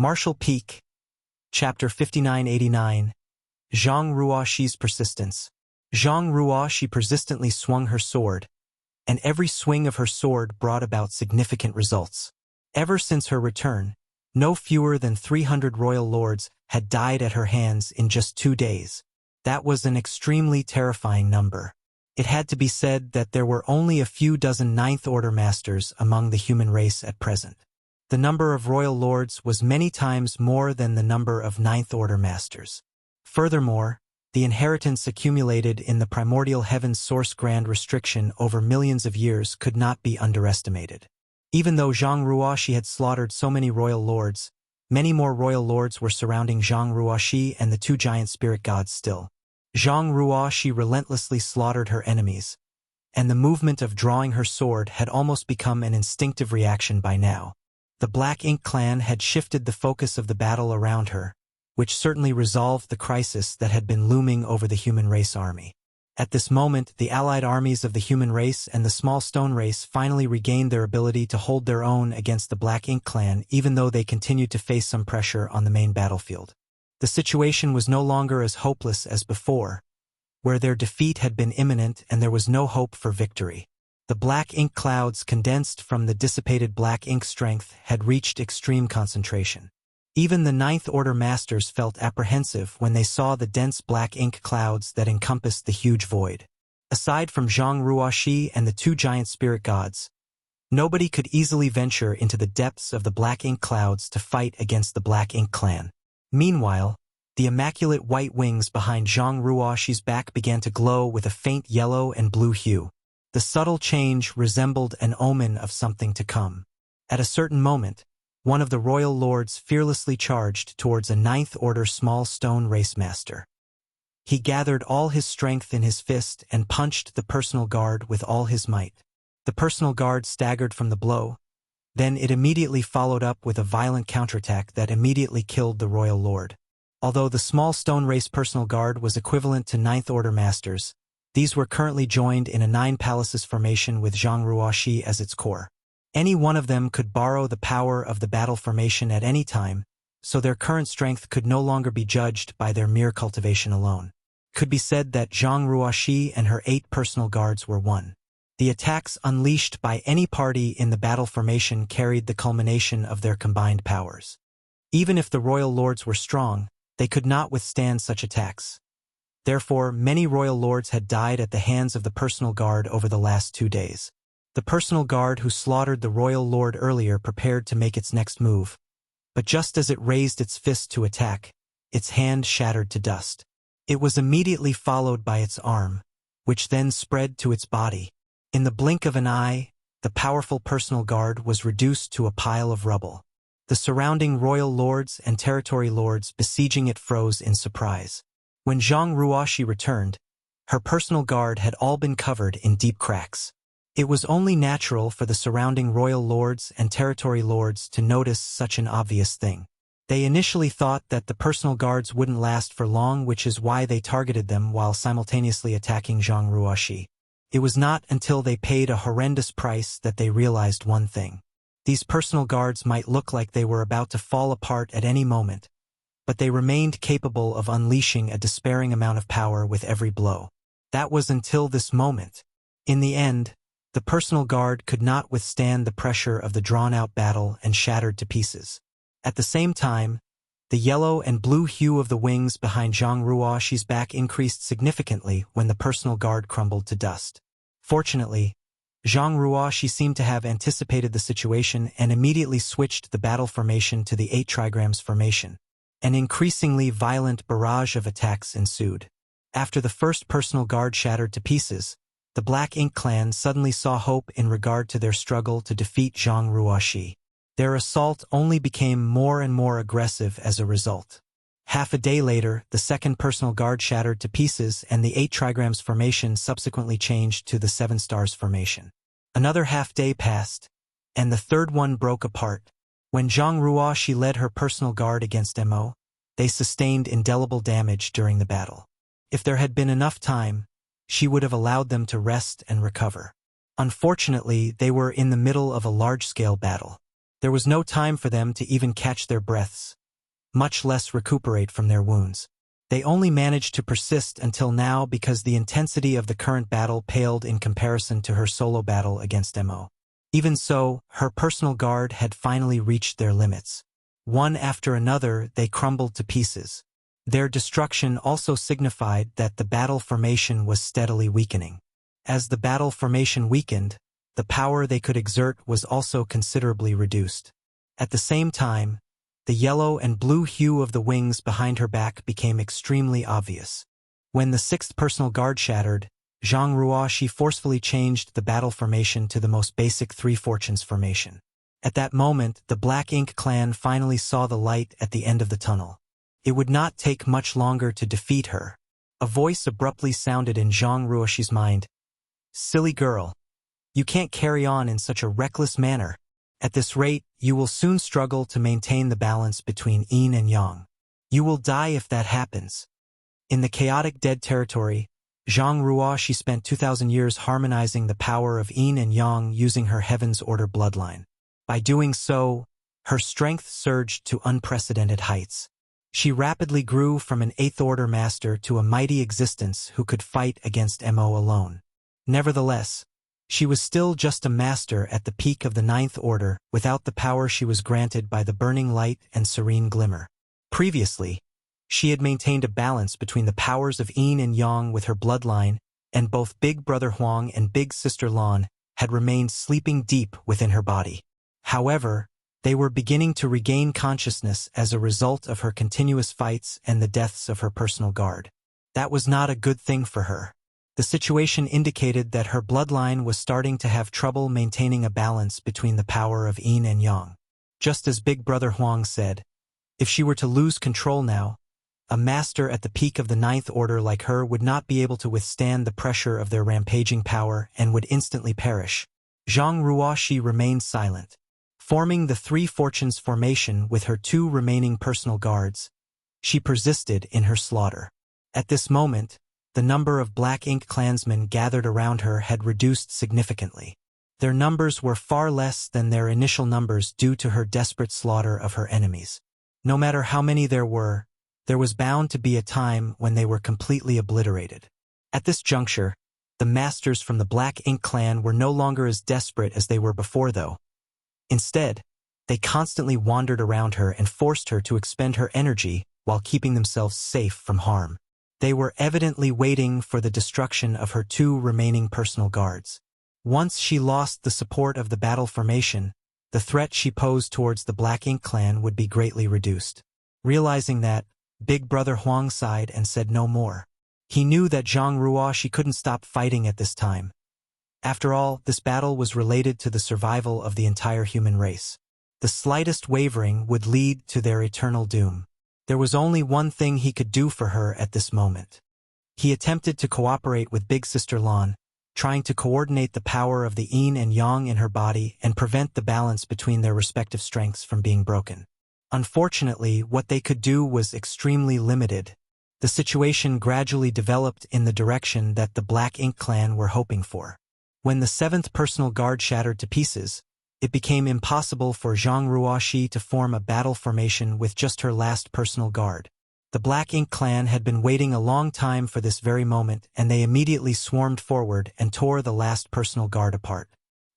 Martial Peak, Chapter 5989, Zhang Ruoxi's Persistence. Zhang Ruoxi persistently swung her sword, and every swing of her sword brought about significant results. Ever since her return, no fewer than 300 royal lords had died at her hands in just 2 days. That was an extremely terrifying number. It had to be said that there were only a few dozen Ninth Order masters among the human race at present. The number of royal lords was many times more than the number of Ninth Order masters. Furthermore, the inheritance accumulated in the primordial heaven's source grand restriction over millions of years could not be underestimated. Even though Zhang Ruoxi had slaughtered so many royal lords, many more royal lords were surrounding Zhang Ruoxi and the 2 giant spirit gods still. Zhang Ruoxi relentlessly slaughtered her enemies, and the movement of drawing her sword had almost become an instinctive reaction by now. The Black Ink clan had shifted the focus of the battle around her, which certainly resolved the crisis that had been looming over the human race army. At this moment, the allied armies of the human race and the small stone race finally regained their ability to hold their own against the Black Ink clan, even though they continued to face some pressure on the main battlefield. The situation was no longer as hopeless as before, where their defeat had been imminent and there was no hope for victory. The black ink clouds condensed from the dissipated black ink strength had reached extreme concentration. Even the Ninth Order masters felt apprehensive when they saw the dense black ink clouds that encompassed the huge void. Aside from Zhang Ruoxi and the 2 giant spirit gods, nobody could easily venture into the depths of the black ink clouds to fight against the Black Ink clan. Meanwhile, the immaculate white wings behind Zhang Ruoxi's back began to glow with a faint yellow and blue hue. The subtle change resembled an omen of something to come. At a certain moment, one of the royal lords fearlessly charged towards a Ninth Order small stone race master. He gathered all his strength in his fist and punched the personal guard with all his might. The personal guard staggered from the blow, then it immediately followed up with a violent counterattack that immediately killed the royal lord. Although the small stone race personal guard was equivalent to Ninth Order masters, these were currently joined in a 9 palaces formation with Zhang Ruoxi as its core. Any one of them could borrow the power of the battle formation at any time, so their current strength could no longer be judged by their mere cultivation alone. It could be said that Zhang Ruoxi and her 8 personal guards were one. The attacks unleashed by any party in the battle formation carried the culmination of their combined powers. Even if the royal lords were strong, they could not withstand such attacks. Therefore, many royal lords had died at the hands of the personal guard over the last 2 days. The personal guard who slaughtered the royal lord earlier prepared to make its next move, but just as it raised its fist to attack, its hand shattered to dust. It was immediately followed by its arm, which then spread to its body. In the blink of an eye, the powerful personal guard was reduced to a pile of rubble. The surrounding royal lords and territory lords besieging it froze in surprise. When Zhang Ruoxi returned, her personal guard had all been covered in deep cracks. It was only natural for the surrounding royal lords and territory lords to notice such an obvious thing. They initially thought that the personal guards wouldn't last for long, which is why they targeted them while simultaneously attacking Zhang Ruoxi. It was not until they paid a horrendous price that they realized one thing. These personal guards might look like they were about to fall apart at any moment, but they remained capable of unleashing a despairing amount of power with every blow. That was until this moment. In the end, the personal guard could not withstand the pressure of the drawn-out battle and shattered to pieces. At the same time, the yellow and blue hue of the wings behind Zhang Ruoxi's back increased significantly when the personal guard crumbled to dust. Fortunately, Zhang Ruoxi seemed to have anticipated the situation and immediately switched the battle formation to the 8 trigrams formation. An increasingly violent barrage of attacks ensued. After the first personal guard shattered to pieces, the Black Ink clan suddenly saw hope in regard to their struggle to defeat Zhang Ruoxi. Their assault only became more and more aggressive as a result. Half a day later, the second personal guard shattered to pieces and the 8 trigrams formation subsequently changed to the 7 stars formation. Another half day passed, and the third one broke apart. When Zhang Ruoxi led her personal guard against Mo, they sustained indelible damage during the battle. If there had been enough time, she would have allowed them to rest and recover. Unfortunately, they were in the middle of a large-scale battle. There was no time for them to even catch their breaths, much less recuperate from their wounds. They only managed to persist until now because the intensity of the current battle paled in comparison to her solo battle against Mo. Even so, her personal guard had finally reached their limits. One after another, they crumbled to pieces. Their destruction also signified that the battle formation was steadily weakening. As the battle formation weakened, the power they could exert was also considerably reduced. At the same time, the yellow and blue hue of the wings behind her back became extremely obvious. When the sixth personal guard shattered, Zhang Ruoxi forcefully changed the battle formation to the most basic Three Fortunes formation. At that moment, the Black Ink clan finally saw the light at the end of the tunnel. It would not take much longer to defeat her. A voice abruptly sounded in Zhang Ruoxi's mind. "Silly girl. You can't carry on in such a reckless manner. At this rate, you will soon struggle to maintain the balance between yin and yang. You will die if that happens." In the chaotic dead territory, Zhang Ruoxi spent 2,000 years harmonizing the power of yin and yang using her Heaven's Order bloodline. By doing so, her strength surged to unprecedented heights. She rapidly grew from an Eighth Order master to a mighty existence who could fight against Mo alone. Nevertheless, she was still just a master at the peak of the Ninth Order without the power she was granted by the burning light and serene glimmer. Previously, she had maintained a balance between the powers of yin and yang with her bloodline, and both Big Brother Huang and Big Sister Lan had remained sleeping deep within her body. However, they were beginning to regain consciousness as a result of her continuous fights and the deaths of her personal guard. That was not a good thing for her. The situation indicated that her bloodline was starting to have trouble maintaining a balance between the power of yin and yang. Just as Big Brother Huang said, if she were to lose control now, a master at the peak of the Ninth Order like her would not be able to withstand the pressure of their rampaging power and would instantly perish. Zhang Ruoxi remained silent. Forming the Three Fortunes formation with her two remaining personal guards, she persisted in her slaughter. At this moment, the number of Black Ink clansmen gathered around her had reduced significantly. Their numbers were far less than their initial numbers due to her desperate slaughter of her enemies. No matter how many there was bound to be a time when they were completely obliterated. At this juncture, the masters from the Black Ink clan were no longer as desperate as they were before, though. Instead, they constantly wandered around her and forced her to expend her energy while keeping themselves safe from harm. They were evidently waiting for the destruction of her two remaining personal guards. Once she lost the support of the battle formation, the threat she posed towards the Black Ink clan would be greatly reduced. Realizing that, Big Brother Huang sighed and said no more. He knew that Zhang Ruoxi couldn't stop fighting at this time. After all, this battle was related to the survival of the entire human race. The slightest wavering would lead to their eternal doom. There was only one thing he could do for her at this moment. He attempted to cooperate with Big Sister Lan, trying to coordinate the power of the yin and yang in her body and prevent the balance between their respective strengths from being broken. Unfortunately, what they could do was extremely limited. The situation gradually developed in the direction that the Black Ink clan were hoping for. When the seventh personal guard shattered to pieces, it became impossible for Zhang Ruoxi to form a battle formation with just her last personal guard. The Black Ink clan had been waiting a long time for this very moment, and they immediately swarmed forward and tore the last personal guard apart.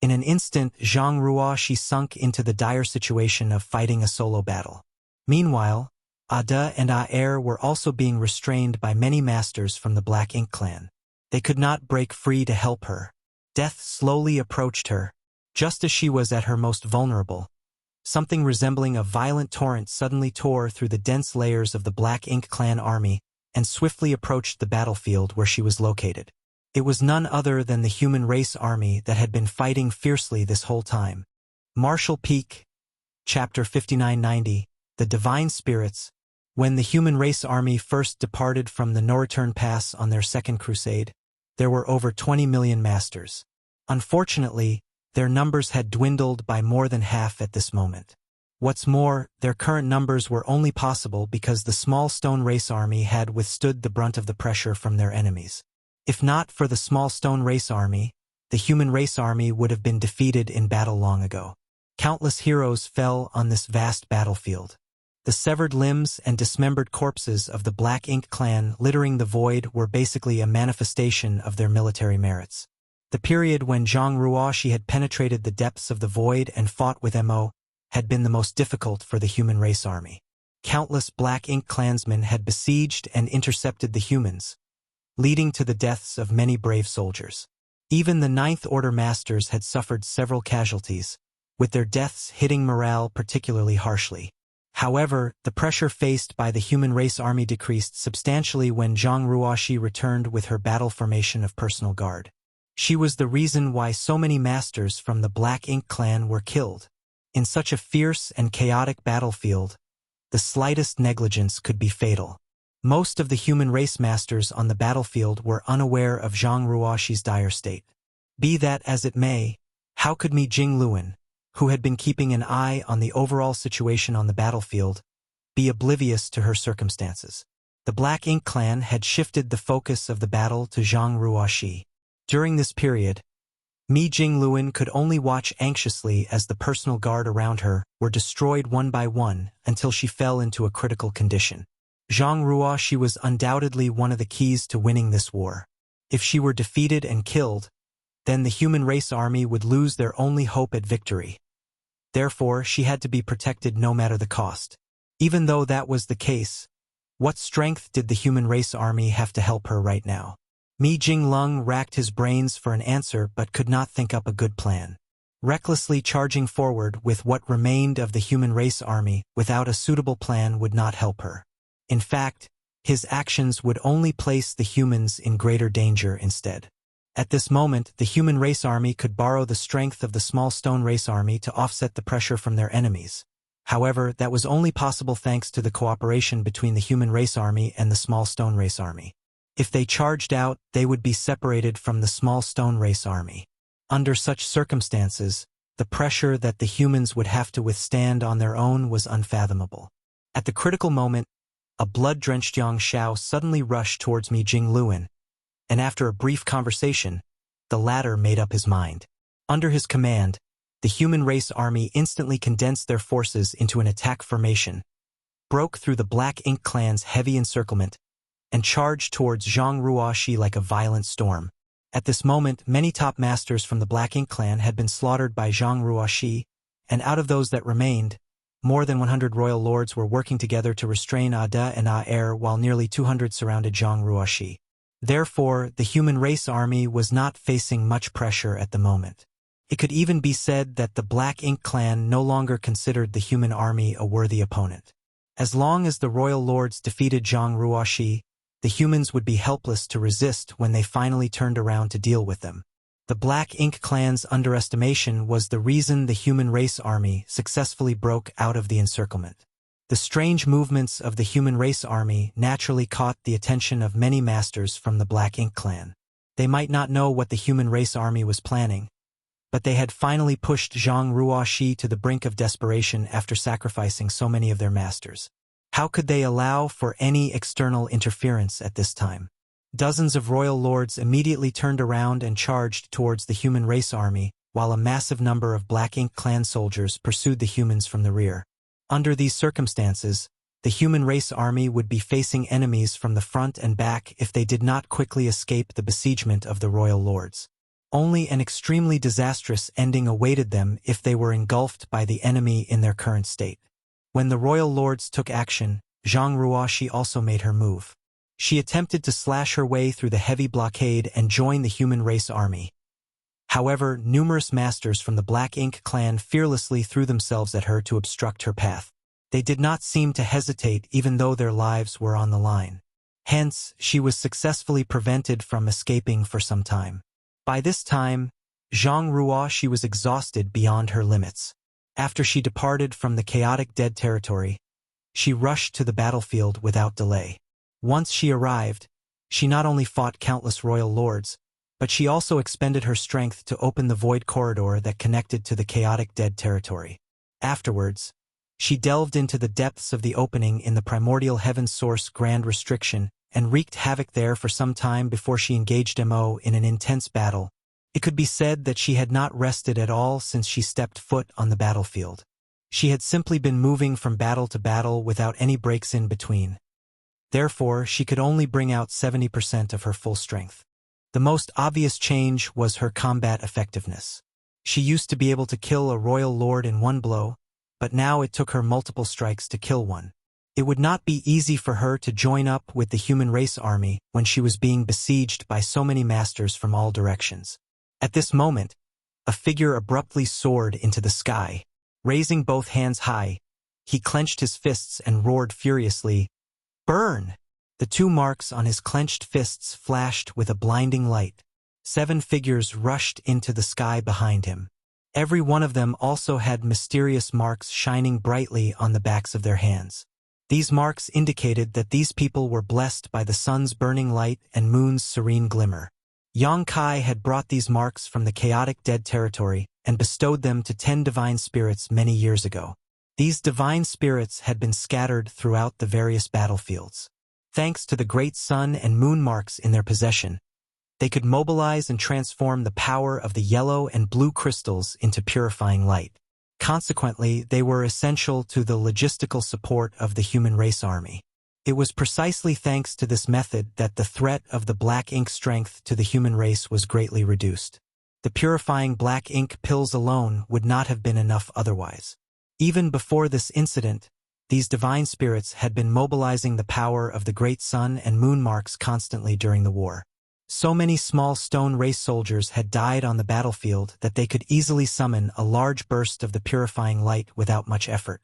In an instant, Zhang Ruoxi sunk into the dire situation of fighting a solo battle. Meanwhile, Ada and Aer were also being restrained by many masters from the Black Ink clan. They could not break free to help her. Death slowly approached her. Just as she was at her most vulnerable, something resembling a violent torrent suddenly tore through the dense layers of the Black Ink clan army and swiftly approached the battlefield where she was located. It was none other than the human race army that had been fighting fiercely this whole time. Martial Peak, Chapter 5990, The Divine Spirits. When the human race army first departed from the No-Return Pass on their second crusade, there were over 20 million masters. Unfortunately, their numbers had dwindled by more than half at this moment. What's more, their current numbers were only possible because the small stone race army had withstood the brunt of the pressure from their enemies. If not for the small stone race army, the human race army would have been defeated in battle long ago. Countless heroes fell on this vast battlefield. The severed limbs and dismembered corpses of the Black Ink clan littering the void were basically a manifestation of their military merits. The period when Zhang Ruoxi had penetrated the depths of the void and fought with Mo had been the most difficult for the human race army. Countless Black Ink clansmen had besieged and intercepted the humans, leading to the deaths of many brave soldiers. Even the Ninth Order masters had suffered several casualties, with their deaths hitting morale particularly harshly. However, the pressure faced by the human race army decreased substantially when Zhang Ruoxi returned with her battle formation of personal guard. She was the reason why so many masters from the Black Ink clan were killed. In such a fierce and chaotic battlefield, the slightest negligence could be fatal. Most of the human race masters on the battlefield were unaware of Zhang Ruoxi's dire state. Be that as it may, how could Mi Jingluan, who had been keeping an eye on the overall situation on the battlefield, be oblivious to her circumstances? The Black Ink clan had shifted the focus of the battle to Zhang Ruoxi. During this period, Mi Jingluan could only watch anxiously as the personal guard around her were destroyed one by one until she fell into a critical condition. Zhang Ruoxi was undoubtedly one of the keys to winning this war. If she were defeated and killed, then the human race army would lose their only hope at victory. Therefore, she had to be protected no matter the cost. Even though that was the case, what strength did the human race army have to help her right now? Mi Jinglong racked his brains for an answer but could not think up a good plan. Recklessly charging forward with what remained of the human race army without a suitable plan would not help her. In fact, his actions would only place the humans in greater danger instead. At this moment, the human race army could borrow the strength of the small stone race army to offset the pressure from their enemies. However, that was only possible thanks to the cooperation between the human race army and the small stone race army. If they charged out, they would be separated from the small stone race army. Under such circumstances, the pressure that the humans would have to withstand on their own was unfathomable. At the critical moment, a blood-drenched Yang Xiao suddenly rushed towards Mi Jingluan, and after a brief conversation, the latter made up his mind. Under his command, the human race army instantly condensed their forces into an attack formation, broke through the Black Ink clan's heavy encirclement, and charged towards Zhang Ruoxi like a violent storm. At this moment, many top masters from the Black Ink clan had been slaughtered by Zhang Ruoxi, and out of those that remained, more than 100 royal lords were working together to restrain Ada and Aer while nearly 200 surrounded Zhang Ruoxi. Therefore, the human race army was not facing much pressure at the moment. It could even be said that the Black Ink clan no longer considered the human army a worthy opponent. As long as the royal lords defeated Zhang Ruoxi, the humans would be helpless to resist when they finally turned around to deal with them. The Black Ink clan's underestimation was the reason the human race army successfully broke out of the encirclement. The strange movements of the human race army naturally caught the attention of many masters from the Black Ink clan. They might not know what the human race army was planning, but they had finally pushed Zhang Ruoxi to the brink of desperation after sacrificing so many of their masters. How could they allow for any external interference at this time? Dozens of royal lords immediately turned around and charged towards the human race army, while a massive number of Black Ink clan soldiers pursued the humans from the rear. Under these circumstances, the human race army would be facing enemies from the front and back if they did not quickly escape the besiegement of the royal lords. Only an extremely disastrous ending awaited them if they were engulfed by the enemy in their current state. When the royal lords took action, Zhang Ruoxi also made her move. She attempted to slash her way through the heavy blockade and join the human race army. However, numerous masters from the Black Ink clan fearlessly threw themselves at her to obstruct her path. They did not seem to hesitate even though their lives were on the line. Hence, she was successfully prevented from escaping for some time. By this time, Zhang Ruoxi was exhausted beyond her limits. After she departed from the chaotic dead territory, she rushed to the battlefield without delay. Once she arrived, she not only fought countless royal lords, but she also expended her strength to open the void corridor that connected to the chaotic dead territory. Afterwards, she delved into the depths of the opening in the primordial heaven source grand restriction and wreaked havoc there for some time before she engaged Mo in an intense battle, It could be said that she had not rested at all since she stepped foot on the battlefield. She had simply been moving from battle to battle without any breaks in between. Therefore, she could only bring out 70% of her full strength. The most obvious change was her combat effectiveness. She used to be able to kill a royal lord in one blow, but now it took her multiple strikes to kill one. It would not be easy for her to join up with the human race army when she was being besieged by so many masters from all directions. At this moment, a figure abruptly soared into the sky. Raising both hands high, he clenched his fists and roared furiously, "Burn!" The 2 marks on his clenched fists flashed with a blinding light. 7 figures rushed into the sky behind him. Every one of them also had mysterious marks shining brightly on the backs of their hands. These marks indicated that these people were blessed by the sun's burning light and moon's serene glimmer. Yang Kai had brought these marks from the chaotic dead territory and bestowed them to 10 divine spirits many years ago. These divine spirits had been scattered throughout the various battlefields. Thanks to the great sun and moon marks in their possession, they could mobilize and transform the power of the yellow and blue crystals into purifying light. Consequently, they were essential to the logistical support of the human race army. It was precisely thanks to this method that the threat of the black ink strength to the human race was greatly reduced. The purifying black ink pills alone would not have been enough otherwise. Even before this incident, these divine spirits had been mobilizing the power of the great sun and moon marks constantly during the war. So many small stone race soldiers had died on the battlefield that they could easily summon a large burst of the purifying light without much effort.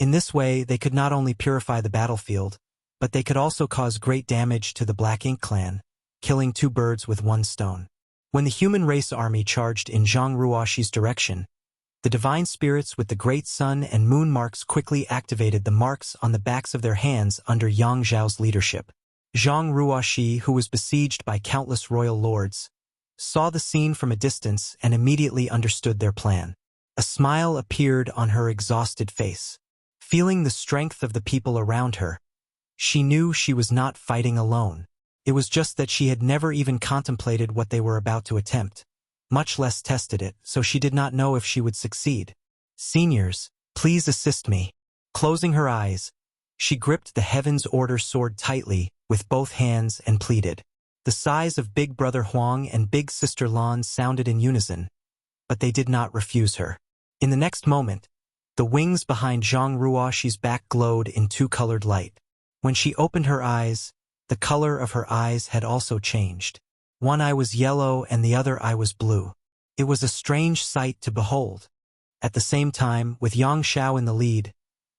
In this way, they could not only purify the battlefield, but they could also cause great damage to the Black Ink clan, killing 2 birds with 1 stone. When the human race army charged in Zhang Ruoxi's direction, the divine spirits with the great sun and moon marks quickly activated the marks on the backs of their hands under Yang Zhao's leadership. Zhang Ruoxi, who was besieged by countless royal lords, saw the scene from a distance and immediately understood their plan. A smile appeared on her exhausted face. Feeling the strength of the people around her, she knew she was not fighting alone. It was just that she had never even contemplated what they were about to attempt, much less tested it, so she did not know if she would succeed. "Seniors, please assist me." Closing her eyes, she gripped the Heaven's Order sword tightly with both hands and pleaded. The sighs of Big Brother Huang and Big Sister Lan sounded in unison, but they did not refuse her. In the next moment, the wings behind Zhang Ruoxi's back glowed in 2-colored light. When she opened her eyes, the color of her eyes had also changed. One eye was yellow and the other eye was blue. It was a strange sight to behold. At the same time, with Yang Xiao in the lead,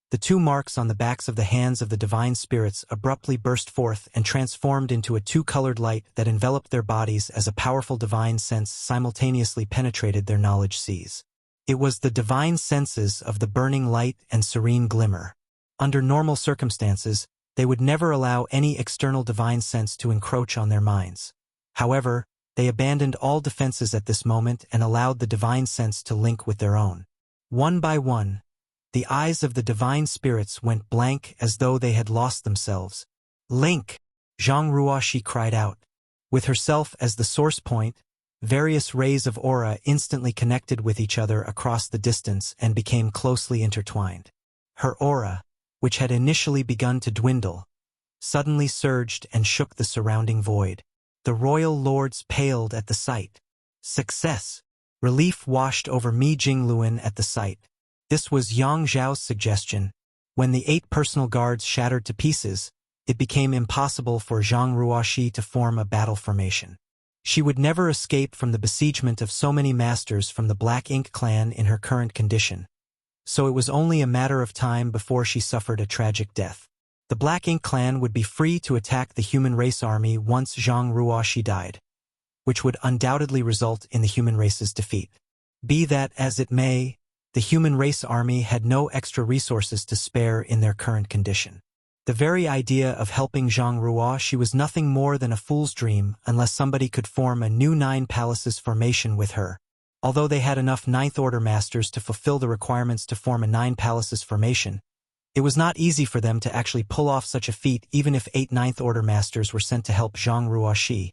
the 2 marks on the backs of the hands of the divine spirits abruptly burst forth and transformed into a 2-colored light that enveloped their bodies as a powerful divine sense simultaneously penetrated their knowledge seas. It was the divine senses of the burning light and serene glimmer. Under normal circumstances, they would never allow any external divine sense to encroach on their minds. However, they abandoned all defenses at this moment and allowed the divine sense to link with their own. One by one, the eyes of the divine spirits went blank as though they had lost themselves. "Link!" Zhang Ruoxi cried out. With herself as the source point, various rays of aura instantly connected with each other across the distance and became closely intertwined. Her aura, which had initially begun to dwindle, suddenly surged and shook the surrounding void. The royal lords paled at the sight. Success! Relief washed over Mi Jingluan at the sight. This was Yang Zhao's suggestion. When the 8 personal guards shattered to pieces, it became impossible for Zhang Ruoxi to form a battle formation. She would never escape from the besiegement of so many masters from the Black Ink clan in her current condition. So it was only a matter of time before she suffered a tragic death. The Black Ink clan would be free to attack the human race army once Zhang Ruoxi died, which would undoubtedly result in the human race's defeat. Be that as it may, the human race army had no extra resources to spare in their current condition. The very idea of helping Zhang Ruoxi was nothing more than a fool's dream unless somebody could form a new 9 palaces formation with her. Although they had enough 9th Order masters to fulfill the requirements to form a 9 palaces formation, it was not easy for them to actually pull off such a feat even if 8 9th Order masters were sent to help Zhang Ruoxi.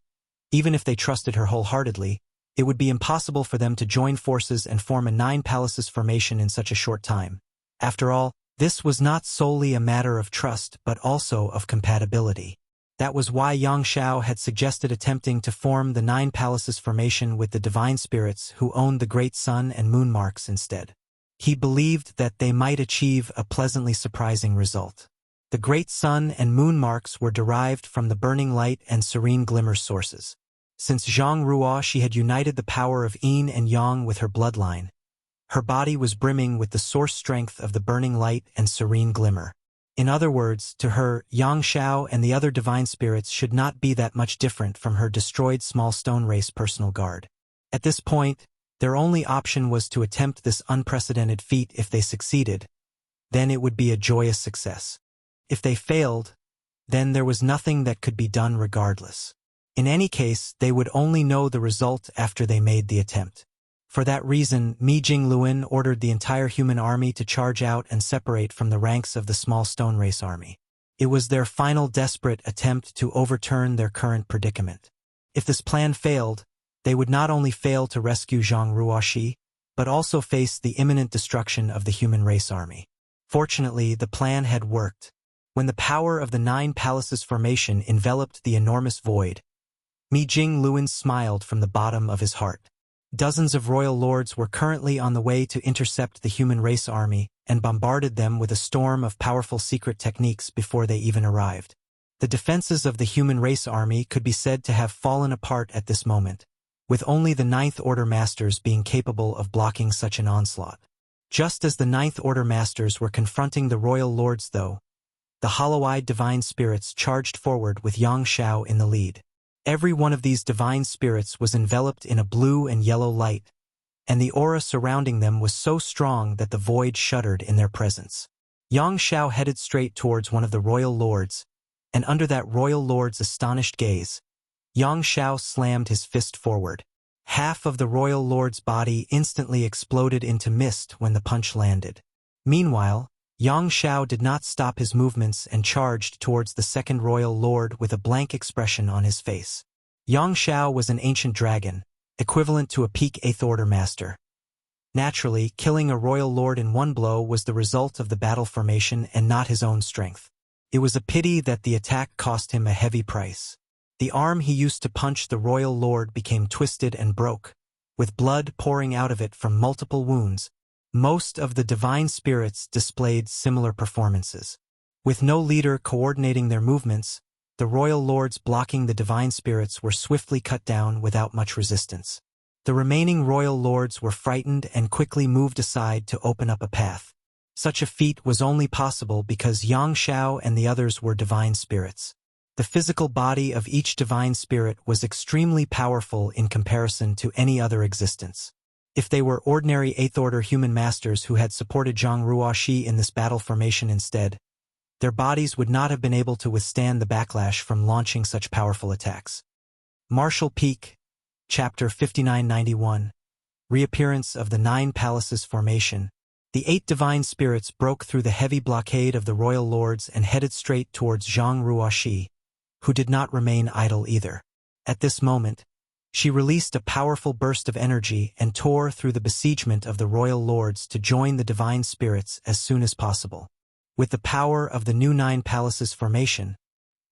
Even if they trusted her wholeheartedly, It would be impossible for them to join forces and form a 9 palaces formation in such a short time. After all, this was not solely a matter of trust but also of compatibility. That was why Yang Xiao had suggested attempting to form the 9 palaces formation with the divine spirits who owned the great sun and moon marks instead. He believed that they might achieve a pleasantly surprising result. The great sun and moon marks were derived from the burning light and serene glimmer sources. Since Zhang Ruoshi had united the power of yin and yang with her bloodline, her body was brimming with the source strength of the burning light and serene glimmer. In other words, to her, Yang Xiao and the other divine spirits should not be that much different from her destroyed small stone race personal guard. At this point, their only option was to attempt this unprecedented feat. If they succeeded, then it would be a joyous success. If they failed, then there was nothing that could be done regardless. In any case, they would only know the result after they made the attempt. For that reason, Mi Jingluan ordered the entire human army to charge out and separate from the ranks of the small stone race army. It was their final desperate attempt to overturn their current predicament. If this plan failed, they would not only fail to rescue Zhang Ruoshi, but also face the imminent destruction of the human race army. Fortunately, the plan had worked. When the power of the 9 palaces formation enveloped the enormous void, Mi Jingluan smiled from the bottom of his heart. Dozens of royal lords were currently on the way to intercept the human race army and bombarded them with a storm of powerful secret techniques before they even arrived. The defenses of the human race army could be said to have fallen apart at this moment, with only the 9th Order Masters being capable of blocking such an onslaught. Just as the 9th Order Masters were confronting the royal lords though, the hollow-eyed divine spirits charged forward with Yang Xiao in the lead. Every one of these divine spirits was enveloped in a blue and yellow light, and the aura surrounding them was so strong that the void shuddered in their presence. Yang Xiao headed straight towards one of the royal lords, and under that royal lord's astonished gaze, Yang Xiao slammed his fist forward. Half of the royal lord's body instantly exploded into mist when the punch landed. Meanwhile, Yang Xiao did not stop his movements and charged towards the second royal lord with a blank expression on his face. Yang Xiao was an ancient dragon, equivalent to a peak 8th Order master. Naturally, killing a royal lord in one blow was the result of the battle formation and not his own strength. It was a pity that the attack cost him a heavy price. The arm he used to punch the royal lord became twisted and broke, with blood pouring out of it from multiple wounds. Most of the divine spirits displayed similar performances. With no leader coordinating their movements, the royal lords blocking the divine spirits were swiftly cut down without much resistance. The remaining royal lords were frightened and quickly moved aside to open up a path. Such a feat was only possible because Yang Xiao and the others were divine spirits. The physical body of each divine spirit was extremely powerful in comparison to any other existence. If they were ordinary 8th Order human masters who had supported Zhang Ruoshi in this battle formation instead, their bodies would not have been able to withstand the backlash from launching such powerful attacks. Martial Peak, Chapter 5991, Reappearance of the 9 Palaces Formation. The 8 divine spirits broke through the heavy blockade of the royal lords and headed straight towards Zhang Ruoshi, who did not remain idle either. At this moment, she released a powerful burst of energy and tore through the besiegement of the royal lords to join the divine spirits as soon as possible. With the power of the new 9 palaces formation,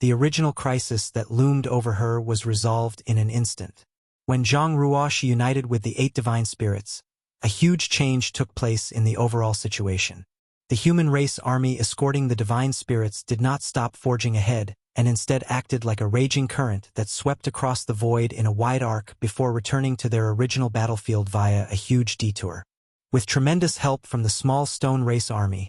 the original crisis that loomed over her was resolved in an instant. When Zhang Ruoshi united with the 8 divine spirits, a huge change took place in the overall situation. The human race army escorting the divine spirits did not stop forging ahead, and instead acted like a raging current that swept across the void in a wide arc before returning to their original battlefield via a huge detour. With tremendous help from the small stone race army,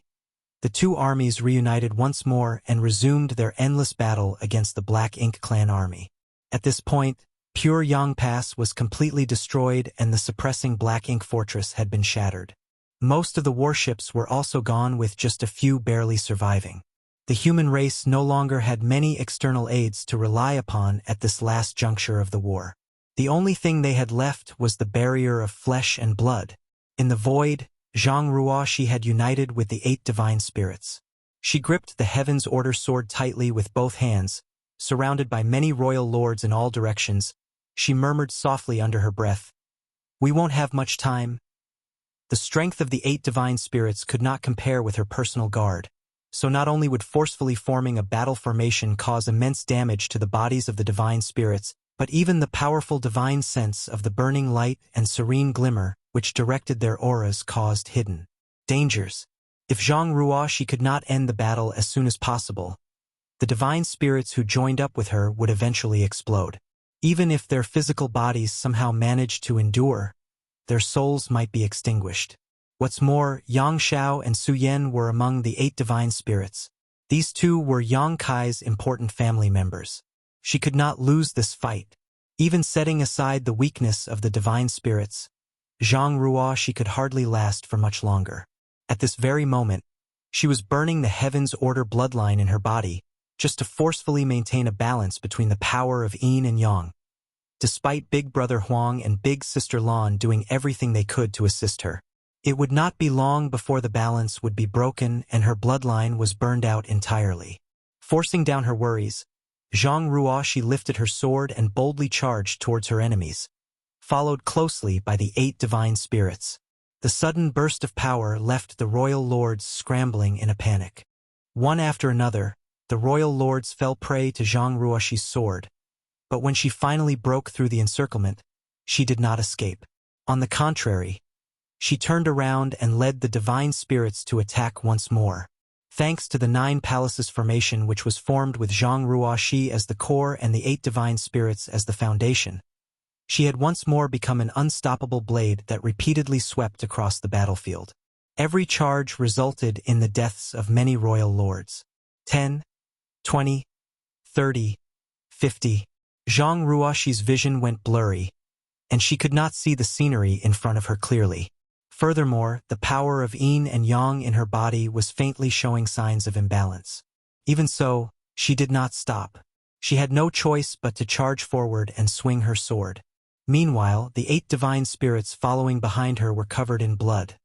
the 2 armies reunited once more and resumed their endless battle against the Black Ink Clan army. At this point, Pure Yang Pass was completely destroyed and the suppressing Black Ink Fortress had been shattered. Most of the warships were also gone, with just a few barely surviving. The human race no longer had many external aids to rely upon at this last juncture of the war. The only thing they had left was the barrier of flesh and blood. In the void, Zhang Ruoshi had united with the 8 divine spirits. She gripped the Heaven's Order sword tightly with both hands. Surrounded by many royal lords in all directions, she murmured softly under her breath, We won't have much time. The strength of the 8 divine spirits could not compare with her personal guard, so not only would forcefully forming a battle formation cause immense damage to the bodies of the divine spirits, but even the powerful divine sense of the burning light and serene glimmer which directed their auras caused hidden dangers. If Zhang Ruoxi could not end the battle as soon as possible, the divine spirits who joined up with her would eventually explode. Even if their physical bodies somehow managed to endure, their souls might be extinguished. What's more, Yang Xiao and Su Yan were among the 8 divine spirits. These two were Yang Kai's important family members. She could not lose this fight. Even setting aside the weakness of the divine spirits, Zhang Ruoxi could hardly last for much longer. At this very moment, she was burning the Heaven's Order bloodline in her body, just to forcefully maintain a balance between the power of Yin and Yang. Despite Big Brother Huang and Big Sister Lan doing everything they could to assist her, it would not be long before the balance would be broken and her bloodline was burned out entirely. Forcing down her worries, Zhang Ruoxi lifted her sword and boldly charged towards her enemies, followed closely by the 8 divine spirits. The sudden burst of power left the royal lords scrambling in a panic. One after another, the royal lords fell prey to Zhang Ruoxi's sword, but when she finally broke through the encirclement, she did not escape. On the contrary, she turned around and led the divine spirits to attack once more. Thanks to the 9 palaces formation which was formed with Zhang Ruoxi as the core and the 8 divine spirits as the foundation, she had once more become an unstoppable blade that repeatedly swept across the battlefield. Every charge resulted in the deaths of many royal lords. 10, 20, 30, 50. Zhang Ruoxi's vision went blurry, and she could not see the scenery in front of her clearly. Furthermore, the power of Yin and Yang in her body was faintly showing signs of imbalance. Even so, she did not stop. She had no choice but to charge forward and swing her sword. Meanwhile, the 8 divine spirits following behind her were covered in blood.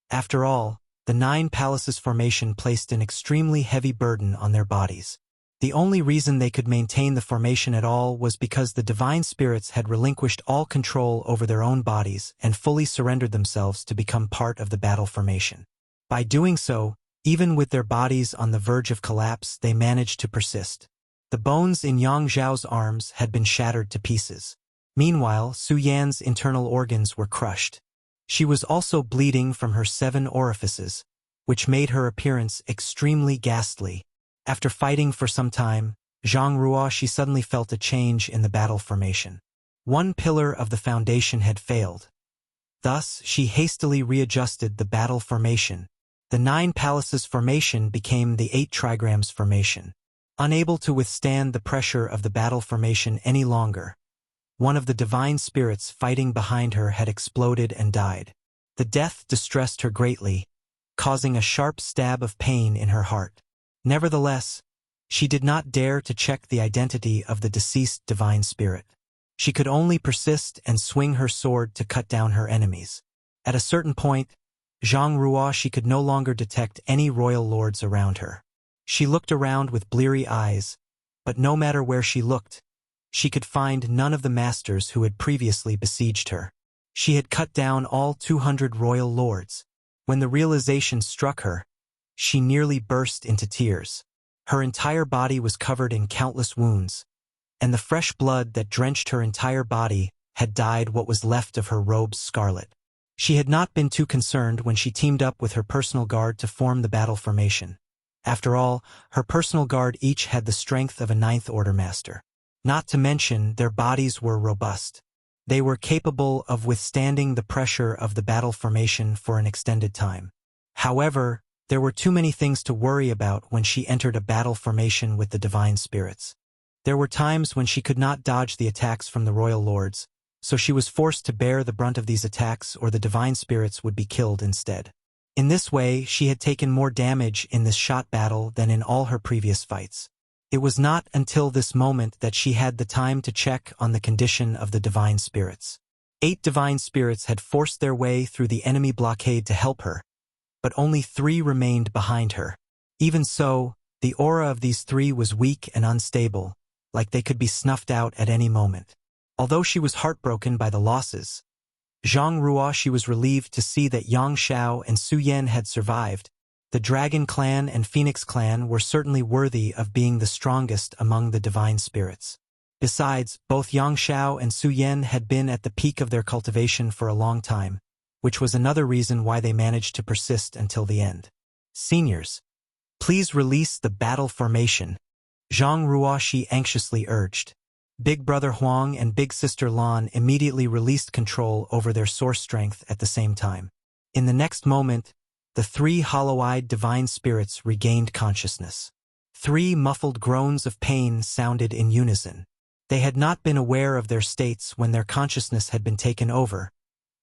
After all, the 9 palaces formation placed an extremely heavy burden on their bodies. The only reason they could maintain the formation at all was because the divine spirits had relinquished all control over their own bodies and fully surrendered themselves to become part of the battle formation. By doing so, even with their bodies on the verge of collapse, they managed to persist. The bones in Yang Zhao's arms had been shattered to pieces. Meanwhile, Su Yan's internal organs were crushed. She was also bleeding from her 7 orifices, which made her appearance extremely ghastly. After fighting for some time, Zhang Ruoxi suddenly felt a change in the battle formation. One pillar of the foundation had failed. Thus, she hastily readjusted the battle formation. The 9 palaces formation became the 8 trigrams formation. Unable to withstand the pressure of the battle formation any longer, one of the divine spirits fighting behind her had exploded and died. The death distressed her greatly, causing a sharp stab of pain in her heart. Nevertheless, she did not dare to check the identity of the deceased divine spirit. She could only persist and swing her sword to cut down her enemies. At a certain point, Zhang Ruoxi could no longer detect any royal lords around her. She looked around with bleary eyes, but no matter where she looked, she could find none of the masters who had previously besieged her. She had cut down all 200 royal lords. When the realization struck her, she nearly burst into tears. Her entire body was covered in countless wounds, and the fresh blood that drenched her entire body had dyed what was left of her robes scarlet. She had not been too concerned when she teamed up with her personal guard to form the battle formation. After all, her personal guard each had the strength of a 9th Order master. Not to mention, their bodies were robust. They were capable of withstanding the pressure of the battle formation for an extended time. However, there were too many things to worry about when she entered a battle formation with the divine spirits. There were times when she could not dodge the attacks from the royal lords, so she was forced to bear the brunt of these attacks or the divine spirits would be killed instead. In this way, she had taken more damage in this shot battle than in all her previous fights. It was not until this moment that she had the time to check on the condition of the divine spirits. 8 divine spirits had forced their way through the enemy blockade to help her, but only 3 remained behind her. Even so, the aura of these 3 was weak and unstable, like they could be snuffed out at any moment. Although she was heartbroken by the losses, Zhang Ruoxi was relieved to see that Yang Xiao and Su Yan had survived. The Dragon Clan and Phoenix Clan were certainly worthy of being the strongest among the divine spirits. Besides, both Yang Xiao and Su Yan had been at the peak of their cultivation for a long time, which was another reason why they managed to persist until the end. Seniors, please release the battle formation, Zhang Ruoxi anxiously urged. Big Brother Huang and Big Sister Lan immediately released control over their source strength at the same time. In the next moment, the three hollow-eyed divine spirits regained consciousness. Three muffled groans of pain sounded in unison. They had not been aware of their states when their consciousness had been taken over,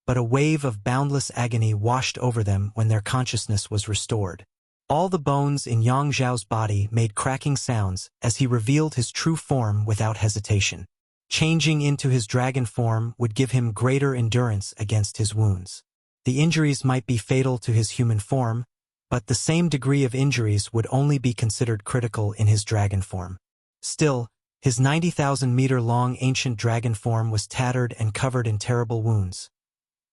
but a wave of boundless agony washed over them when their consciousness was restored. All the bones in Yang Zhao's body made cracking sounds as he revealed his true form without hesitation. Changing into his dragon form would give him greater endurance against his wounds. The injuries might be fatal to his human form, but the same degree of injuries would only be considered critical in his dragon form. Still, his 90,000-meter-long ancient dragon form was tattered and covered in terrible wounds.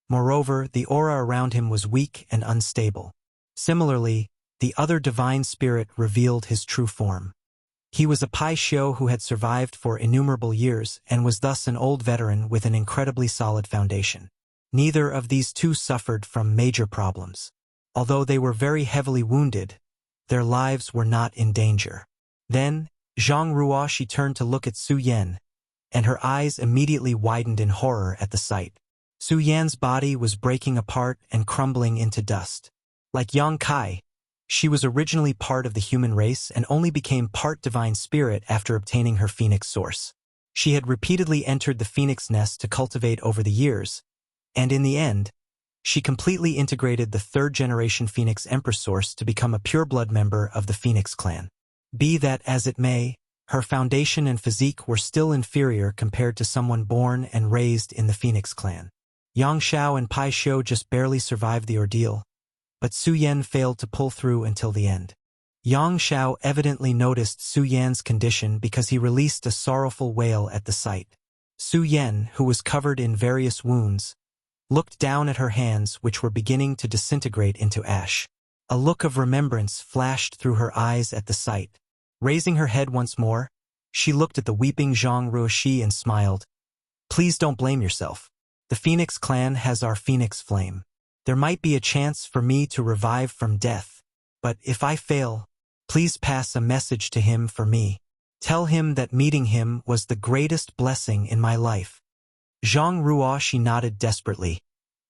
Moreover, the aura around him was weak and unstable. Similarly, the other divine spirit revealed his true form. He was a Pai Xiu who had survived for innumerable years and was thus an old veteran with an incredibly solid foundation. Neither of these two suffered from major problems. Although they were very heavily wounded, their lives were not in danger. Then, Zhang Ruoxi turned to look at Su Yan, and her eyes immediately widened in horror at the sight. Su Yan's body was breaking apart and crumbling into dust. Like Yang Kai, she was originally part of the human race and only became part divine spirit after obtaining her phoenix source. She had repeatedly entered the phoenix nest to cultivate over the years, and in the end, she completely integrated the third-generation Phoenix Empress source to become a pure-blood member of the Phoenix clan. Be that as it may, her foundation and physique were still inferior compared to someone born and raised in the Phoenix clan. Yang Xiao and Pai Xiu just barely survived the ordeal, but Su Yan failed to pull through until the end. Yang Xiao evidently noticed Su Yan's condition because he released a sorrowful wail at the sight. Su Yan, who was covered in various wounds, looked down at her hands which were beginning to disintegrate into ash. A look of remembrance flashed through her eyes at the sight. Raising her head once more, she looked at the weeping Zhang Ruoxi and smiled. Please don't blame yourself. The Phoenix clan has our Phoenix flame. There might be a chance for me to revive from death, but if I fail, please pass a message to him for me. Tell him that meeting him was the greatest blessing in my life. Zhang Ruoxi nodded desperately,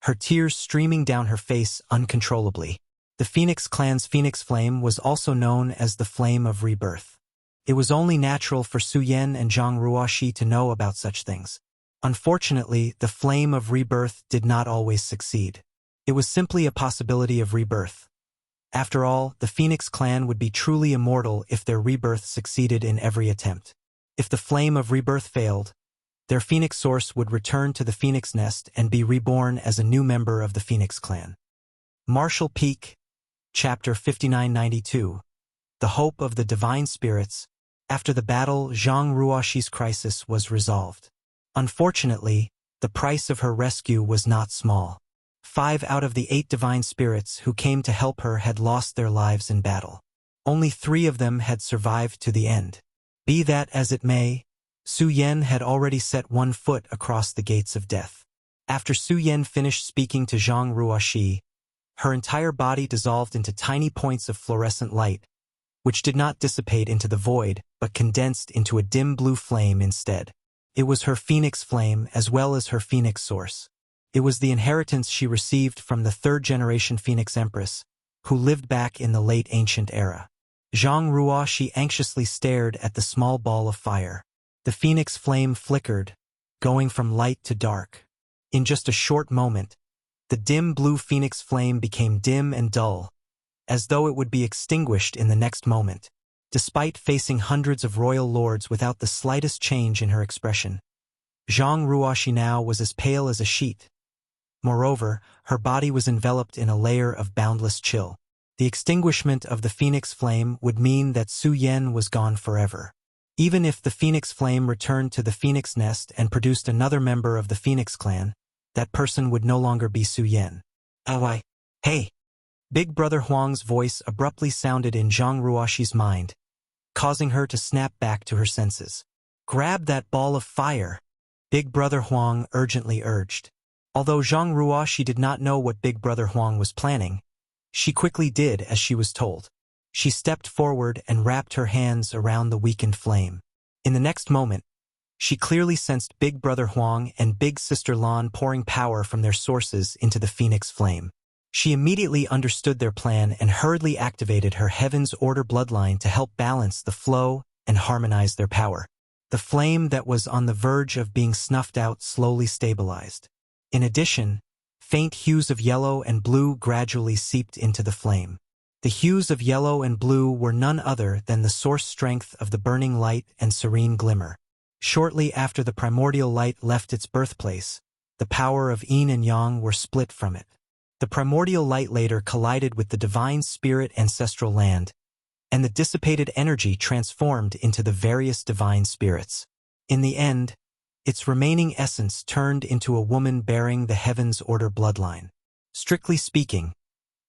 her tears streaming down her face uncontrollably. The Phoenix clan's Phoenix flame was also known as the Flame of Rebirth. It was only natural for Su Yan and Zhang Ruoxi to know about such things. Unfortunately, the Flame of Rebirth did not always succeed. It was simply a possibility of rebirth. After all, the Phoenix clan would be truly immortal if their rebirth succeeded in every attempt. If the Flame of Rebirth failed, their Phoenix source would return to the Phoenix nest and be reborn as a new member of the Phoenix clan. Martial Peak, Chapter 5992. The Hope of the Divine Spirits. After the battle, Zhang Ruoxi's crisis was resolved. Unfortunately, the price of her rescue was not small. 5 out of the 8 divine spirits who came to help her had lost their lives in battle. Only 3 of them had survived to the end. Be that as it may, Su Yan had already set one foot across the gates of death. After Su Yan finished speaking to Zhang Ruoxi, her entire body dissolved into tiny points of fluorescent light, which did not dissipate into the void, but condensed into a dim blue flame instead. It was her Phoenix flame as well as her Phoenix source. It was the inheritance she received from the third-generation Phoenix Empress, who lived back in the late ancient era. Zhang Ruoxi anxiously stared at the small ball of fire. The Phoenix flame flickered, going from light to dark. In just a short moment, the dim blue Phoenix flame became dim and dull, as though it would be extinguished in the next moment. Despite facing hundreds of royal lords without the slightest change in her expression, Zhang Ruoxi now was as pale as a sheet. Moreover, her body was enveloped in a layer of boundless chill. The extinguishment of the Phoenix flame would mean that Su Yan was gone forever. Even if the Phoenix flame returned to the Phoenix nest and produced another member of the Phoenix clan, that person would no longer be Su Yan. Hey! Big Brother Huang's voice abruptly sounded in Zhang Ruoxi's mind, causing her to snap back to her senses. Grab that ball of fire, Big Brother Huang urgently urged. Although Zhang Ruoxi did not know what Big Brother Huang was planning, she quickly did as she was told. She stepped forward and wrapped her hands around the weakened flame. In the next moment, she clearly sensed Big Brother Huang and Big Sister Lan pouring power from their sources into the phoenix flame. She immediately understood their plan and hurriedly activated her Heaven's Order bloodline to help balance the flow and harmonize their power. The flame that was on the verge of being snuffed out slowly stabilized. In addition, faint hues of yellow and blue gradually seeped into the flame. The hues of yellow and blue were none other than the source strength of the burning light and serene glimmer. Shortly after the primordial light left its birthplace, the power of yin and yang were split from it. The primordial light later collided with the divine spirit ancestral land, and the dissipated energy transformed into the various divine spirits. In the end, its remaining essence turned into a woman bearing the Heaven's Order bloodline. Strictly speaking,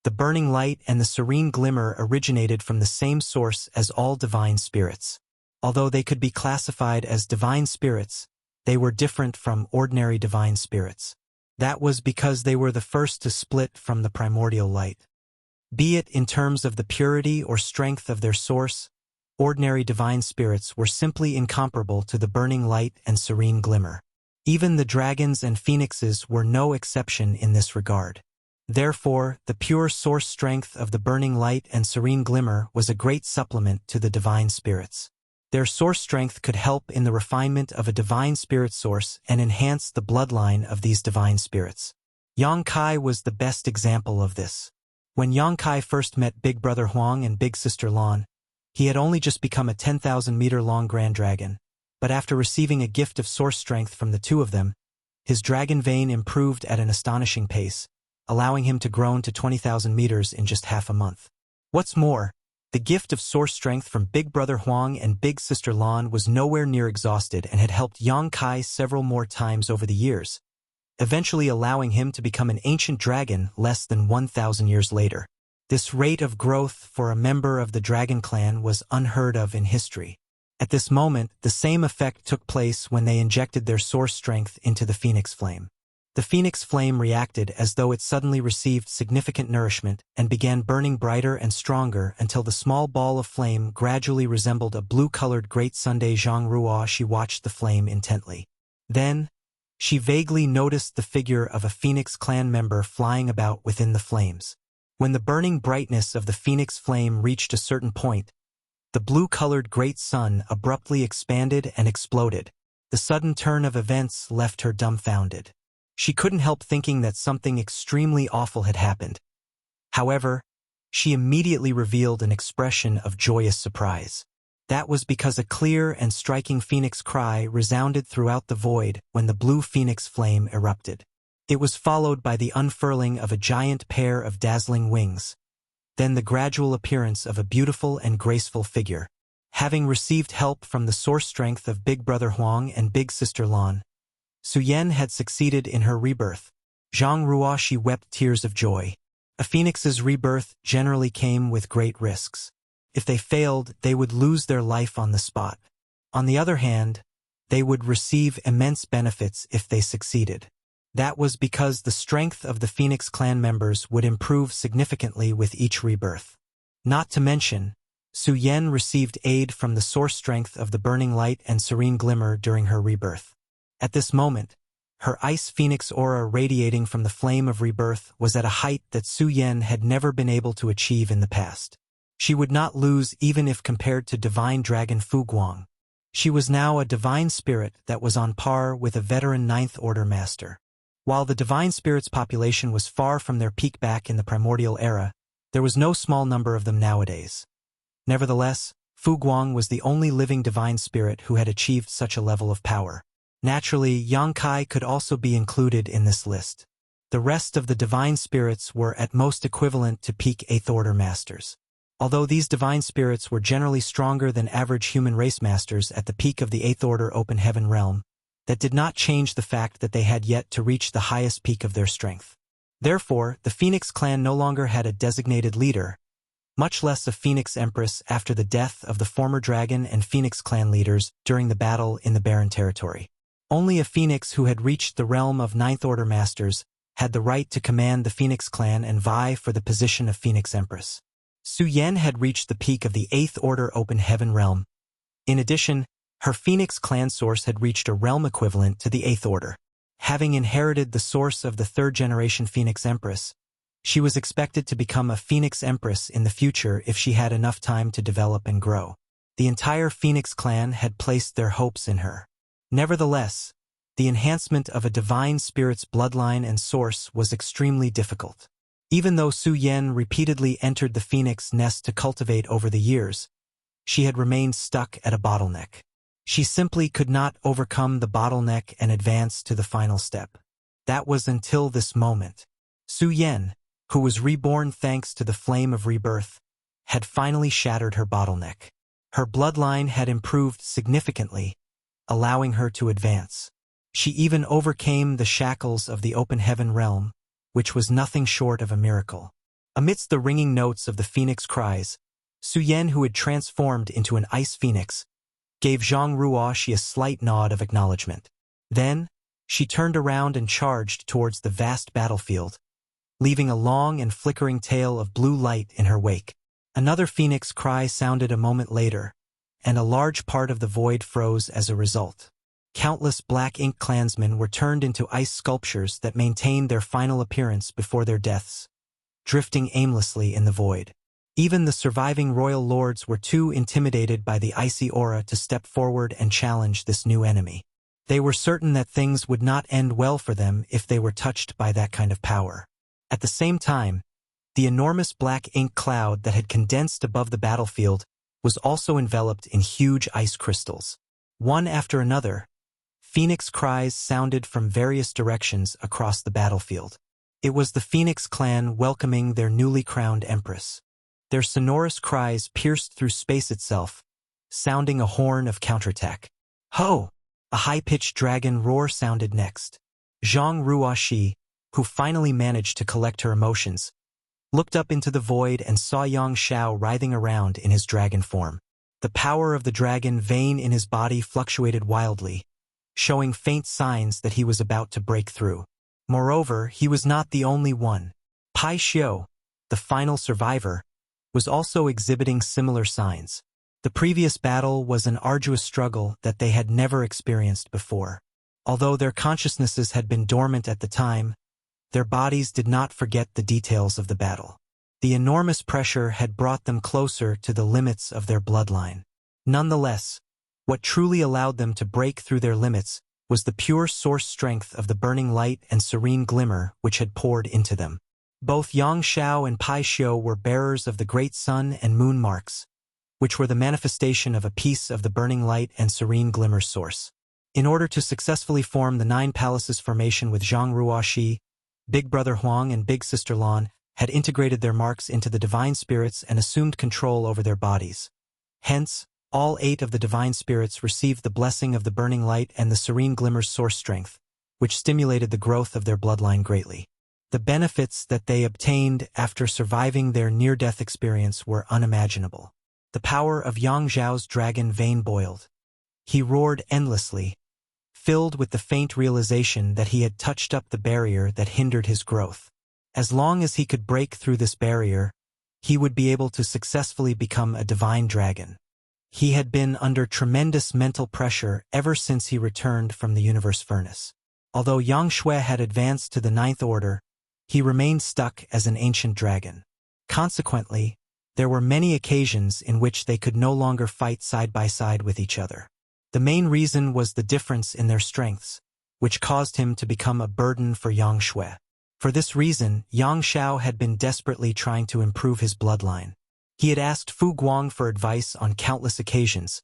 the burning light and the serene glimmer originated from the same source as all divine spirits. Although they could be classified as divine spirits, they were different from ordinary divine spirits. That was because they were the first to split from the primordial light. Be it in terms of the purity or strength of their source, ordinary divine spirits were simply incomparable to the burning light and serene glimmer. Even the dragons and phoenixes were no exception in this regard. Therefore, the pure source strength of the burning light and serene glimmer was a great supplement to the divine spirits. Their source strength could help in the refinement of a divine spirit source and enhance the bloodline of these divine spirits. Yang Kai was the best example of this. When Yang Kai first met Big Brother Huang and Big Sister Lan, he had only just become a 10,000-meter-long Grand Dragon, but after receiving a gift of source strength from the two of them, his dragon vein improved at an astonishing pace, allowing him to grow to 20,000 meters in just half a month. What's more, the gift of source strength from Big Brother Huang and Big Sister Lan was nowhere near exhausted and had helped Yang Kai several more times over the years, eventually allowing him to become an ancient dragon less than 1,000 years later. This rate of growth for a member of the dragon clan was unheard of in history. At this moment, the same effect took place when they injected their source strength into the phoenix flame. The phoenix flame reacted as though it suddenly received significant nourishment and began burning brighter and stronger until the small ball of flame gradually resembled a blue-colored great Sunday. Zhang Ruoxi watched the flame intently. Then, she vaguely noticed the figure of a phoenix clan member flying about within the flames. When the burning brightness of the phoenix flame reached a certain point, the blue-colored great sun abruptly expanded and exploded. The sudden turn of events left her dumbfounded. She couldn't help thinking that something extremely awful had happened. However, she immediately revealed an expression of joyous surprise. That was because a clear and striking phoenix cry resounded throughout the void when the blue phoenix flame erupted. It was followed by the unfurling of a giant pair of dazzling wings, then the gradual appearance of a beautiful and graceful figure. Having received help from the source strength of Big Brother Huang and Big Sister Lan, Su Yan had succeeded in her rebirth. Zhang Ruoxi wept tears of joy. A phoenix's rebirth generally came with great risks. If they failed, they would lose their life on the spot. On the other hand, they would receive immense benefits if they succeeded. That was because the strength of the Phoenix clan members would improve significantly with each rebirth. Not to mention, Su Yan received aid from the source strength of the burning light and serene glimmer during her rebirth. At this moment, her ice phoenix aura radiating from the flame of rebirth was at a height that Su Yan had never been able to achieve in the past. She would not lose even if compared to divine dragon Fu Guang. She was now a divine spirit that was on par with a veteran Ninth Order master. While the divine spirit's population was far from their peak back in the primordial era, there was no small number of them nowadays. Nevertheless, Fu Guang was the only living divine spirit who had achieved such a level of power. Naturally, Yang Kai could also be included in this list. The rest of the divine spirits were at most equivalent to peak Eighth Order masters. Although these divine spirits were generally stronger than average human race masters at the peak of the Eighth Order open heaven realm, that did not change the fact that they had yet to reach the highest peak of their strength. Therefore, the Phoenix clan no longer had a designated leader, much less a Phoenix Empress after the death of the former Dragon and Phoenix clan leaders during the battle in the Barren Territory. Only a Phoenix who had reached the realm of Ninth Order Masters had the right to command the Phoenix clan and vie for the position of Phoenix Empress. Su Yan had reached the peak of the Eighth Order Open Heaven realm. In addition, her Phoenix clan source had reached a realm equivalent to the Eighth Order. Having inherited the source of the third-generation Phoenix Empress, she was expected to become a Phoenix Empress in the future if she had enough time to develop and grow. The entire Phoenix clan had placed their hopes in her. Nevertheless, the enhancement of a divine spirit's bloodline and source was extremely difficult. Even though Su Yan repeatedly entered the Phoenix nest to cultivate over the years, she had remained stuck at a bottleneck. She simply could not overcome the bottleneck and advance to the final step. That was until this moment. Su Yan, who was reborn thanks to the flame of rebirth, had finally shattered her bottleneck. Her bloodline had improved significantly, allowing her to advance. She even overcame the shackles of the open heaven realm, which was nothing short of a miracle. Amidst the ringing notes of the phoenix cries, Su Yan, who had transformed into an ice phoenix, gave Zhang Ruoshi a slight nod of acknowledgement. Then, she turned around and charged towards the vast battlefield, leaving a long and flickering tail of blue light in her wake. Another phoenix cry sounded a moment later, and a large part of the void froze as a result. Countless black ink clansmen were turned into ice sculptures that maintained their final appearance before their deaths, drifting aimlessly in the void. Even the surviving royal lords were too intimidated by the icy aura to step forward and challenge this new enemy. They were certain that things would not end well for them if they were touched by that kind of power. At the same time, the enormous black ink cloud that had condensed above the battlefield was also enveloped in huge ice crystals. One after another, phoenix cries sounded from various directions across the battlefield. It was the Phoenix clan welcoming their newly crowned empress. Their sonorous cries pierced through space itself, sounding a horn of counterattack. Ho! A high-pitched dragon roar sounded next. Zhang Ruoshi, who finally managed to collect her emotions, looked up into the void and saw Yang Xiao writhing around in his dragon form. The power of the dragon vein in his body fluctuated wildly, showing faint signs that he was about to break through. Moreover, he was not the only one. Pai Xiu, the final survivor, was also exhibiting similar signs. The previous battle was an arduous struggle that they had never experienced before. Although their consciousnesses had been dormant at the time, their bodies did not forget the details of the battle. The enormous pressure had brought them closer to the limits of their bloodline. Nonetheless, what truly allowed them to break through their limits was the pure source strength of the burning light and serene glimmer which had poured into them. Both Yang Xiao and Pai Xiu were bearers of the great sun and moon marks, which were the manifestation of a piece of the burning light and serene glimmer source. In order to successfully form the 9 Palaces formation with Zhang Ruoshi, Big Brother Huang and Big Sister Lan had integrated their marks into the divine spirits and assumed control over their bodies. Hence, all 8 of the divine spirits received the blessing of the burning light and the serene glimmer's source strength, which stimulated the growth of their bloodline greatly. The benefits that they obtained after surviving their near-death experience were unimaginable. The power of Yang Zhao's dragon vein boiled. He roared endlessly, filled with the faint realization that he had touched up the barrier that hindered his growth. As long as he could break through this barrier, he would be able to successfully become a divine dragon. He had been under tremendous mental pressure ever since he returned from the universe furnace. Although Yang Shui had advanced to the 9th Order, he remained stuck as an ancient dragon. Consequently, there were many occasions in which they could no longer fight side by side with each other. The main reason was the difference in their strengths, which caused him to become a burden for Yang Shui. For this reason, Yang Xiao had been desperately trying to improve his bloodline. He had asked Fu Guang for advice on countless occasions,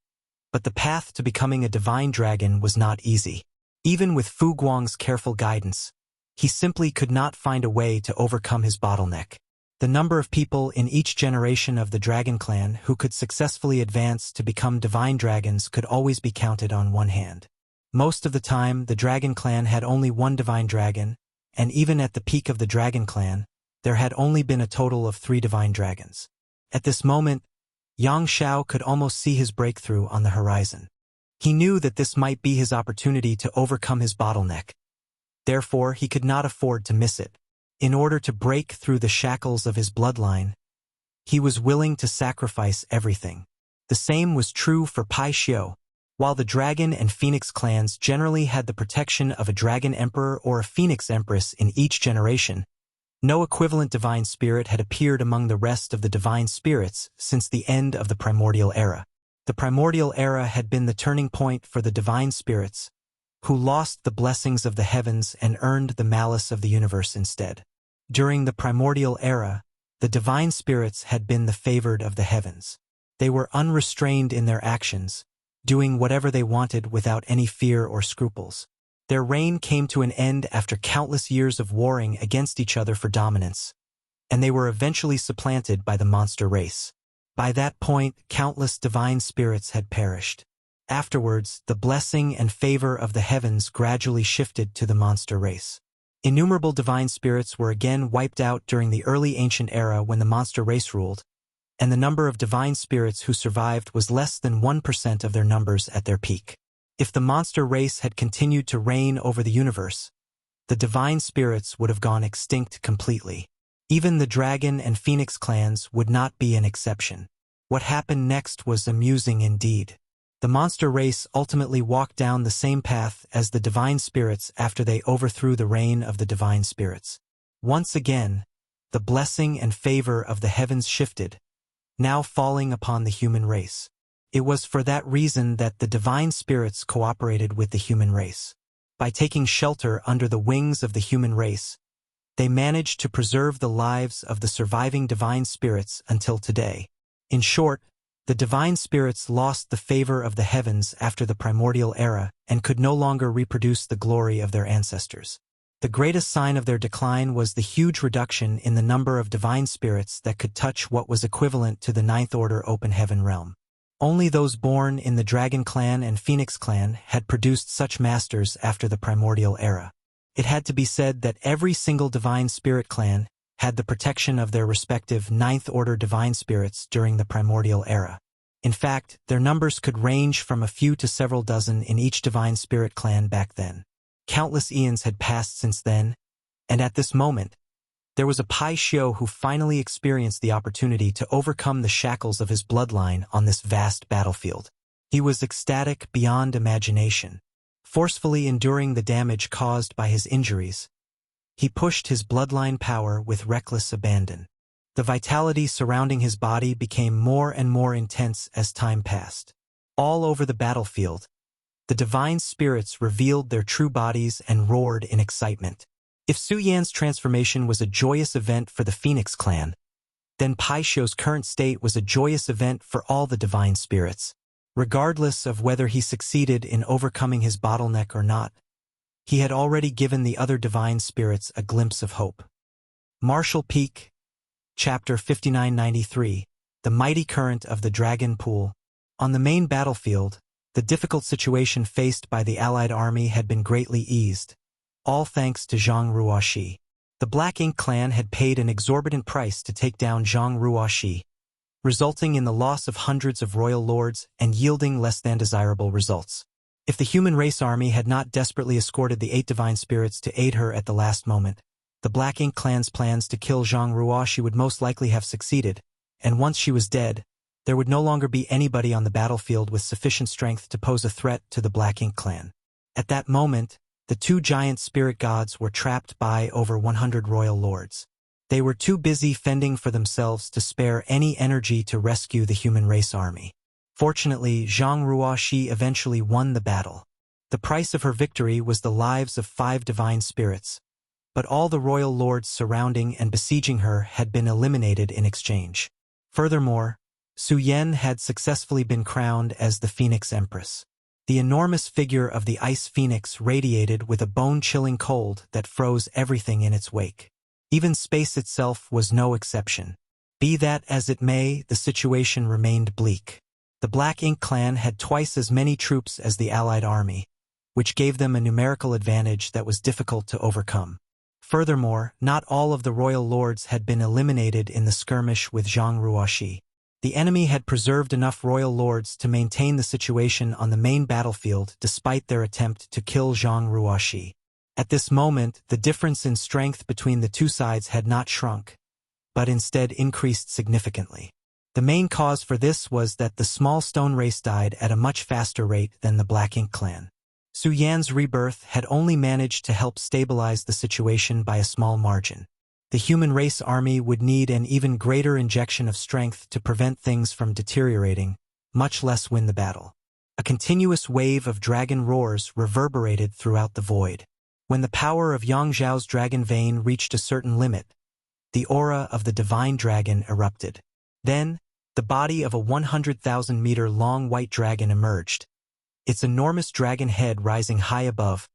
but the path to becoming a divine dragon was not easy. Even with Fu Guang's careful guidance, he simply could not find a way to overcome his bottleneck. The number of people in each generation of the Dragon Clan who could successfully advance to become divine dragons could always be counted on one hand. Most of the time, the Dragon Clan had only one divine dragon, and even at the peak of the Dragon Clan, there had only been a total of 3 divine dragons. At this moment, Yang Xiao could almost see his breakthrough on the horizon. He knew that this might be his opportunity to overcome his bottleneck. Therefore, he could not afford to miss it. In order to break through the shackles of his bloodline, he was willing to sacrifice everything. The same was true for Pai Xiu. While the Dragon and Phoenix clans generally had the protection of a Dragon Emperor or a Phoenix Empress in each generation, no equivalent divine spirit had appeared among the rest of the divine spirits since the end of the Primordial Era. The Primordial Era had been the turning point for the divine spirits, who lost the blessings of the heavens and earned the malice of the universe instead. During the Primordial Era, the divine spirits had been the favored of the heavens. They were unrestrained in their actions, doing whatever they wanted without any fear or scruples. Their reign came to an end after countless years of warring against each other for dominance, and they were eventually supplanted by the monster race. By that point, countless divine spirits had perished. Afterwards, the blessing and favor of the heavens gradually shifted to the monster race. Innumerable divine spirits were again wiped out during the early ancient era when the monster race ruled, and the number of divine spirits who survived was less than 1% of their numbers at their peak. If the monster race had continued to reign over the universe, the divine spirits would have gone extinct completely. Even the Dragon and Phoenix clans would not be an exception. What happened next was amusing indeed. The monster race ultimately walked down the same path as the divine spirits after they overthrew the reign of the divine spirits. Once again, the blessing and favor of the heavens shifted, now falling upon the human race. It was for that reason that the divine spirits cooperated with the human race. By taking shelter under the wings of the human race, they managed to preserve the lives of the surviving divine spirits until today. In short, the divine spirits lost the favor of the heavens after the Primordial Era and could no longer reproduce the glory of their ancestors. The greatest sign of their decline was the huge reduction in the number of divine spirits that could touch what was equivalent to the Ninth Order Open Heaven realm. Only those born in the Dragon Clan and Phoenix Clan had produced such masters after the Primordial Era. It had to be said that every single divine spirit clan had the protection of their respective Ninth Order divine spirits during the Primordial Era. In fact, their numbers could range from a few to several dozen in each divine spirit clan back then. Countless eons had passed since then, and at this moment, there was a Pai Xiu who finally experienced the opportunity to overcome the shackles of his bloodline on this vast battlefield. He was ecstatic beyond imagination. Forcefully enduring the damage caused by his injuries, he pushed his bloodline power with reckless abandon. The vitality surrounding his body became more and more intense as time passed. All over the battlefield, the divine spirits revealed their true bodies and roared in excitement. If Su Yan's transformation was a joyous event for the Phoenix clan, then Pai Xiu's current state was a joyous event for all the divine spirits. Regardless of whether he succeeded in overcoming his bottleneck or not, he had already given the other divine spirits a glimpse of hope. Martial Peak, Chapter 5993, The Mighty Current of the Dragon Pool. On the main battlefield, the difficult situation faced by the allied army had been greatly eased, all thanks to Zhang Ruoxi. The Black Ink clan had paid an exorbitant price to take down Zhang Ruoxi, resulting in the loss of hundreds of royal lords and yielding less than desirable results. If the human race army had not desperately escorted the 8 divine spirits to aid her at the last moment, the Black Ink clan's plans to kill Zhang Ruoxi would most likely have succeeded, and once she was dead, there would no longer be anybody on the battlefield with sufficient strength to pose a threat to the Black Ink clan. At that moment, the 2 giant spirit gods were trapped by over 100 royal lords. They were too busy fending for themselves to spare any energy to rescue the human race army. Fortunately, Zhang Ruoxi eventually won the battle. The price of her victory was the lives of 5 divine spirits, but all the royal lords surrounding and besieging her had been eliminated in exchange. Furthermore, Su Yan had successfully been crowned as the Phoenix Empress. The enormous figure of the Ice Phoenix radiated with a bone-chilling cold that froze everything in its wake. Even space itself was no exception. Be that as it may, the situation remained bleak. The Black Ink clan had twice as many troops as the allied army, which gave them a numerical advantage that was difficult to overcome. Furthermore, not all of the royal lords had been eliminated in the skirmish with Zhang Ruoxi. The enemy had preserved enough royal lords to maintain the situation on the main battlefield despite their attempt to kill Zhang Ruoxi. At this moment, the difference in strength between the two sides had not shrunk, but instead increased significantly. The main cause for this was that the small stone race died at a much faster rate than the Black Ink clan. Su Yan's rebirth had only managed to help stabilize the situation by a small margin. The human race army would need an even greater injection of strength to prevent things from deteriorating, much less win the battle. A continuous wave of dragon roars reverberated throughout the void. When the power of Yang Zhao's dragon vein reached a certain limit, the aura of the divine dragon erupted. Then, the body of a 100,000-meter-long white dragon emerged, its enormous dragon head rising high above,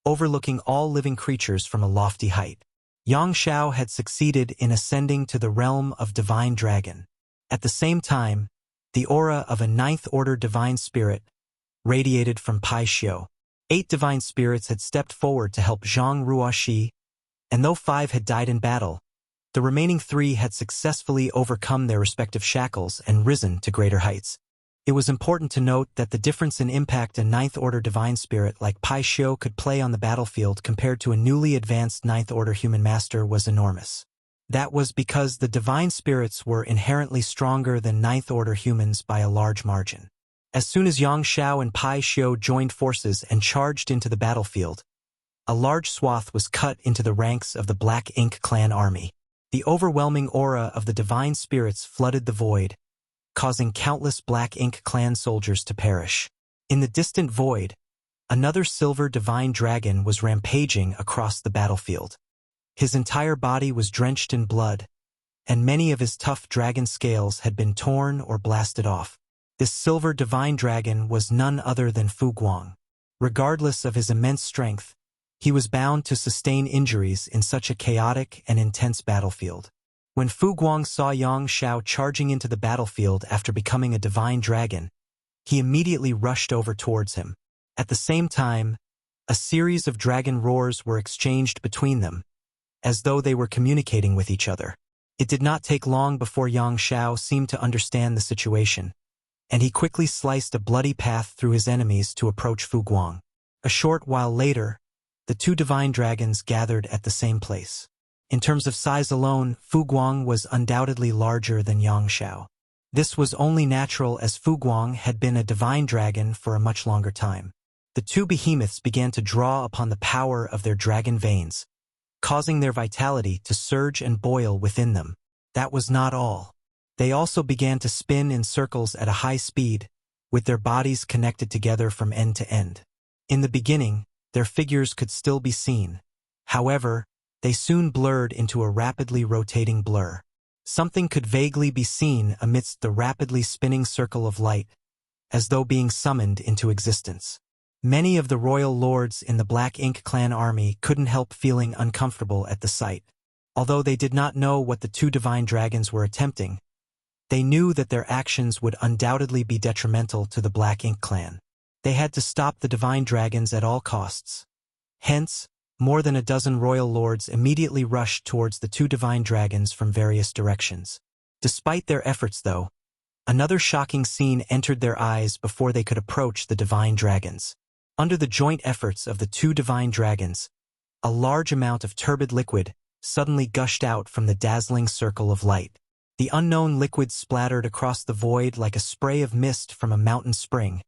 overlooking all living creatures from a lofty height. Yang Xiao had succeeded in ascending to the realm of divine dragon. At the same time, the aura of a ninth-order divine spirit radiated from Pai Xiu. 8 divine spirits had stepped forward to help Zhang Ruoxi, and though 5 had died in battle, the remaining 3 had successfully overcome their respective shackles and risen to greater heights. It was important to note that the difference in impact a ninth-order divine spirit like Pai Xiu could play on the battlefield compared to a newly advanced ninth-order human master was enormous. That was because the divine spirits were inherently stronger than ninth-order humans by a large margin. As soon as Yang Xiao and Pai Xiu joined forces and charged into the battlefield, a large swath was cut into the ranks of the Black Ink clan army. The overwhelming aura of the divine spirits flooded the void, causing countless Black Ink clan soldiers to perish. In the distant void, another silver divine dragon was rampaging across the battlefield. His entire body was drenched in blood, and many of his tough dragon scales had been torn or blasted off. This silver divine dragon was none other than Fu Guang. Regardless of his immense strength, he was bound to sustain injuries in such a chaotic and intense battlefield. When Fu Guang saw Yang Xiao charging into the battlefield after becoming a divine dragon, he immediately rushed over towards him. At the same time, a series of dragon roars were exchanged between them, as though they were communicating with each other. It did not take long before Yang Xiao seemed to understand the situation, and he quickly sliced a bloody path through his enemies to approach Fu Guang. A short while later, the 2 divine dragons gathered at the same place. In terms of size alone, Fu Guang was undoubtedly larger than Yang Xiao. This was only natural as Fu Guang had been a divine dragon for a much longer time. The 2 behemoths began to draw upon the power of their dragon veins, causing their vitality to surge and boil within them. That was not all. They also began to spin in circles at a high speed, with their bodies connected together from end to end. In the beginning, their figures could still be seen. However, they soon blurred into a rapidly rotating blur. Something could vaguely be seen amidst the rapidly spinning circle of light, as though being summoned into existence. Many of the royal lords in the Black Ink clan army couldn't help feeling uncomfortable at the sight. Although they did not know what the 2 divine dragons were attempting, they knew that their actions would undoubtedly be detrimental to the Black Ink clan. They had to stop the divine dragons at all costs. Hence, more than a dozen royal lords immediately rushed towards the 2 divine dragons from various directions. Despite their efforts, though, another shocking scene entered their eyes before they could approach the divine dragons. Under the joint efforts of the 2 divine dragons, a large amount of turbid liquid suddenly gushed out from the dazzling circle of light. The unknown liquid splattered across the void like a spray of mist from a mountain spring,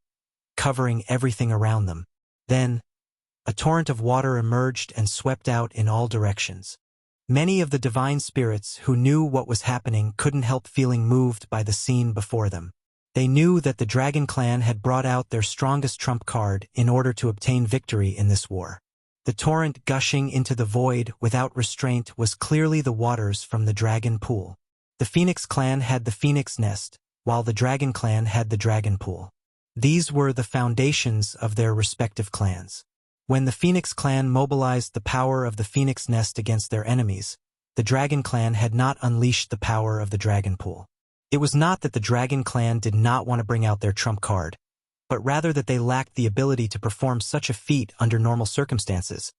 covering everything around them. Then, a torrent of water emerged and swept out in all directions. Many of the divine spirits who knew what was happening couldn't help feeling moved by the scene before them. They knew that the Dragon Clan had brought out their strongest trump card in order to obtain victory in this war. The torrent gushing into the void without restraint was clearly the waters from the Dragon Pool. The Phoenix Clan had the Phoenix Nest, while the Dragon Clan had the Dragon Pool. These were the foundations of their respective clans. When the Phoenix Clan mobilized the power of the Phoenix Nest against their enemies, the Dragon Clan had not unleashed the power of the Dragon Pool. It was not that the Dragon Clan did not want to bring out their trump card, but rather that they lacked the ability to perform such a feat under normal circumstances.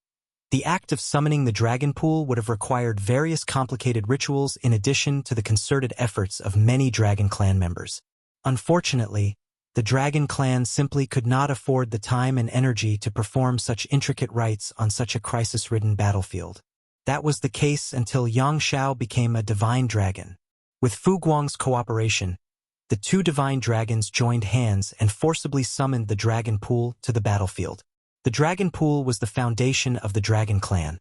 The act of summoning the dragon pool would have required various complicated rituals in addition to the concerted efforts of many Dragon Clan members. Unfortunately, the Dragon Clan simply could not afford the time and energy to perform such intricate rites on such a crisis-ridden battlefield. That was the case until Yang Xiao became a divine dragon. With Fu Guang's cooperation, the two divine dragons joined hands and forcibly summoned the dragon pool to the battlefield. The dragon pool was the foundation of the Dragon Clan.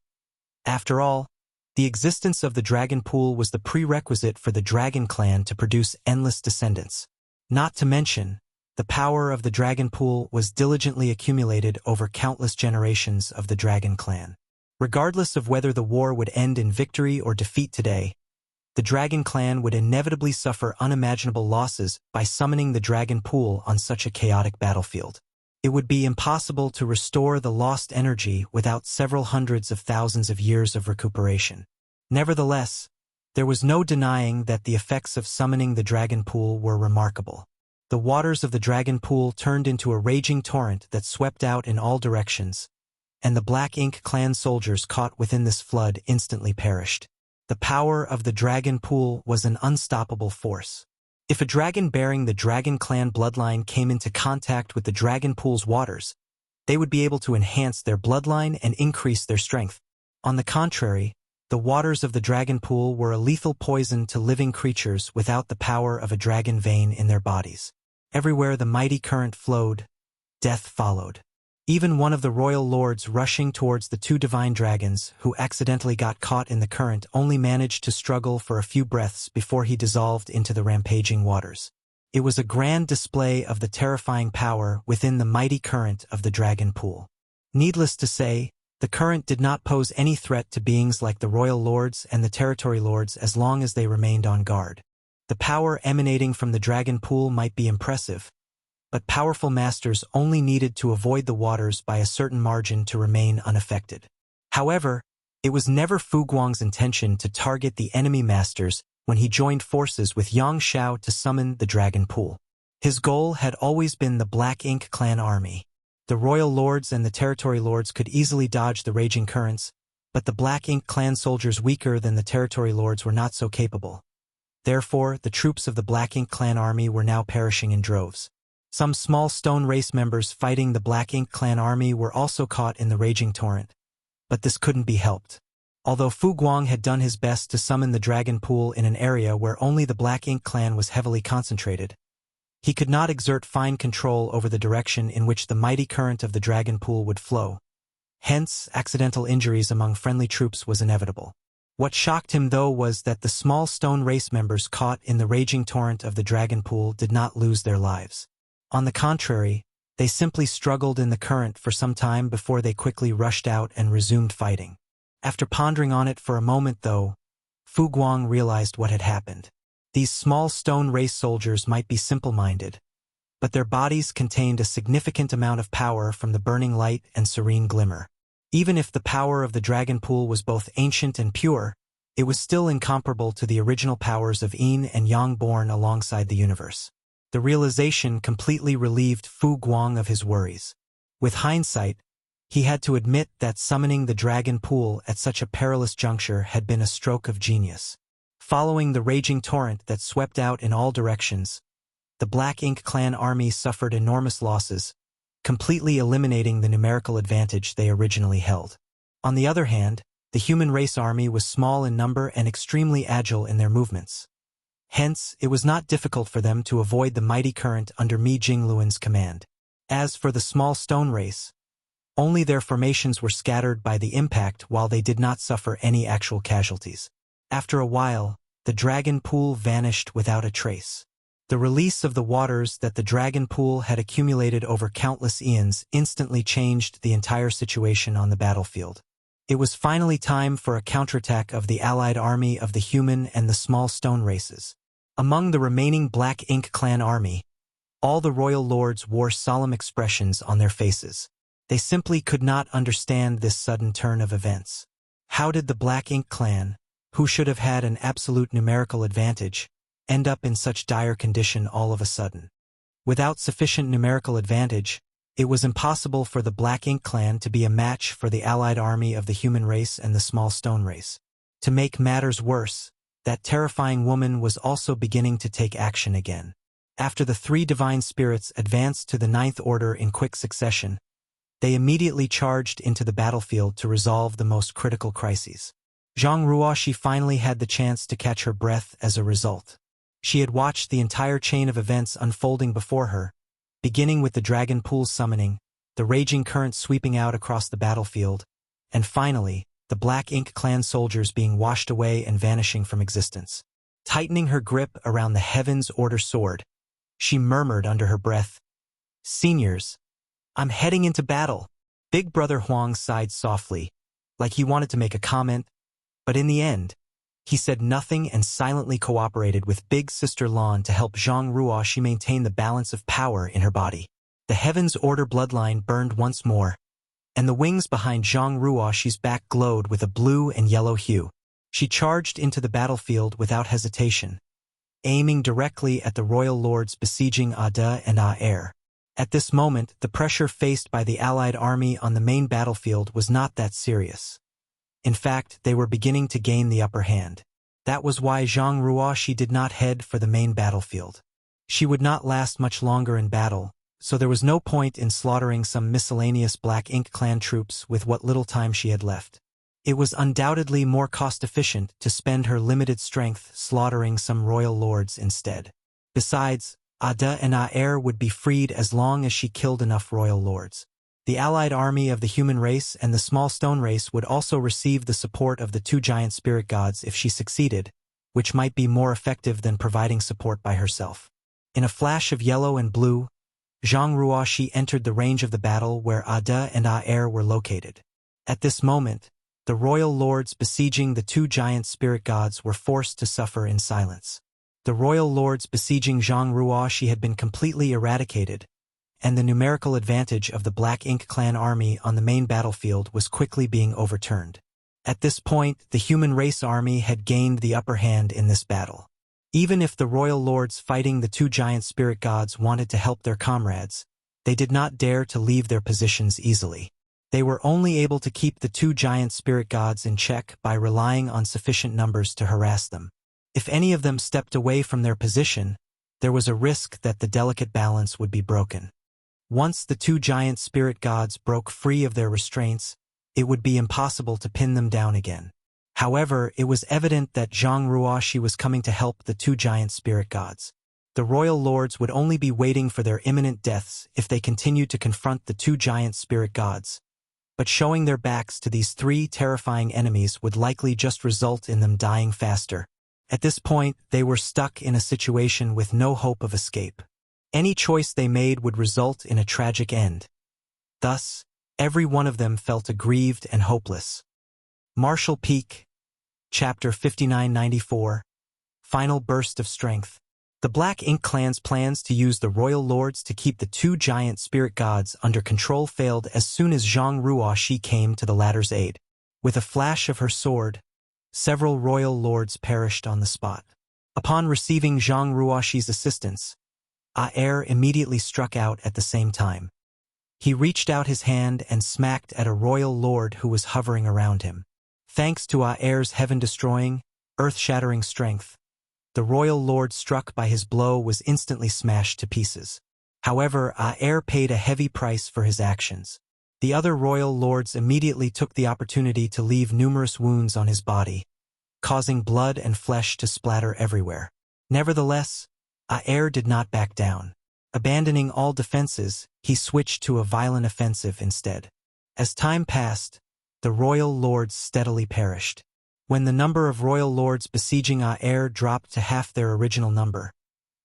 After all, the existence of the dragon pool was the prerequisite for the Dragon Clan to produce endless descendants. Not to mention, the power of the dragon pool was diligently accumulated over countless generations of the Dragon Clan. Regardless of whether the war would end in victory or defeat today, the Dragon Clan would inevitably suffer unimaginable losses by summoning the dragon pool on such a chaotic battlefield. It would be impossible to restore the lost energy without several hundreds of thousands of years of recuperation. Nevertheless, there was no denying that the effects of summoning the dragon pool were remarkable. The waters of the dragon pool turned into a raging torrent that swept out in all directions, and the Black Ink Clan soldiers caught within this flood instantly perished. The power of the dragon pool was an unstoppable force. If a dragon bearing the Dragon Clan bloodline came into contact with the dragon pool's waters, they would be able to enhance their bloodline and increase their strength. On the contrary, the waters of the dragon pool were a lethal poison to living creatures without the power of a dragon vein in their bodies. Everywhere the mighty current flowed, death followed. Even one of the royal lords rushing towards the two divine dragons who accidentally got caught in the current only managed to struggle for a few breaths before he dissolved into the rampaging waters. It was a grand display of the terrifying power within the mighty current of the dragon pool. Needless to say, the current did not pose any threat to beings like the royal lords and the territory lords as long as they remained on guard. The power emanating from the dragon pool might be impressive, but powerful masters only needed to avoid the waters by a certain margin to remain unaffected. However, it was never Fu Guang's intention to target the enemy masters when he joined forces with Yang Xiao to summon the dragon pool. His goal had always been the Black Ink Clan army. The royal lords and the territory lords could easily dodge the raging currents, but the Black Ink Clan soldiers weaker than the territory lords were not so capable. Therefore, the troops of the Black Ink Clan army were now perishing in droves. Some small stone race members fighting the Black Ink Clan army were also caught in the raging torrent, but this couldn't be helped. Although Fu Guang had done his best to summon the dragon pool in an area where only the Black Ink Clan was heavily concentrated, he could not exert fine control over the direction in which the mighty current of the dragon pool would flow. Hence, accidental injuries among friendly troops was inevitable. What shocked him, though, was that the small stone race members caught in the raging torrent of the dragon pool did not lose their lives. On the contrary, they simply struggled in the current for some time before they quickly rushed out and resumed fighting. After pondering on it for a moment, though, Fu Guang realized what had happened. These small stone race soldiers might be simple-minded, but their bodies contained a significant amount of power from the burning light and serene glimmer. Even if the power of the dragon pool was both ancient and pure, it was still incomparable to the original powers of Yin and Yang born alongside the universe. The realization completely relieved Fu Guang of his worries. With hindsight, he had to admit that summoning the dragon pool at such a perilous juncture had been a stroke of genius. Following the raging torrent that swept out in all directions, the Black Ink Clan army suffered enormous losses, completely eliminating the numerical advantage they originally held. On the other hand, the human race army was small in number and extremely agile in their movements. Hence, it was not difficult for them to avoid the mighty current under Mi Jingluan's command. As for the small stone race, only their formations were scattered by the impact while they did not suffer any actual casualties. After a while, the dragon pool vanished without a trace. The release of the waters that the dragon pool had accumulated over countless eons instantly changed the entire situation on the battlefield. It was finally time for a counterattack of the allied army of the human and the small stone races. Among the remaining Black Ink Clan army, all the royal lords wore solemn expressions on their faces. They simply could not understand this sudden turn of events. How did the Black Ink Clan, who should have had an absolute numerical advantage, end up in such dire condition all of a sudden? Without sufficient numerical advantage, it was impossible for the Black Ink clan to be a match for the allied army of the human race and the small stone race. To make matters worse, that terrifying woman was also beginning to take action again. After the three divine spirits advanced to the Ninth Order in quick succession, they immediately charged into the battlefield to resolve the most critical crises. Zhang Ruoxi finally had the chance to catch her breath as a result. She had watched the entire chain of events unfolding before her, beginning with the dragon pool's summoning, the raging current sweeping out across the battlefield, and finally, the Black Ink clan soldiers being washed away and vanishing from existence. Tightening her grip around the Heaven's Order sword, she murmured under her breath, "Seniors, I'm heading into battle." Big Brother Huang sighed softly, like he wanted to make a comment, but in the end, he said nothing and silently cooperated with Big Sister Lan to help Zhang Ruoxi maintain the balance of power in her body. The Heaven's Order bloodline burned once more, and the wings behind Zhang Ruoxi's back glowed with a blue and yellow hue. She charged into the battlefield without hesitation, aiming directly at the royal lords besieging Ada and Aer. At this moment, the pressure faced by the allied army on the main battlefield was not that serious. In fact, they were beginning to gain the upper hand. That was why Zhang Ruoxi did not head for the main battlefield. She would not last much longer in battle, so there was no point in slaughtering some miscellaneous Black Ink clan troops with what little time she had left. It was undoubtedly more cost-efficient to spend her limited strength slaughtering some royal lords instead. Besides, Ada and Aer would be freed as long as she killed enough royal lords. The allied army of the human race and the small stone race would also receive the support of the two giant spirit gods if she succeeded, which might be more effective than providing support by herself. In a flash of yellow and blue, Zhang Ruoxi entered the range of the battle where Ada and Aer were located. At this moment, the royal lords besieging the two giant spirit gods were forced to suffer in silence. The royal lords besieging Zhang Ruoxi had been completely eradicated, and the numerical advantage of the Black Ink clan army on the main battlefield was quickly being overturned. At this point, the human race army had gained the upper hand in this battle. Even if the royal lords fighting the two giant spirit gods wanted to help their comrades, they did not dare to leave their positions easily. They were only able to keep the two giant spirit gods in check by relying on sufficient numbers to harass them. If any of them stepped away from their position, there was a risk that the delicate balance would be broken. Once the two giant spirit gods broke free of their restraints, it would be impossible to pin them down again. However, it was evident that Zhang Ruoxi was coming to help the two giant spirit gods. The royal lords would only be waiting for their imminent deaths if they continued to confront the two giant spirit gods. But showing their backs to these three terrifying enemies would likely just result in them dying faster. At this point, they were stuck in a situation with no hope of escape. Any choice they made would result in a tragic end. Thus, every one of them felt aggrieved and hopeless. Martial Peak, Chapter 5994, Final Burst of Strength. The Black Ink clan's plans to use the royal lords to keep the two giant spirit gods under control failed as soon as Zhang Ruoxi came to the latter's aid. With a flash of her sword, several royal lords perished on the spot. Upon receiving Zhang Ruoxi's assistance, Aer immediately struck out at the same time. He reached out his hand and smacked at a royal lord who was hovering around him. Thanks to Aer's heaven-destroying, earth-shattering strength, the royal lord struck by his blow was instantly smashed to pieces. However, Aer paid a heavy price for his actions. The other royal lords immediately took the opportunity to leave numerous wounds on his body, causing blood and flesh to splatter everywhere. Nevertheless, Aer did not back down. Abandoning all defenses, he switched to a violent offensive instead. As time passed, the royal lords steadily perished. When the number of royal lords besieging Aer dropped to half their original number,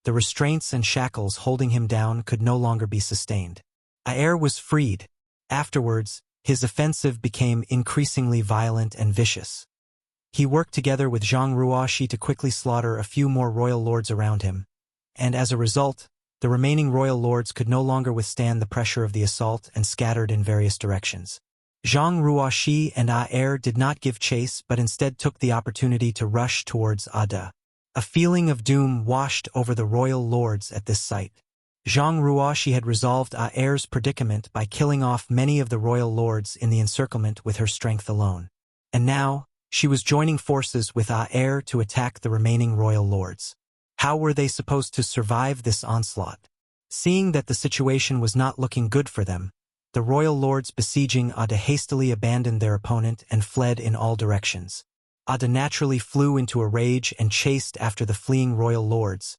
the restraints and shackles holding him down could no longer be sustained. Aer was freed. Afterwards, his offensive became increasingly violent and vicious. He worked together with Zhang Ruoxi to quickly slaughter a few more royal lords around him, and as a result, the remaining royal lords could no longer withstand the pressure of the assault and scattered in various directions. Zhang Ruoxi and Aer did not give chase but instead took the opportunity to rush towards Ada. A feeling of doom washed over the royal lords at this sight. Zhang Ruoxi had resolved Aer's predicament by killing off many of the royal lords in the encirclement with her strength alone. And now, she was joining forces with Aer to attack the remaining royal lords. How were they supposed to survive this onslaught? Seeing that the situation was not looking good for them, the royal lords besieging Ada hastily abandoned their opponent and fled in all directions. Ada naturally flew into a rage and chased after the fleeing royal lords,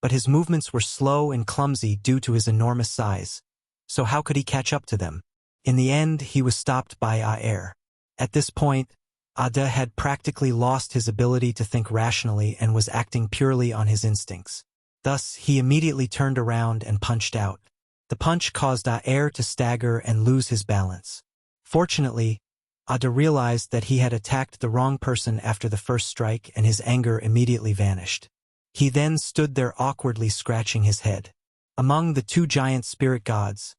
but his movements were slow and clumsy due to his enormous size, so how could he catch up to them? In the end, he was stopped by Aer. At this point, Ada had practically lost his ability to think rationally and was acting purely on his instincts. Thus, he immediately turned around and punched out. The punch caused Aer to stagger and lose his balance. Fortunately, Ada realized that he had attacked the wrong person after the first strike and his anger immediately vanished. He then stood there awkwardly scratching his head. Among the two giant spirit gods,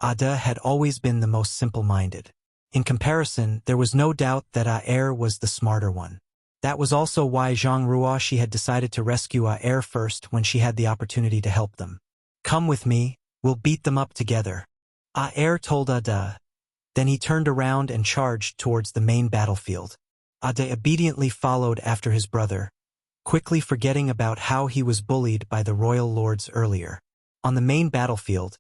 Ada had always been the most simple-minded. In comparison, there was no doubt that Aer was the smarter one. That was also why Zhang Ruoxi had decided to rescue Aer first when she had the opportunity to help them. "Come with me, we'll beat them up together," Aer told Ada. Then he turned around and charged towards the main battlefield. Ada obediently followed after his brother, quickly forgetting about how he was bullied by the royal lords earlier. On the main battlefield,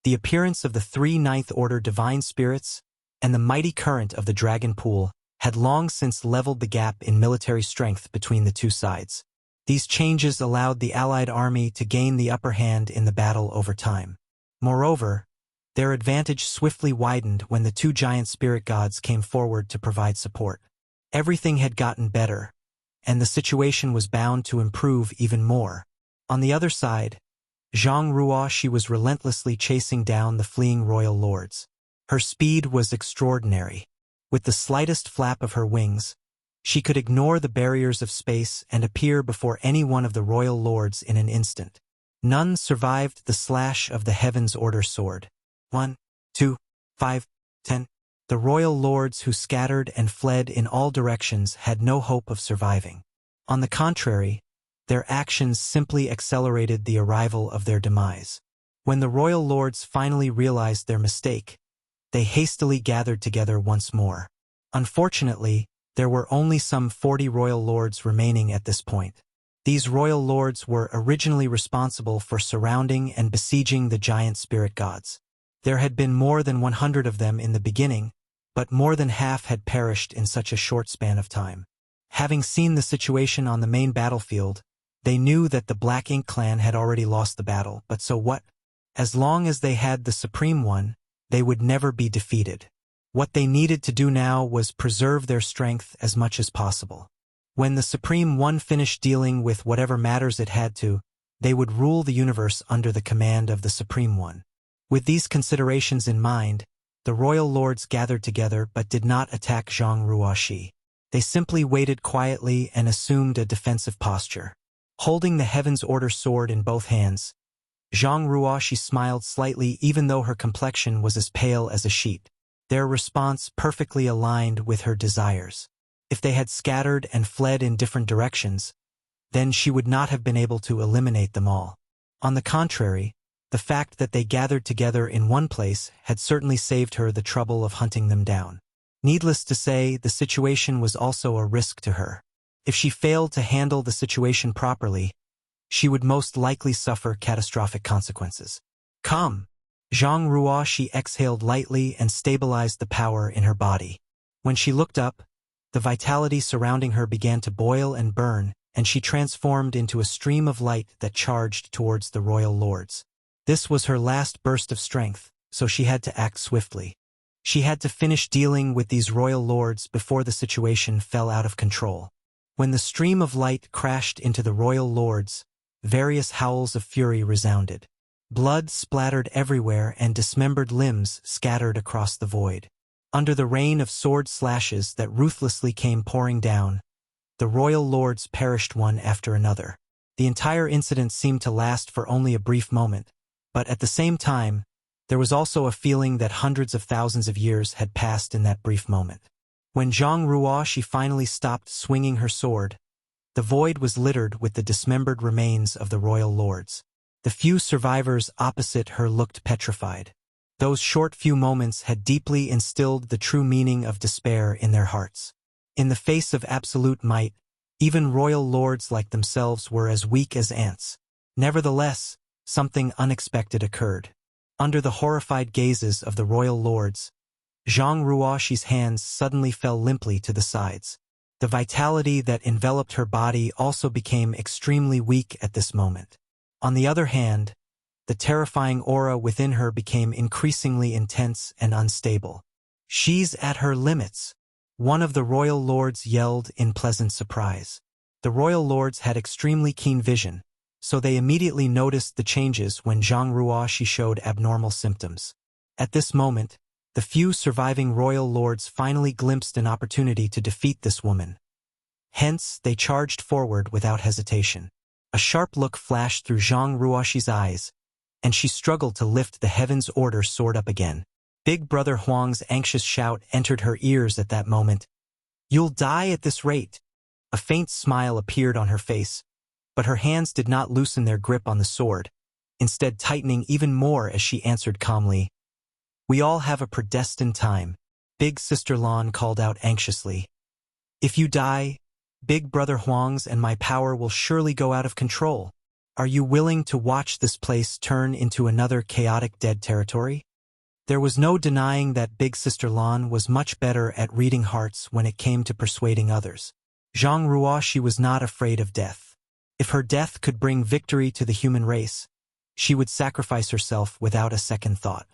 the appearance of the 3 Ninth Order divine spirits and the mighty current of the dragon pool had long since leveled the gap in military strength between the two sides. These changes allowed the allied army to gain the upper hand in the battle over time. Moreover, their advantage swiftly widened when the two giant spirit gods came forward to provide support. Everything had gotten better, and the situation was bound to improve even more. On the other side, Zhang Ruoxi was relentlessly chasing down the fleeing royal lords. Her speed was extraordinary. With the slightest flap of her wings, she could ignore the barriers of space and appear before any one of the royal lords in an instant. None survived the slash of the Heaven's Order sword. 1, 2, 5, 10. The royal lords who scattered and fled in all directions had no hope of surviving. On the contrary, their actions simply accelerated the arrival of their demise. When the royal lords finally realized their mistake, they hastily gathered together once more. Unfortunately, there were only some 40 royal lords remaining at this point. These royal lords were originally responsible for surrounding and besieging the giant spirit gods. There had been more than 100 of them in the beginning, but more than half had perished in such a short span of time. Having seen the situation on the main battlefield, they knew that the Black Ink clan had already lost the battle, but so what? As long as they had the Supreme One, they would never be defeated. What they needed to do now was preserve their strength as much as possible. When the Supreme One finished dealing with whatever matters it had to, they would rule the universe under the command of the Supreme One. With these considerations in mind, the royal lords gathered together but did not attack Zhang Ruoxi. They simply waited quietly and assumed a defensive posture. Holding the Heaven's Order sword in both hands, Zhang Ruoxi smiled slightly even though her complexion was as pale as a sheet. Their response perfectly aligned with her desires. If they had scattered and fled in different directions, then she would not have been able to eliminate them all. On the contrary, the fact that they gathered together in one place had certainly saved her the trouble of hunting them down. Needless to say, the situation was also a risk to her. If she failed to handle the situation properly, she would most likely suffer catastrophic consequences. "Come!" Zhang Ruoxi exhaled lightly and stabilized the power in her body. When she looked up, the vitality surrounding her began to boil and burn, and she transformed into a stream of light that charged towards the royal lords. This was her last burst of strength, so she had to act swiftly. She had to finish dealing with these royal lords before the situation fell out of control. When the stream of light crashed into the royal lords, various howls of fury resounded. Blood splattered everywhere and dismembered limbs scattered across the void. Under the rain of sword slashes that ruthlessly came pouring down, the royal lords perished one after another. The entire incident seemed to last for only a brief moment, but at the same time, there was also a feeling that hundreds of thousands of years had passed in that brief moment. When Zhang Ruoxi finally stopped swinging her sword, the void was littered with the dismembered remains of the royal lords. The few survivors opposite her looked petrified. Those short few moments had deeply instilled the true meaning of despair in their hearts. In the face of absolute might, even royal lords like themselves were as weak as ants. Nevertheless, something unexpected occurred. Under the horrified gazes of the royal lords, Zhang Ruoxi's hands suddenly fell limply to the sides. The vitality that enveloped her body also became extremely weak at this moment. On the other hand, the terrifying aura within her became increasingly intense and unstable. "She's at her limits," one of the royal lords yelled in pleasant surprise. The royal lords had extremely keen vision, so they immediately noticed the changes when Zhang Ruoxi showed abnormal symptoms. At this moment, the few surviving royal lords finally glimpsed an opportunity to defeat this woman. Hence, they charged forward without hesitation. A sharp look flashed through Zhang Ruoxi's eyes, and she struggled to lift the Heaven's Order sword up again. Big Brother Huang's anxious shout entered her ears at that moment. "You'll die at this rate." A faint smile appeared on her face, but her hands did not loosen their grip on the sword, instead tightening even more as she answered calmly. "We all have a predestined time," Big Sister Lan called out anxiously. "If you die, Big Brother Huang's and my power will surely go out of control. Are you willing to watch this place turn into another chaotic dead territory?" There was no denying that Big Sister Lan was much better at reading hearts when it came to persuading others. Zhang Ruoxi was not afraid of death. If her death could bring victory to the human race, she would sacrifice herself without a second thought.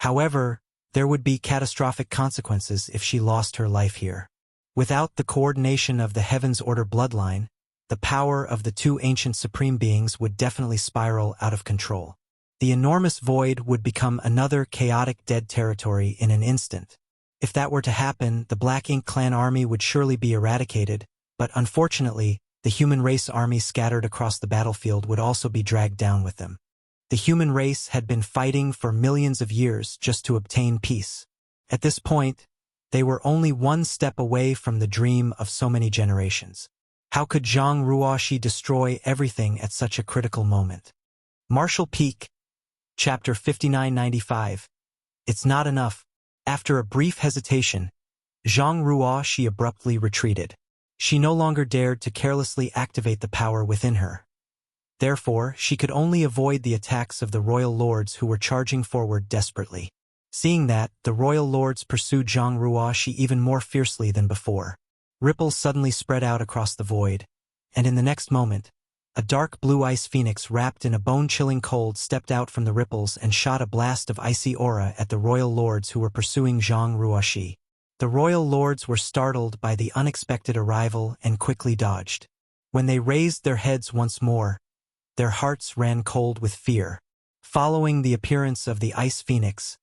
However, there would be catastrophic consequences if she lost her life here. Without the coordination of the Heaven's Order bloodline, the power of the two ancient supreme beings would definitely spiral out of control. The enormous void would become another chaotic dead territory in an instant. If that were to happen, the Black Ink clan army would surely be eradicated, but unfortunately, the human race army scattered across the battlefield would also be dragged down with them. The human race had been fighting for millions of years just to obtain peace. At this point, they were only one step away from the dream of so many generations. How could Zhang Ruoxi destroy everything at such a critical moment? Martial Peak, Chapter 5995. It's not enough. After a brief hesitation, Zhang Ruoxi abruptly retreated. She no longer dared to carelessly activate the power within her. Therefore, she could only avoid the attacks of the royal lords who were charging forward desperately. Seeing that, the royal lords pursued Zhang Ruoxi even more fiercely than before. Ripples suddenly spread out across the void, and in the next moment, a dark blue ice phoenix wrapped in a bone-chilling cold stepped out from the ripples and shot a blast of icy aura at the royal lords who were pursuing Zhang Ruoxi. The royal lords were startled by the unexpected arrival and quickly dodged. When they raised their heads once more, their hearts ran cold with fear. Following the appearance of the ice phoenix,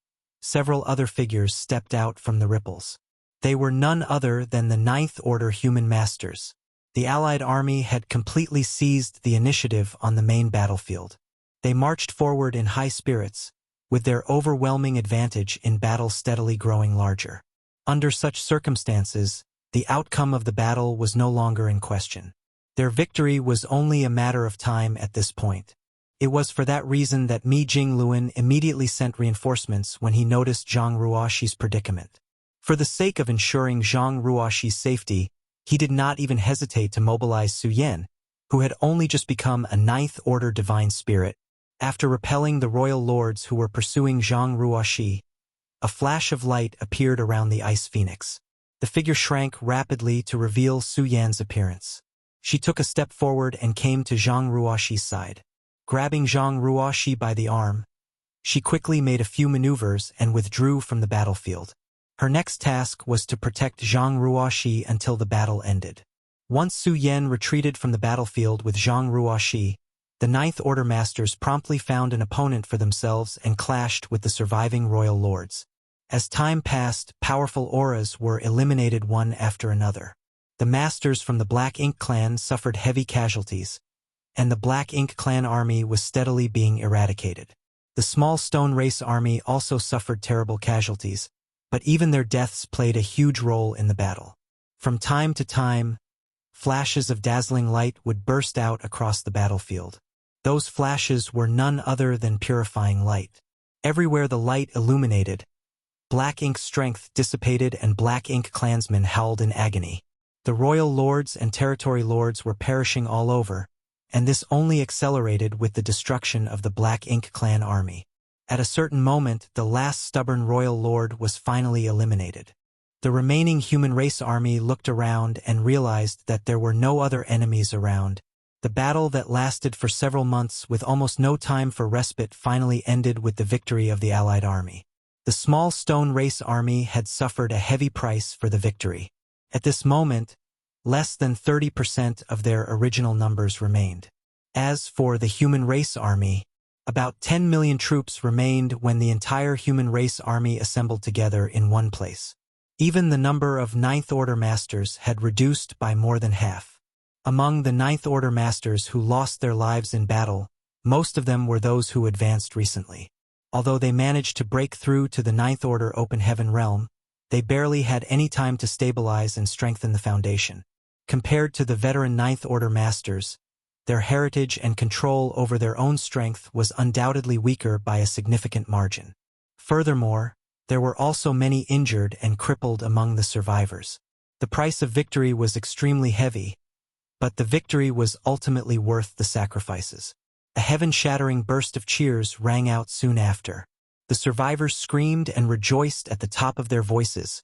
several other figures stepped out from the ripples. They were none other than the Ninth Order human masters. The Allied army had completely seized the initiative on the main battlefield. They marched forward in high spirits, with their overwhelming advantage in battle steadily growing larger. Under such circumstances, the outcome of the battle was no longer in question. Their victory was only a matter of time at this point. It was for that reason that Mi Jingluan immediately sent reinforcements when he noticed Zhang Ruoxi's predicament. For the sake of ensuring Zhang Ruoxi's safety, he did not even hesitate to mobilize Su Yan, who had only just become a Ninth Order divine spirit. After repelling the royal lords who were pursuing Zhang Ruoxi, a flash of light appeared around the ice phoenix. The figure shrank rapidly to reveal Su Yan's appearance. She took a step forward and came to Zhang Ruoxi's side. Grabbing Zhang Ruoxi by the arm, she quickly made a few maneuvers and withdrew from the battlefield. Her next task was to protect Zhang Ruoxi until the battle ended. Once Su Yan retreated from the battlefield with Zhang Ruoxi, the Ninth Order masters promptly found an opponent for themselves and clashed with the surviving royal lords. As time passed, powerful auras were eliminated one after another. The masters from the Black Ink clan suffered heavy casualties, and the Black Ink clan army was steadily being eradicated. The small Stone Race army also suffered terrible casualties, but even their deaths played a huge role in the battle. From time to time, flashes of dazzling light would burst out across the battlefield. Those flashes were none other than purifying light. Everywhere the light illuminated, black ink strength dissipated and black ink clansmen howled in agony. The royal lords and territory lords were perishing all over, and this only accelerated with the destruction of the Black Ink clan army. At a certain moment, the last stubborn royal lord was finally eliminated. The remaining human race army looked around and realized that there were no other enemies around. The battle that lasted for several months with almost no time for respite finally ended with the victory of the Allied army. The small stone race army had suffered a heavy price for the victory. At this moment, less than 30% of their original numbers remained. As for the human race army, about 10 million troops remained when the entire human race army assembled together in one place. Even the number of Ninth Order masters had reduced by more than half. Among the Ninth Order masters who lost their lives in battle, most of them were those who advanced recently. Although they managed to break through to the Ninth Order Open Heaven realm, they barely had any time to stabilize and strengthen the foundation. Compared to the veteran Ninth Order masters, their heritage and control over their own strength was undoubtedly weaker by a significant margin. Furthermore, there were also many injured and crippled among the survivors. The price of victory was extremely heavy, but the victory was ultimately worth the sacrifices. A heaven-shattering burst of cheers rang out soon after. The survivors screamed and rejoiced at the top of their voices,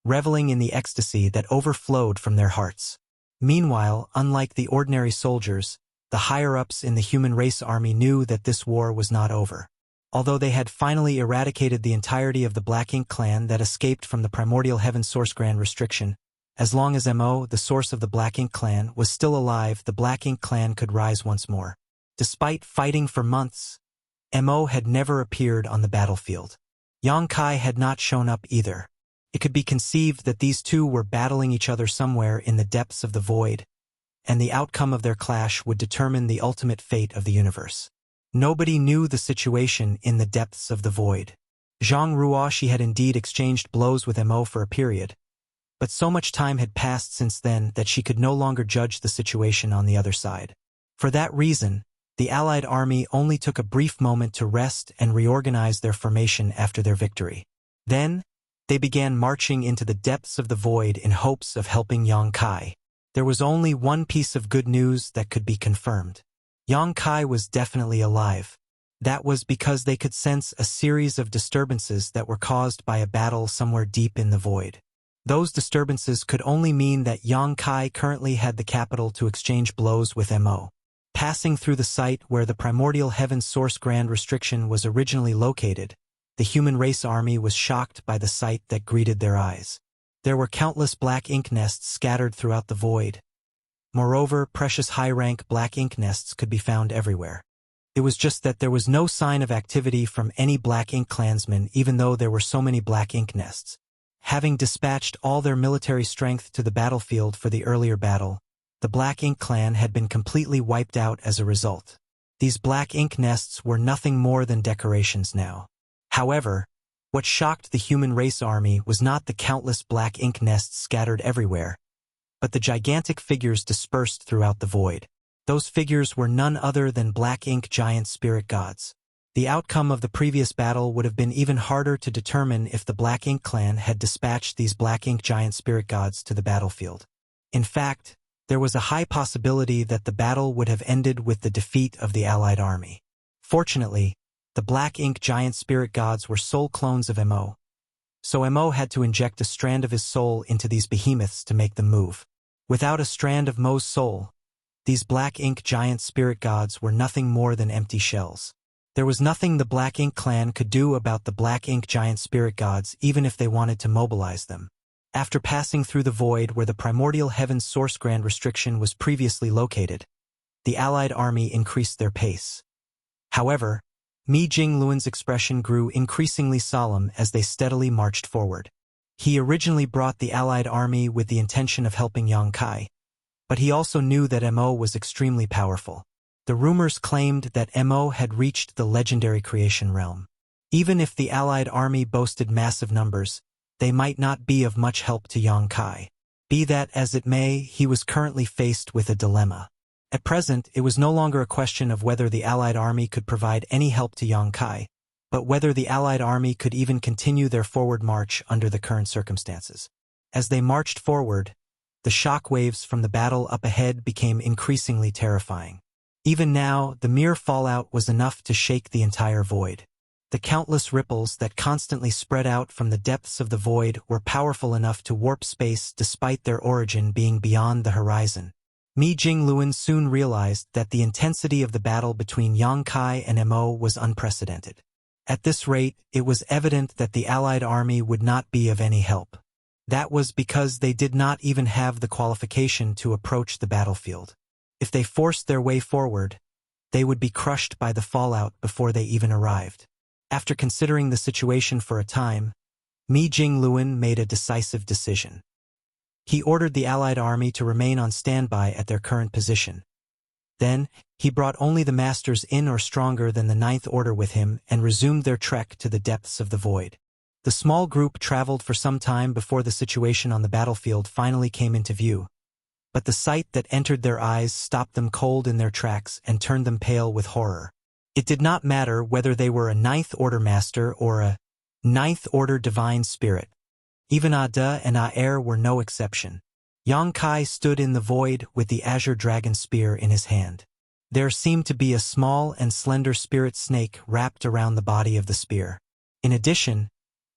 reveling in the ecstasy that overflowed from their hearts. Meanwhile, unlike the ordinary soldiers, the higher-ups in the human race army knew that this war was not over. Although they had finally eradicated the entirety of the Black Ink clan that escaped from the primordial heaven source grand restriction, as long as Mo, the source of the Black Ink clan, was still alive, the Black Ink clan could rise once more. Despite fighting for months, Mo had never appeared on the battlefield. Yang Kai had not shown up either. It could be conceived that these two were battling each other somewhere in the depths of the void, and the outcome of their clash would determine the ultimate fate of the universe. Nobody knew the situation in the depths of the void. Zhang Ruoshi had indeed exchanged blows with Mo for a period, but so much time had passed since then that she could no longer judge the situation on the other side. For that reason, the Allied army only took a brief moment to rest and reorganize their formation after their victory. Then, they began marching into the depths of the void in hopes of helping Yang Kai. There was only one piece of good news that could be confirmed. Yang Kai was definitely alive. That was because they could sense a series of disturbances that were caused by a battle somewhere deep in the void. Those disturbances could only mean that Yang Kai currently had the capital to exchange blows with Mo. Passing through the site where the primordial heaven source grand restriction was originally located, the human race army was shocked by the sight that greeted their eyes. There were countless black ink nests scattered throughout the void. Moreover, precious high-rank black ink nests could be found everywhere. It was just that there was no sign of activity from any Black Ink clansmen even though there were so many black ink nests. Having dispatched all their military strength to the battlefield for the earlier battle, the Black Ink clan had been completely wiped out as a result. These black ink nests were nothing more than decorations now. However, what shocked the human race army was not the countless black ink nests scattered everywhere, but the gigantic figures dispersed throughout the void. Those figures were none other than black ink giant spirit gods. The outcome of the previous battle would have been even harder to determine if the Black Ink clan had dispatched these black ink giant spirit gods to the battlefield. In fact, there was a high possibility that the battle would have ended with the defeat of the Allied army. Fortunately, the Black Ink giant spirit gods were soul clones of Mo, so Mo had to inject a strand of his soul into these behemoths to make them move. Without a strand of Mo's soul, these Black Ink giant spirit gods were nothing more than empty shells. There was nothing the Black Ink clan could do about the Black Ink giant spirit gods even if they wanted to mobilize them. After passing through the void where the primordial heaven source grand restriction was previously located, the Allied army increased their pace. However, Mi Jingluan's expression grew increasingly solemn as they steadily marched forward. He originally brought the Allied army with the intention of helping Yang Kai, but he also knew that Mo was extremely powerful. The rumors claimed that Mo had reached the legendary creation realm. Even if the Allied army boasted massive numbers, they might not be of much help to Yang Kai. Be that as it may, he was currently faced with a dilemma. At present, it was no longer a question of whether the Allied army could provide any help to Yang Kai, but whether the Allied army could even continue their forward march under the current circumstances. As they marched forward, the shock waves from the battle up ahead became increasingly terrifying. Even now, the mere fallout was enough to shake the entire void. The countless ripples that constantly spread out from the depths of the void were powerful enough to warp space despite their origin being beyond the horizon. Mi Jingluan soon realized that the intensity of the battle between Yang Kai and Mo was unprecedented. At this rate, it was evident that the Allied army would not be of any help. That was because they did not even have the qualification to approach the battlefield. If they forced their way forward, they would be crushed by the fallout before they even arrived. After considering the situation for a time, Mi Jingluan made a decisive decision. He ordered the Allied army to remain on standby at their current position. Then, he brought only the masters in or stronger than the Ninth Order with him and resumed their trek to the depths of the void. The small group traveled for some time before the situation on the battlefield finally came into view. But the sight that entered their eyes stopped them cold in their tracks and turned them pale with horror. It did not matter whether they were a Ninth Order master or a Ninth Order divine spirit. Even Ada and Aer were no exception. Yang Kai stood in the void with the azure dragon spear in his hand. There seemed to be a small and slender spirit snake wrapped around the body of the spear. In addition,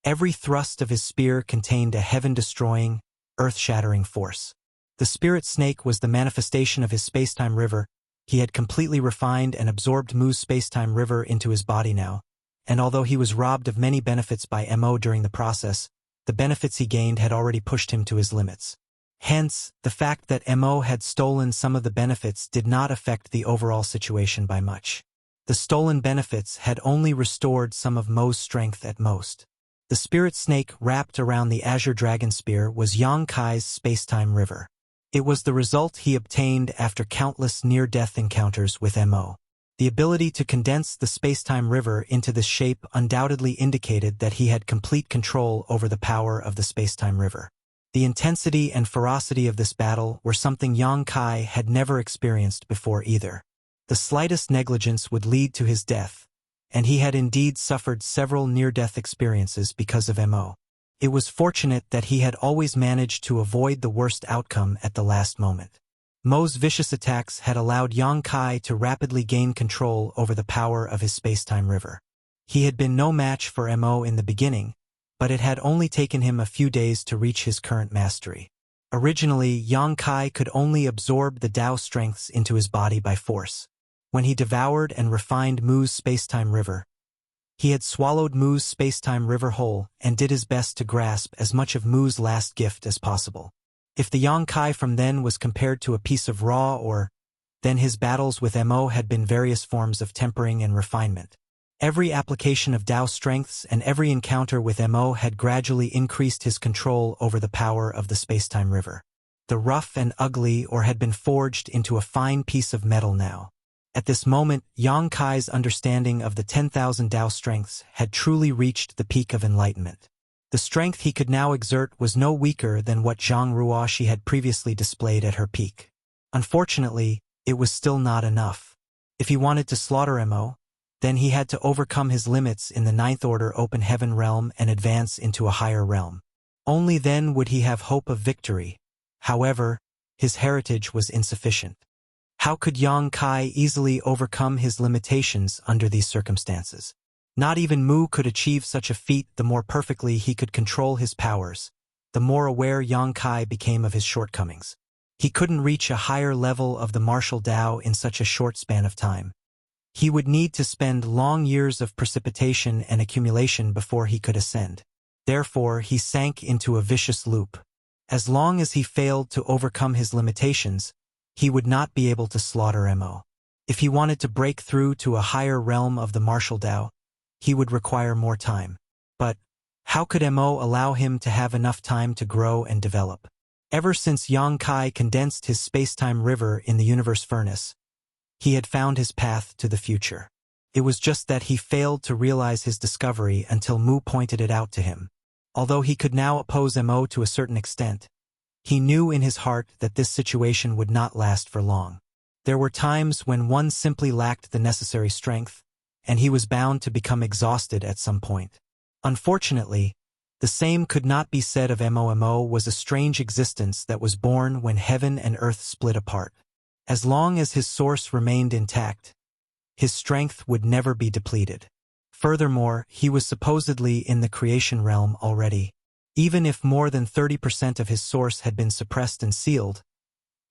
every thrust of his spear contained a heaven-destroying, earth-shattering force. The spirit snake was the manifestation of his space-time river. He had completely refined and absorbed Mu's space-time river into his body now, and although he was robbed of many benefits by Mo during the process, the benefits he gained had already pushed him to his limits. Hence, the fact that Mo had stolen some of the benefits did not affect the overall situation by much. The stolen benefits had only restored some of Mo's strength at most. The spirit snake wrapped around the azure dragon spear was Yang Kai's space-time river. It was the result he obtained after countless near-death encounters with Mo. The ability to condense the space-time river into this shape undoubtedly indicated that he had complete control over the power of the space-time river. The intensity and ferocity of this battle were something Yang Kai had never experienced before either. The slightest negligence would lead to his death, and he had indeed suffered several near-death experiences because of Mo. It was fortunate that he had always managed to avoid the worst outcome at the last moment. Mo's vicious attacks had allowed Yang Kai to rapidly gain control over the power of his space-time river. He had been no match for Mo in the beginning, but it had only taken him a few days to reach his current mastery. Originally, Yang Kai could only absorb the Tao strengths into his body by force. When he devoured and refined Mu's space-time river, he had swallowed Mu's space-time river whole and did his best to grasp as much of Mu's last gift as possible. If the Yang Kai from then was compared to a piece of raw ore, then his battles with Mo had been various forms of tempering and refinement. Every application of Tao strengths and every encounter with Mo had gradually increased his control over the power of the space-time river. The rough and ugly ore had been forged into a fine piece of metal now. At this moment, Yang Kai's understanding of the 10,000 Tao strengths had truly reached the peak of enlightenment. The strength he could now exert was no weaker than what Zhang Ruoxi had previously displayed at her peak. Unfortunately, it was still not enough. If he wanted to slaughter Mo, then he had to overcome his limits in the Ninth Order Open Heaven realm and advance into a higher realm. Only then would he have hope of victory. However, his heritage was insufficient. How could Yang Kai easily overcome his limitations under these circumstances? Not even Mu could achieve such a feat. The more perfectly he could control his powers, the more aware Yang Kai became of his shortcomings. He couldn't reach a higher level of the martial Tao in such a short span of time. He would need to spend long years of precipitation and accumulation before he could ascend. Therefore, he sank into a vicious loop. As long as he failed to overcome his limitations, he would not be able to slaughter Mo. If he wanted to break through to a higher realm of the martial Tao, he would require more time. But how could Mo allow him to have enough time to grow and develop? Ever since Yang Kai condensed his space-time river in the universe furnace, he had found his path to the future. It was just that he failed to realize his discovery until Mu pointed it out to him. Although he could now oppose Mo to a certain extent, he knew in his heart that this situation would not last for long. There were times when one simply lacked the necessary strength, and he was bound to become exhausted at some point. Unfortunately, the same could not be said of Mo was a strange existence that was born when heaven and earth split apart. As long as his source remained intact, his strength would never be depleted. Furthermore, he was supposedly in the creation realm already. Even if more than 30% of his source had been suppressed and sealed,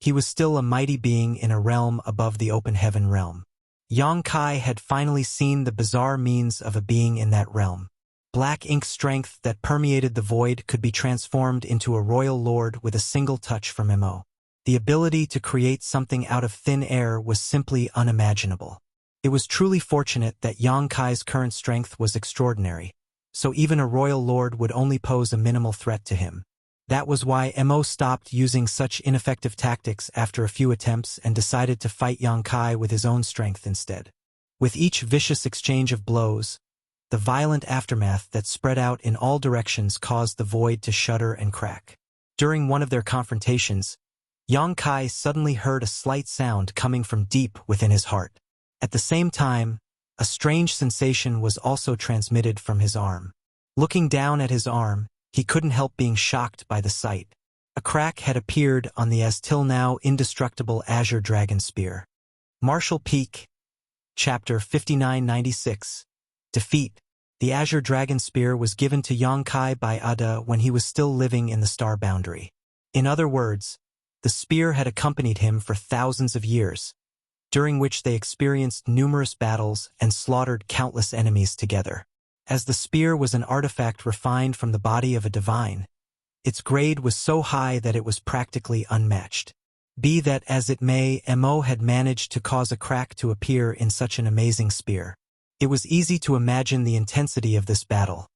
he was still a mighty being in a realm above the open heaven realm. Yang Kai had finally seen the bizarre means of a being in that realm. Black ink strength that permeated the void could be transformed into a royal lord with a single touch from Mo. The ability to create something out of thin air was simply unimaginable. It was truly fortunate that Yang Kai's current strength was extraordinary, so even a royal lord would only pose a minimal threat to him. That was why Mo stopped using such ineffective tactics after a few attempts and decided to fight Yang Kai with his own strength instead. With each vicious exchange of blows, the violent aftermath that spread out in all directions caused the void to shudder and crack. During one of their confrontations, Yang Kai suddenly heard a slight sound coming from deep within his heart. At the same time, a strange sensation was also transmitted from his arm. Looking down at his arm, he couldn't help being shocked by the sight. A crack had appeared on the as-till-now indestructible Azure Dragon Spear. Martial Peak, Chapter 5996. Defeat. The Azure Dragon Spear was given to Yang Kai by Ada when he was still living in the star boundary. In other words, the spear had accompanied him for thousands of years, during which they experienced numerous battles and slaughtered countless enemies together. As the spear was an artifact refined from the body of a divine, its grade was so high that it was practically unmatched. Be that as it may, Mo had managed to cause a crack to appear in such an amazing spear. It was easy to imagine the intensity of this battle.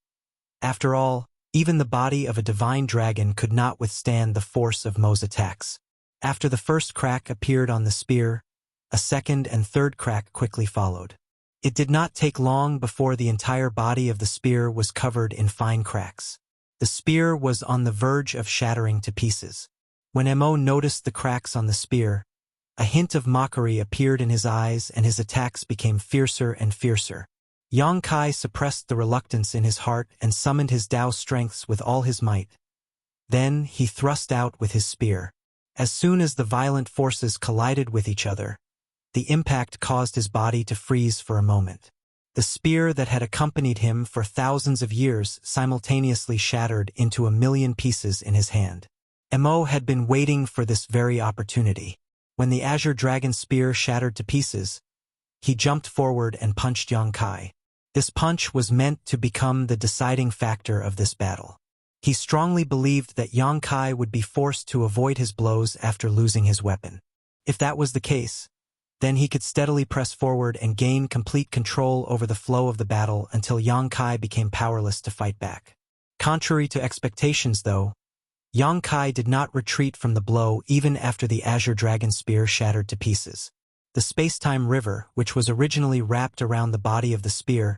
After all, even the body of a divine dragon could not withstand the force of Mo's attacks. After the first crack appeared on the spear, a second and third crack quickly followed. It did not take long before the entire body of the spear was covered in fine cracks. The spear was on the verge of shattering to pieces. When Mo noticed the cracks on the spear, a hint of mockery appeared in his eyes and his attacks became fiercer and fiercer. Yang Kai suppressed the reluctance in his heart and summoned his Dao strengths with all his might. Then he thrust out with his spear. As soon as the violent forces collided with each other, the impact caused his body to freeze for a moment. The spear that had accompanied him for thousands of years simultaneously shattered into 1,000,000 pieces in his hand. Mo had been waiting for this very opportunity. When the Azure Dragon Spear shattered to pieces, he jumped forward and punched Yang Kai. This punch was meant to become the deciding factor of this battle. He strongly believed that Yang Kai would be forced to avoid his blows after losing his weapon. If that was the case, then he could steadily press forward and gain complete control over the flow of the battle until Yang Kai became powerless to fight back. Contrary to expectations, though, Yang Kai did not retreat from the blow even after the Azure Dragon Spear shattered to pieces. The space-time river, which was originally wrapped around the body of the spear,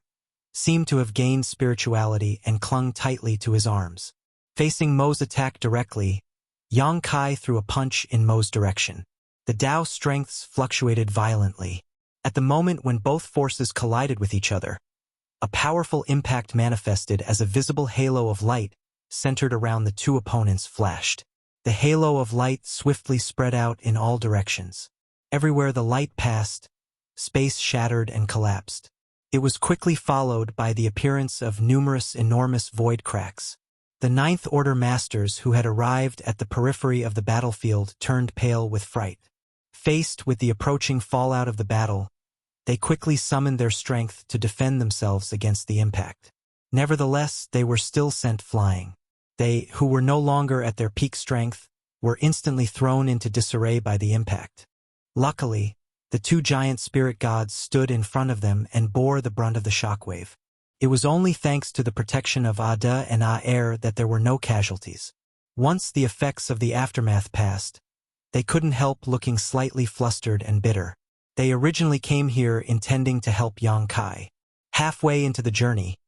seemed to have gained spirituality and clung tightly to his arms. Facing Mo's attack directly, Yang Kai threw a punch in Mo's direction. The Dao strengths fluctuated violently. At the moment when both forces collided with each other, a powerful impact manifested as a visible halo of light centered around the two opponents flashed. The halo of light swiftly spread out in all directions. Everywhere the light passed, space shattered and collapsed. It was quickly followed by the appearance of numerous enormous void cracks. The Ninth Order Masters who had arrived at the periphery of the battlefield turned pale with fright. Faced with the approaching fallout of the battle, they quickly summoned their strength to defend themselves against the impact. Nevertheless, they were still sent flying. They, who were no longer at their peak strength, were instantly thrown into disarray by the impact. Luckily, the two giant spirit gods stood in front of them and bore the brunt of the shockwave. It was only thanks to the protection of Ada and Aer that there were no casualties. Once the effects of the aftermath passed, they couldn't help looking slightly flustered and bitter. They originally came here intending to help Yang Kai. Halfway into the journey,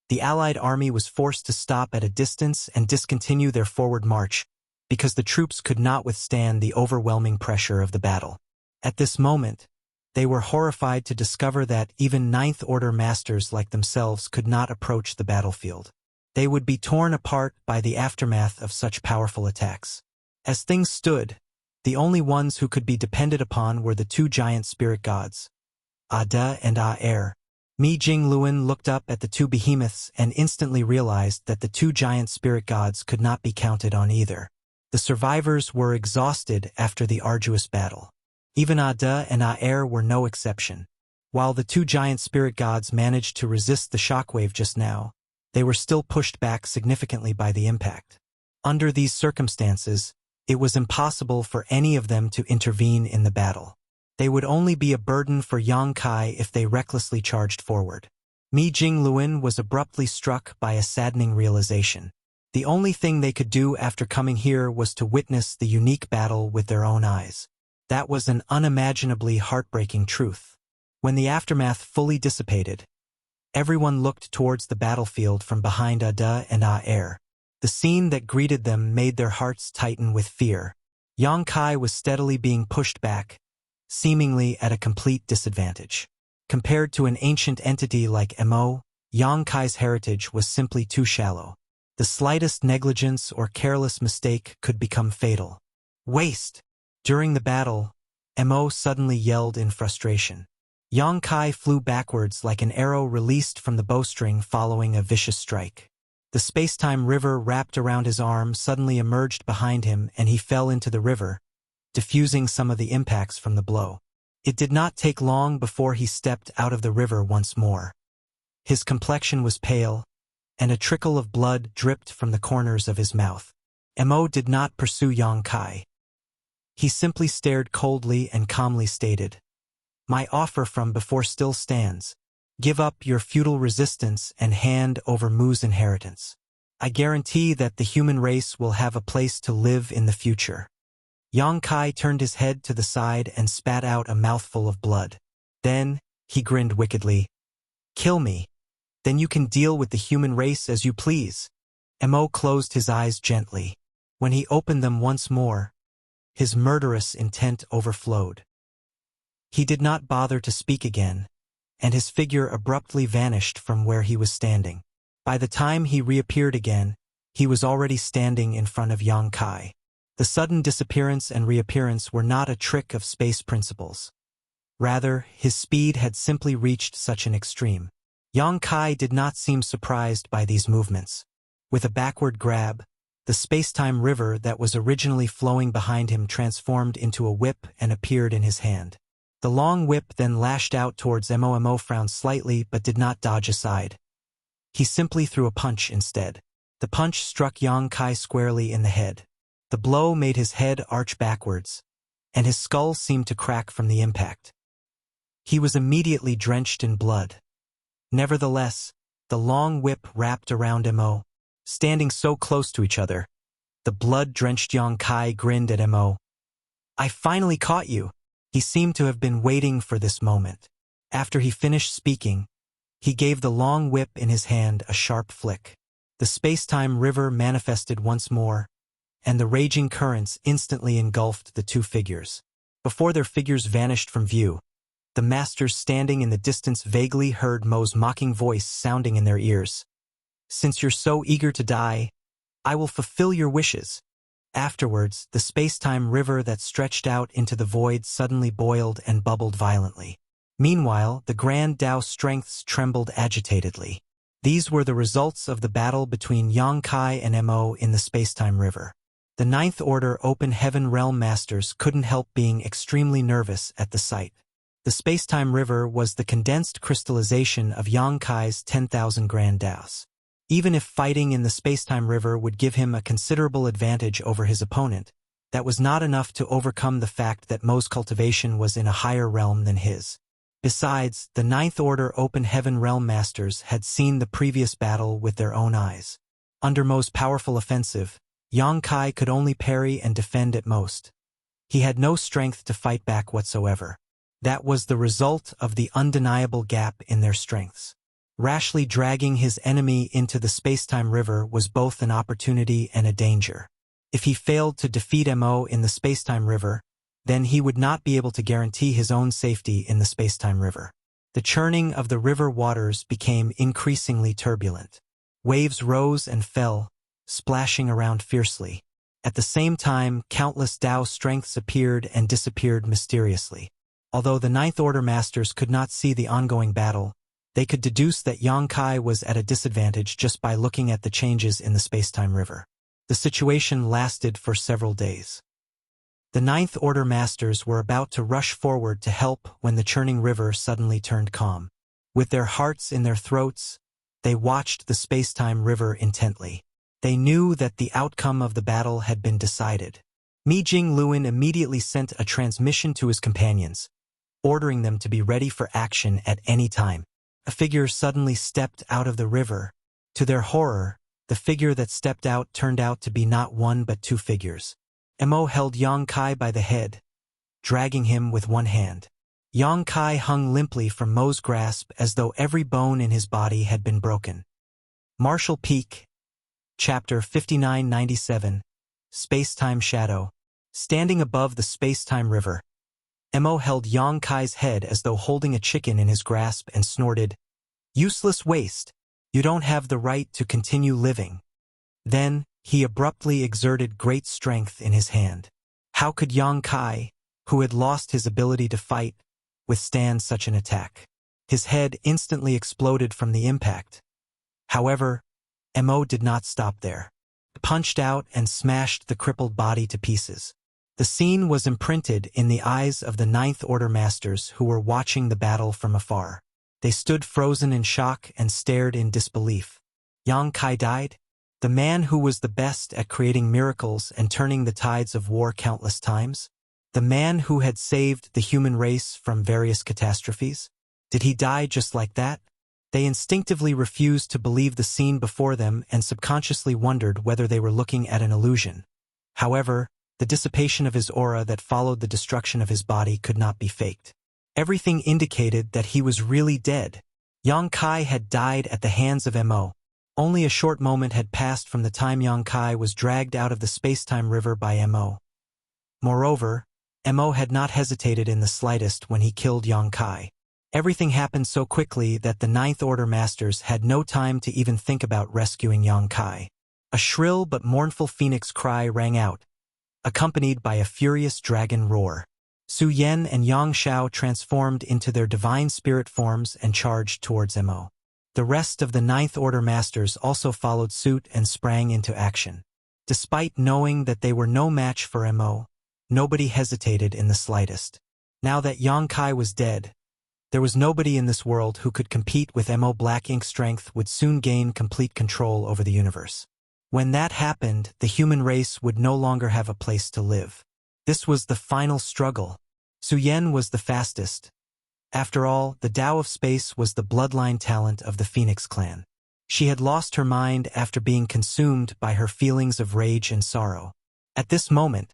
the Allied army was forced to stop at a distance and discontinue their forward march because the troops could not withstand the overwhelming pressure of the battle. At this moment, they were horrified to discover that even Ninth-Order masters like themselves could not approach the battlefield. They would be torn apart by the aftermath of such powerful attacks. As things stood, the only ones who could be depended upon were the two giant spirit gods, Ada and Aer. Mi Jingluan looked up at the two behemoths and instantly realized that the two giant spirit gods could not be counted on either. The survivors were exhausted after the arduous battle. Even Ada and Aer were no exception. While the two giant spirit gods managed to resist the shockwave just now, they were still pushed back significantly by the impact. Under these circumstances, it was impossible for any of them to intervene in the battle. They would only be a burden for Yang Kai if they recklessly charged forward. Mi Jingluan was abruptly struck by a saddening realization. The only thing they could do after coming here was to witness the unique battle with their own eyes. That was an unimaginably heartbreaking truth. When the aftermath fully dissipated, everyone looked towards the battlefield from behind Ada and Aer. The scene that greeted them made their hearts tighten with fear. Yang Kai was steadily being pushed back, seemingly at a complete disadvantage. Compared to an ancient entity like Mo, Yang Kai's heritage was simply too shallow. The slightest negligence or careless mistake could become fatal. Waste! During the battle, Mo suddenly yelled in frustration. Yang Kai flew backwards like an arrow released from the bowstring following a vicious strike. The space-time river wrapped around his arm suddenly emerged behind him and he fell into the river, diffusing some of the impacts from the blow. It did not take long before he stepped out of the river once more. His complexion was pale, and a trickle of blood dripped from the corners of his mouth. Mo did not pursue Yang Kai. He simply stared coldly and calmly stated, "My offer from before still stands. Give up your feudal resistance and hand over Mu's inheritance. I guarantee that the human race will have a place to live in the future." Yang Kai turned his head to the side and spat out a mouthful of blood. Then, he grinned wickedly. "Kill me. Then you can deal with the human race as you please." Mo closed his eyes gently. When he opened them once more, his murderous intent overflowed. He did not bother to speak again, and his figure abruptly vanished from where he was standing. By the time he reappeared again, he was already standing in front of Yang Kai. The sudden disappearance and reappearance were not a trick of space principles. Rather, his speed had simply reached such an extreme. Yang Kai did not seem surprised by these movements. With a backward grab, the space-time river that was originally flowing behind him transformed into a whip and appeared in his hand. The long whip then lashed out towards Mo. Mo frowned slightly but did not dodge aside. He simply threw a punch instead. The punch struck Yang Kai squarely in the head. The blow made his head arch backwards, and his skull seemed to crack from the impact. He was immediately drenched in blood. Nevertheless, the long whip wrapped around Mo. Standing so close to each other, the blood-drenched Yang Kai grinned at Mo. "I finally caught you." He seemed to have been waiting for this moment. After he finished speaking, he gave the long whip in his hand a sharp flick. The space-time river manifested once more, and the raging currents instantly engulfed the two figures. Before their figures vanished from view, the masters standing in the distance vaguely heard Mo's mocking voice sounding in their ears. "Since you're so eager to die, I will fulfill your wishes." Afterwards, the space-time river that stretched out into the void suddenly boiled and bubbled violently. Meanwhile, the Grand Tao strengths trembled agitatedly. These were the results of the battle between Yang Kai and Mo in the space-time river. The Ninth Order Open Heaven Realm Masters couldn't help being extremely nervous at the sight. The space-time river was the condensed crystallization of Yang Kai's 10,000 Grand Taos. Even if fighting in the space-time river would give him a considerable advantage over his opponent, that was not enough to overcome the fact that Mo's cultivation was in a higher realm than his. Besides, the Ninth Order Open Heaven Realm Masters had seen the previous battle with their own eyes. Under Mo's powerful offensive, Yang Kai could only parry and defend at most. He had no strength to fight back whatsoever. That was the result of the undeniable gap in their strengths. Rashly dragging his enemy into the space-time river was both an opportunity and a danger. If he failed to defeat Mo in the space-time river, then he would not be able to guarantee his own safety in the space-time river. The churning of the river waters became increasingly turbulent. Waves rose and fell, splashing around fiercely. At the same time, countless Tao strengths appeared and disappeared mysteriously. Although the Ninth Order Masters could not see the ongoing battle, they could deduce that Yang Kai was at a disadvantage just by looking at the changes in the space-time river. The situation lasted for several days. The Ninth Order Masters were about to rush forward to help when the churning river suddenly turned calm. With their hearts in their throats, they watched the space-time river intently. They knew that the outcome of the battle had been decided. Mi Jingluan immediately sent a transmission to his companions, ordering them to be ready for action at any time. A figure suddenly stepped out of the river. To their horror, the figure that stepped out turned out to be not one but two figures. Mo held Yang Kai by the head, dragging him with one hand. Yang Kai hung limply from Mo's grasp as though every bone in his body had been broken. Martial Peak, Chapter 5997, Space-Time Shadow. Standing above the space-time river, Mo held Yang Kai's head as though holding a chicken in his grasp and snorted, "Useless waste. You don't have the right to continue living." Then, he abruptly exerted great strength in his hand. How could Yang Kai, who had lost his ability to fight, withstand such an attack? His head instantly exploded from the impact. However, Mo did not stop there. He punched out and smashed the crippled body to pieces. The scene was imprinted in the eyes of the Ninth Order Masters who were watching the battle from afar. They stood frozen in shock and stared in disbelief. Yang Kai died? The man who was the best at creating miracles and turning the tides of war countless times? The man who had saved the human race from various catastrophes? Did he die just like that? They instinctively refused to believe the scene before them and subconsciously wondered whether they were looking at an illusion. However, the dissipation of his aura that followed the destruction of his body could not be faked. Everything indicated that he was really dead. Yang Kai had died at the hands of Mo. Only a short moment had passed from the time Yang Kai was dragged out of the space-time river by Mo. Moreover, Mo had not hesitated in the slightest when he killed Yang Kai. Everything happened so quickly that the Ninth Order Masters had no time to even think about rescuing Yang Kai. A shrill but mournful phoenix cry rang out, accompanied by a furious dragon roar. Su Yan and Yang Shao transformed into their divine spirit forms and charged towards Mo. The rest of the Ninth Order Masters also followed suit and sprang into action. Despite knowing that they were no match for Mo, nobody hesitated in the slightest. Now that Yang Kai was dead, there was nobody in this world who could compete with Mo. Black Ink's strength would soon gain complete control over the universe. When that happened, the human race would no longer have a place to live. This was the final struggle. Su Yan was the fastest. After all, the Tao of Space was the bloodline talent of the Phoenix clan. She had lost her mind after being consumed by her feelings of rage and sorrow. At this moment,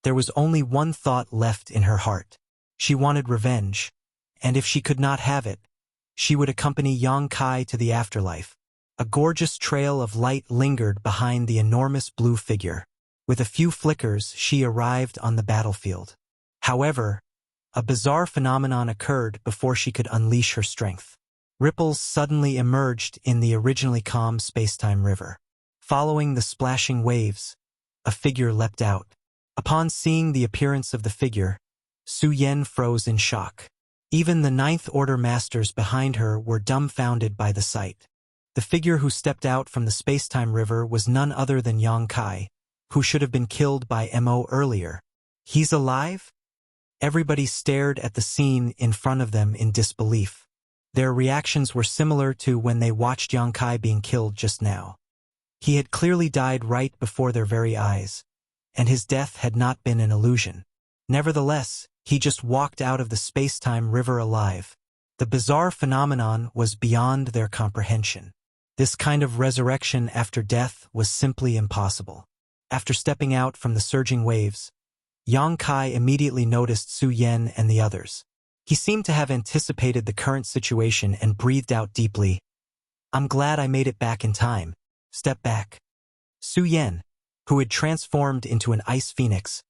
there was only one thought left in her heart. She wanted revenge, and if she could not have it, she would accompany Yang Kai to the afterlife. A gorgeous trail of light lingered behind the enormous blue figure. With a few flickers, she arrived on the battlefield. However, a bizarre phenomenon occurred before she could unleash her strength. Ripples suddenly emerged in the originally calm space-time river. Following the splashing waves, a figure leapt out. Upon seeing the appearance of the figure, Su Yan froze in shock. Even the Ninth Order Masters behind her were dumbfounded by the sight. The figure who stepped out from the space-time river was none other than Yang Kai, who should have been killed by Mo earlier. He's alive? Everybody stared at the scene in front of them in disbelief. Their reactions were similar to when they watched Yang Kai being killed just now. He had clearly died right before their very eyes, and his death had not been an illusion. Nevertheless, he just walked out of the space-time river alive. The bizarre phenomenon was beyond their comprehension. This kind of resurrection after death was simply impossible. After stepping out from the surging waves, Yang Kai immediately noticed Su Yan and the others. He seemed to have anticipated the current situation and breathed out deeply. "I'm glad I made it back in time. Step back." Su Yan, who had transformed into an ice phoenix,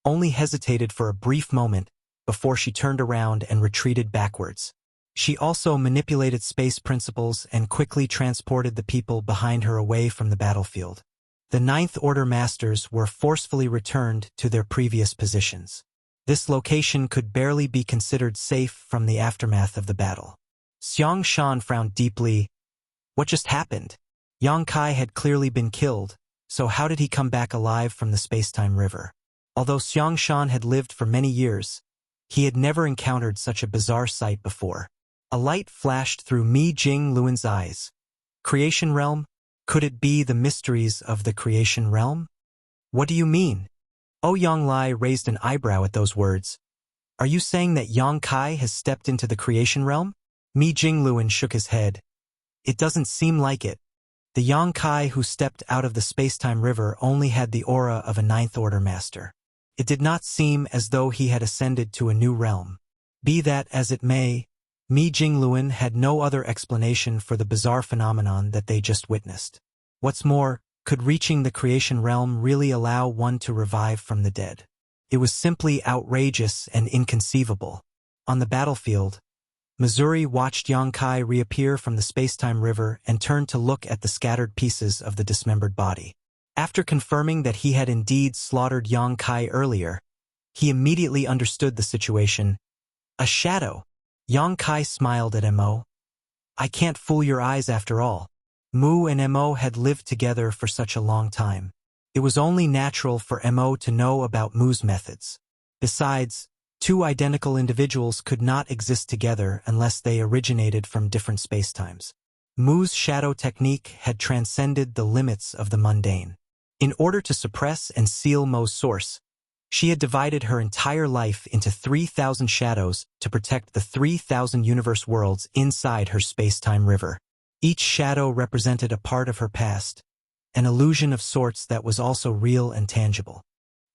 only hesitated for a brief moment before she turned around and retreated backwards. She also manipulated space principles and quickly transported the people behind her away from the battlefield. The Ninth Order Masters were forcefully returned to their previous positions. This location could barely be considered safe from the aftermath of the battle. Xiang Shan frowned deeply. What just happened? Yang Kai had clearly been killed, so how did he come back alive from the space-time river? Although Xiang Shan had lived for many years, he had never encountered such a bizarre sight before. A light flashed through Mi Jing Luan's eyes. Creation realm? Could it be the mysteries of the creation realm? What do you mean? Yang Lai raised an eyebrow at those words. Are you saying that Yang Kai has stepped into the creation realm? Mi Jing Luan shook his head. It doesn't seem like it. The Yang Kai who stepped out of the space-time river only had the aura of a Ninth Order Master. It did not seem as though he had ascended to a new realm. Be that as it may, Mi Jing Luan had no other explanation for the bizarre phenomenon that they just witnessed. What's more, could reaching the creation realm really allow one to revive from the dead? It was simply outrageous and inconceivable. On the battlefield, Missouri watched Yang Kai reappear from the space-time river and turned to look at the scattered pieces of the dismembered body. After confirming that he had indeed slaughtered Yang Kai earlier, he immediately understood the situation. A shadow. Yang Kai smiled at Mo. I can't fool your eyes after all. Mu and Mo had lived together for such a long time. It was only natural for Mo to know about Mu's methods. Besides, two identical individuals could not exist together unless they originated from different spacetimes. Mu's shadow technique had transcended the limits of the mundane. In order to suppress and seal Mo's source, she had divided her entire life into 3,000 shadows to protect the 3,000 universe worlds inside her space-time river. Each shadow represented a part of her past, an illusion of sorts that was also real and tangible.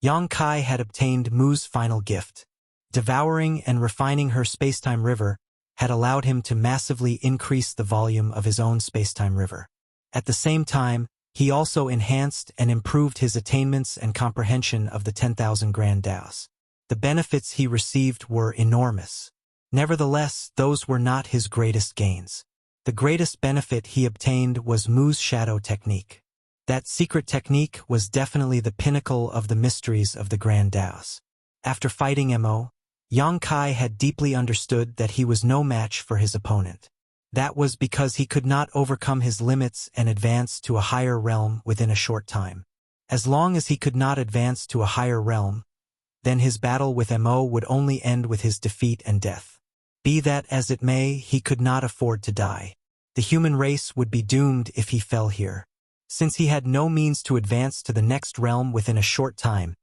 Yang Kai had obtained Mu's final gift. Devouring and refining her space-time river had allowed him to massively increase the volume of his own space-time river. At the same time, he also enhanced and improved his attainments and comprehension of the 10,000 Grand Daos. The benefits he received were enormous. Nevertheless, those were not his greatest gains. The greatest benefit he obtained was Mu's shadow technique. That secret technique was definitely the pinnacle of the mysteries of the Grand Daos. After fighting Mo, Yang Kai had deeply understood that he was no match for his opponent. That was because he could not overcome his limits and advance to a higher realm within a short time. As long as he could not advance to a higher realm, then his battle with Mo would only end with his defeat and death. Be that as it may, he could not afford to die. The human race would be doomed if he fell here. Since he had no means to advance to the next realm within a short time,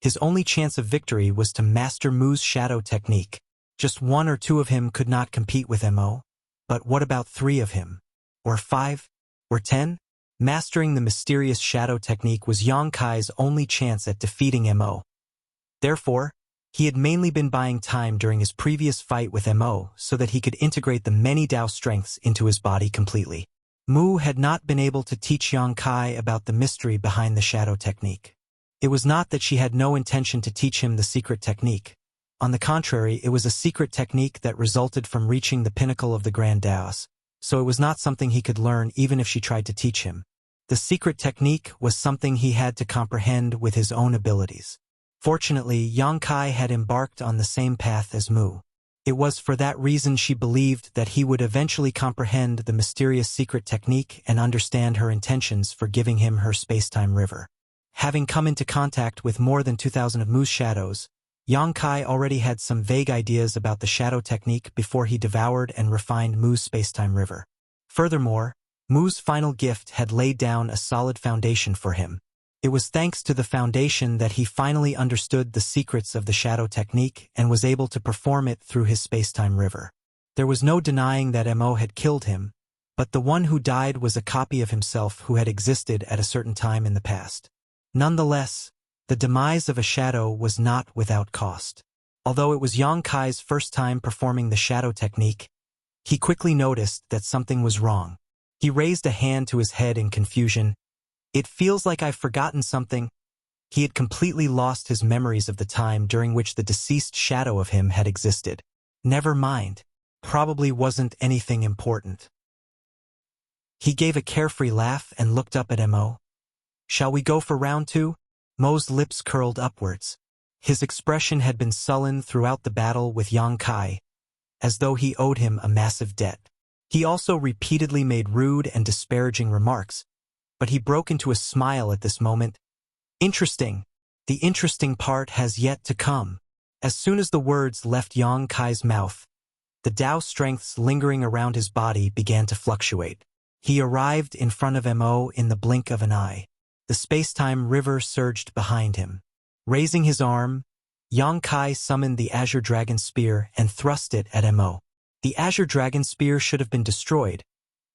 his only chance of victory was to master Mu's shadow technique. Just one or two of him could not compete with Mo. But what about 3 of him? Or 5? Or 10? Mastering the mysterious shadow technique was Yang Kai's only chance at defeating Mo. Therefore, he had mainly been buying time during his previous fight with Mo so that he could integrate the many Dao strengths into his body completely. Mu had not been able to teach Yang Kai about the mystery behind the shadow technique. It was not that she had no intention to teach him the secret technique. On the contrary, it was a secret technique that resulted from reaching the pinnacle of the Grand Daos, so it was not something he could learn even if she tried to teach him. The secret technique was something he had to comprehend with his own abilities. Fortunately, Yang Kai had embarked on the same path as Mu. It was for that reason she believed that he would eventually comprehend the mysterious secret technique and understand her intentions for giving him her space-time river. Having come into contact with more than 2,000 of Mu's shadows, Yang Kai already had some vague ideas about the shadow technique before he devoured and refined Mu's space-time river. Furthermore, Mu's final gift had laid down a solid foundation for him. It was thanks to the foundation that he finally understood the secrets of the shadow technique and was able to perform it through his space-time river. There was no denying that Mo had killed him, but the one who died was a copy of himself who had existed at a certain time in the past. Nonetheless, the demise of a shadow was not without cost. Although it was Yang Kai's first time performing the shadow technique, he quickly noticed that something was wrong. He raised a hand to his head in confusion. It feels like I've forgotten something. He had completely lost his memories of the time during which the deceased shadow of him had existed. Never mind. Probably wasn't anything important. He gave a carefree laugh and looked up at Mo. Shall we go for round 2? Mo's lips curled upwards. His expression had been sullen throughout the battle with Yang Kai, as though he owed him a massive debt. He also repeatedly made rude and disparaging remarks, but he broke into a smile at this moment. Interesting. The interesting part has yet to come. As soon as the words left Yang Kai's mouth, the Tao strengths lingering around his body began to fluctuate. He arrived in front of Mo in the blink of an eye. The space-time river surged behind him. Raising his arm, Yang Kai summoned the Azure Dragon Spear and thrust it at Mo. The Azure Dragon Spear should have been destroyed,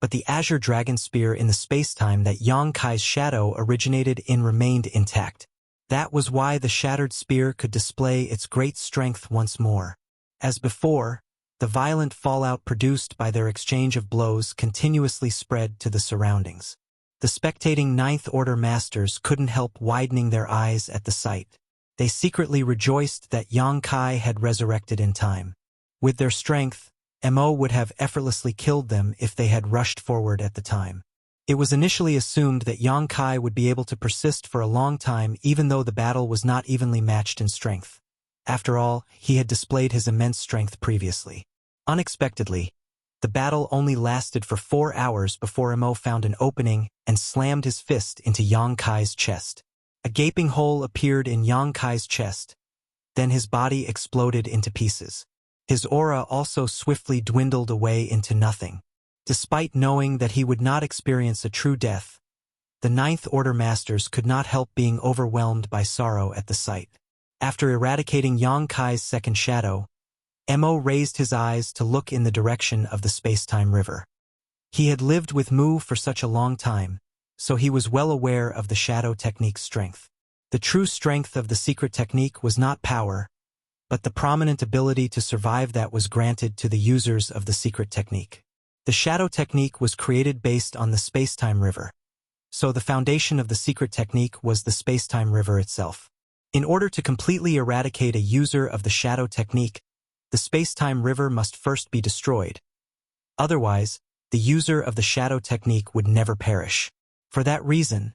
but the Azure Dragon Spear in the space-time that Yang Kai's shadow originated in remained intact. That was why the shattered spear could display its great strength once more. As before, the violent fallout produced by their exchange of blows continuously spread to the surroundings. The spectating Ninth Order Masters couldn't help widening their eyes at the sight. They secretly rejoiced that Yang Kai had resurrected in time. With their strength, Mo would have effortlessly killed them if they had rushed forward at the time. It was initially assumed that Yang Kai would be able to persist for a long time even though the battle was not evenly matched in strength. After all, he had displayed his immense strength previously. Unexpectedly, the battle only lasted for 4 hours before Mo found an opening and slammed his fist into Yang Kai's chest. A gaping hole appeared in Yang Kai's chest. Then his body exploded into pieces. His aura also swiftly dwindled away into nothing. Despite knowing that he would not experience a true death, the Ninth Order Masters could not help being overwhelmed by sorrow at the sight. After eradicating Yang Kai's second shadow, Mo raised his eyes to look in the direction of the space-time river. He had lived with Mu for such a long time, so he was well aware of the shadow technique's strength. The true strength of the secret technique was not power, but the prominent ability to survive that was granted to the users of the secret technique. The shadow technique was created based on the space-time river, so the foundation of the secret technique was the space-time river itself. In order to completely eradicate a user of the shadow technique, the space-time river must first be destroyed. Otherwise, the user of the shadow technique would never perish. For that reason,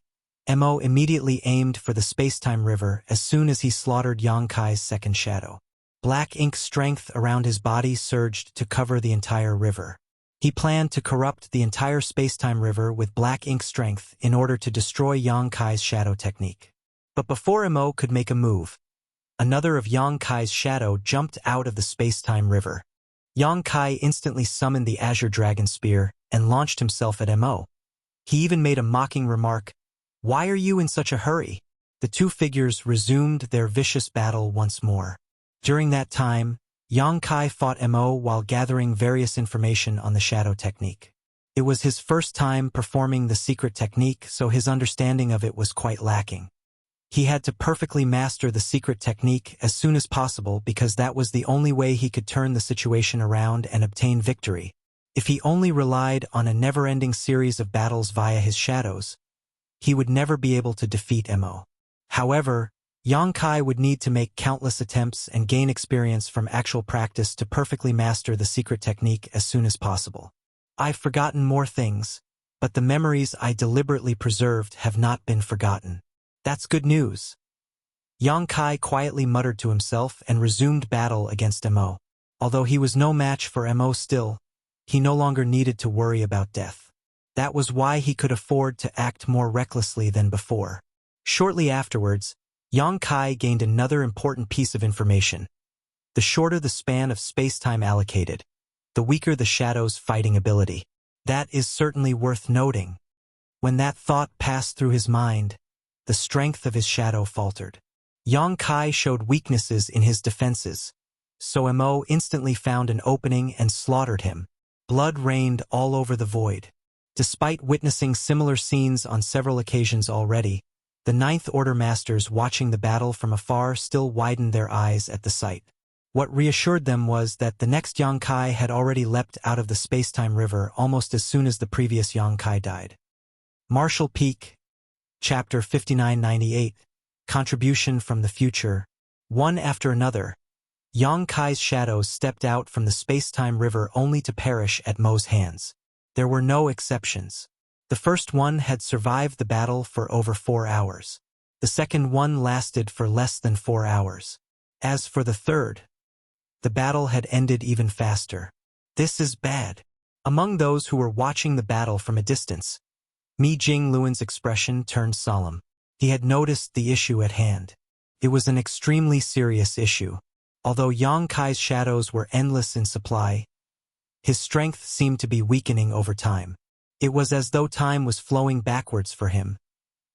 Mo immediately aimed for the space-time river as soon as he slaughtered Yang Kai's second shadow. Black ink strength around his body surged to cover the entire river. He planned to corrupt the entire space-time river with black ink strength in order to destroy Yang Kai's shadow technique. But before Mo could make a move, another of Yang Kai's shadow jumped out of the space-time river. Yang Kai instantly summoned the Azure Dragon Spear and launched himself at Mo. He even made a mocking remark, "Why are you in such a hurry?" The two figures resumed their vicious battle once more. During that time, Yang Kai fought Mo while gathering various information on the shadow technique. It was his first time performing the secret technique, so his understanding of it was quite lacking. He had to perfectly master the secret technique as soon as possible because that was the only way he could turn the situation around and obtain victory. If he only relied on a never-ending series of battles via his shadows, he would never be able to defeat Mo. However, Yang Kai would need to make countless attempts and gain experience from actual practice to perfectly master the secret technique as soon as possible. I've forgotten more things, but the memories I deliberately preserved have not been forgotten. That's good news. Yang Kai quietly muttered to himself and resumed battle against Mo. Although he was no match for Mo still, he no longer needed to worry about death. That was why he could afford to act more recklessly than before. Shortly afterwards, Yang Kai gained another important piece of information. The shorter the span of space-time allocated, the weaker the shadow's fighting ability. That is certainly worth noting. When that thought passed through his mind, the strength of his shadow faltered. Yang Kai showed weaknesses in his defenses, so Mo instantly found an opening and slaughtered him. Blood rained all over the void. Despite witnessing similar scenes on several occasions already, the Ninth Order Masters watching the battle from afar still widened their eyes at the sight. What reassured them was that the next Yang Kai had already leapt out of the space-time river almost as soon as the previous Yang Kai died. Marshall Peak, Chapter 5998, contribution from the future. One after another, Yang Kai's shadows stepped out from the space-time river only to perish at Mo's hands. There were no exceptions. The first one had survived the battle for over 4 hours. The second one lasted for less than 4 hours. As for the third, the battle had ended even faster. This is bad. Among those who were watching the battle from a distance, Mi Jingluan's expression turned solemn. He had noticed the issue at hand. It was an extremely serious issue. Although Yang Kai's shadows were endless in supply, his strength seemed to be weakening over time. It was as though time was flowing backwards for him,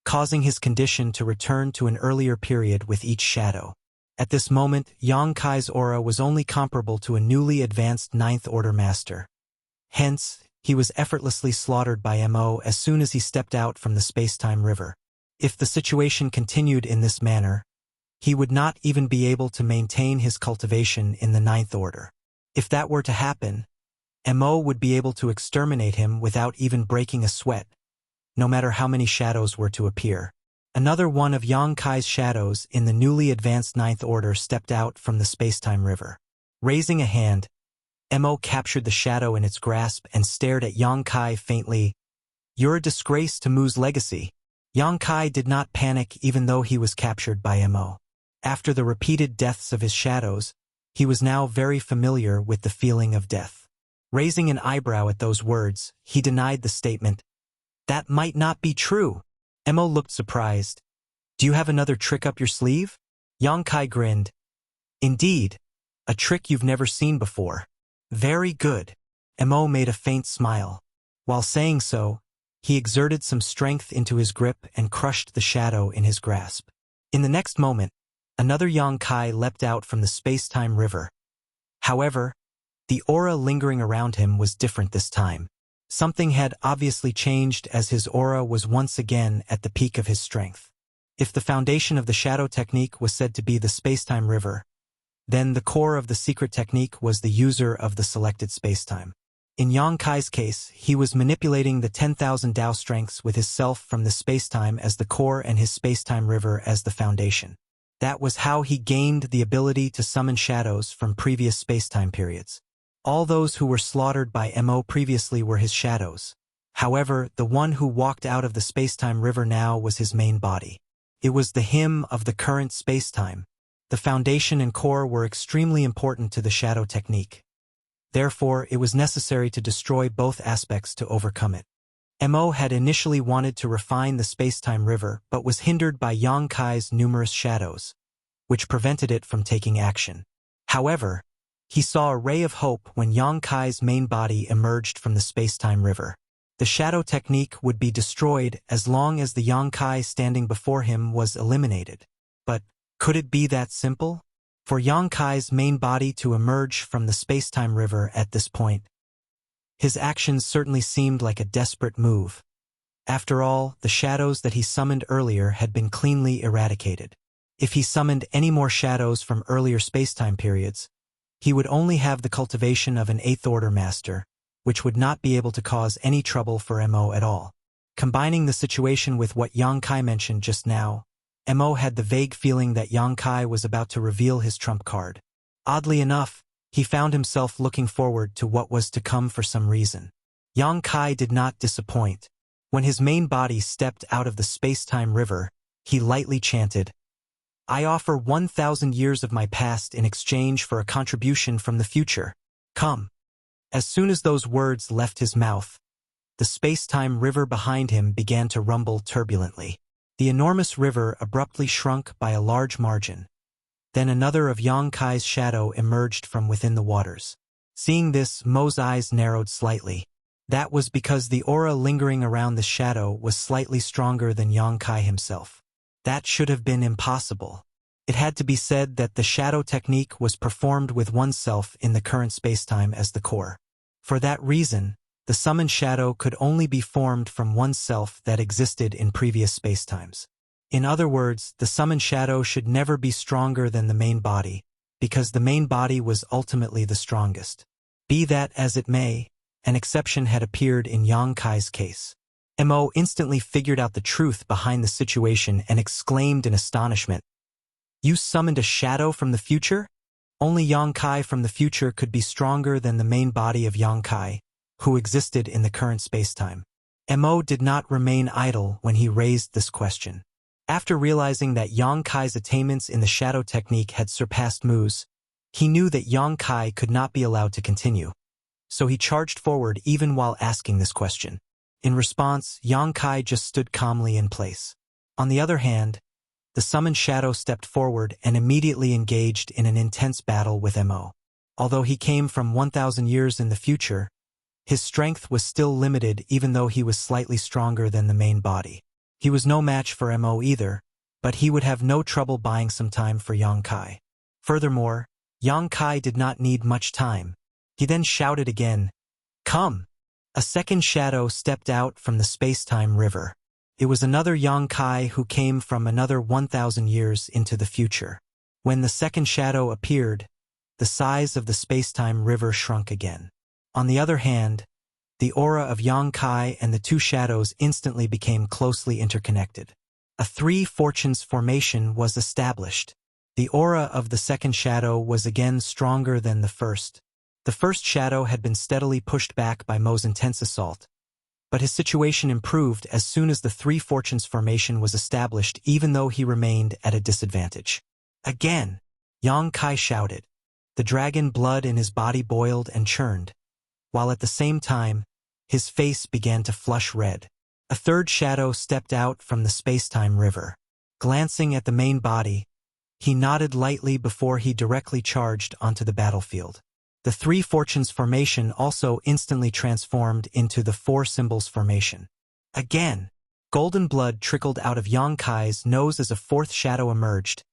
causing his condition to return to an earlier period with each shadow. At this moment, Yang Kai's aura was only comparable to a newly advanced ninth-order master. Hence, he was effortlessly slaughtered by Mo as soon as he stepped out from the space-time river. If the situation continued in this manner, he would not even be able to maintain his cultivation in the ninth order. If that were to happen, Mo would be able to exterminate him without even breaking a sweat, no matter how many shadows were to appear. Another one of Yang Kai's shadows in the newly advanced ninth order stepped out from the space-time river. Raising a hand, Mo captured the shadow in its grasp and stared at Yang Kai faintly. "You're a disgrace to Mu's legacy." Yang Kai did not panic even though he was captured by Mo. After the repeated deaths of his shadows, he was now very familiar with the feeling of death. Raising an eyebrow at those words, he denied the statement. "That might not be true." Mo looked surprised. "Do you have another trick up your sleeve?" Yang Kai grinned. "Indeed, a trick you've never seen before." "Very good." Mo made a faint smile. While saying so, he exerted some strength into his grip and crushed the shadow in his grasp. In the next moment, another Yang Kai leapt out from the space-time river. However, the aura lingering around him was different this time. Something had obviously changed as his aura was once again at the peak of his strength. If the foundation of the shadow technique was said to be the space-time river, then the core of the secret technique was the user of the selected spacetime. In Yang Kai's case, he was manipulating the 10,000 Tao strengths with his self from the spacetime as the core and his spacetime river as the foundation. That was how he gained the ability to summon shadows from previous spacetime periods. All those who were slaughtered by Mo previously were his shadows. However, the one who walked out of the spacetime river now was his main body. It was the him of the current spacetime. The foundation and core were extremely important to the shadow technique. Therefore, it was necessary to destroy both aspects to overcome it. Mo had initially wanted to refine the spacetime river but was hindered by Yang Kai's numerous shadows, which prevented it from taking action. However, he saw a ray of hope when Yang Kai's main body emerged from the spacetime river. The shadow technique would be destroyed as long as the Yang Kai standing before him was eliminated. But could it be that simple? For Yang Kai's main body to emerge from the spacetime river at this point, his actions certainly seemed like a desperate move. After all, the shadows that he summoned earlier had been cleanly eradicated. If he summoned any more shadows from earlier spacetime periods, he would only have the cultivation of an 8th-order master, which would not be able to cause any trouble for Mo at all. Combining the situation with what Yang Kai mentioned just now, Mo had the vague feeling that Yang Kai was about to reveal his trump card. Oddly enough, he found himself looking forward to what was to come for some reason. Yang Kai did not disappoint. When his main body stepped out of the space-time river, he lightly chanted, "I offer 1,000 years of my past in exchange for a contribution from the future. Come." As soon as those words left his mouth, the space-time river behind him began to rumble turbulently. The enormous river abruptly shrunk by a large margin. Then another of Yang Kai's shadow emerged from within the waters. Seeing this, Mo's eyes narrowed slightly. That was because the aura lingering around the shadow was slightly stronger than Yang Kai himself. That should have been impossible. It had to be said that the shadow technique was performed with oneself in the current spacetime as the core. For that reason, the summoned shadow could only be formed from oneself that existed in previous spacetimes. In other words, the summoned shadow should never be stronger than the main body, because the main body was ultimately the strongest. Be that as it may, an exception had appeared in Yang Kai's case. Mo instantly figured out the truth behind the situation and exclaimed in astonishment, "You summoned a shadow from the future? Only Yang Kai from the future could be stronger than the main body of Yang Kai, who existed in the current spacetime." Mo did not remain idle when he raised this question. After realizing that Yang Kai's attainments in the shadow technique had surpassed Mu's, he knew that Yang Kai could not be allowed to continue. So he charged forward even while asking this question. In response, Yang Kai just stood calmly in place. On the other hand, the summoned shadow stepped forward and immediately engaged in an intense battle with Mo. Although he came from 1,000 years in the future, his strength was still limited even though he was slightly stronger than the main body. He was no match for Mo either, but he would have no trouble buying some time for Yang Kai. Furthermore, Yang Kai did not need much time. He then shouted again, "Come!" A second shadow stepped out from the space-time river. It was another Yang Kai who came from another 1,000 years into the future. When the second shadow appeared, the size of the space-time river shrunk again. On the other hand, the aura of Yang Kai and the two shadows instantly became closely interconnected. A three fortunes formation was established. The aura of the second shadow was again stronger than the first. The first shadow had been steadily pushed back by Mo's intense assault, but his situation improved as soon as the three fortunes formation was established, even though he remained at a disadvantage. Again, Yang Kai shouted. The dragon blood in his body boiled and churned, while at the same time, his face began to flush red. A third shadow stepped out from the space-time river. Glancing at the main body, he nodded lightly before he directly charged onto the battlefield. The three fortunes formation also instantly transformed into the four symbols formation. Again, golden blood trickled out of Yang Kai's nose as a fourth shadow emerged,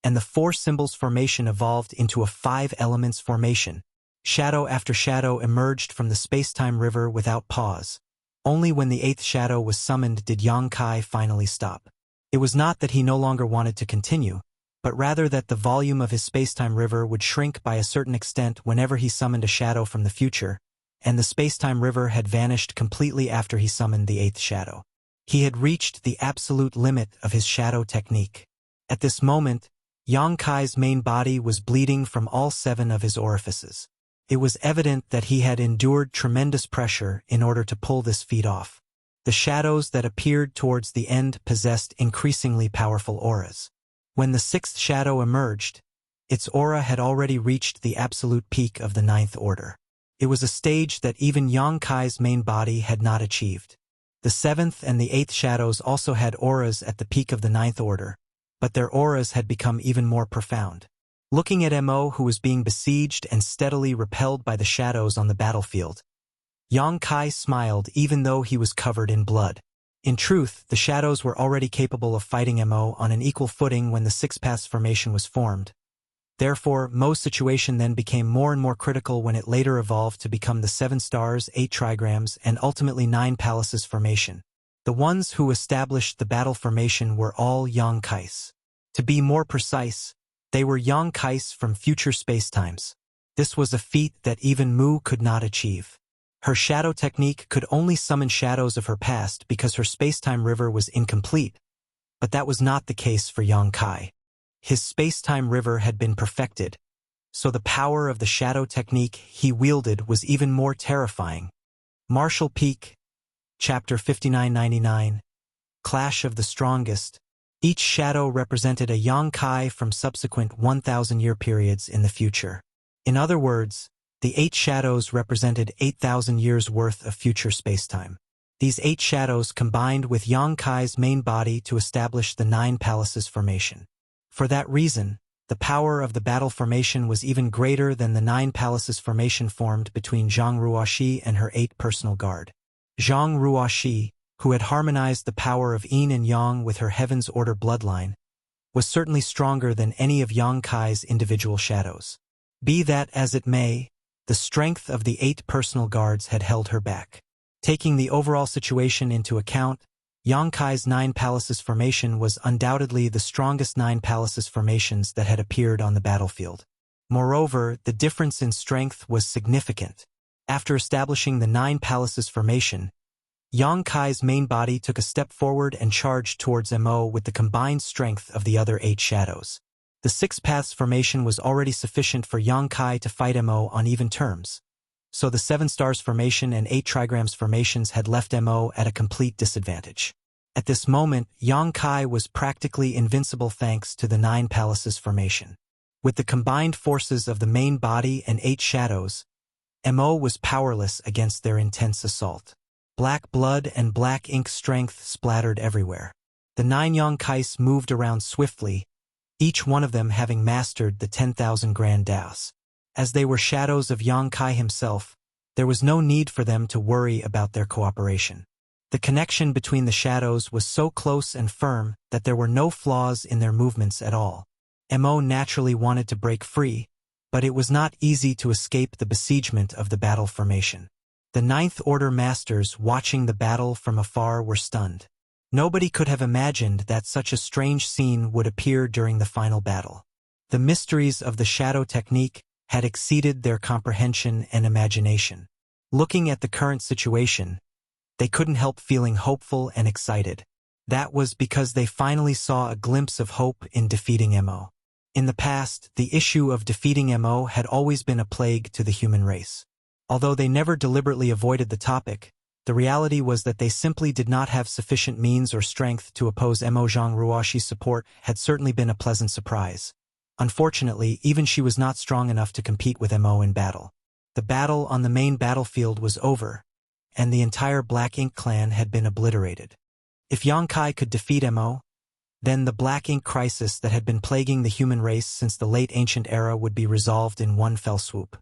and the four symbols formation evolved into a five elements formation. Shadow after shadow emerged from the space-time river without pause. Only when the eighth shadow was summoned did Yang Kai finally stop. It was not that he no longer wanted to continue, but rather that the volume of his space-time river would shrink by a certain extent whenever he summoned a shadow from the future, and the space-time river had vanished completely after he summoned the eighth shadow. He had reached the absolute limit of his shadow technique. At this moment, Yang Kai's main body was bleeding from all 7 of his orifices. It was evident that he had endured tremendous pressure in order to pull this feat off. The shadows that appeared towards the end possessed increasingly powerful auras. When the 6th shadow emerged, its aura had already reached the absolute peak of the 9th order. It was a stage that even Yang Kai's main body had not achieved. The 7th and the 8th shadows also had auras at the peak of the 9th order, but their auras had become even more profound. Looking at Mo, who was being besieged and steadily repelled by the shadows on the battlefield, Yang Kai smiled even though he was covered in blood. In truth, the shadows were already capable of fighting Mo on an equal footing when the 6 paths formation was formed. Therefore, Mo's situation then became more and more critical when it later evolved to become the 7 stars, 8 trigrams, and ultimately 9 palaces formation. The ones who established the battle formation were all Yang Kais. To be more precise, they were Yang Kais from future spacetimes. This was a feat that even Mu could not achieve. Her shadow technique could only summon shadows of her past because her spacetime river was incomplete, but that was not the case for Yang Kai. His spacetime river had been perfected, so the power of the shadow technique he wielded was even more terrifying. Martial Peak, Chapter 5999, Clash of the Strongest. Each shadow represented a Yang Kai from subsequent 1,000-year periods in the future. In other words, the 8 shadows represented 8,000 years worth of future spacetime. These 8 shadows combined with Yang Kai's main body to establish the 9 palaces formation. For that reason, the power of the battle formation was even greater than the 9 palaces formation formed between Zhang Ruoxi and her 8 personal guard. Zhang Ruoxi, who had harmonized the power of Yin and Yang with her Heaven's Order bloodline, was certainly stronger than any of Yang Kai's individual shadows. Be that as it may, the strength of the 8 personal guards had held her back. Taking the overall situation into account, Yang Kai's 9 palaces formation was undoubtedly the strongest 9 palaces formations that had appeared on the battlefield. Moreover, the difference in strength was significant. After establishing the 9 palaces formation, Yang Kai's main body took a step forward and charged towards Mo with the combined strength of the other 8 shadows. The 6 paths formation was already sufficient for Yang Kai to fight Mo on even terms, so the 7 stars formation and 8 trigrams formations had left Mo at a complete disadvantage. At this moment, Yang Kai was practically invincible thanks to the 9 palaces formation. With the combined forces of the main body and 8 shadows, Mo was powerless against their intense assault. Black blood and black ink strength splattered everywhere. The 9 Yang Kais moved around swiftly, each one of them having mastered the 10,000 Grand Daos. As they were shadows of Yang Kai himself, there was no need for them to worry about their cooperation. The connection between the shadows was so close and firm that there were no flaws in their movements at all. Mo naturally wanted to break free, but it was not easy to escape the besiegement of the battle formation. The 9th Order Masters watching the battle from afar were stunned. Nobody could have imagined that such a strange scene would appear during the final battle. The mysteries of the shadow technique had exceeded their comprehension and imagination. Looking at the current situation, they couldn't help feeling hopeful and excited. That was because they finally saw a glimpse of hope in defeating Mo. In the past, the issue of defeating Mo had always been a plague to the human race. Although they never deliberately avoided the topic, the reality was that they simply did not have sufficient means or strength to oppose Mo. Zhang Ruoxi's support had certainly been a pleasant surprise. Unfortunately, even she was not strong enough to compete with Mo in battle. The battle on the main battlefield was over, and the entire Black Ink clan had been obliterated. If Yang Kai could defeat Mo, then the Black Ink crisis that had been plaguing the human race since the late ancient era would be resolved in one fell swoop.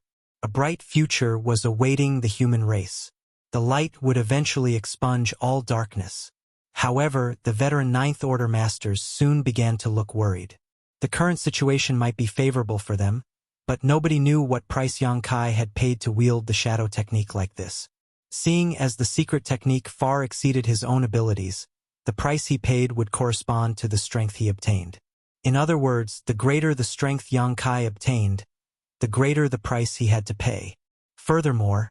A bright future was awaiting the human race. The light would eventually expunge all darkness. However, the veteran 9th Order Masters soon began to look worried. The current situation might be favorable for them, but nobody knew what price Yang Kai had paid to wield the shadow technique like this. Seeing as the secret technique far exceeded his own abilities, the price he paid would correspond to the strength he obtained. In other words, the greater the strength Yang Kai obtained, the greater the price he had to pay. Furthermore,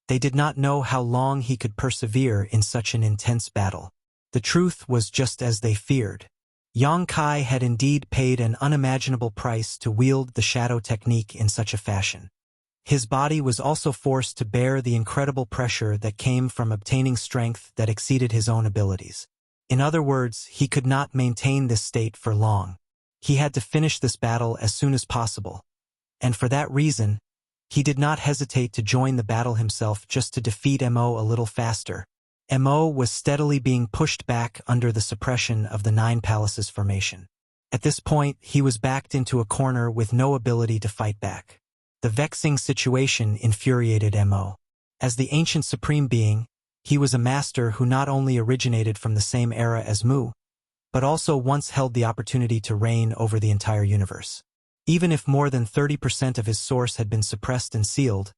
they did not know how long he could persevere in such an intense battle. The truth was just as they feared. Yang Kai had indeed paid an unimaginable price to wield the shadow technique in such a fashion. His body was also forced to bear the incredible pressure that came from obtaining strength that exceeded his own abilities. In other words, he could not maintain this state for long. He had to finish this battle as soon as possible. And for that reason, he did not hesitate to join the battle himself just to defeat Mo a little faster. Mo was steadily being pushed back under the suppression of the 9 palaces formation. At this point, he was backed into a corner with no ability to fight back. The vexing situation infuriated Mo. As the ancient supreme being, he was a master who not only originated from the same era as Mu, but also once held the opportunity to reign over the entire universe. Even if more than 30% of his source had been suppressed and sealed,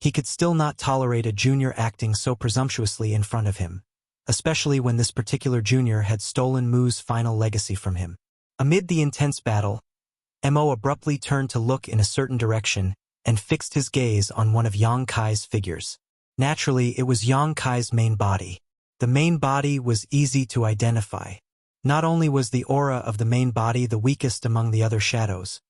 he could still not tolerate a junior acting so presumptuously in front of him, especially when this particular junior had stolen Mu's final legacy from him. Amid the intense battle, Mo abruptly turned to look in a certain direction and fixed his gaze on one of Yang Kai's figures. Naturally, it was Yang Kai's main body. The main body was easy to identify. Not only was the aura of the main body the weakest among the other shadows,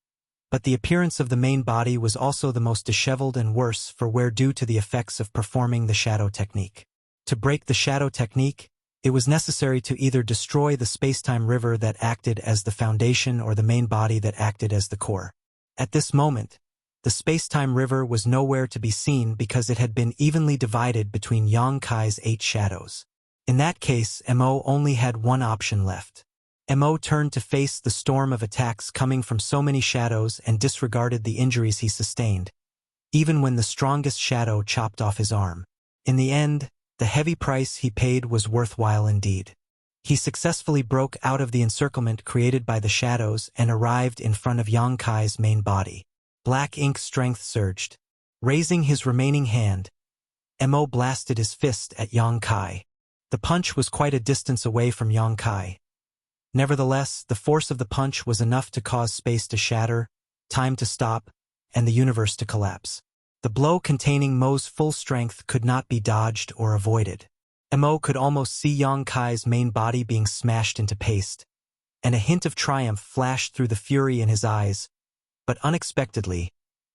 but the appearance of the main body was also the most disheveled and worse for wear due to the effects of performing the shadow technique. To break the shadow technique, it was necessary to either destroy the space-time river that acted as the foundation or the main body that acted as the core. At this moment, the space-time river was nowhere to be seen because it had been evenly divided between Yang Kai's 8 shadows. In that case, Mo only had one option left. Mo turned to face the storm of attacks coming from so many shadows and disregarded the injuries he sustained, even when the strongest shadow chopped off his arm. In the end, the heavy price he paid was worthwhile indeed. He successfully broke out of the encirclement created by the shadows and arrived in front of Yang Kai's main body. Black Ink strength surged. Raising his remaining hand, Mo blasted his fist at Yang Kai. The punch was quite a distance away from Yang Kai. Nevertheless, the force of the punch was enough to cause space to shatter, time to stop, and the universe to collapse. The blow containing Mo's full strength could not be dodged or avoided. Mo could almost see Yang Kai's main body being smashed into paste, and a hint of triumph flashed through the fury in his eyes, but unexpectedly,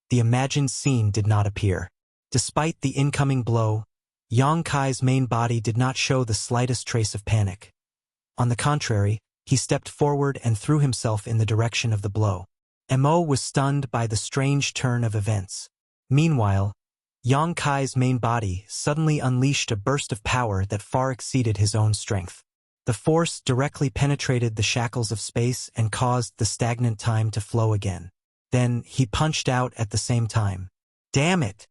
the imagined scene did not appear. Despite the incoming blow, Yang Kai's main body did not show the slightest trace of panic. On the contrary, he stepped forward and threw himself in the direction of the blow. Mo was stunned by the strange turn of events. Meanwhile, Yang Kai's main body suddenly unleashed a burst of power that far exceeded his own strength. The force directly penetrated the shackles of space and caused the stagnant time to flow again. Then he punched out at the same time. Damn it!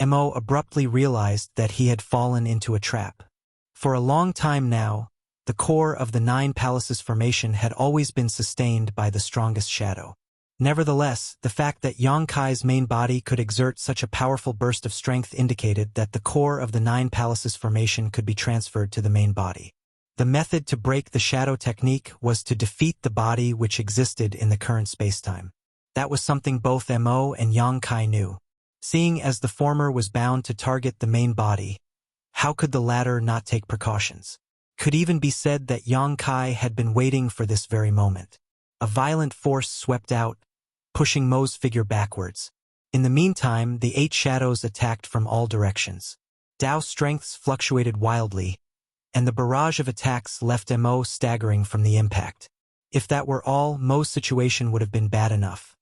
Mo abruptly realized that he had fallen into a trap. For a long time now, the core of the Nine Palaces formation had always been sustained by the strongest shadow. Nevertheless, the fact that Yang Kai's main body could exert such a powerful burst of strength indicated that the core of the Nine Palaces formation could be transferred to the main body. The method to break the shadow technique was to defeat the body which existed in the current spacetime. That was something both Mo and Yang Kai knew. Seeing as the former was bound to target the main body, how could the latter not take precautions? Could even be said that Yang Kai had been waiting for this very moment. A violent force swept out, pushing Mo's figure backwards. In the meantime, the 8 shadows attacked from all directions. Dao's strengths fluctuated wildly, and the barrage of attacks left Mo staggering from the impact. If that were all, Mo's situation would have been bad enough.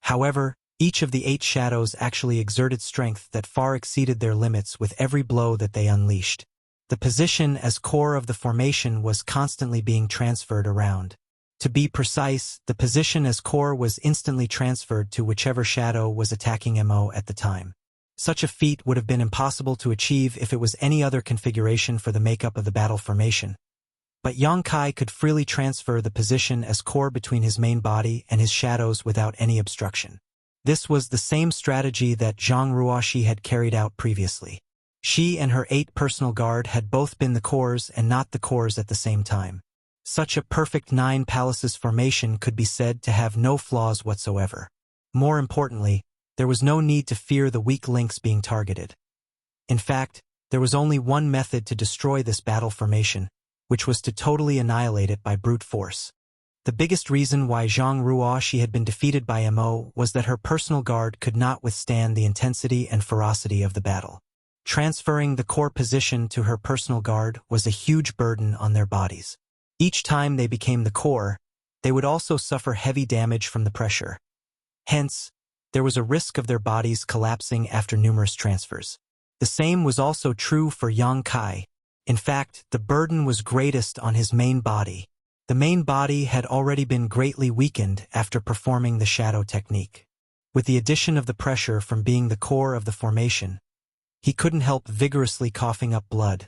However, each of the 8 shadows actually exerted strength that far exceeded their limits with every blow that they unleashed. The position as core of the formation was constantly being transferred around. To be precise, the position as core was instantly transferred to whichever shadow was attacking Mo at the time. Such a feat would have been impossible to achieve if it was any other configuration for the makeup of the battle formation. But Yang Kai could freely transfer the position as core between his main body and his shadows without any obstruction. This was the same strategy that Zhang Ruoshi had carried out previously. She and her 8 personal guard had both been the cores and not the cores at the same time. Such a perfect 9 Palaces formation could be said to have no flaws whatsoever. More importantly, there was no need to fear the weak links being targeted. In fact, there was only one method to destroy this battle formation, which was to totally annihilate it by brute force. The biggest reason why Zhang Ruoshi had been defeated by Mo was that her personal guard could not withstand the intensity and ferocity of the battle. Transferring the core position to her personal guard was a huge burden on their bodies. Each time they became the core, they would also suffer heavy damage from the pressure. Hence, there was a risk of their bodies collapsing after numerous transfers. The same was also true for Yang Kai. In fact, the burden was greatest on his main body. The main body had already been greatly weakened after performing the shadow technique. With the addition of the pressure from being the core of the formation, he couldn't help vigorously coughing up blood,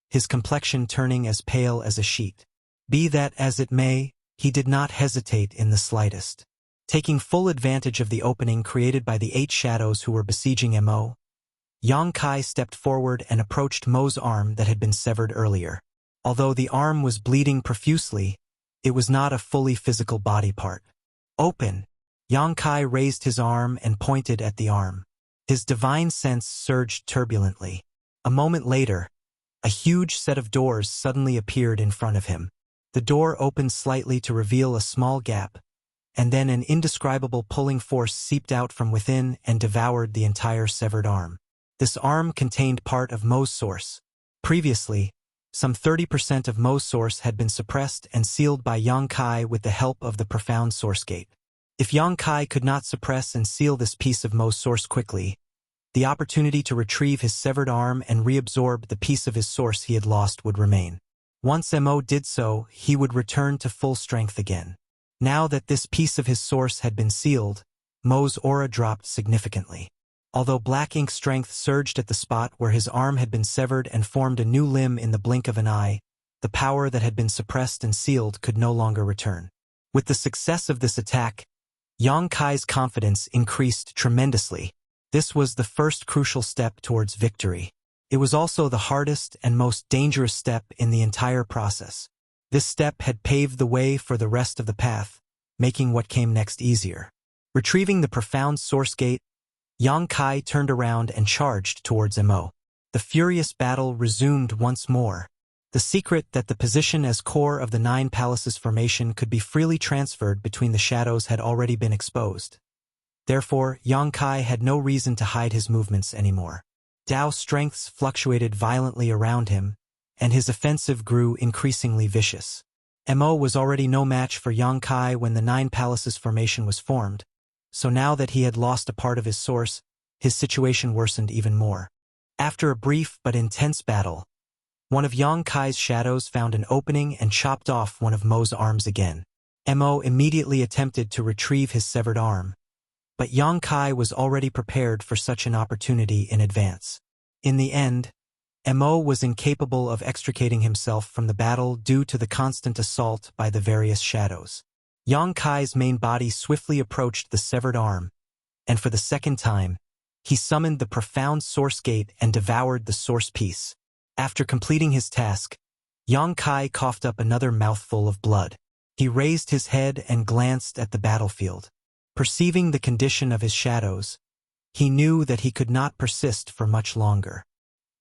his complexion turning as pale as a sheet. Be that as it may, he did not hesitate in the slightest. Taking full advantage of the opening created by the 8 shadows who were besieging Mo, Yang Kai stepped forward and approached Mo's arm that had been severed earlier. Although the arm was bleeding profusely, it was not a fully physical body part. Open! Yang Kai raised his arm and pointed at the arm. His divine sense surged turbulently. A moment later, a huge set of doors suddenly appeared in front of him. The door opened slightly to reveal a small gap, and then an indescribable pulling force seeped out from within and devoured the entire severed arm. This arm contained part of Mo's source. Previously, some 30% of Mo's source had been suppressed and sealed by Yang Kai with the help of the profound source gate. If Yang Kai could not suppress and seal this piece of Mo's source quickly, the opportunity to retrieve his severed arm and reabsorb the piece of his source he had lost would remain. Once Mo did so, he would return to full strength again. Now that this piece of his source had been sealed, Mo's aura dropped significantly. Although black ink strength surged at the spot where his arm had been severed and formed a new limb in the blink of an eye, the power that had been suppressed and sealed could no longer return. With the success of this attack, Yang Kai's confidence increased tremendously. This was the first crucial step towards victory. It was also the hardest and most dangerous step in the entire process. This step had paved the way for the rest of the path, making what came next easier. Retrieving the profound source gate, Yang Kai turned around and charged towards Mo. The furious battle resumed once more. The secret that the position as core of the Nine Palaces formation could be freely transferred between the shadows had already been exposed. Therefore, Yang Kai had no reason to hide his movements anymore. Dao's strengths fluctuated violently around him, and his offensive grew increasingly vicious. Mo was already no match for Yang Kai when the Nine Palaces formation was formed, so now that he had lost a part of his source, his situation worsened even more. After a brief but intense battle, one of Yang Kai's shadows found an opening and chopped off one of Mo's arms again. Mo immediately attempted to retrieve his severed arm, but Yang Kai was already prepared for such an opportunity in advance. In the end, Mo was incapable of extricating himself from the battle due to the constant assault by the various shadows. Yang Kai's main body swiftly approached the severed arm, and for the second time, he summoned the profound source gate and devoured the source piece. After completing his task, Yang Kai coughed up another mouthful of blood. He raised his head and glanced at the battlefield. Perceiving the condition of his shadows, he knew that he could not persist for much longer.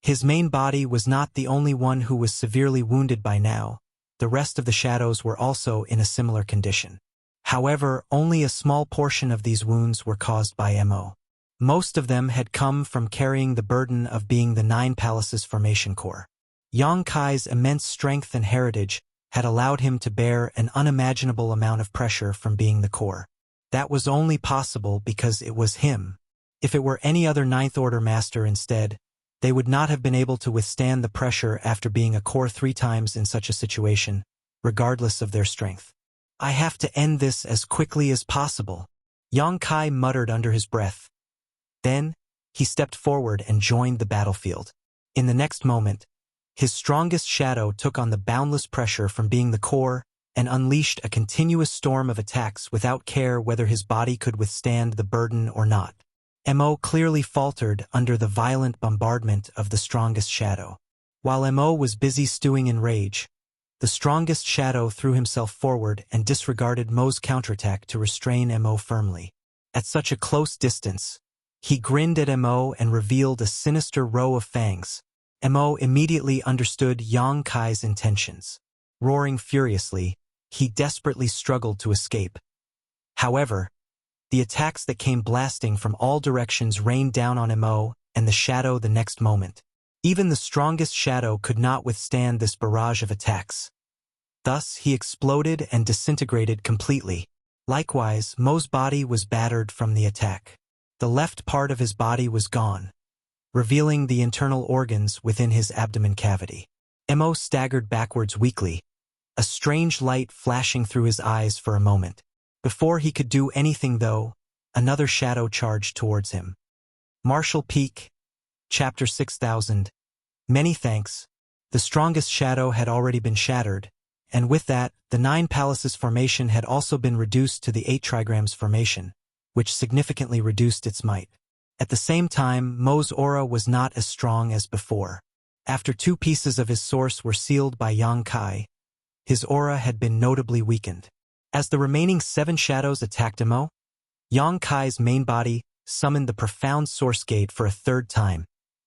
His main body was not the only one who was severely wounded by now. The rest of the shadows were also in a similar condition. However, only a small portion of these wounds were caused by Mo. Most of them had come from carrying the burden of being the Nine Palaces formation core. Yang Kai's immense strength and heritage had allowed him to bear an unimaginable amount of pressure from being the core. That was only possible because it was him. If it were any other Ninth Order master instead, they would not have been able to withstand the pressure after being a core 3 times in such a situation, regardless of their strength. I have to end this as quickly as possible, Yang Kai muttered under his breath. Then, he stepped forward and joined the battlefield. In the next moment, his strongest shadow took on the boundless pressure from being the core and unleashed a continuous storm of attacks without care whether his body could withstand the burden or not. Mo clearly faltered under the violent bombardment of the strongest shadow. While Mo was busy stewing in rage, the strongest shadow threw himself forward and disregarded Mo's counterattack to restrain Mo firmly. At such a close distance, he grinned at Mo and revealed a sinister row of fangs. Mo immediately understood Yang Kai's intentions. Roaring furiously, he desperately struggled to escape. However, the attacks that came blasting from all directions rained down on Mo and the shadow the next moment. Even the strongest shadow could not withstand this barrage of attacks. Thus, he exploded and disintegrated completely. Likewise, Mo's body was battered from the attack. The left part of his body was gone, revealing the internal organs within his abdomen cavity. Mo staggered backwards weakly, a strange light flashing through his eyes for a moment. Before he could do anything though, another shadow charged towards him. Martial Peak, Chapter 6000. Many thanks. The strongest shadow had already been shattered, and with that, the Nine Palaces formation had also been reduced to the 8 trigrams formation, which significantly reduced its might. At the same time, Mo's aura was not as strong as before. After 2 pieces of his source were sealed by Yang Kai, his aura had been notably weakened. As the remaining 7 shadows attacked Mo, Yang Kai's main body summoned the profound source gate for a 3rd time,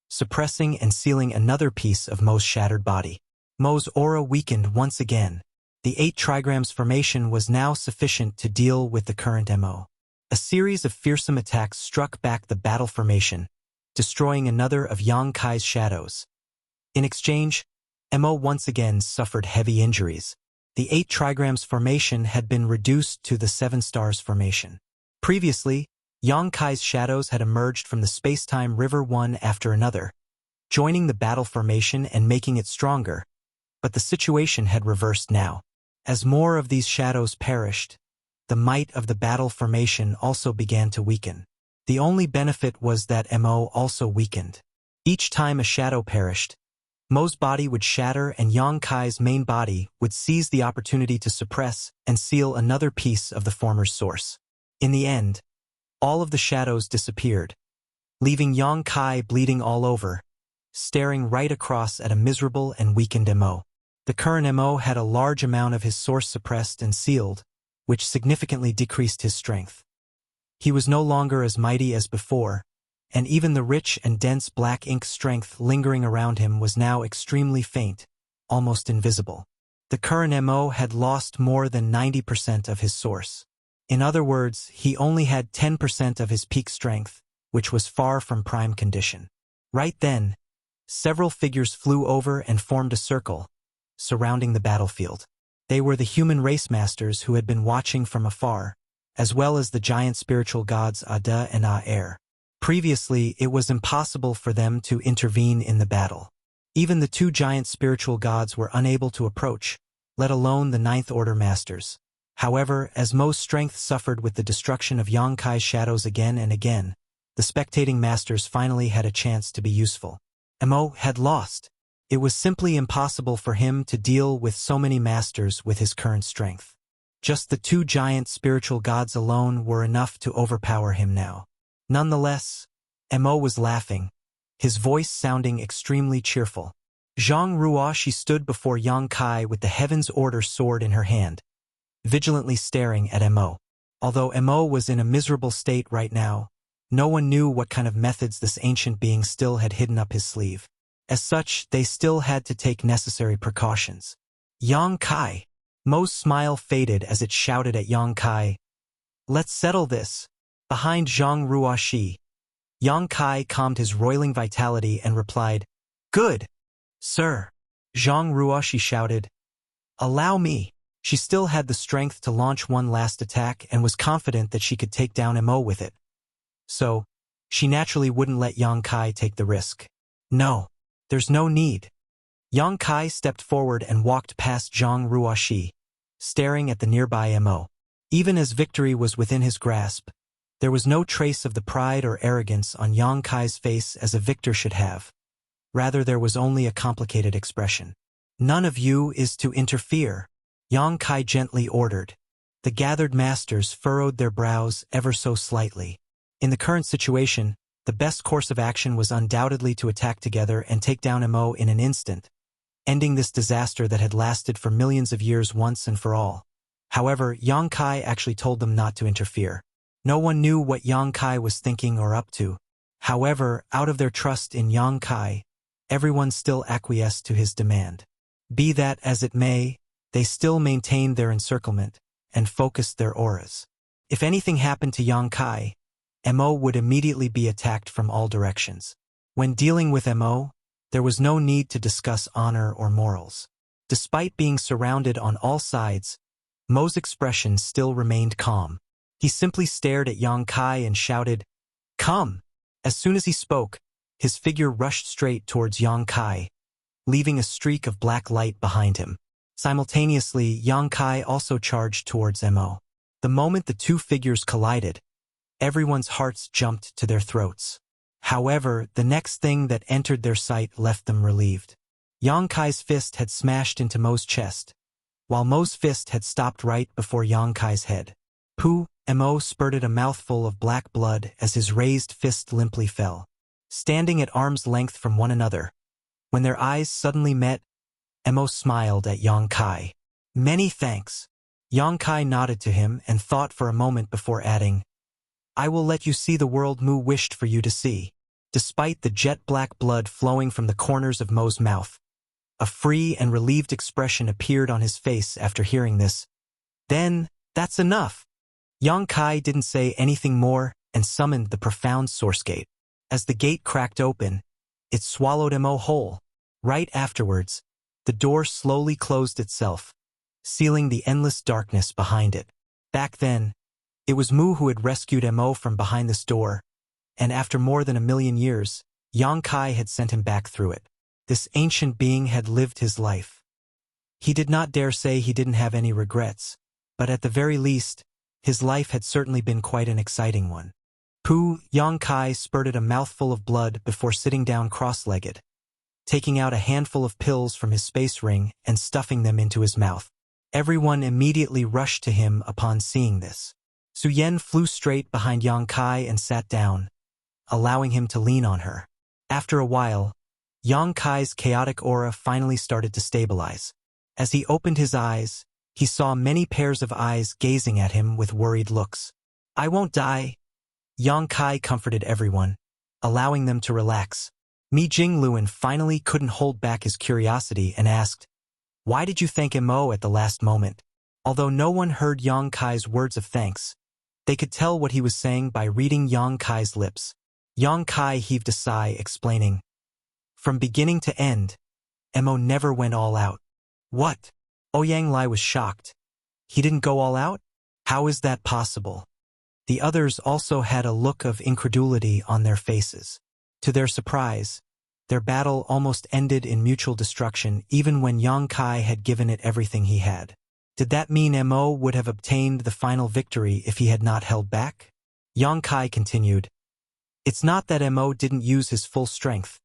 suppressing and sealing another piece of Mo's shattered body. Mo's aura weakened once again. The 8 trigrams formation was now sufficient to deal with the current Mo. A series of fearsome attacks struck back the battle formation, destroying another of Yang Kai's shadows. In exchange, Mo once again suffered heavy injuries. The 8 trigrams formation had been reduced to the 7 stars formation. Previously, Yang Kai's shadows had emerged from the space-time river one after another, joining the battle formation and making it stronger, but the situation had reversed now. As more of these shadows perished, the might of the battle formation also began to weaken. The only benefit was that Mo also weakened. Each time a shadow perished, Mo's body would shatter and Yang Kai's main body would seize the opportunity to suppress and seal another piece of the former's source. In the end, all of the shadows disappeared, leaving Yang Kai bleeding all over, staring right across at a miserable and weakened Mo. The current Mo had a large amount of his source suppressed and sealed, which significantly decreased his strength. He was no longer as mighty as before, and even the rich and dense black ink strength lingering around him was now extremely faint, almost invisible. The current MO had lost more than 90% of his source. In other words, he only had 10% of his peak strength, which was far from prime condition. Right then, several figures flew over and formed a circle, surrounding the battlefield. They were the human race masters who had been watching from afar, as well as the giant spiritual gods Ada and Aer. Previously, it was impossible for them to intervene in the battle. Even the two giant spiritual gods were unable to approach, let alone the Ninth Order masters. However, as Mo's strength suffered with the destruction of Yang Kai's shadows again and again, the spectating masters finally had a chance to be useful. Mo had lost. It was simply impossible for him to deal with so many masters with his current strength. Just the two giant spiritual gods alone were enough to overpower him now. Nonetheless, Mo was laughing, his voice sounding extremely cheerful. Zhang Ruoshi stood before Yang Kai with the Heaven's Order sword in her hand, vigilantly staring at Mo. Although Mo was in a miserable state right now, no one knew what kind of methods this ancient being still had hidden up his sleeve. As such, they still had to take necessary precautions. Yang Kai. Mo's smile faded as it shouted at Yang Kai, "Let's settle this." Behind Zhang Ruoshi, Yang Kai calmed his roiling vitality and replied, "Good, sir." Zhang Ruoshi shouted, "Allow me." She still had the strength to launch one last attack and was confident that she could take down Mo with it. So, she naturally wouldn't let Yang Kai take the risk. "No, there's no need." Yang Kai stepped forward and walked past Zhang Ruoshi, staring at the nearby Mo. Even as victory was within his grasp, there was no trace of the pride or arrogance on Yang Kai's face as a victor should have. Rather, there was only a complicated expression. "None of you is to interfere," Yang Kai gently ordered. The gathered masters furrowed their brows ever so slightly. In the current situation, the best course of action was undoubtedly to attack together and take down Mo in an instant, ending this disaster that had lasted for millions of years once and for all. However, Yang Kai actually told them not to interfere. No one knew what Yang Kai was thinking or up to. However, out of their trust in Yang Kai, everyone still acquiesced to his demand. Be that as it may, they still maintained their encirclement and focused their auras. If anything happened to Yang Kai, Mo would immediately be attacked from all directions. When dealing with Mo, there was no need to discuss honor or morals. Despite being surrounded on all sides, Mo's expression still remained calm. He simply stared at Yang Kai and shouted, "Come!" As soon as he spoke, his figure rushed straight towards Yang Kai, leaving a streak of black light behind him. Simultaneously, Yang Kai also charged towards Mo. The moment the two figures collided, everyone's hearts jumped to their throats. However, the next thing that entered their sight left them relieved. Yang Kai's fist had smashed into Mo's chest, while Mo's fist had stopped right before Yang Kai's head. Pooh! Mo spurted a mouthful of black blood as his raised fist limply fell. Standing at arm's length from one another, when their eyes suddenly met, Mo smiled at Yang Kai. "Many thanks." Yang Kai nodded to him and thought for a moment before adding, "I will let you see the world Mu wished for you to see." Despite the jet-black blood flowing from the corners of Mo's mouth, a free and relieved expression appeared on his face after hearing this. "Then, that's enough." Yang Kai didn't say anything more and summoned the profound source gate. As the gate cracked open, it swallowed Mo whole. Right afterwards, the door slowly closed itself, sealing the endless darkness behind it. Back then, it was Mu who had rescued Mo from behind this door, and after more than 1,000,000 years, Yang Kai had sent him back through it. This ancient being had lived his life. He did not dare say he didn't have any regrets, but at the very least, his life had certainly been quite an exciting one. Pooh! Yang Kai spurted a mouthful of blood before sitting down cross-legged, taking out a handful of pills from his space ring and stuffing them into his mouth. Everyone immediately rushed to him upon seeing this. Su Yen flew straight behind Yang Kai and sat down, allowing him to lean on her. After a while, Yang Kai's chaotic aura finally started to stabilize. As he opened his eyes, he saw many pairs of eyes gazing at him with worried looks. "I won't die." Yang Kai comforted everyone, allowing them to relax. Mi Jingluan finally couldn't hold back his curiosity and asked, "Why did you thank Mo at the last moment?" Although no one heard Yang Kai's words of thanks, they could tell what he was saying by reading Yang Kai's lips. Yang Kai heaved a sigh, explaining, "From beginning to end, Mo never went all out." "What?" Ouyang Lai was shocked. "He didn't go all out? How is that possible?" The others also had a look of incredulity on their faces. To their surprise, their battle almost ended in mutual destruction even when Yang Kai had given it everything he had. Did that mean Mo would have obtained the final victory if he had not held back? Yang Kai continued, "It's not that Mo didn't use his full strength,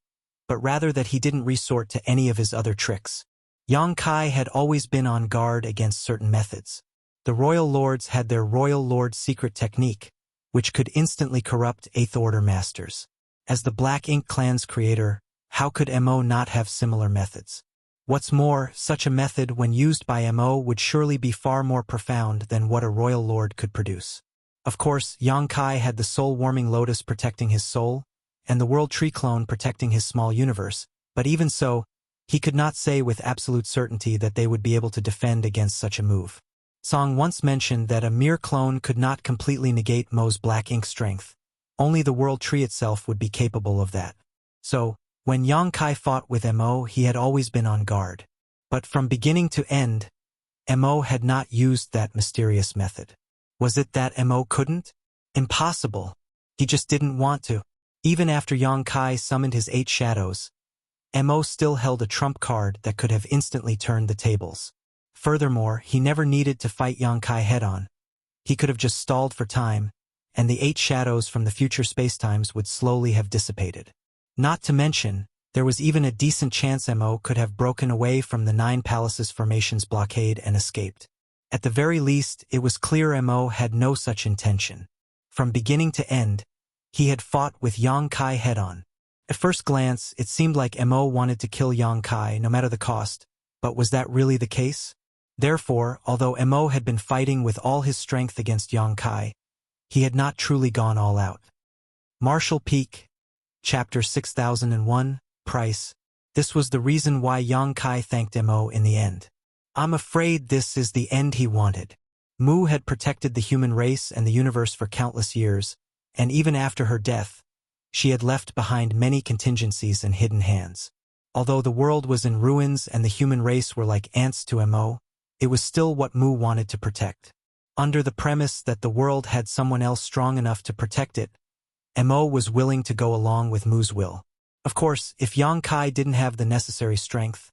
but rather that he didn't resort to any of his other tricks. Yang Kai had always been on guard against certain methods. The Royal Lords had their Royal Lord secret technique, which could instantly corrupt Eighth Order masters. As the Black Ink clan's creator, how could Mo not have similar methods? What's more, such a method when used by Mo would surely be far more profound than what a Royal Lord could produce. Of course, Yang Kai had the soul-warming lotus protecting his soul, and the World Tree clone protecting his small universe, but even so, he could not say with absolute certainty that they would be able to defend against such a move. Zhang once mentioned that a mere clone could not completely negate Mo's Black Ink strength. Only the World Tree itself would be capable of that. So, when Yang Kai fought with Mo, he had always been on guard. But from beginning to end, Mo had not used that mysterious method. Was it that Mo couldn't? Impossible. He just didn't want to. Even after Yang Kai summoned his 8 shadows, Mo still held a trump card that could have instantly turned the tables. Furthermore, he never needed to fight Yang Kai head-on. He could have just stalled for time, and the 8 shadows from the future spacetimes would slowly have dissipated. Not to mention, there was even a decent chance Mo could have broken away from the 9 Palaces formation's blockade and escaped. At the very least, it was clear Mo had no such intention. From beginning to end, he had fought with Yang Kai head-on. At first glance, it seemed like Mo wanted to kill Yang Kai no matter the cost, but was that really the case? Therefore, although Mo had been fighting with all his strength against Yang Kai, he had not truly gone all out. Martial Peak, Chapter 6001, Price. This was the reason why Yang Kai thanked Mo in the end. "I'm afraid this is the end he wanted." Mu had protected the human race and the universe for countless years, and even after her death, she had left behind many contingencies and hidden hands. Although the world was in ruins and the human race were like ants to Mo, it was still what Mu wanted to protect. Under the premise that the world had someone else strong enough to protect it, Mo was willing to go along with Mu's will. Of course, if Yang Kai didn't have the necessary strength,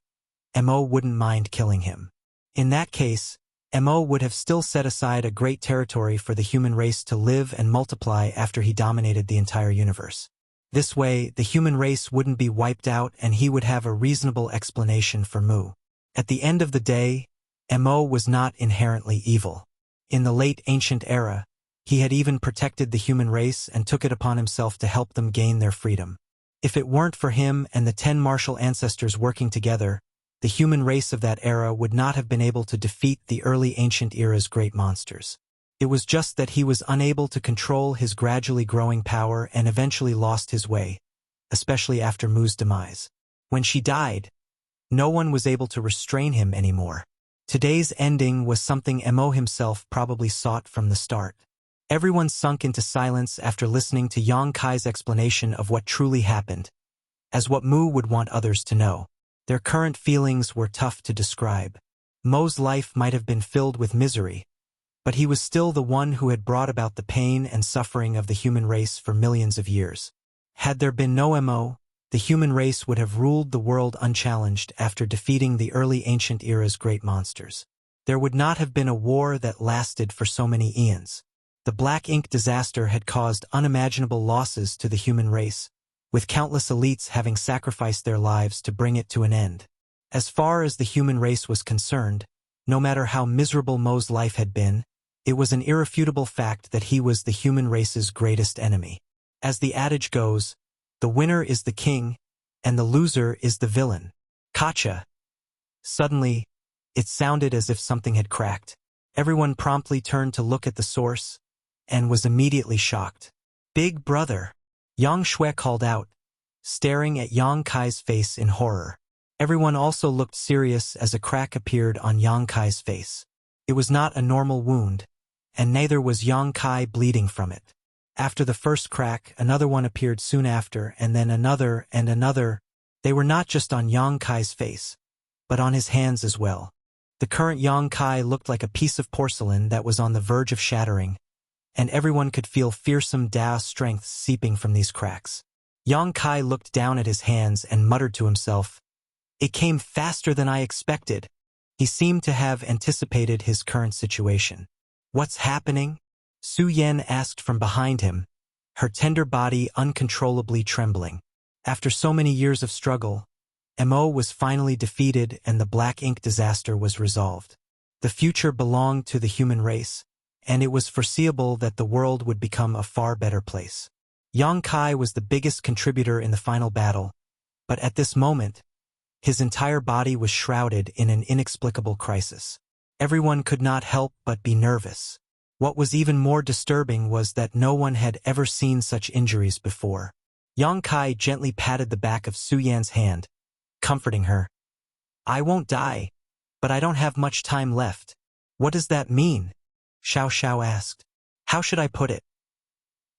Mo wouldn't mind killing him. In that case, Mo would have still set aside a great territory for the human race to live and multiply after he dominated the entire universe. This way, the human race wouldn't be wiped out and he would have a reasonable explanation for Mu. At the end of the day, Mo was not inherently evil. In the late ancient era, he had even protected the human race and took it upon himself to help them gain their freedom. If it weren't for him and the 10 martial ancestors working together, the human race of that era would not have been able to defeat the early ancient era's great monsters. It was just that he was unable to control his gradually growing power and eventually lost his way, especially after Mu's demise. When she died, no one was able to restrain him anymore. Today's ending was something Mo himself probably sought from the start. Everyone sunk into silence after listening to Yang Kai's explanation of what truly happened, as what Mu would want others to know. Their current feelings were tough to describe. Mo's life might have been filled with misery, but he was still the one who had brought about the pain and suffering of the human race for millions of years. Had there been no Mo, the human race would have ruled the world unchallenged after defeating the early ancient era's great monsters. There would not have been a war that lasted for so many eons. The Black Ink disaster had caused unimaginable losses to the human race, with countless elites having sacrificed their lives to bring it to an end. As far as the human race was concerned, no matter how miserable Mo's life had been, it was an irrefutable fact that he was the human race's greatest enemy. As the adage goes, the winner is the king, and the loser is the villain. Gotcha. Suddenly, it sounded as if something had cracked. Everyone promptly turned to look at the source, and was immediately shocked. Big Brother. Yang Shui called out, staring at Yang Kai's face in horror. Everyone also looked serious as a crack appeared on Yang Kai's face. It was not a normal wound, and neither was Yang Kai bleeding from it. After the first crack, another one appeared soon after, and then another and another. They were not just on Yang Kai's face, but on his hands as well. The current Yang Kai looked like a piece of porcelain that was on the verge of shattering, and everyone could feel fearsome Dao strength seeping from these cracks. Yang Kai looked down at his hands and muttered to himself, "It came faster than I expected." He seemed to have anticipated his current situation. "What's happening?" Su Yan asked from behind him, her tender body uncontrollably trembling. After so many years of struggle, Mo was finally defeated and the black ink disaster was resolved. The future belonged to the human race, and it was foreseeable that the world would become a far better place. Yang Kai was the biggest contributor in the final battle, but at this moment, his entire body was shrouded in an inexplicable crisis. Everyone could not help but be nervous. What was even more disturbing was that no one had ever seen such injuries before. Yang Kai gently patted the back of Su Yan's hand, comforting her. "I won't die, but I don't have much time left." "What does that mean?" Xiao Xiao asked. "How should I put it?"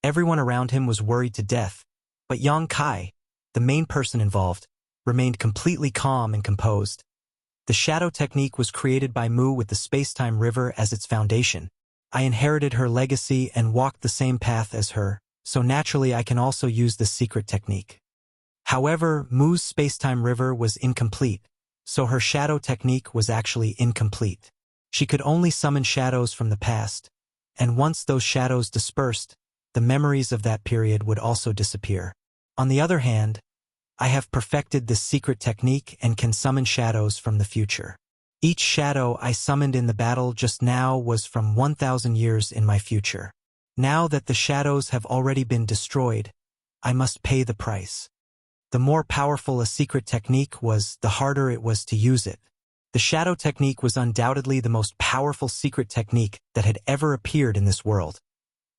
Everyone around him was worried to death, but Yang Kai, the main person involved, remained completely calm and composed. The shadow technique was created by Mu with the space-time river as its foundation. I inherited her legacy and walked the same path as her, so naturally I can also use this secret technique. However, Mu's space-time river was incomplete, so her shadow technique was actually incomplete. She could only summon shadows from the past, and once those shadows dispersed, the memories of that period would also disappear. On the other hand, I have perfected this secret technique and can summon shadows from the future. Each shadow I summoned in the battle just now was from 1,000 years in my future. Now that the shadows have already been destroyed, I must pay the price. The more powerful a secret technique was, the harder it was to use it. The shadow technique was undoubtedly the most powerful secret technique that had ever appeared in this world,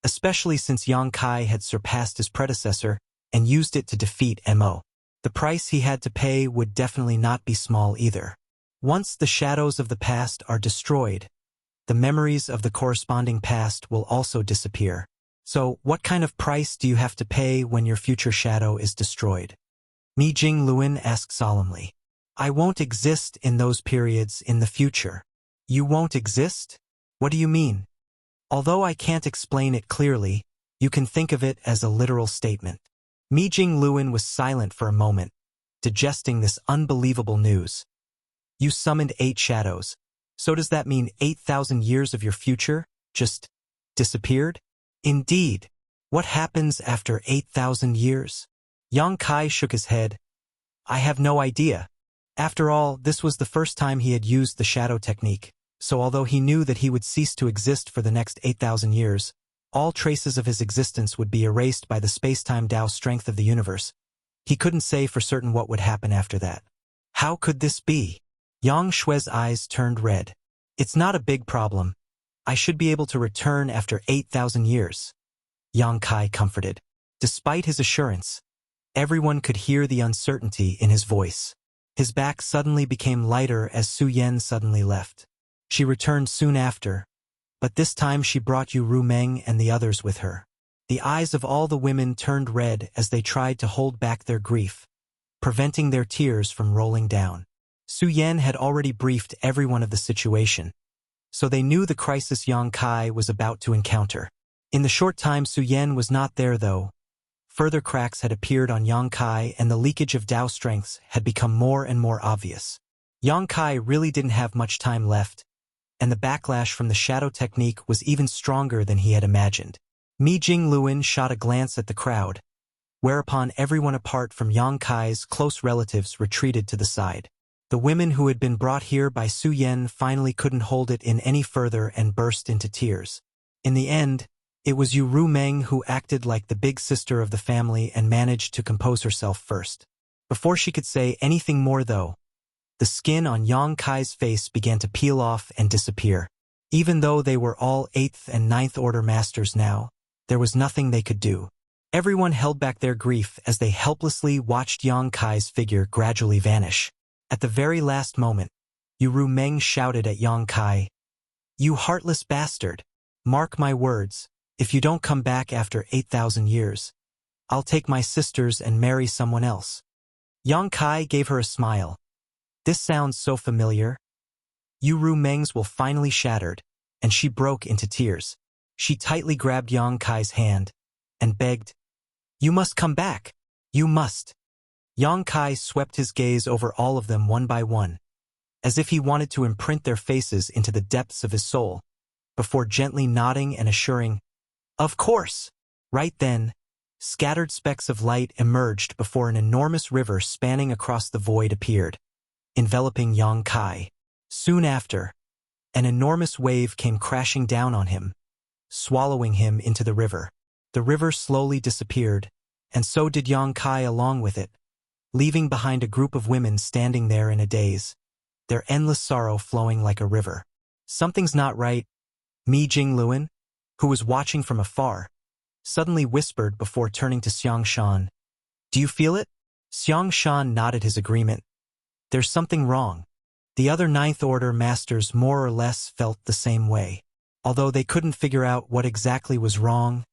especially since Yang Kai had surpassed his predecessor and used it to defeat Mo. The price he had to pay would definitely not be small either. Once the shadows of the past are destroyed, the memories of the corresponding past will also disappear. So, what kind of price do you have to pay when your future shadow is destroyed? Mi Jing Luin asked solemnly. I won't exist in those periods in the future. You won't exist? What do you mean? Although I can't explain it clearly, you can think of it as a literal statement. Mi Jing Luin was silent for a moment, digesting this unbelievable news. You summoned 8 shadows, so does that mean 8,000 years of your future just disappeared? Indeed. What happens after 8,000 years? Yang Kai shook his head. I have no idea. After all, this was the first time he had used the shadow technique, so although he knew that he would cease to exist for the next 8,000 years, all traces of his existence would be erased by the space-time Dao strength of the universe. He couldn't say for certain what would happen after that. How could this be? Yang Shui's eyes turned red. It's not a big problem. I should be able to return after 8,000 years. Yang Kai comforted. Despite his assurance, everyone could hear the uncertainty in his voice. His back suddenly became lighter as Su Yan suddenly left. She returned soon after, but this time she brought Yu Rumeng and the others with her. The eyes of all the women turned red as they tried to hold back their grief, preventing their tears from rolling down. Su Yan had already briefed everyone of the situation, so they knew the crisis Yang Kai was about to encounter. In the short time Su Yan was not there though, further cracks had appeared on Yang Kai and the leakage of Dao strengths had become more and more obvious. Yang Kai really didn't have much time left, and the backlash from the shadow technique was even stronger than he had imagined. Mi Jing Luin shot a glance at the crowd, whereupon everyone apart from Yang Kai's close relatives retreated to the side. The women who had been brought here by Su Yan finally couldn't hold it in any further and burst into tears. In the end, it was Yu Rumeng who acted like the big sister of the family and managed to compose herself first. Before she could say anything more though, the skin on Yang Kai's face began to peel off and disappear. Even though they were all 8th and 9th order masters now, there was nothing they could do. Everyone held back their grief as they helplessly watched Yang Kai's figure gradually vanish. At the very last moment, Yu Meng shouted at Yang Kai, "You heartless bastard! Mark my words, if you don't come back after 8,000 years, I'll take my sisters and marry someone else." Yang Kai gave her a smile. "This sounds so familiar." Yu Meng's will finally shattered, and she broke into tears. She tightly grabbed Yang Kai's hand and begged, "You must come back. You must." Yang Kai swept his gaze over all of them one by one, as if he wanted to imprint their faces into the depths of his soul, before gently nodding and assuring, "Of course." Right then, scattered specks of light emerged before an enormous river spanning across the void appeared, enveloping Yang Kai. Soon after, an enormous wave came crashing down on him, swallowing him into the river. The river slowly disappeared, and so did Yang Kai along with it, leaving behind a group of women standing there in a daze, their endless sorrow flowing like a river. "Something's not right," Mi Jingluan, who was watching from afar, suddenly whispered before turning to Xiang Shan. "Do you feel it?" Xiang Shan nodded his agreement. "There's something wrong." The other Ninth Order masters more or less felt the same way. Although they couldn't figure out what exactly was wrong,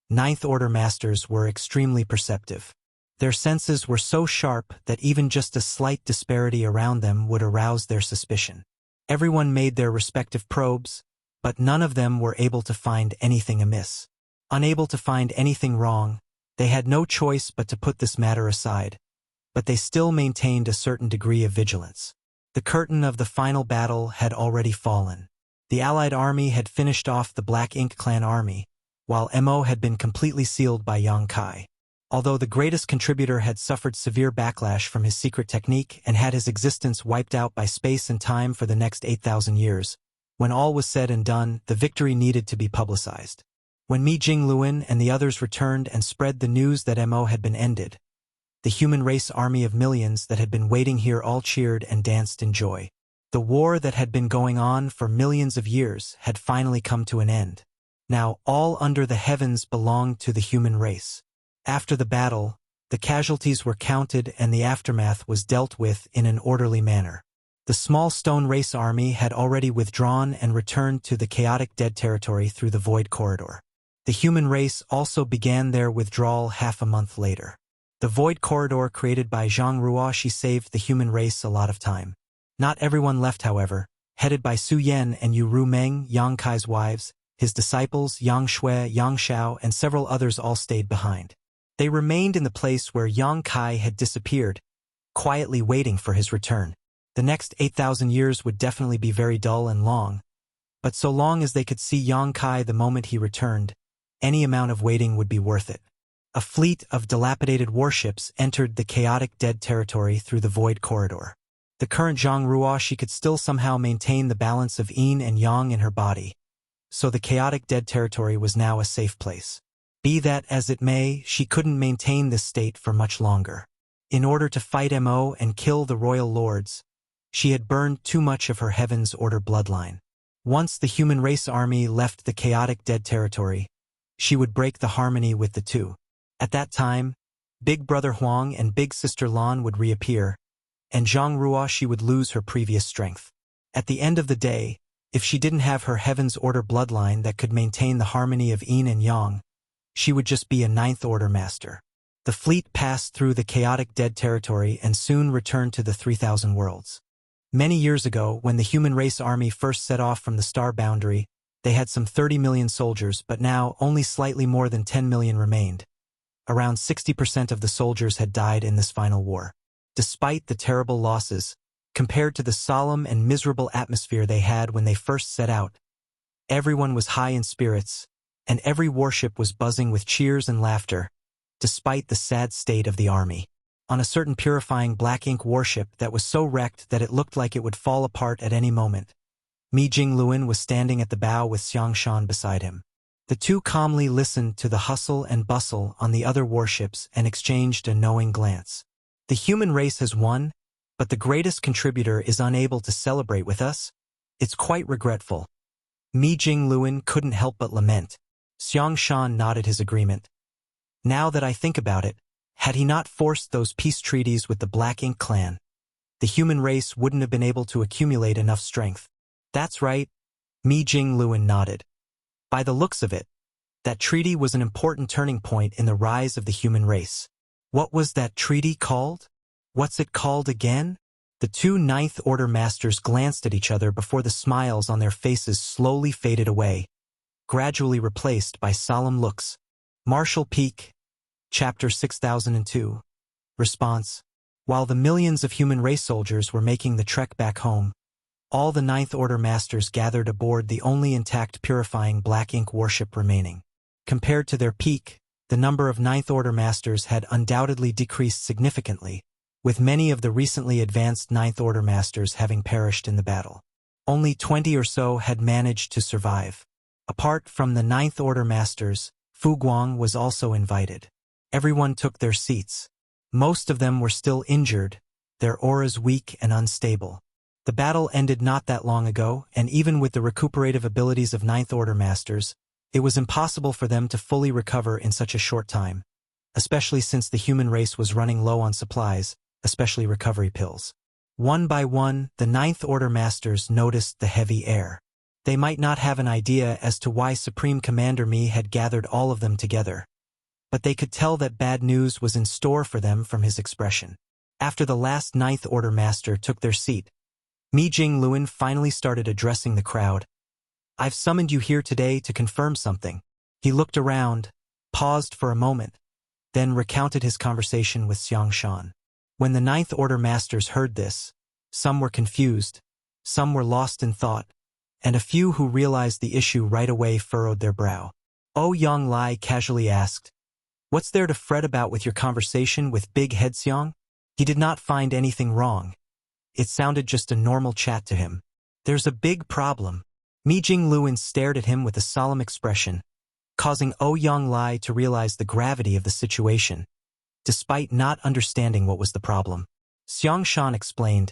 Ninth Order masters were extremely perceptive. Their senses were so sharp that even just a slight disparity around them would arouse their suspicion. Everyone made their respective probes, but none of them were able to find anything amiss. Unable to find anything wrong, they had no choice but to put this matter aside, but they still maintained a certain degree of vigilance. The curtain of the final battle had already fallen. The Allied army had finished off the Black Ink Clan army, while Mo had been completely sealed by Yang Kai. Although the greatest contributor had suffered severe backlash from his secret technique and had his existence wiped out by space and time for the next 8,000 years, when all was said and done, the victory needed to be publicized. When Mi Jingluan and the others returned and spread the news that Mo had been ended, the human race army of millions that had been waiting here all cheered and danced in joy. The war that had been going on for millions of years had finally come to an end. Now all under the heavens belonged to the human race. After the battle, the casualties were counted and the aftermath was dealt with in an orderly manner. The small stone race army had already withdrawn and returned to the chaotic dead territory through the void corridor. The human race also began their withdrawal half a month later. The void corridor created by Zhang Ruoshi saved the human race a lot of time. Not everyone left, however. Headed by Su Yan and Yu Meng, Yang Kai's wives, his disciples Yang Shui, Yang Shao, and several others all stayed behind. They remained in the place where Yang Kai had disappeared, quietly waiting for his return. The next 8,000 years would definitely be very dull and long, but so long as they could see Yang Kai the moment he returned, any amount of waiting would be worth it. A fleet of dilapidated warships entered the chaotic dead territory through the void corridor. The current Zhang Ruoshi could still somehow maintain the balance of yin and yang in her body, so the chaotic dead territory was now a safe place. Be that as it may, she couldn't maintain this state for much longer. In order to fight Mo and kill the royal lords, she had burned too much of her Heaven's Order bloodline. Once the human race army left the chaotic dead territory, she would break the harmony with the two. At that time, Big Brother Huang and Big Sister Lan would reappear, and Zhang Ruoshi would lose her previous strength. At the end of the day, if she didn't have her Heaven's Order bloodline that could maintain the harmony of yin and yang, she would just be a Ninth Order master. The fleet passed through the chaotic dead territory and soon returned to the 3,000 worlds. Many years ago, when the human race army first set off from the star boundary, they had some 30 million soldiers, but now only slightly more than 10 million remained. Around 60% of the soldiers had died in this final war. Despite the terrible losses, compared to the solemn and miserable atmosphere they had when they first set out, everyone was high in spirits, and every warship was buzzing with cheers and laughter, despite the sad state of the army. On a certain purifying black ink warship that was so wrecked that it looked like it would fall apart at any moment, Mi Jingluan was standing at the bow with Xiang Shan beside him. The two calmly listened to the hustle and bustle on the other warships and exchanged a knowing glance. The human race has won, but the greatest contributor is unable to celebrate with us. It's quite regretful. Mi Jingluan couldn't help but lament. Xiang Shan nodded his agreement. Now that I think about it, had he not forced those peace treaties with the Black Ink clan, the human race wouldn't have been able to accumulate enough strength. That's right, Mi Jing-Luan nodded. By the looks of it, that treaty was an important turning point in the rise of the human race. What was that treaty called? What's it called again? The two Ninth Order masters glanced at each other before the smiles on their faces slowly faded away, gradually replaced by solemn looks. Marshall Peak, Chapter 6002. Response. While the millions of human race soldiers were making the trek back home, all the Ninth Order masters gathered aboard the only intact purifying Black Ink warship remaining. Compared to their peak, the number of Ninth Order masters had undoubtedly decreased significantly, with many of the recently advanced Ninth Order masters having perished in the battle. Only 20 or so had managed to survive. Apart from the Ninth Order masters, Fu Guang was also invited. Everyone took their seats. Most of them were still injured, their auras weak and unstable. The battle ended not that long ago, and even with the recuperative abilities of Ninth Order masters, it was impossible for them to fully recover in such a short time, especially since the human race was running low on supplies, especially recovery pills. One by one, the Ninth Order masters noticed the heavy air. They might not have an idea as to why Supreme Commander Mi had gathered all of them together, but they could tell that bad news was in store for them from his expression. After the last Ninth Order master took their seat, Mi Jing-Luan finally started addressing the crowd. I've summoned you here today to confirm something. He looked around, paused for a moment, then recounted his conversation with Xiang Shan. When the Ninth Order masters heard this, some were confused, some were lost in thought, and a few who realized the issue right away furrowed their brow. Yang Lai casually asked, "What's there to fret about with your conversation with Big Head Xiang?" He did not find anything wrong. It sounded just a normal chat to him. There's a big problem. Mi Jing-Luan stared at him with a solemn expression, causing Yang Lai to realize the gravity of the situation, despite not understanding what was the problem. Xiang Shan explained,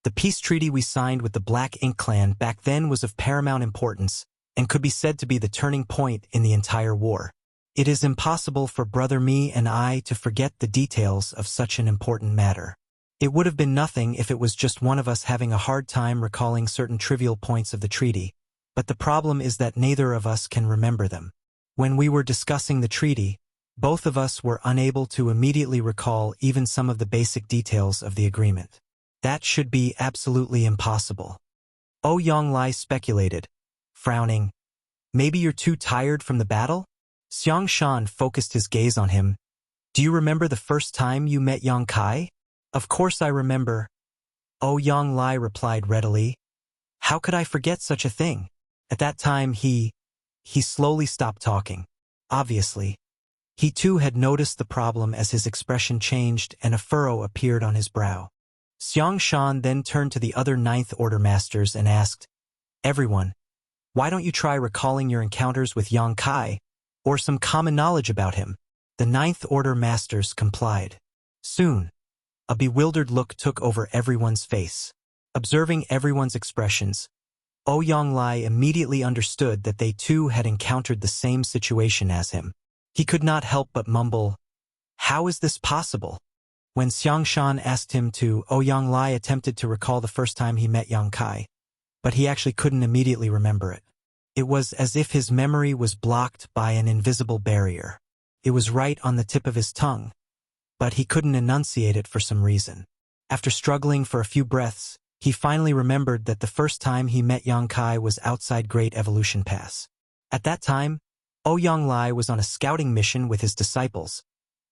"The peace treaty we signed with the Black Ink clan back then was of paramount importance and could be said to be the turning point in the entire war. It is impossible for Brother Mi and I to forget the details of such an important matter. It would have been nothing if it was just one of us having a hard time recalling certain trivial points of the treaty, but the problem is that neither of us can remember them. When we were discussing the treaty, both of us were unable to immediately recall even some of the basic details of the agreement. That should be absolutely impossible." Yang Lai speculated, frowning. "Maybe you're too tired from the battle?" Xiang Shan focused his gaze on him. "Do you remember the first time you met Yang Kai?" "Of course I remember," Yang Lai replied readily. "How could I forget such a thing?" At that time he slowly stopped talking. Obviously, he too had noticed the problem as his expression changed and a furrow appeared on his brow. Xiang Shan then turned to the other Ninth Order masters and asked, "Everyone, why don't you try recalling your encounters with Yang Kai, or some common knowledge about him?" The Ninth Order masters complied. Soon, a bewildered look took over everyone's face. Observing everyone's expressions, Yang Lai immediately understood that they too had encountered the same situation as him. He could not help but mumble, "How is this possible?" When Xiang Shan asked him to, Yang Lai attempted to recall the first time he met Yang Kai, but he actually couldn't immediately remember it. It was as if his memory was blocked by an invisible barrier. It was right on the tip of his tongue, but he couldn't enunciate it for some reason. After struggling for a few breaths, he finally remembered that the first time he met Yang Kai was outside Great Evolution Pass. At that time, Yang Lai was on a scouting mission with his disciples,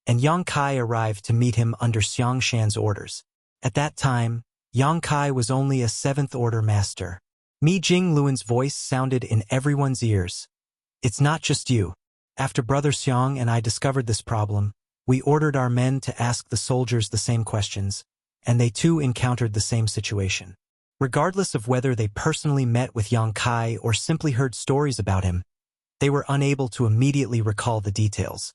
and Yang Kai arrived to meet him under Xiang Shan's orders. At that time, Yang Kai was only a 7th Order master. Mi Jing-Luan's voice sounded in everyone's ears. "It's not just you. After Brother Xiang and I discovered this problem, we ordered our men to ask the soldiers the same questions, and they too encountered the same situation. Regardless of whether they personally met with Yang Kai or simply heard stories about him, they were unable to immediately recall the details."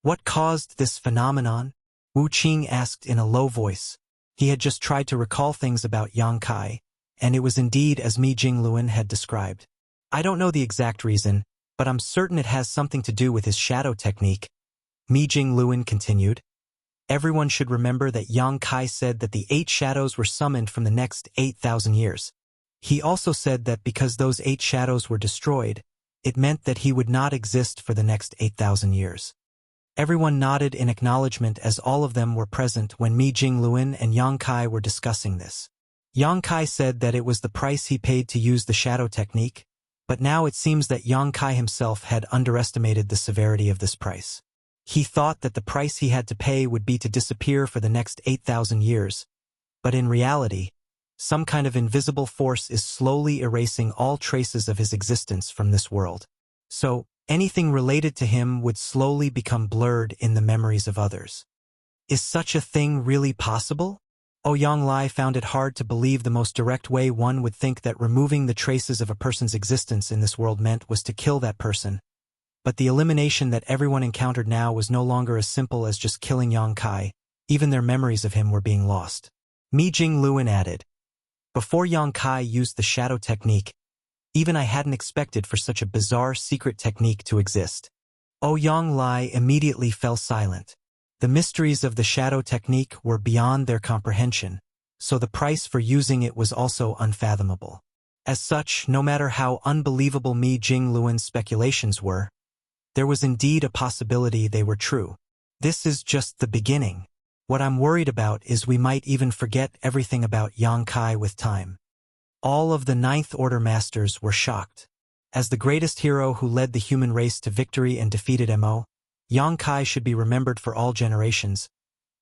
"What caused this phenomenon?" Wu Qing asked in a low voice. He had just tried to recall things about Yang Kai, and it was indeed as Mi Jing-Luan had described. "I don't know the exact reason, but I'm certain it has something to do with his shadow technique. Mi Jingluan continued. Everyone should remember that Yang Kai said that the 8 shadows were summoned from the next 8,000 years. He also said that because those 8 shadows were destroyed, it meant that he would not exist for the next 8,000 years. Everyone nodded in acknowledgement as all of them were present when Mi Jingluan and Yang Kai were discussing this. Yang Kai said that it was the price he paid to use the shadow technique, but now it seems that Yang Kai himself had underestimated the severity of this price. He thought that the price he had to pay would be to disappear for the next 8,000 years, but in reality, some kind of invisible force is slowly erasing all traces of his existence from this world. So, anything related to him would slowly become blurred in the memories of others. Is such a thing really possible? Ouyang Lai found it hard to believe the most direct way one would think that removing the traces of a person's existence in this world meant was to kill that person. But the elimination that everyone encountered now was no longer as simple as just killing Yang Kai. Even their memories of him were being lost. Mi Jingluan added, before Yang Kai used the shadow technique, even I hadn't expected for such a bizarre secret technique to exist. Ouyang Lai immediately fell silent. The mysteries of the shadow technique were beyond their comprehension, so the price for using it was also unfathomable. As such, no matter how unbelievable Mi Jingluan's speculations were, there was indeed a possibility they were true. This is just the beginning. What I'm worried about is we might even forget everything about Yang Kai with time. All of the Ninth Order Masters were shocked. As the greatest hero who led the human race to victory and defeated Mo, Yang Kai should be remembered for all generations,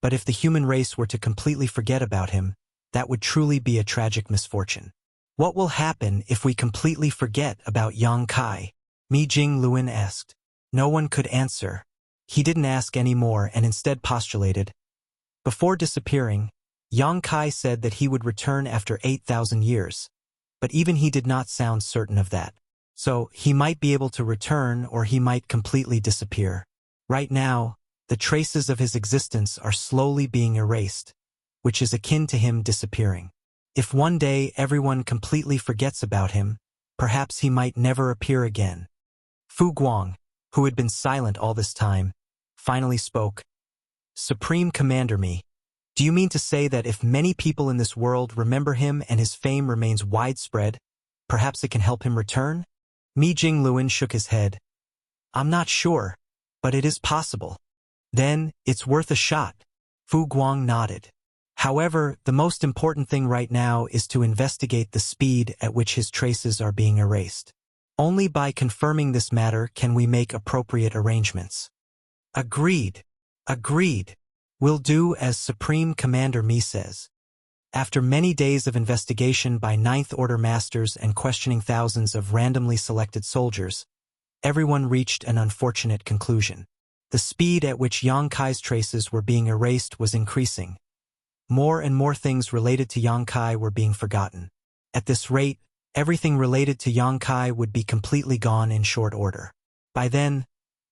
but if the human race were to completely forget about him, that would truly be a tragic misfortune. What will happen if we completely forget about Yang Kai? Mi Jingluan asked. No one could answer. He didn't ask any more and instead postulated. Before disappearing, Yang Kai said that he would return after 8,000 years, but even he did not sound certain of that. So, he might be able to return or he might completely disappear. Right now, the traces of his existence are slowly being erased, which is akin to him disappearing. If one day everyone completely forgets about him, perhaps he might never appear again. Fu Guang, who had been silent all this time, finally spoke. Supreme Commander Mi, do you mean to say that if many people in this world remember him and his fame remains widespread, perhaps it can help him return? Mi Jingluan shook his head. I'm not sure, but it is possible. Then, it's worth a shot. Fu Guang nodded. However, the most important thing right now is to investigate the speed at which his traces are being erased. Only by confirming this matter can we make appropriate arrangements. Agreed. Agreed. We'll do as Supreme Commander Mi says. After many days of investigation by Ninth Order Masters and questioning thousands of randomly selected soldiers, everyone reached an unfortunate conclusion. The speed at which Yang Kai's traces were being erased was increasing. More and more things related to Yang Kai were being forgotten. At this rate, everything related to Yang Kai would be completely gone in short order. By then,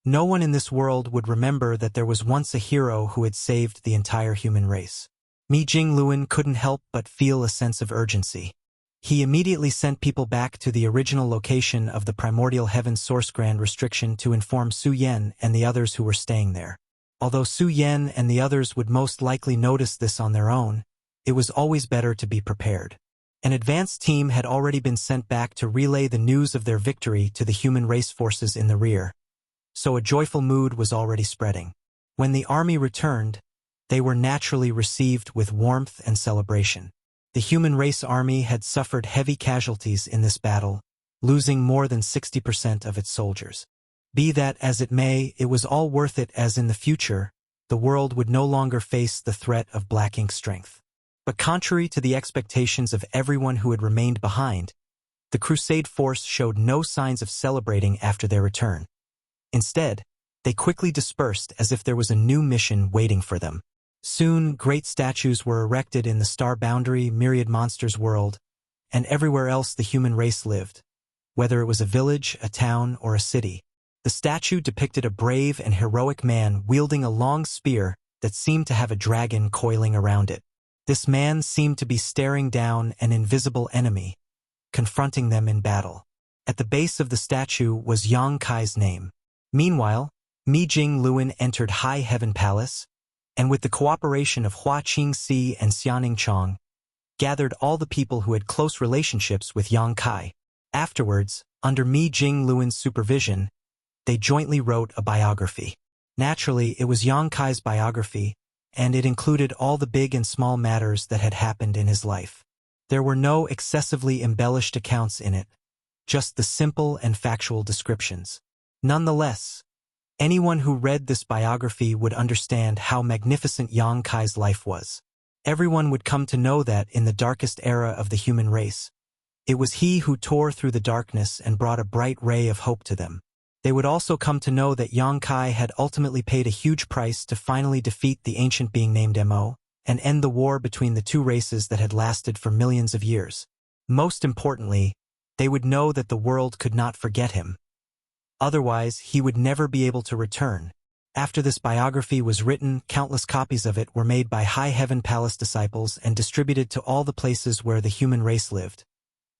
no one in this world would remember that there was once a hero who had saved the entire human race. Mi Jingluan couldn't help but feel a sense of urgency. He immediately sent people back to the original location of the Primordial Heaven Source Grand Restriction to inform Su Yan and the others who were staying there. Although Su Yan and the others would most likely notice this on their own, it was always better to be prepared. An advance team had already been sent back to relay the news of their victory to the human race forces in the rear, so a joyful mood was already spreading. When the army returned, they were naturally received with warmth and celebration. The human race army had suffered heavy casualties in this battle, losing more than 60% of its soldiers. Be that as it may, it was all worth it, as in the future, the world would no longer face the threat of Black Ink's strength. But contrary to the expectations of everyone who had remained behind, the Crusade force showed no signs of celebrating after their return. Instead, they quickly dispersed as if there was a new mission waiting for them. Soon, great statues were erected in the Star Boundary Myriad Monsters world, and everywhere else the human race lived, whether it was a village, a town, or a city. The statue depicted a brave and heroic man wielding a long spear that seemed to have a dragon coiling around it. This man seemed to be staring down an invisible enemy, confronting them in battle. At the base of the statue was Yang Kai's name. Meanwhile, Mi Jing Luan entered High Heaven Palace, and with the cooperation of Hua Qingxi and Xiaoning Chong, gathered all the people who had close relationships with Yang Kai. Afterwards, under Mi Jing Luan's supervision, they jointly wrote a biography. Naturally, it was Yang Kai's biography, and it included all the big and small matters that had happened in his life. There were no excessively embellished accounts in it, just the simple and factual descriptions. Nonetheless, anyone who read this biography would understand how magnificent Yang Kai's life was. Everyone would come to know that in the darkest era of the human race, it was he who tore through the darkness and brought a bright ray of hope to them. They would also come to know that Yang Kai had ultimately paid a huge price to finally defeat the ancient being named Mo, and end the war between the two races that had lasted for millions of years. Most importantly, they would know that the world could not forget him. Otherwise, he would never be able to return. After this biography was written, countless copies of it were made by High Heaven Palace disciples and distributed to all the places where the human race lived,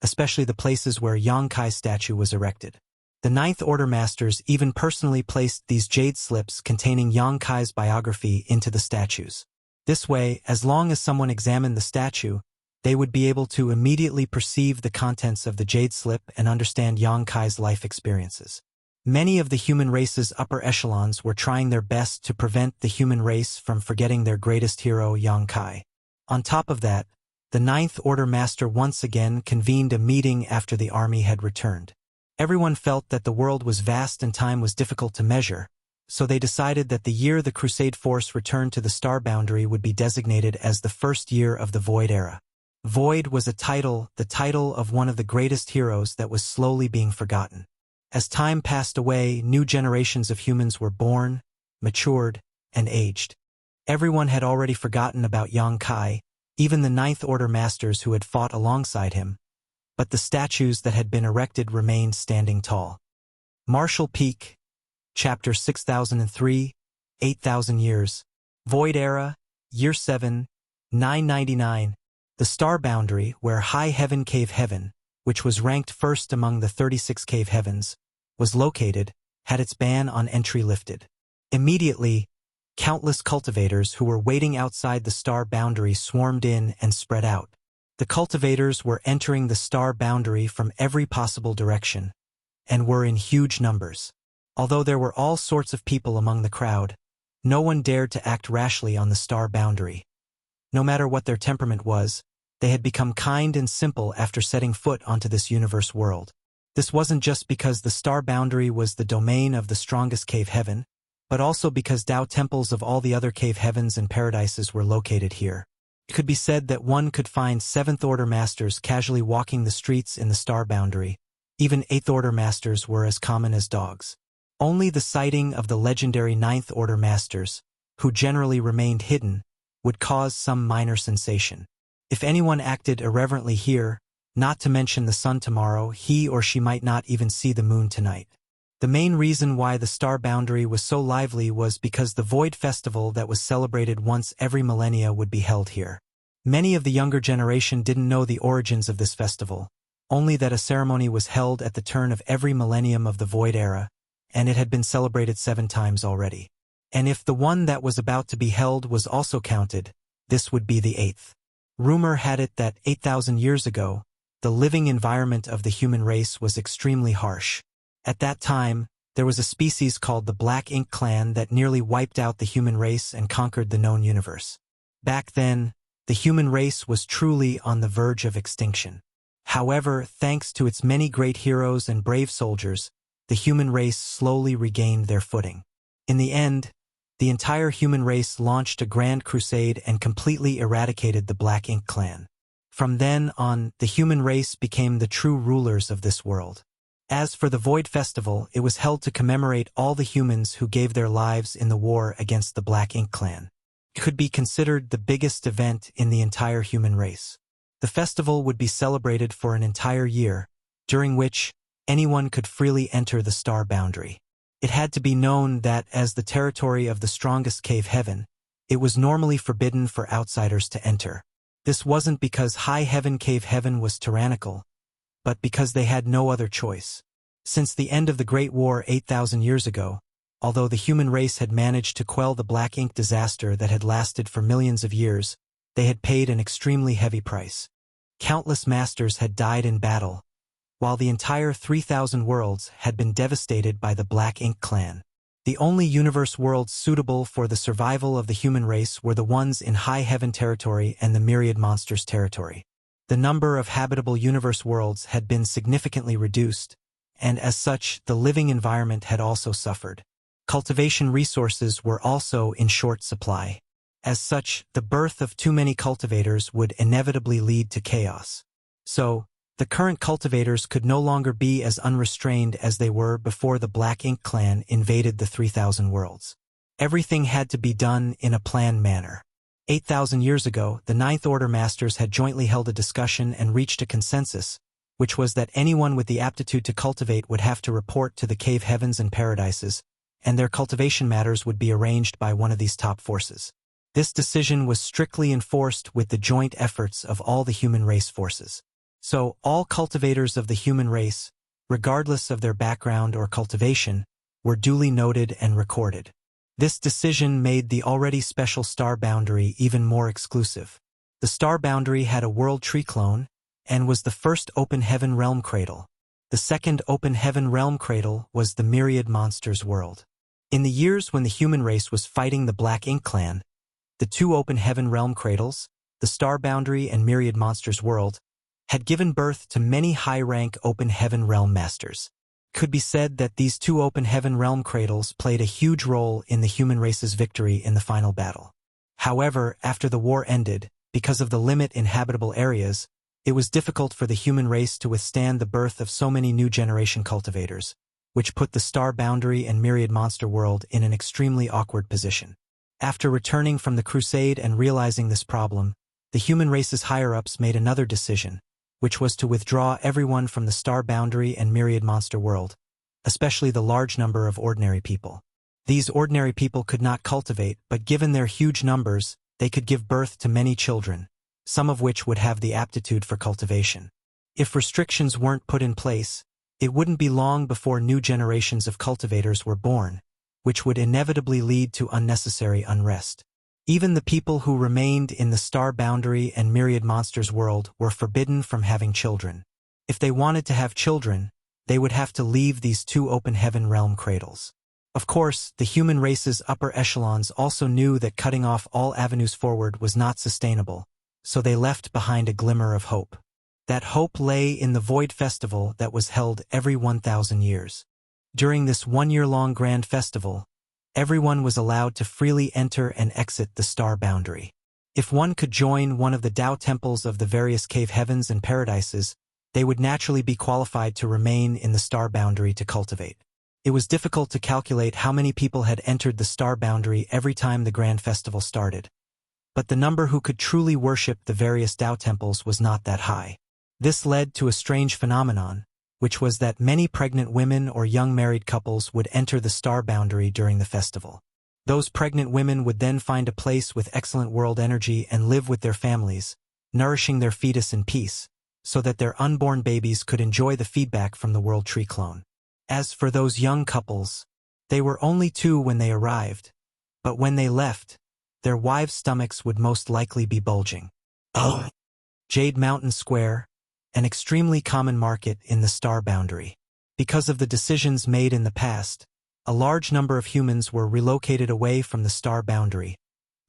especially the places where Yang Kai's statue was erected. The Ninth Order Masters even personally placed these jade slips containing Yang Kai's biography into the statues. This way, as long as someone examined the statue, they would be able to immediately perceive the contents of the jade slip and understand Yang Kai's life experiences. Many of the human race's upper echelons were trying their best to prevent the human race from forgetting their greatest hero, Yang Kai. On top of that, the Ninth Order Master once again convened a meeting after the army had returned. Everyone felt that the world was vast and time was difficult to measure, so they decided that the year the Crusade Force returned to the Star Boundary would be designated as the first year of the Void Era. Void was the title of one of the greatest heroes that was slowly being forgotten. As time passed away, new generations of humans were born, matured, and aged. Everyone had already forgotten about Yang Kai, even the Ninth Order Masters who had fought alongside him, but the statues that had been erected remained standing tall. Martial Peak, Chapter 6003, 8,000 Years, Void Era, Year 7, 999. The Star Boundary, where High Heaven Cave Heaven, which was ranked first among the 36 cave heavens, was located, had its ban on entry lifted. Immediately, countless cultivators who were waiting outside the Star Boundary swarmed in and spread out. The cultivators were entering the Star Boundary from every possible direction, and were in huge numbers. Although there were all sorts of people among the crowd, no one dared to act rashly on the Star Boundary. No matter what their temperament was, they had become kind and simple after setting foot onto this universe world. This wasn't just because the Star Boundary was the domain of the strongest cave heaven, but also because Tao temples of all the other cave heavens and paradises were located here. It could be said that one could find Seventh Order Masters casually walking the streets in the Star Boundary. Even Eighth Order Masters were as common as dogs. Only the sighting of the legendary Ninth Order Masters, who generally remained hidden, would cause some minor sensation. If anyone acted irreverently here, not to mention the sun tomorrow, he or she might not even see the moon tonight. The main reason why the Star Boundary was so lively was because the Void Festival that was celebrated once every millennia would be held here. Many of the younger generation didn't know the origins of this festival, only that a ceremony was held at the turn of every millennium of the Void Era, and it had been celebrated 7 times already. And if the one that was about to be held was also counted, this would be the 8th. Rumor had it that 8,000 years ago, the living environment of the human race was extremely harsh. At that time, there was a species called the Black Ink Clan that nearly wiped out the human race and conquered the known universe. Back then, the human race was truly on the verge of extinction. However, thanks to its many great heroes and brave soldiers, the human race slowly regained their footing. In the end, the entire human race launched a grand crusade and completely eradicated the Black Ink Clan. From then on, the human race became the true rulers of this world. As for the Void Festival, it was held to commemorate all the humans who gave their lives in the war against the Black Ink Clan. It could be considered the biggest event in the entire human race. The festival would be celebrated for an entire year, during which anyone could freely enter the Star Boundary. It had to be known that as the territory of the strongest cave heaven, it was normally forbidden for outsiders to enter. This wasn't because High Heaven Cave Heaven was tyrannical, but because they had no other choice. Since the end of the Great War 8,000 years ago, Although the human race had managed to quell the black ink disaster that had lasted for millions of years, they had paid an extremely heavy price. Countless masters had died in battle, while the entire 3,000 worlds had been devastated by the Black Ink clan. The only universe worlds suitable for the survival of the human race were the ones in High Heaven territory and the Myriad Monsters territory. The number of habitable universe worlds had been significantly reduced, and as such, the living environment had also suffered. Cultivation resources were also in short supply. As such, the birth of too many cultivators would inevitably lead to chaos. So, the current cultivators could no longer be as unrestrained as they were before the Black Ink clan invaded the 3,000 worlds. Everything had to be done in a planned manner. 8,000 years ago, the Ninth Order Masters had jointly held a discussion and reached a consensus, which was that anyone with the aptitude to cultivate would have to report to the Cave Heavens and Paradises, and their cultivation matters would be arranged by one of these top forces. This decision was strictly enforced with the joint efforts of all the human race forces. So, all cultivators of the human race, regardless of their background or cultivation, were duly noted and recorded. This decision made the already special star boundary even more exclusive. The star boundary had a world tree clone, and was the first open heaven realm cradle. The second open heaven realm cradle was the Myriad Monsters world. In the years when the human race was fighting the Black Ink clan, the two open heaven realm cradles, the star boundary and Myriad Monsters world, had given birth to many high-rank open heaven realm masters. It could be said that these two open heaven realm cradles played a huge role in the human race's victory in the final battle. However, after the war ended, because of the limit in habitable areas, it was difficult for the human race to withstand the birth of so many new generation cultivators, which put the star boundary and Myriad Monster world in an extremely awkward position. After returning from the crusade and realizing this problem, the human race's higher-ups made another decision, which was to withdraw everyone from the star boundary and Myriad Monster world, especially the large number of ordinary people. These ordinary people could not cultivate, but given their huge numbers, they could give birth to many children, some of which would have the aptitude for cultivation. If restrictions weren't put in place, it wouldn't be long before new generations of cultivators were born, which would inevitably lead to unnecessary unrest. Even the people who remained in the star boundary and Myriad Monsters world were forbidden from having children. If they wanted to have children, they would have to leave these two open heaven realm cradles. Of course, the human race's upper echelons also knew that cutting off all avenues forward was not sustainable, so they left behind a glimmer of hope. That hope lay in the Void Festival that was held every 1,000 years. During this one-year-long grand festival, everyone was allowed to freely enter and exit the star boundary. If one could join one of the Tao temples of the various cave heavens and paradises, they would naturally be qualified to remain in the star boundary to cultivate. It was difficult to calculate how many people had entered the star boundary every time the grand festival started, but the number who could truly worship the various Tao temples was not that high. This led to a strange phenomenon, which was that many pregnant women or young married couples would enter the star boundary during the festival. Those pregnant women would then find a place with excellent world energy and live with their families, nourishing their fetus in peace, so that their unborn babies could enjoy the feedback from the world tree clone. As for those young couples, they were only 2 when they arrived, but when they left, their wives' stomachs would most likely be bulging. Jade Mountain Square, an extremely common market in the star boundary. Because of the decisions made in the past, a large number of humans were relocated away from the star boundary,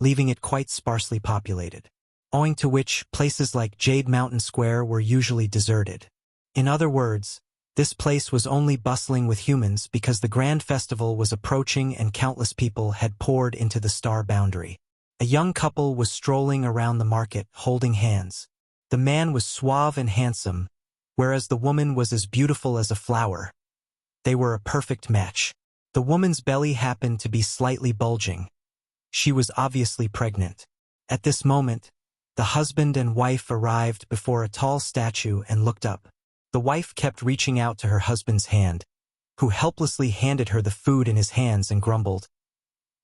leaving it quite sparsely populated, owing to which places like Jade Mountain Square were usually deserted. In other words, this place was only bustling with humans because the grand festival was approaching and countless people had poured into the star boundary. A young couple was strolling around the market, holding hands. The man was suave and handsome, whereas the woman was as beautiful as a flower. They were a perfect match. The woman's belly happened to be slightly bulging. She was obviously pregnant. At this moment, the husband and wife arrived before a tall statue and looked up. The wife kept reaching out to her husband's hand, who helplessly handed her the food in his hands and grumbled,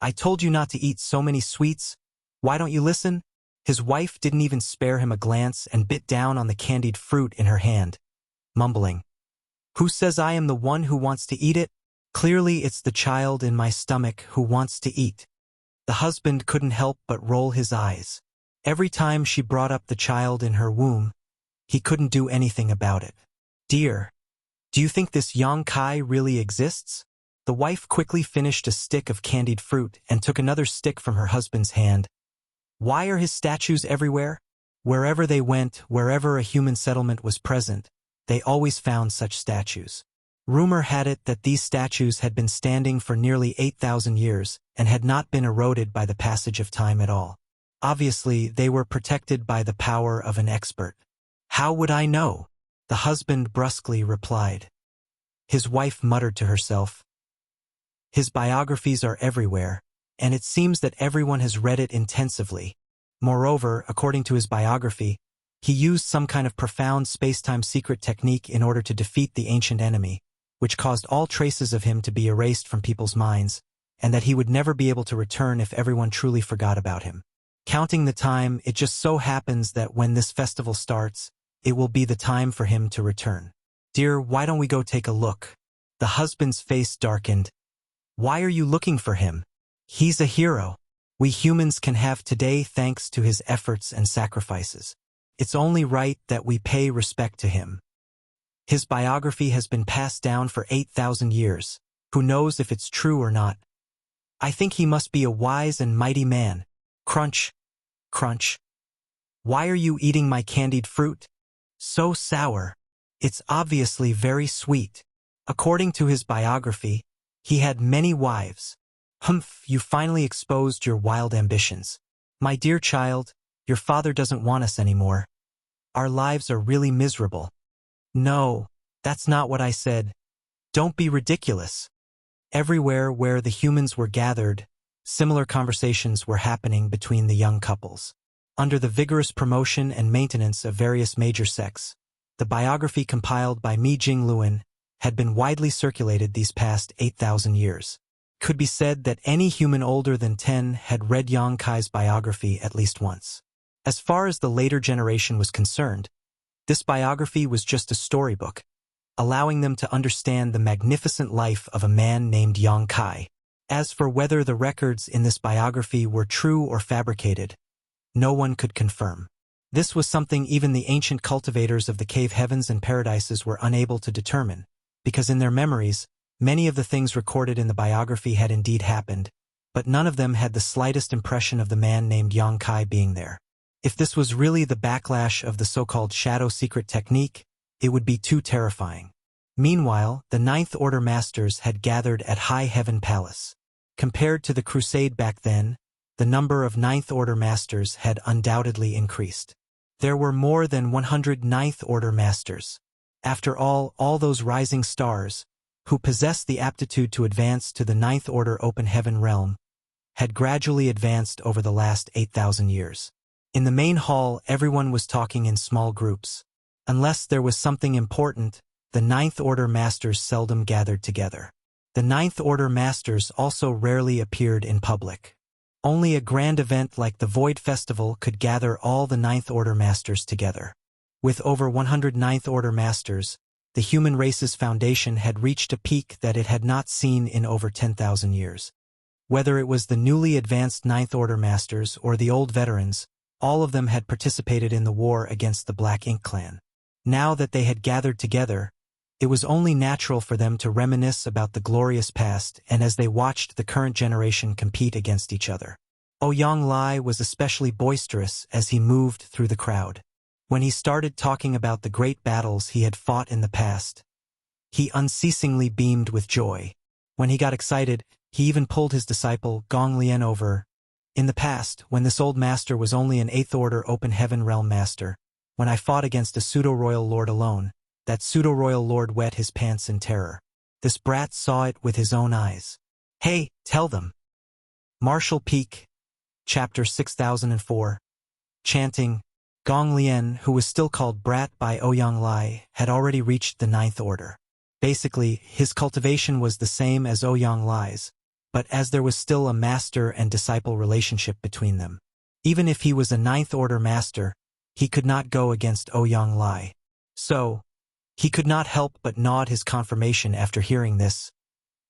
"I told you not to eat so many sweets. Why don't you listen?" His wife didn't even spare him a glance and bit down on the candied fruit in her hand, mumbling, "Who says I am the one who wants to eat it?" Clearly it's the child in my stomach who wants to eat. The husband couldn't help but roll his eyes. Every time she brought up the child in her womb, he couldn't do anything about it. Dear, do you think this Yang Kai really exists? The wife quickly finished a stick of candied fruit and took another stick from her husband's hand. Why are his statues everywhere? Wherever they went, wherever a human settlement was present, they always found such statues. Rumor had it that these statues had been standing for nearly 8,000 years and had not been eroded by the passage of time at all. Obviously, they were protected by the power of an expert. How would I know? The husband brusquely replied. His wife muttered to herself. His biographies are everywhere, and it seems that everyone has read it intensively. Moreover, according to his biography, he used some kind of profound space-time secret technique in order to defeat the ancient enemy, which caused all traces of him to be erased from people's minds, and that he would never be able to return if everyone truly forgot about him. Counting the time, it just so happens that when this festival starts, it will be the time for him to return. Dear, why don't we go take a look? The husband's face darkened. Why are you looking for him? He's a hero. We humans can have today thanks to his efforts and sacrifices. It's only right that we pay respect to him. His biography has been passed down for 8,000 years. Who knows if it's true or not? I think he must be a wise and mighty man. Crunch, crunch. Why are you eating my candied fruit? So sour. It's obviously very sweet. According to his biography, he had many wives. Humph, you finally exposed your wild ambitions. My dear child, your father doesn't want us anymore. Our lives are really miserable. No, that's not what I said. Don't be ridiculous. Everywhere where the humans were gathered, similar conversations were happening between the young couples. Under the vigorous promotion and maintenance of various major sects, the biography compiled by Mi Jingluan had been widely circulated these past 8,000 years. Could be said that any human older than 10 had read Yang Kai's biography at least once. As far as the later generation was concerned, this biography was just a storybook, allowing them to understand the magnificent life of a man named Yang Kai. As for whether the records in this biography were true or fabricated, no one could confirm. This was something even the ancient cultivators of the cave heavens and paradises were unable to determine, because in their memories, many of the things recorded in the biography had indeed happened, but none of them had the slightest impression of the man named Yang Kai being there. If this was really the backlash of the so-called shadow secret technique, it would be too terrifying. Meanwhile, the Ninth Order Masters had gathered at High Heaven Palace. Compared to the crusade back then, the number of Ninth Order Masters had undoubtedly increased. There were more than 100 Ninth Order Masters. After all those rising stars, who possessed the aptitude to advance to the Ninth Order Open Heaven realm, had gradually advanced over the last 8,000 years. In the main hall, everyone was talking in small groups. Unless there was something important, the Ninth Order Masters seldom gathered together. The Ninth Order Masters also rarely appeared in public. Only a grand event like the Void Festival could gather all the Ninth Order Masters together. With over 100 Ninth Order Masters, the human race's foundation had reached a peak that it had not seen in over 10,000 years. Whether it was the newly advanced Ninth Order Masters or the old veterans, all of them had participated in the war against the Black Ink Clan. Now that they had gathered together, it was only natural for them to reminisce about the glorious past and as they watched the current generation compete against each other. Ouyang Lai was especially boisterous as he moved through the crowd. When he started talking about the great battles he had fought in the past, he unceasingly beamed with joy. When he got excited, he even pulled his disciple Gong Lian over. In the past, when this old master was only an 8th Order Open Heaven Realm Master, when I fought against a pseudo-royal lord alone, that pseudo-royal lord wet his pants in terror. This brat saw it with his own eyes. Hey, tell them. Martial Peak, Chapter 6004. Chanting. Gong Lian, who was still called Brat by Ouyang Lai, had already reached the Ninth Order. Basically, his cultivation was the same as Ouyang Lai's, but as there was still a master and disciple relationship between them. Even if he was a Ninth Order Master, he could not go against Ouyang Lai. So, he could not help but nod his confirmation after hearing this.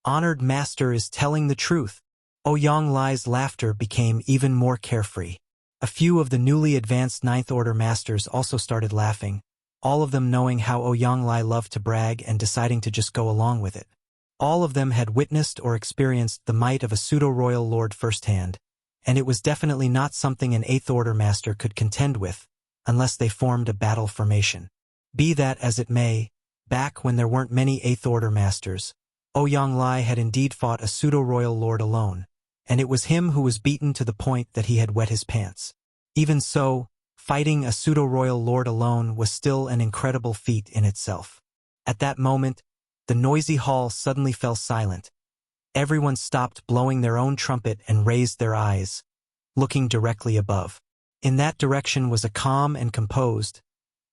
Honored master is telling the truth. Ouyang Lai's laughter became even more carefree. A few of the newly advanced Ninth Order masters also started laughing, all of them knowing how Ouyang Lai loved to brag and deciding to just go along with it. All of them had witnessed or experienced the might of a pseudo-royal lord firsthand, and it was definitely not something an Eighth Order master could contend with, unless they formed a battle formation. Be that as it may, back when there weren't many Eighth Order masters, Ouyang Lai had indeed fought a pseudo-royal lord alone, and it was him who was beaten to the point that he had wet his pants. Even so, fighting a pseudo-royal lord alone was still an incredible feat in itself. At that moment, the noisy hall suddenly fell silent. Everyone stopped blowing their own trumpet and raised their eyes, looking directly above. In that direction was a calm and composed,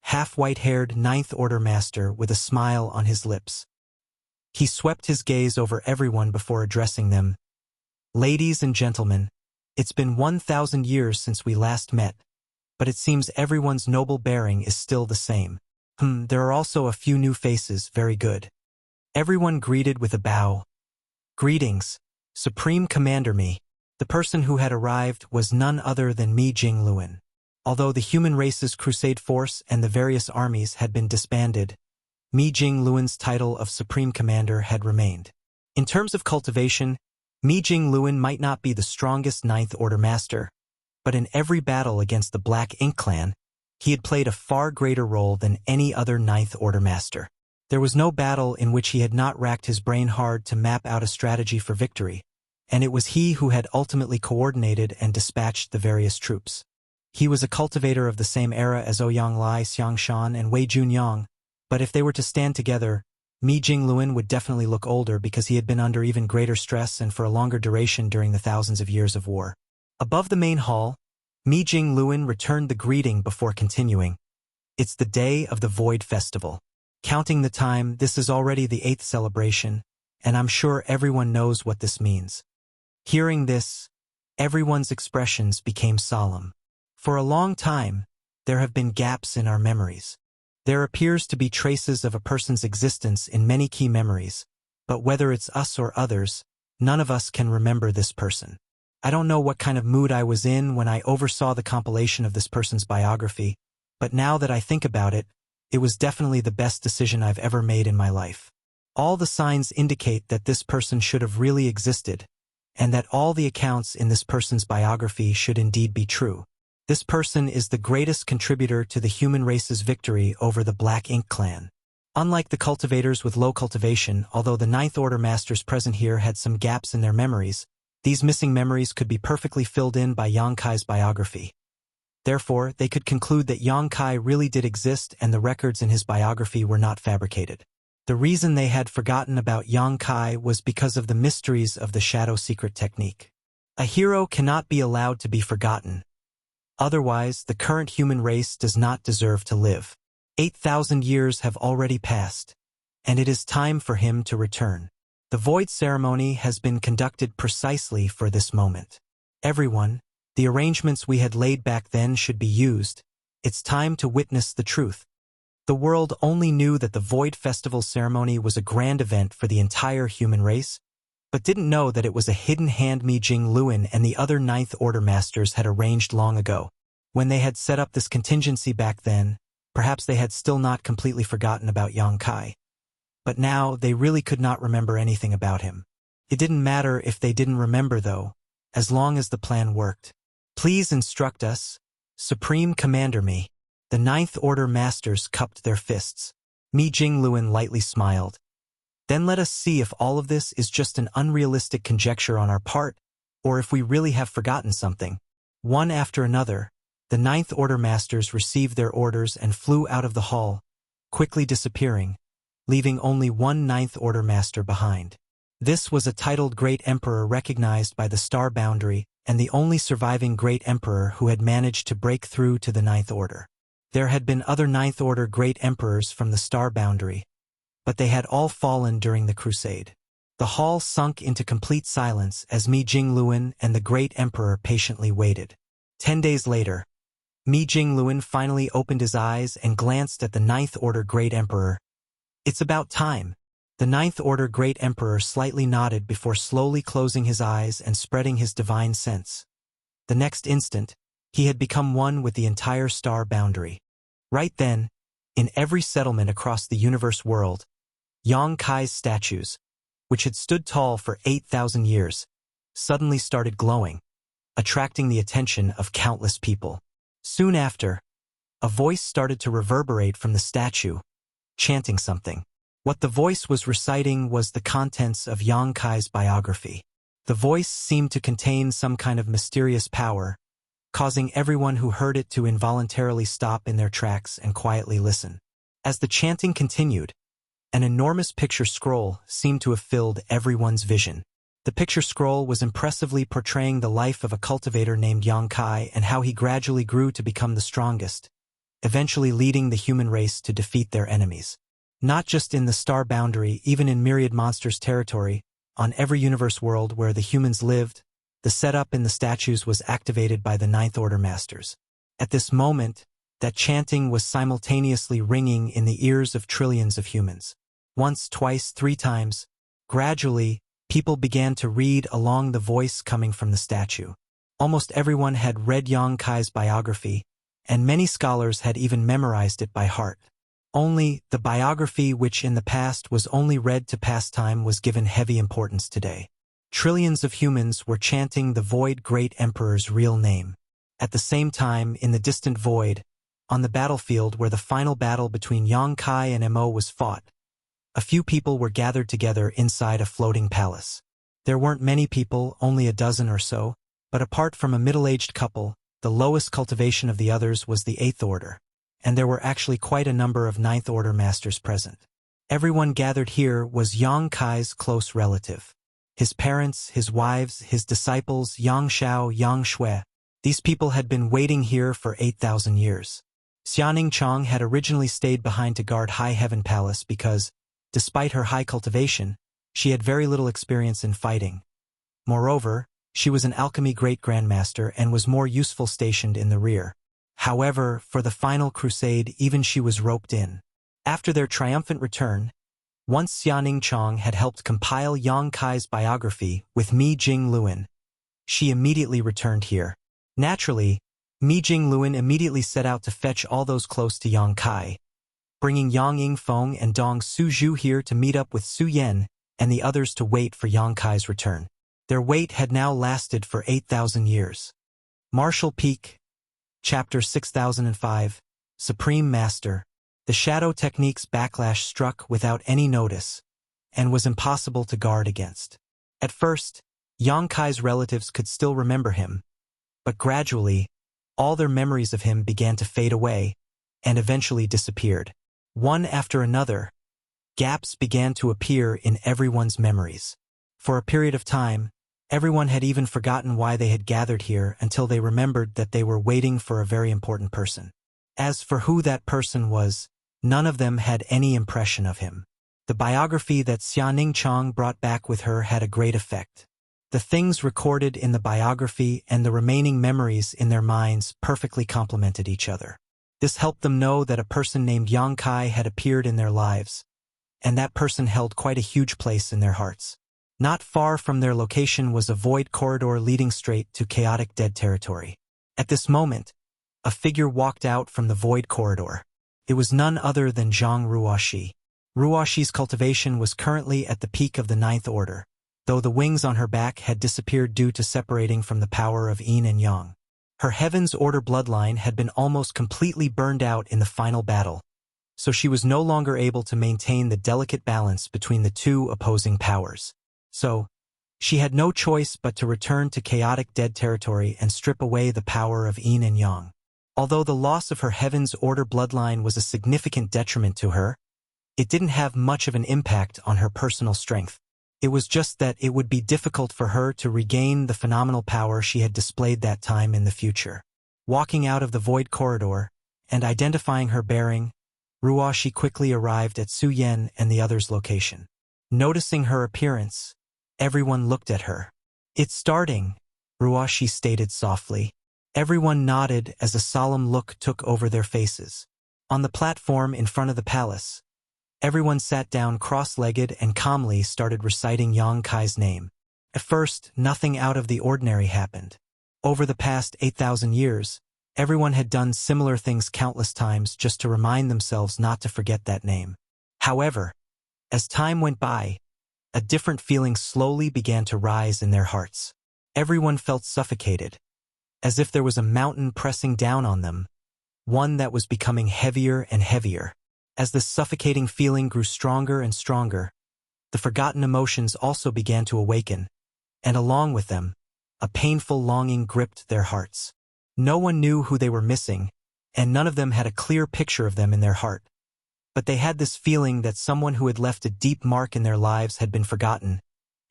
half-white-haired Ninth Order master with a smile on his lips. He swept his gaze over everyone before addressing them. Ladies and gentlemen, it's been 1,000 years since we last met, but it seems everyone's noble bearing is still the same. There are also a few new faces, very good. Everyone greeted with a bow. Greetings, Supreme Commander Mi. The person who had arrived was none other than Mi Jingluen. Although the human race's crusade force and the various armies had been disbanded, Mi Jingluen's title of Supreme Commander had remained. In terms of cultivation, Mi Jingluen might not be the strongest Ninth Order master, but in every battle against the Black Ink Clan, he had played a far greater role than any other Ninth Order master. There was no battle in which he had not racked his brain hard to map out a strategy for victory, and it was he who had ultimately coordinated and dispatched the various troops. He was a cultivator of the same era as Ouyang Lai, Xiang Shan, and Wei Junyang, but if they were to stand together, Mi Jingluen would definitely look older because he had been under even greater stress and for a longer duration during the thousands of years of war. Above the main hall, Mi Jingluen returned the greeting before continuing. It's the day of the Void Festival. Counting the time, this is already the 8th celebration, and I'm sure everyone knows what this means. Hearing this, everyone's expressions became solemn. For a long time, there have been gaps in our memories. There appears to be traces of a person's existence in many key memories, but whether it's us or others, none of us can remember this person. I don't know what kind of mood I was in when I oversaw the compilation of this person's biography, but now that I think about it, it was definitely the best decision I've ever made in my life. All the signs indicate that this person should have really existed, and that all the accounts in this person's biography should indeed be true. This person is the greatest contributor to the human race's victory over the Black Ink Clan. Unlike the cultivators with low cultivation, although the Ninth Order masters present here had some gaps in their memories, these missing memories could be perfectly filled in by Yang Kai's biography. Therefore, they could conclude that Yang Kai really did exist and the records in his biography were not fabricated. The reason they had forgotten about Yang Kai was because of the mysteries of the shadow secret technique. A hero cannot be allowed to be forgotten. Otherwise, the current human race does not deserve to live. 8,000 years have already passed, and it is time for him to return. The Void ceremony has been conducted precisely for this moment. Everyone, the arrangements we had laid back then should be used. It's time to witness the truth. The world only knew that the Void Festival ceremony was a grand event for the entire human race, but didn't know that it was a hidden hand Mi Jingluen and the other Ninth Order masters had arranged long ago. When they had set up this contingency back then, perhaps they had still not completely forgotten about Yang Kai. But now they really could not remember anything about him. It didn't matter if they didn't remember though, as long as the plan worked. Please instruct us, Supreme Commander Mi. The Ninth Order masters cupped their fists. Mi Jingluen lightly smiled. Then let us see if all of this is just an unrealistic conjecture on our part, or if we really have forgotten something. One after another, the Ninth Order masters received their orders and flew out of the hall, quickly disappearing, leaving only one Ninth Order master behind. This was a titled Great Emperor recognized by the Star Boundary and the only surviving Great Emperor who had managed to break through to the Ninth Order. There had been other Ninth Order Great Emperors from the Star Boundary, but they had all fallen during the crusade. The hall sunk into complete silence as Mi Jingluen and the Great Emperor patiently waited. 10 days later, Mi Jingluen finally opened his eyes and glanced at the Ninth Order Great Emperor. It's about time. The Ninth Order Great Emperor slightly nodded before slowly closing his eyes and spreading his divine sense. The next instant, he had become one with the entire star boundary. Right then, in every settlement across the universe world, Yang Kai's statues, which had stood tall for 8,000 years, suddenly started glowing, attracting the attention of countless people. Soon after, a voice started to reverberate from the statue, chanting something. What the voice was reciting was the contents of Yang Kai's biography. The voice seemed to contain some kind of mysterious power, causing everyone who heard it to involuntarily stop in their tracks and quietly listen. As the chanting continued, an enormous picture scroll seemed to have filled everyone's vision. The picture scroll was impressively portraying the life of a cultivator named Yang Kai and how he gradually grew to become the strongest, eventually leading the human race to defeat their enemies. Not just in the star boundary, even in myriad monsters' territory, on every universe world where the humans lived, the setup in the statues was activated by the Ninth Order Masters. At this moment, that chanting was simultaneously ringing in the ears of trillions of humans. Once, twice, 3 times, gradually, people began to read along the voice coming from the statue. Almost everyone had read Yang Kai's biography, and many scholars had even memorized it by heart. Only, the biography which in the past was only read to pass time was given heavy importance today. Trillions of humans were chanting the Void Great Emperor's real name. At the same time, in the distant void, on the battlefield where the final battle between Yang Kai and Mo was fought, a few people were gathered together inside a floating palace. There weren't many people, only a dozen or so, but apart from a middle-aged couple, the lowest cultivation of the others was the Eighth Order, and there were actually quite a number of Ninth Order Masters present. Everyone gathered here was Yang Kai's close relative. His parents, his wives, his disciples, Yang Shao, Yang Shui. These people had been waiting here for 8,000 years. Xianing Chong had originally stayed behind to guard High Heaven Palace because, despite her high cultivation, she had very little experience in fighting. Moreover, she was an alchemy great-grandmaster and was more useful stationed in the rear. However, for the final crusade, even she was roped in. After their triumphant return, once Xianing Chong had helped compile Yang Kai's biography with Mi Jing Luan, she immediately returned here. Naturally, Mi Jing Luan immediately set out to fetch all those close to Yang Kai, bringing Yang Yingfeng and Dong Suzhu here to meet up with Su Yan and the others to wait for Yang Kai's return. Their wait had now lasted for 8,000 years. Martial Peak, Chapter 6005, Supreme Master. The shadow technique's backlash struck without any notice, and was impossible to guard against. At first, Yang Kai's relatives could still remember him, but gradually, all their memories of him began to fade away, and eventually disappeared. One after another, gaps began to appear in everyone's memories. For a period of time, everyone had even forgotten why they had gathered here until they remembered that they were waiting for a very important person. As for who that person was, none of them had any impression of him. The biography that Xianing Chong brought back with her had a great effect. The things recorded in the biography and the remaining memories in their minds perfectly complemented each other. This helped them know that a person named Yang Kai had appeared in their lives, and that person held quite a huge place in their hearts. Not far from their location was a void corridor leading straight to chaotic dead territory. At this moment, a figure walked out from the void corridor. It was none other than Zhang Ruoxi. Ruoxi's cultivation was currently at the peak of the Ninth Order, though the wings on her back had disappeared due to separating from the power of Yin and Yang. Her Heaven's Order bloodline had been almost completely burned out in the final battle, so she was no longer able to maintain the delicate balance between the two opposing powers. So, she had no choice but to return to chaotic dead territory and strip away the power of Yin and Yang. Although the loss of her Heaven's Order bloodline was a significant detriment to her, it didn't have much of an impact on her personal strength. It was just that it would be difficult for her to regain the phenomenal power she had displayed that time in the future. Walking out of the void corridor, and identifying her bearing, Ruoxi quickly arrived at Su Yan and the others' location. Noticing her appearance, everyone looked at her. "It's starting," Ruoxi stated softly. Everyone nodded as a solemn look took over their faces. On the platform in front of the palace, Everyone sat down cross-legged and calmly started reciting Yang Kai's name. At first, nothing out of the ordinary happened. Over the past 8,000 years, everyone had done similar things countless times just to remind themselves not to forget that name. However, as time went by, a different feeling slowly began to rise in their hearts. Everyone felt suffocated, as if there was a mountain pressing down on them, one that was becoming heavier and heavier. As this suffocating feeling grew stronger and stronger, the forgotten emotions also began to awaken, and along with them, a painful longing gripped their hearts. No one knew who they were missing, and none of them had a clear picture of them in their heart. But they had this feeling that someone who had left a deep mark in their lives had been forgotten,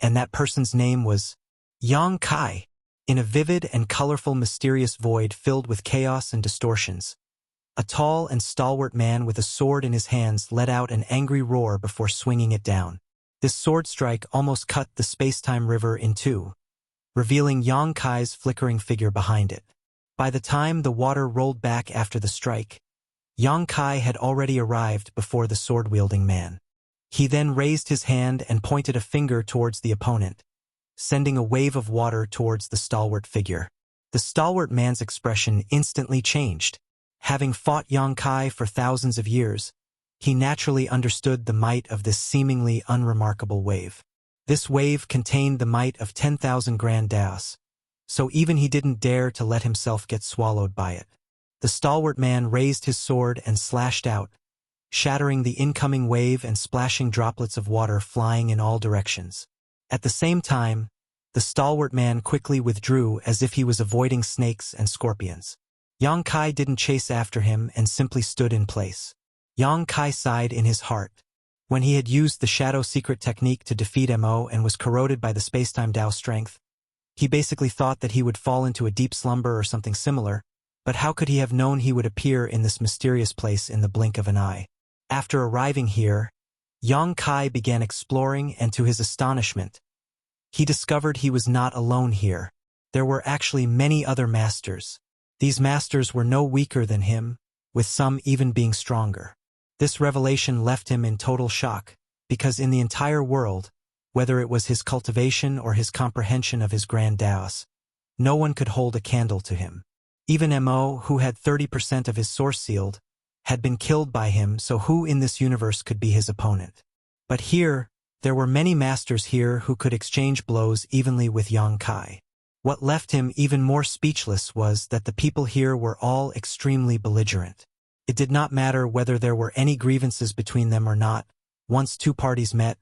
and that person's name was Yang Kai. In a vivid and colorful mysterious void filled with chaos and distortions, a tall and stalwart man with a sword in his hands let out an angry roar before swinging it down. This sword strike almost cut the space-time river in two, revealing Yang Kai's flickering figure behind it. By the time the water rolled back after the strike, Yang Kai had already arrived before the sword-wielding man. He then raised his hand and pointed a finger towards the opponent, sending a wave of water towards the stalwart figure. The stalwart man's expression instantly changed. Having fought Yang Kai for thousands of years, he naturally understood the might of this seemingly unremarkable wave. This wave contained the might of 10,000 grand daos, so even he didn't dare to let himself get swallowed by it. The stalwart man raised his sword and slashed out, shattering the incoming wave and splashing droplets of water flying in all directions. At the same time, the stalwart man quickly withdrew as if he was avoiding snakes and scorpions. Yang Kai didn't chase after him and simply stood in place. Yang Kai sighed in his heart. When he had used the shadow secret technique to defeat Mo and was corroded by the spacetime Dao strength, he basically thought that he would fall into a deep slumber or something similar, but how could he have known he would appear in this mysterious place in the blink of an eye? After arriving here, Yang Kai began exploring, and to his astonishment, he discovered he was not alone here. There were actually many other masters. These masters were no weaker than him, with some even being stronger. This revelation left him in total shock, because in the entire world, whether it was his cultivation or his comprehension of his grand Daos, no one could hold a candle to him. Even Mo, who had 30% of his source sealed, had been killed by him, so who in this universe could be his opponent? But here, there were many masters here who could exchange blows evenly with Yang Kai. What left him even more speechless was that the people here were all extremely belligerent. It did not matter whether there were any grievances between them or not. Once two parties met,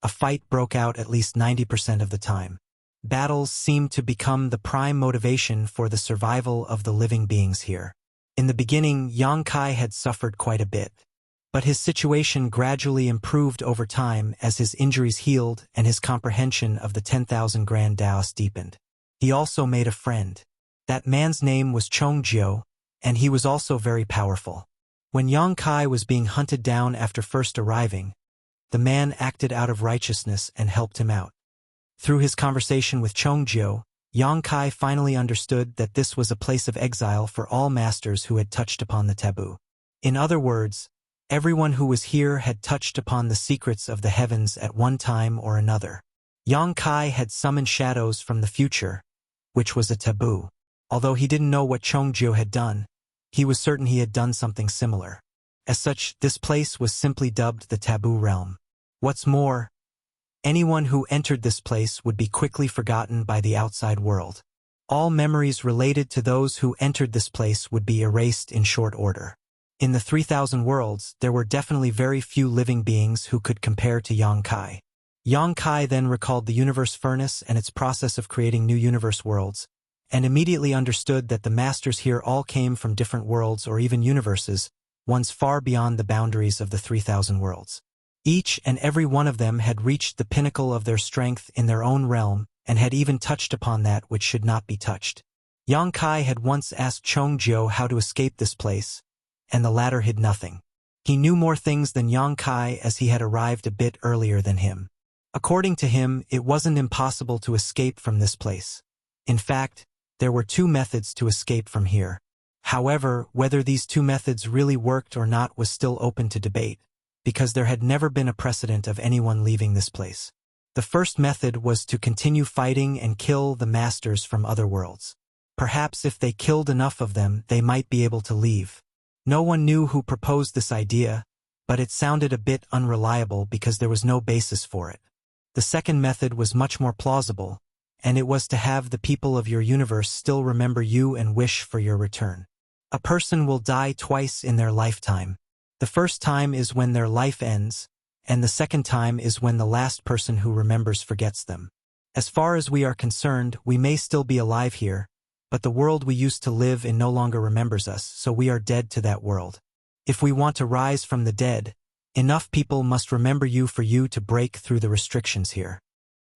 a fight broke out at least 90% of the time. Battles seemed to become the prime motivation for the survival of the living beings here. In the beginning, Yang Kai had suffered quite a bit, but his situation gradually improved over time as his injuries healed and his comprehension of the 10,000 grand Daos deepened. He also made a friend. That man's name was Chongjiu, and he was also very powerful. When Yang Kai was being hunted down after first arriving, the man acted out of righteousness and helped him out. Through his conversation with Chongjiu, Yang Kai finally understood that this was a place of exile for all masters who had touched upon the taboo. In other words, everyone who was here had touched upon the secrets of the heavens at one time or another. Yang Kai had summoned shadows from the future, which was a taboo. Although he didn't know what Chongjiu had done, he was certain he had done something similar. As such, this place was simply dubbed the Taboo Realm. What's more, anyone who entered this place would be quickly forgotten by the outside world. All memories related to those who entered this place would be erased in short order. In the 3,000 worlds, there were definitely very few living beings who could compare to Yang Kai. Yang Kai then recalled the universe furnace and its process of creating new universe worlds, and immediately understood that the masters here all came from different worlds or even universes, ones far beyond the boundaries of the 3,000 worlds. Each and every one of them had reached the pinnacle of their strength in their own realm and had even touched upon that which should not be touched. Yang Kai had once asked Chongjiu how to escape this place, and the latter hid nothing. He knew more things than Yang Kai as he had arrived a bit earlier than him. According to him, it wasn't impossible to escape from this place. In fact, there were two methods to escape from here. However, whether these two methods really worked or not was still open to debate, because there had never been a precedent of anyone leaving this place. The first method was to continue fighting and kill the masters from other worlds. Perhaps if they killed enough of them, they might be able to leave. No one knew who proposed this idea, but it sounded a bit unreliable because there was no basis for it. The second method was much more plausible, and it was to have the people of your universe still remember you and wish for your return. A person will die twice in their lifetime. The first time is when their life ends, and the second time is when the last person who remembers forgets them. As far as we are concerned, we may still be alive here, but the world we used to live in no longer remembers us, so we are dead to that world. If we want to rise from the dead, enough people must remember you for you to break through the restrictions here.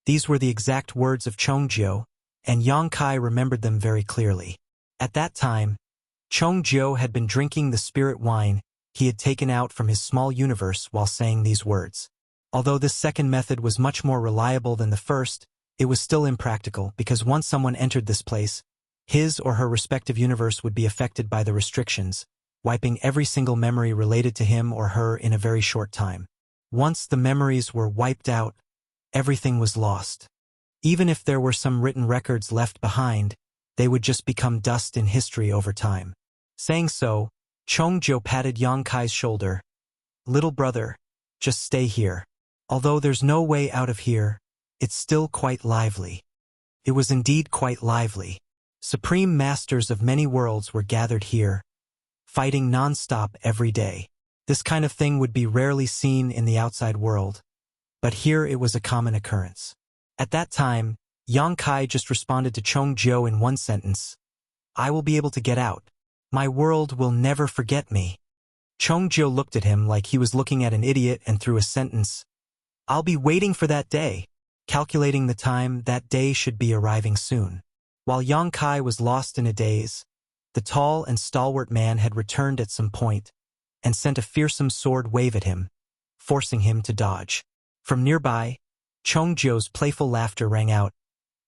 These were the exact words of Chongjiu, and Yang Kai remembered them very clearly. At that time, Chongjiu had been drinking the spirit wine he had taken out from his small universe while saying these words. Although this second method was much more reliable than the first, it was still impractical because once someone entered this place, his or her respective universe would be affected by the restrictions, wiping every single memory related to him or her in a very short time. Once the memories were wiped out, everything was lost. Even if there were some written records left behind, they would just become dust in history over time. Saying so, Chongjiu patted Yang Kai's shoulder. "Little brother, just stay here. Although there's no way out of here, it's still quite lively." It was indeed quite lively. Supreme masters of many worlds were gathered here, fighting non-stop every day. This kind of thing would be rarely seen in the outside world, but here it was a common occurrence. At that time, Yang Kai just responded to Chongjiu in one sentence. "I will be able to get out. My world will never forget me." Chongjiu looked at him like he was looking at an idiot and threw a sentence. "I'll be waiting for that day." Calculating the time, that day should be arriving soon. While Yang Kai was lost in a daze, the tall and stalwart man had returned at some point and sent a fearsome sword wave at him, forcing him to dodge. From nearby, Chongjiu's playful laughter rang out.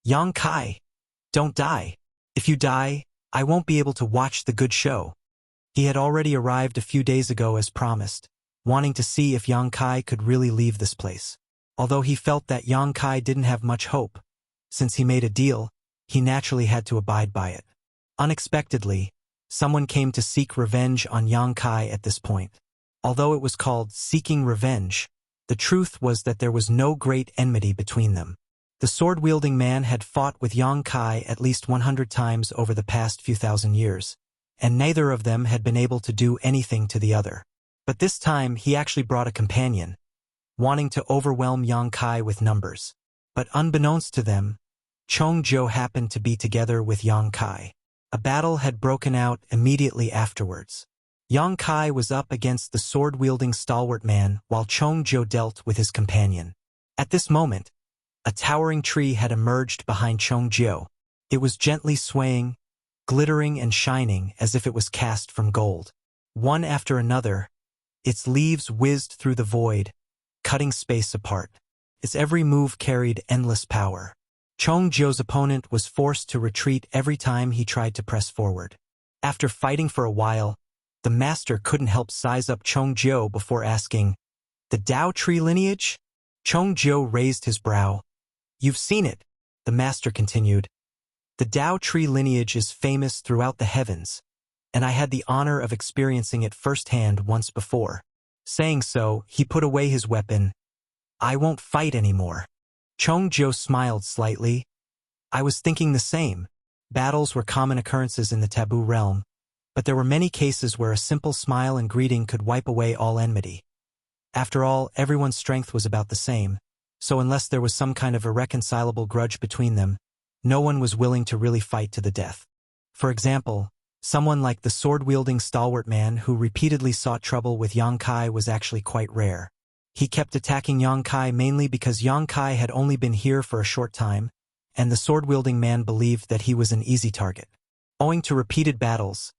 "Yang Kai, don't die. If you die, I won't be able to watch the good show." He had already arrived a few days ago as promised, wanting to see if Yang Kai could really leave this place. Although he felt that Yang Kai didn't have much hope, since he made a deal, he naturally had to abide by it. Unexpectedly, someone came to seek revenge on Yang Kai at this point. Although it was called seeking revenge, the truth was that there was no great enmity between them. The sword-wielding man had fought with Yang Kai at least 100 times over the past few thousand years, and neither of them had been able to do anything to the other. But this time he actually brought a companion, wanting to overwhelm Yang Kai with numbers. But unbeknownst to them, Chongjiu happened to be together with Yang Kai. A battle had broken out immediately afterwards. Yang Kai was up against the sword-wielding stalwart man while Chongjiu dealt with his companion. At this moment, a towering tree had emerged behind Chongjiu. It was gently swaying, glittering and shining as if it was cast from gold. One after another, its leaves whizzed through the void, cutting space apart. Its every move carried endless power. Chongjiu's opponent was forced to retreat every time he tried to press forward. After fighting for a while, the master couldn't help size up Chongjiu before asking, "The Dao tree lineage?" Chongjiu raised his brow. "You've seen it," the master continued. "The Dao tree lineage is famous throughout the heavens, and I had the honor of experiencing it firsthand once before." Saying so, he put away his weapon. "I won't fight anymore." Chongjiu smiled slightly. "I was thinking the same. Battles were common occurrences in the taboo realm, but there were many cases where a simple smile and greeting could wipe away all enmity. After all, everyone's strength was about the same, so unless there was some kind of irreconcilable grudge between them, no one was willing to really fight to the death. For example, someone like the sword-wielding stalwart man who repeatedly sought trouble with Yang Kai was actually quite rare. He kept attacking Yang Kai mainly because Yang Kai had only been here for a short time, and the sword-wielding man believed that he was an easy target. Owing to repeated battles,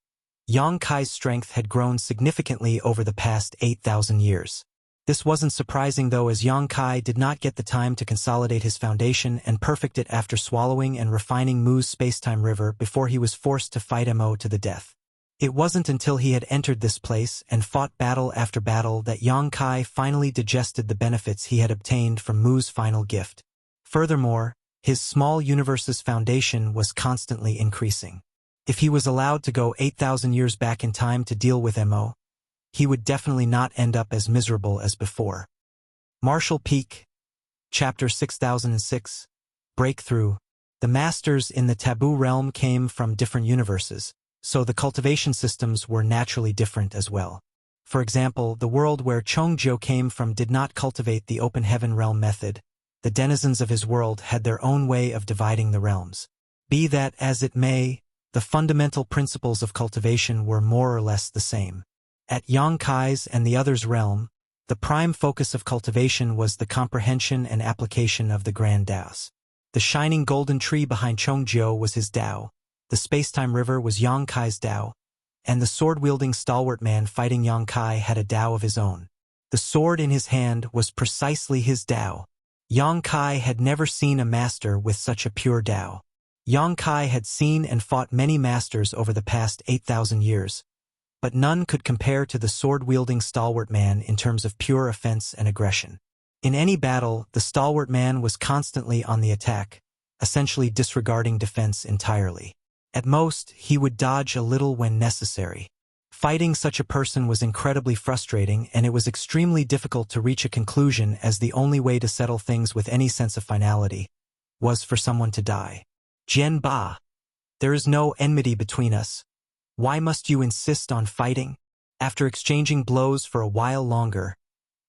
Yang Kai's strength had grown significantly over the past 8,000 years. This wasn't surprising though, as Yang Kai did not get the time to consolidate his foundation and perfect it after swallowing and refining Mu's spacetime river before he was forced to fight Mo to the death. It wasn't until he had entered this place and fought battle after battle that Yang Kai finally digested the benefits he had obtained from Mu's final gift. Furthermore, his small universe's foundation was constantly increasing. If he was allowed to go 8,000 years back in time to deal with Mo, he would definitely not end up as miserable as before. Martial Peak, Chapter 6006, Breakthrough. The masters in the taboo realm came from different universes, so the cultivation systems were naturally different as well. For example, the world where Chongjiu came from did not cultivate the open heaven realm method. The denizens of his world had their own way of dividing the realms. Be that as it may, the fundamental principles of cultivation were more or less the same. At Yang Kai's and the others' realm, the prime focus of cultivation was the comprehension and application of the Grand Daos. The shining golden tree behind Chongjiu was his Dao, the space-time river was Yang Kai's Dao, and the sword-wielding stalwart man fighting Yang Kai had a Dao of his own. The sword in his hand was precisely his Dao. Yang Kai had never seen a master with such a pure Dao. Yang Kai had seen and fought many masters over the past 8,000 years, but none could compare to the sword-wielding stalwart man in terms of pure offense and aggression. In any battle, the stalwart man was constantly on the attack, essentially disregarding defense entirely. At most, he would dodge a little when necessary. Fighting such a person was incredibly frustrating, and it was extremely difficult to reach a conclusion, as the only way to settle things with any sense of finality was for someone to die. Jian Ba, there is no enmity between us. Why must you insist on fighting? After exchanging blows for a while longer,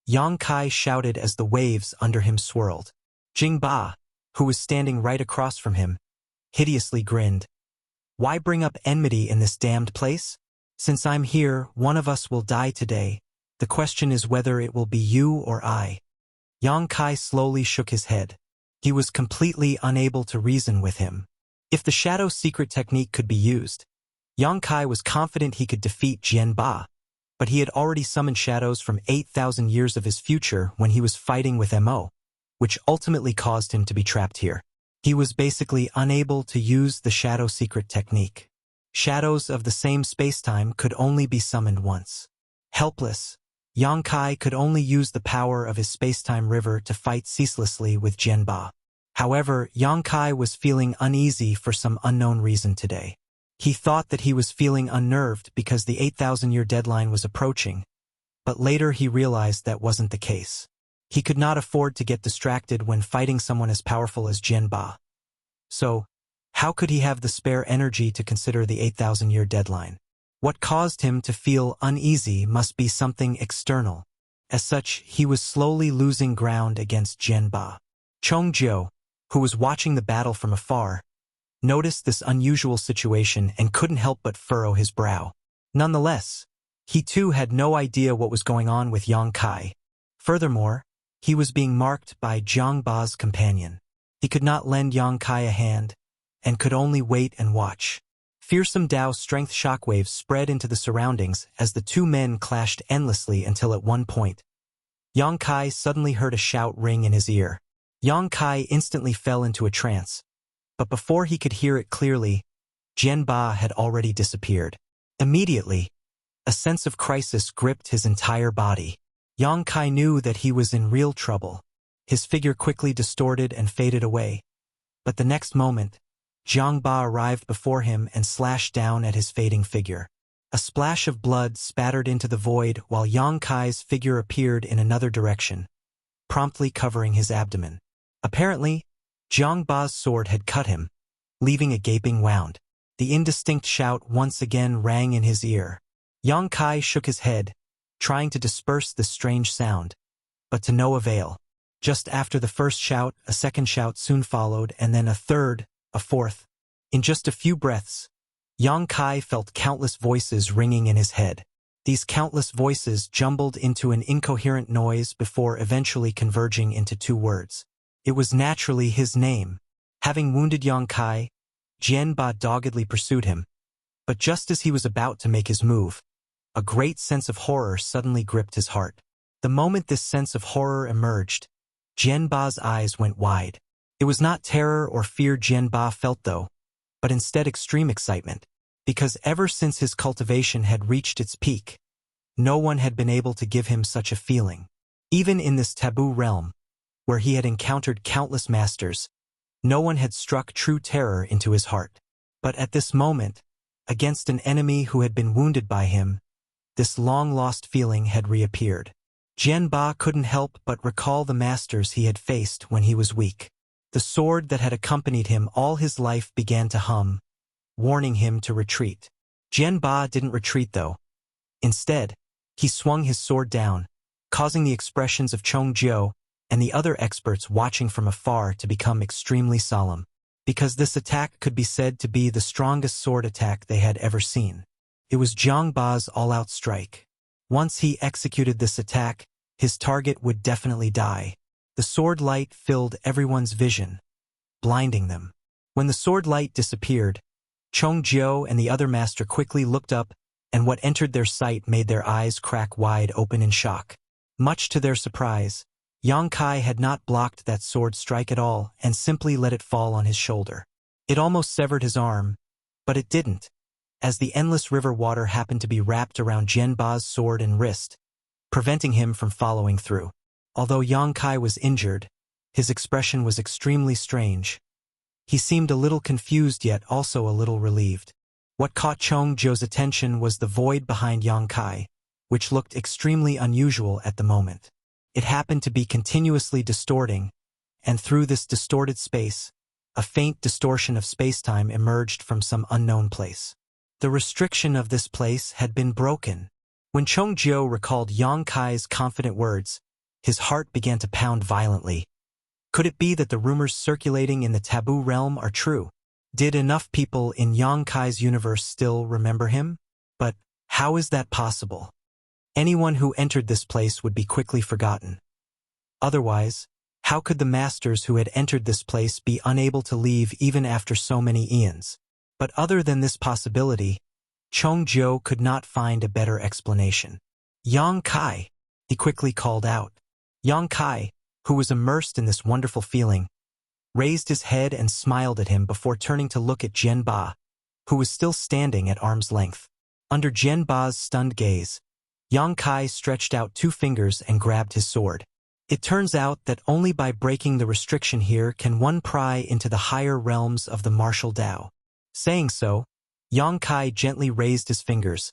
Yang Kai shouted as the waves under him swirled. Jing Ba, who was standing right across from him, hideously grinned. Why bring up enmity in this damned place? Since I'm here, one of us will die today. The question is whether it will be you or I. Yang Kai slowly shook his head. He was completely unable to reason with him. If the shadow secret technique could be used, Yang Kai was confident he could defeat Jian Ba, but he had already summoned shadows from 8,000 years of his future when he was fighting with Mo, which ultimately caused him to be trapped here. He was basically unable to use the shadow secret technique. Shadows of the same spacetime could only be summoned once. Helpless, Yang Kai could only use the power of his spacetime river to fight ceaselessly with Jian Ba. However, Yang Kai was feeling uneasy for some unknown reason today. He thought that he was feeling unnerved because the 8,000-year deadline was approaching, but later he realized that wasn't the case. He could not afford to get distracted when fighting someone as powerful as Jian Ba. So, how could he have the spare energy to consider the 8,000-year deadline? What caused him to feel uneasy must be something external. As such, he was slowly losing ground against Jian Ba. Chongjiu, who was watching the battle from afar, noticed this unusual situation and couldn't help but furrow his brow. Nonetheless, he too had no idea what was going on with Yang Kai. Furthermore, he was being marked by Zhang Ba's companion. He could not lend Yang Kai a hand, and could only wait and watch. Fearsome Dao strength shockwaves spread into the surroundings as the two men clashed endlessly until at one point, Yang Kai suddenly heard a shout ring in his ear. Yang Kai instantly fell into a trance, but before he could hear it clearly, Jian Ba had already disappeared. Immediately, a sense of crisis gripped his entire body. Yang Kai knew that he was in real trouble. His figure quickly distorted and faded away, but the next moment, Zhang Ba arrived before him and slashed down at his fading figure. A splash of blood spattered into the void while Yang Kai's figure appeared in another direction, promptly covering his abdomen. Apparently, Zhang Ba's sword had cut him, leaving a gaping wound. The indistinct shout once again rang in his ear. Yang Kai shook his head, trying to disperse this strange sound, but to no avail. Just after the first shout, a second shout soon followed, and then a third, a fourth. In just a few breaths, Yang Kai felt countless voices ringing in his head. These countless voices jumbled into an incoherent noise before eventually converging into two words. It was naturally his name. Having wounded Yang Kai, Jian Ba doggedly pursued him. But just as he was about to make his move, a great sense of horror suddenly gripped his heart. The moment this sense of horror emerged, Jian Ba's eyes went wide. It was not terror or fear Jian Ba felt though, but instead extreme excitement. because ever since his cultivation had reached its peak, no one had been able to give him such a feeling. Even in this taboo realm, where he had encountered countless masters, no one had struck true terror into his heart. But at this moment, against an enemy who had been wounded by him, this long-lost feeling had reappeared. Jianba couldn't help but recall the masters he had faced when he was weak. The sword that had accompanied him all his life began to hum, warning him to retreat. Jianba didn't retreat though. Instead, he swung his sword down, causing the expressions of Chongjiu and the other experts watching from afar to become extremely solemn, because this attack could be said to be the strongest sword attack they had ever seen. It was Zhang Ba's all-out strike. Once he executed this attack, his target would definitely die. The sword light filled everyone's vision, blinding them. When the sword light disappeared, Chongjiu and the other master quickly looked up, and what entered their sight made their eyes crack wide open in shock. Much to their surprise, Yang Kai had not blocked that sword strike at all and simply let it fall on his shoulder. It almost severed his arm, but it didn't, as the endless river water happened to be wrapped around Jianba's sword and wrist, preventing him from following through. Although Yang Kai was injured, his expression was extremely strange. He seemed a little confused yet also a little relieved. What caught Chongjiu's attention was the void behind Yang Kai, which looked extremely unusual at the moment. It happened to be continuously distorting, and through this distorted space, a faint distortion of spacetime emerged from some unknown place. The restriction of this place had been broken. When Chongjiu recalled Yang Kai's confident words, his heart began to pound violently. Could it be that the rumors circulating in the taboo realm are true? Did enough people in Yang Kai's universe still remember him? But how is that possible? Anyone who entered this place would be quickly forgotten. Otherwise, how could the masters who had entered this place be unable to leave even after so many eons? But other than this possibility, Chongjiu could not find a better explanation. Yang Kai, he quickly called out. Yang Kai, who was immersed in this wonderful feeling, raised his head and smiled at him before turning to look at Jianba, who was still standing at arm's length. Under Jianba's stunned gaze, Yang Kai stretched out 2 fingers and grabbed his sword. It turns out that only by breaking the restriction here can one pry into the higher realms of the martial Tao. Saying so, Yang Kai gently raised his fingers,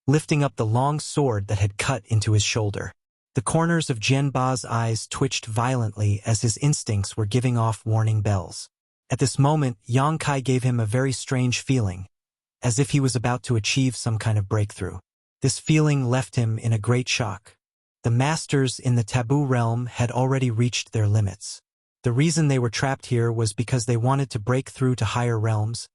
lifting up the long sword that had cut into his shoulder. The corners of Jianba's eyes twitched violently as his instincts were giving off warning bells. At this moment, Yang Kai gave him a very strange feeling, as if he was about to achieve some kind of breakthrough. This feeling left him in a great shock. The masters in the taboo realm had already reached their limits. The reason they were trapped here was because they wanted to break through to higher realms,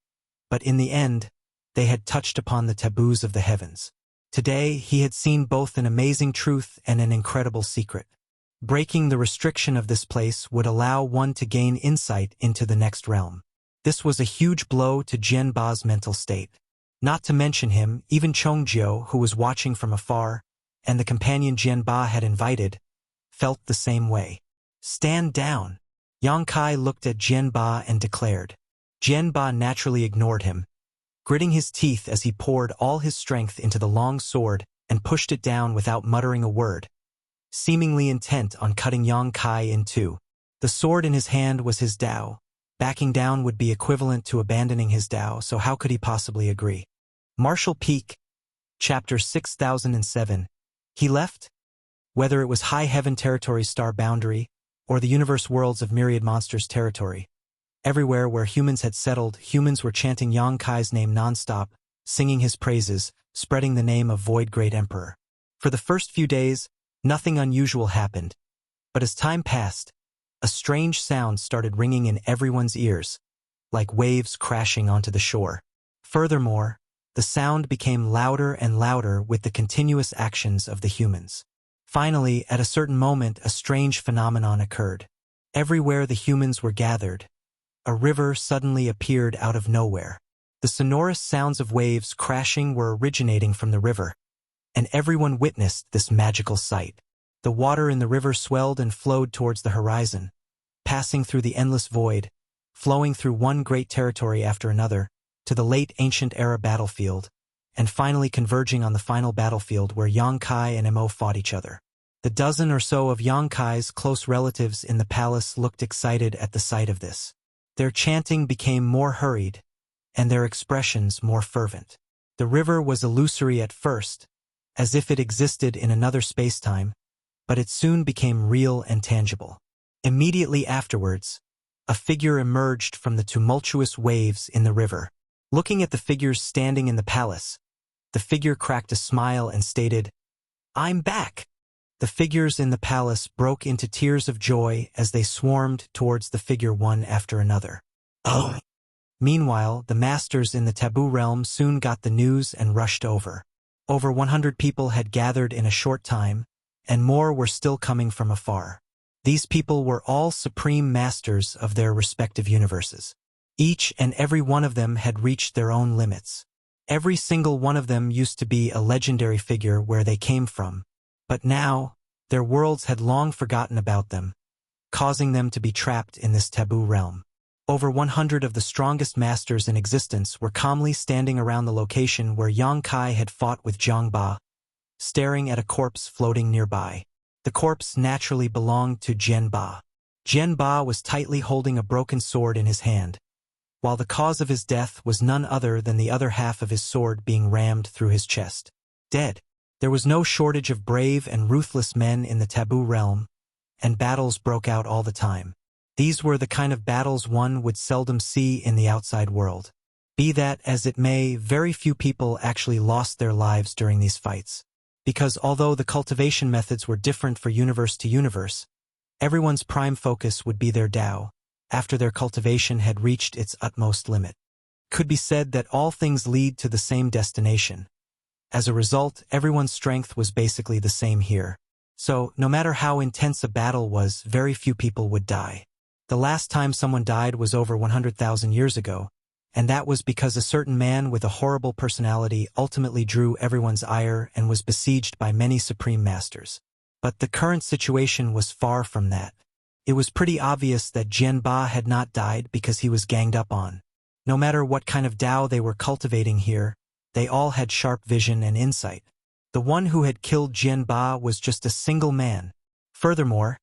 but in the end, they had touched upon the taboos of the heavens. Today, he had seen both an amazing truth and an incredible secret. Breaking the restriction of this place would allow one to gain insight into the next realm. This was a huge blow to Jianba's mental state. Not to mention him, even Chongjiu, who was watching from afar, and the companion Jianba had invited, felt the same way. Stand down. Yang Kai looked at Jianba and declared. Jianba naturally ignored him, gritting his teeth as he poured all his strength into the long sword and pushed it down without muttering a word, seemingly intent on cutting Yang Kai in 2. The sword in his hand was his Tao. Backing down would be equivalent to abandoning his Tao, so how could he possibly agree? Martial Peak, Chapter 6007. He left? Whether it was High Heaven Territory's star boundary, or the universe worlds of myriad monsters territory. Everywhere where humans had settled, humans were chanting Yang Kai's name non-stop, singing his praises, spreading the name of Void Great Emperor. For the first few days, nothing unusual happened. But as time passed, a strange sound started ringing in everyone's ears, like waves crashing onto the shore. Furthermore, the sound became louder and louder with the continuous actions of the humans. Finally, at a certain moment, a strange phenomenon occurred. Everywhere the humans were gathered, a river suddenly appeared out of nowhere. The sonorous sounds of waves crashing were originating from the river, and everyone witnessed this magical sight. The water in the river swelled and flowed towards the horizon, passing through the endless void, flowing through one great territory after another, to the late ancient era battlefield, and finally converging on the final battlefield where Yang Kai and Mo fought each other. The dozen or so of Yang Kai's close relatives in the palace looked excited at the sight of this. Their chanting became more hurried, and their expressions more fervent. The river was illusory at first, as if it existed in another space-time, but it soon became real and tangible. Immediately afterwards, a figure emerged from the tumultuous waves in the river. Looking at the figures standing in the palace, the figure cracked a smile and stated, "I'm back!" The figures in the palace broke into tears of joy as they swarmed towards the figure one after another. Oh! Meanwhile, the masters in the taboo realm soon got the news and rushed over. Over 100 people had gathered in a short time, and more were still coming from afar. These people were all supreme masters of their respective universes. Each and every one of them had reached their own limits. Every single one of them used to be a legendary figure where they came from, but now, their worlds had long forgotten about them, causing them to be trapped in this taboo realm. Over 100 of the strongest masters in existence were calmly standing around the location where Yang Kai had fought with Zhang Ba, staring at a corpse floating nearby. The corpse naturally belonged to Zhen Ba. Zhen Ba was tightly holding a broken sword in his hand, while the cause of his death was none other than the other half of his sword being rammed through his chest. Dead. There was no shortage of brave and ruthless men in the taboo realm, and battles broke out all the time. These were the kind of battles one would seldom see in the outside world. Be that as it may, very few people actually lost their lives during these fights. Because although the cultivation methods were different for universe to universe, everyone's prime focus would be their Tao, after their cultivation had reached its utmost limit. Could be said that all things lead to the same destination. As a result, everyone's strength was basically the same here. So, no matter how intense a battle was, very few people would die. The last time someone died was over 100,000 years ago, and that was because a certain man with a horrible personality ultimately drew everyone's ire and was besieged by many supreme masters. But the current situation was far from that. It was pretty obvious that Zhen Ba had not died because he was ganged up on. No matter what kind of Tao they were cultivating here, they all had sharp vision and insight. The one who had killed Zhen Ba was just a single man. Furthermore,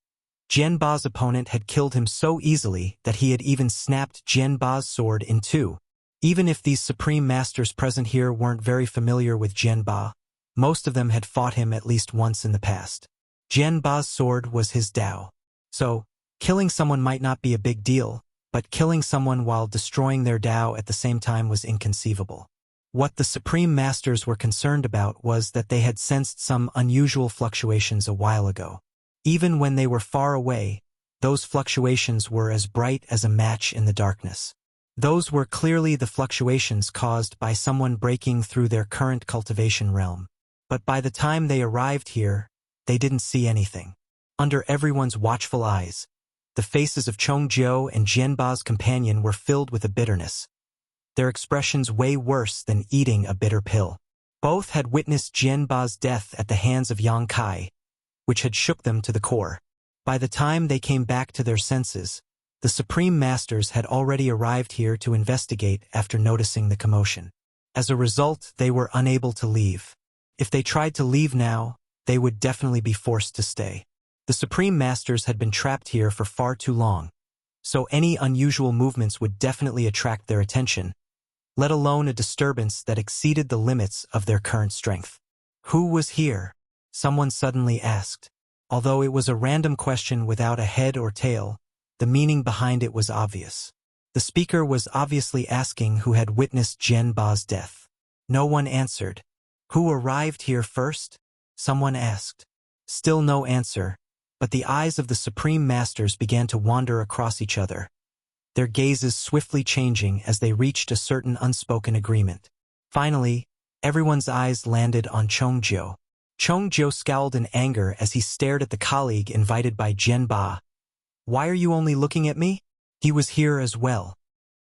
Zhen Ba's opponent had killed him so easily that he had even snapped Zhen Ba's sword in two. Even if these supreme masters present here weren't very familiar with Zhen Ba, most of them had fought him at least once in the past. Zhen Ba's sword was his Tao. So, killing someone might not be a big deal, but killing someone while destroying their Tao at the same time was inconceivable. What the Supreme Masters were concerned about was that they had sensed some unusual fluctuations a while ago. Even when they were far away, those fluctuations were as bright as a match in the darkness. Those were clearly the fluctuations caused by someone breaking through their current cultivation realm. But by the time they arrived here, they didn't see anything. Under everyone's watchful eyes, the faces of Chongjiu and Zhenba's companion were filled with a bitterness. Their expressions way worse than eating a bitter pill. Both had witnessed Zhenba's death at the hands of Yang Kai, which had shook them to the core. By the time they came back to their senses, the Supreme Masters had already arrived here to investigate after noticing the commotion. As a result, they were unable to leave. If they tried to leave now, they would definitely be forced to stay. The Supreme Masters had been trapped here for far too long, so any unusual movements would definitely attract their attention, let alone a disturbance that exceeded the limits of their current strength. Who was here? Someone suddenly asked. Although it was a random question without a head or tail, the meaning behind it was obvious. The speaker was obviously asking who had witnessed Zhenba's death. No one answered. Who arrived here first? Someone asked. Still no answer, but the eyes of the Supreme Masters began to wander across each other, their gazes swiftly changing as they reached a certain unspoken agreement. Finally, everyone's eyes landed on Chongjiu. Chongjiu scowled in anger as he stared at the colleague invited by Zhenba. Why are you only looking at me? He was here as well.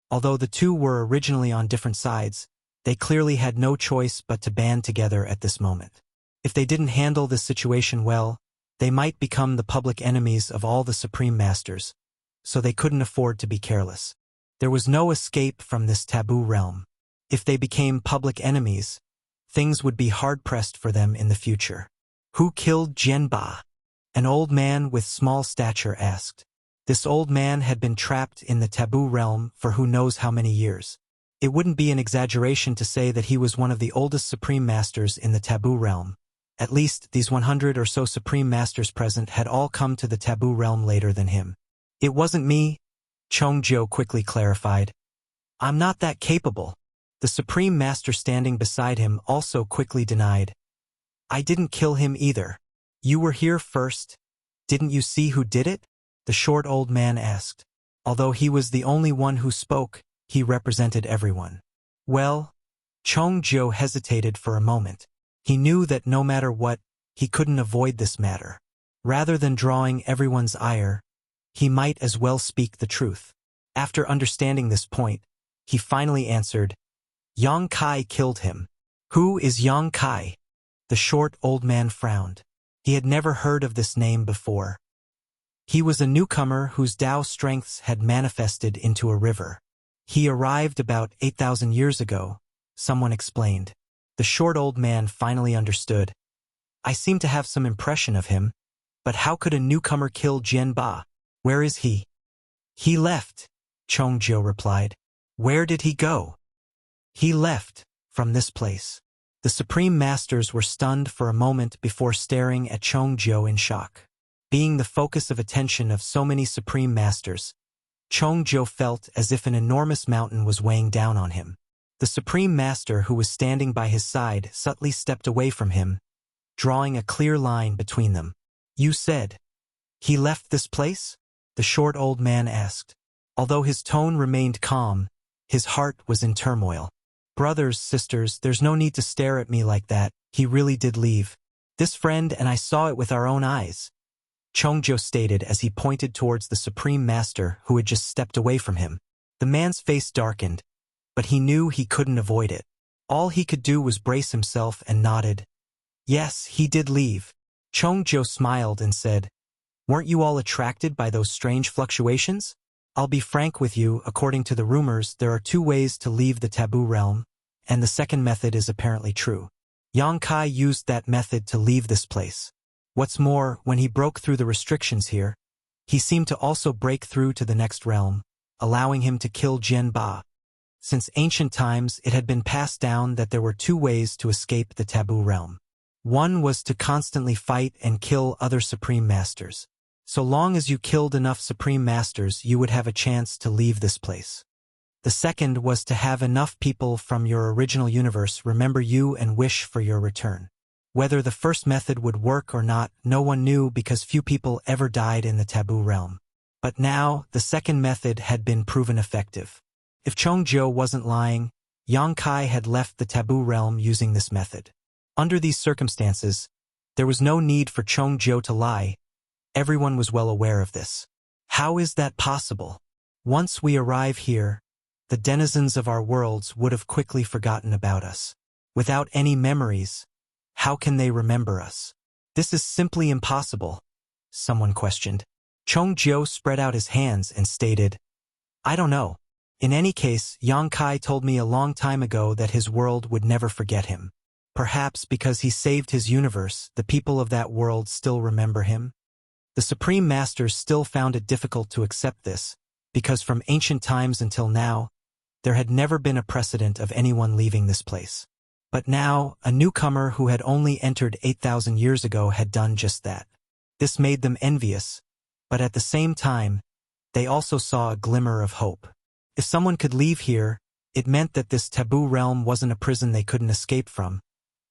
Although the two were originally on different sides, they clearly had no choice but to band together at this moment. If they didn't handle this situation well, they might become the public enemies of all the Supreme Masters, so they couldn't afford to be careless. There was no escape from this taboo realm. If they became public enemies, things would be hard-pressed for them in the future. Who killed Jianba? An old man with small stature asked. This old man had been trapped in the taboo realm for who knows how many years. It wouldn't be an exaggeration to say that he was one of the oldest supreme masters in the taboo realm. At least, these 100 or so supreme masters present had all come to the taboo realm later than him. It wasn't me, Chongzhou quickly clarified. I'm not that capable. The supreme master standing beside him also quickly denied. I didn't kill him either. You were here first. Didn't you see who did it? The short old man asked. Although he was the only one who spoke, he represented everyone. Well, Chongzhou hesitated for a moment. He knew that no matter what, he couldn't avoid this matter. Rather than drawing everyone's ire, he might as well speak the truth. After understanding this point, he finally answered, Yang Kai killed him. Who is Yang Kai? The short old man frowned. He had never heard of this name before. He was a newcomer whose Tao strengths had manifested into a river. He arrived about 8,000 years ago, someone explained. The short old man finally understood. I seem to have some impression of him, but how could a newcomer kill Jianba? Where is he? He left, Chongzhou replied. Where did he go? He left, from this place. The supreme masters were stunned for a moment before staring at Chongzhou in shock. Being the focus of attention of so many supreme masters, Chongzhou felt as if an enormous mountain was weighing down on him. The supreme master who was standing by his side subtly stepped away from him, drawing a clear line between them. You said, he left this place? The short old man asked. Although his tone remained calm, his heart was in turmoil. Brothers, sisters, there's no need to stare at me like that. He really did leave. This friend and I saw it with our own eyes, Chongzhou stated as he pointed towards the supreme master who had just stepped away from him. The man's face darkened, but he knew he couldn't avoid it. All he could do was brace himself and nodded. Yes, he did leave. Chongzhou smiled and said, Weren't you all attracted by those strange fluctuations? I'll be frank with you, according to the rumors, there are 2 ways to leave the taboo realm, and the second method is apparently true. Yang Kai used that method to leave this place. What's more, when he broke through the restrictions here, he seemed to also break through to the next realm, allowing him to kill Jianba. Since ancient times, it had been passed down that there were 2 ways to escape the taboo realm. One was to constantly fight and kill other supreme masters. So long as you killed enough supreme masters, you would have a chance to leave this place. The second was to have enough people from your original universe remember you and wish for your return. Whether the first method would work or not, no one knew because few people ever died in the taboo realm. But now, the second method had been proven effective. If Chongzhou wasn't lying, Yang Kai had left the taboo realm using this method. Under these circumstances, there was no need for Chongzhou to lie. Everyone was well aware of this. How is that possible? Once we arrive here, the denizens of our worlds would have quickly forgotten about us. Without any memories, how can they remember us? This is simply impossible, someone questioned. Chongzhou spread out his hands and stated, I don't know. In any case, Yang Kai told me a long time ago that his world would never forget him. Perhaps because he saved his universe, the people of that world still remember him. The Supreme Masters still found it difficult to accept this, because from ancient times until now, there had never been a precedent of anyone leaving this place. But now, a newcomer who had only entered 8,000 years ago had done just that. This made them envious, but at the same time, they also saw a glimmer of hope. If someone could leave here, it meant that this taboo realm wasn't a prison they couldn't escape from.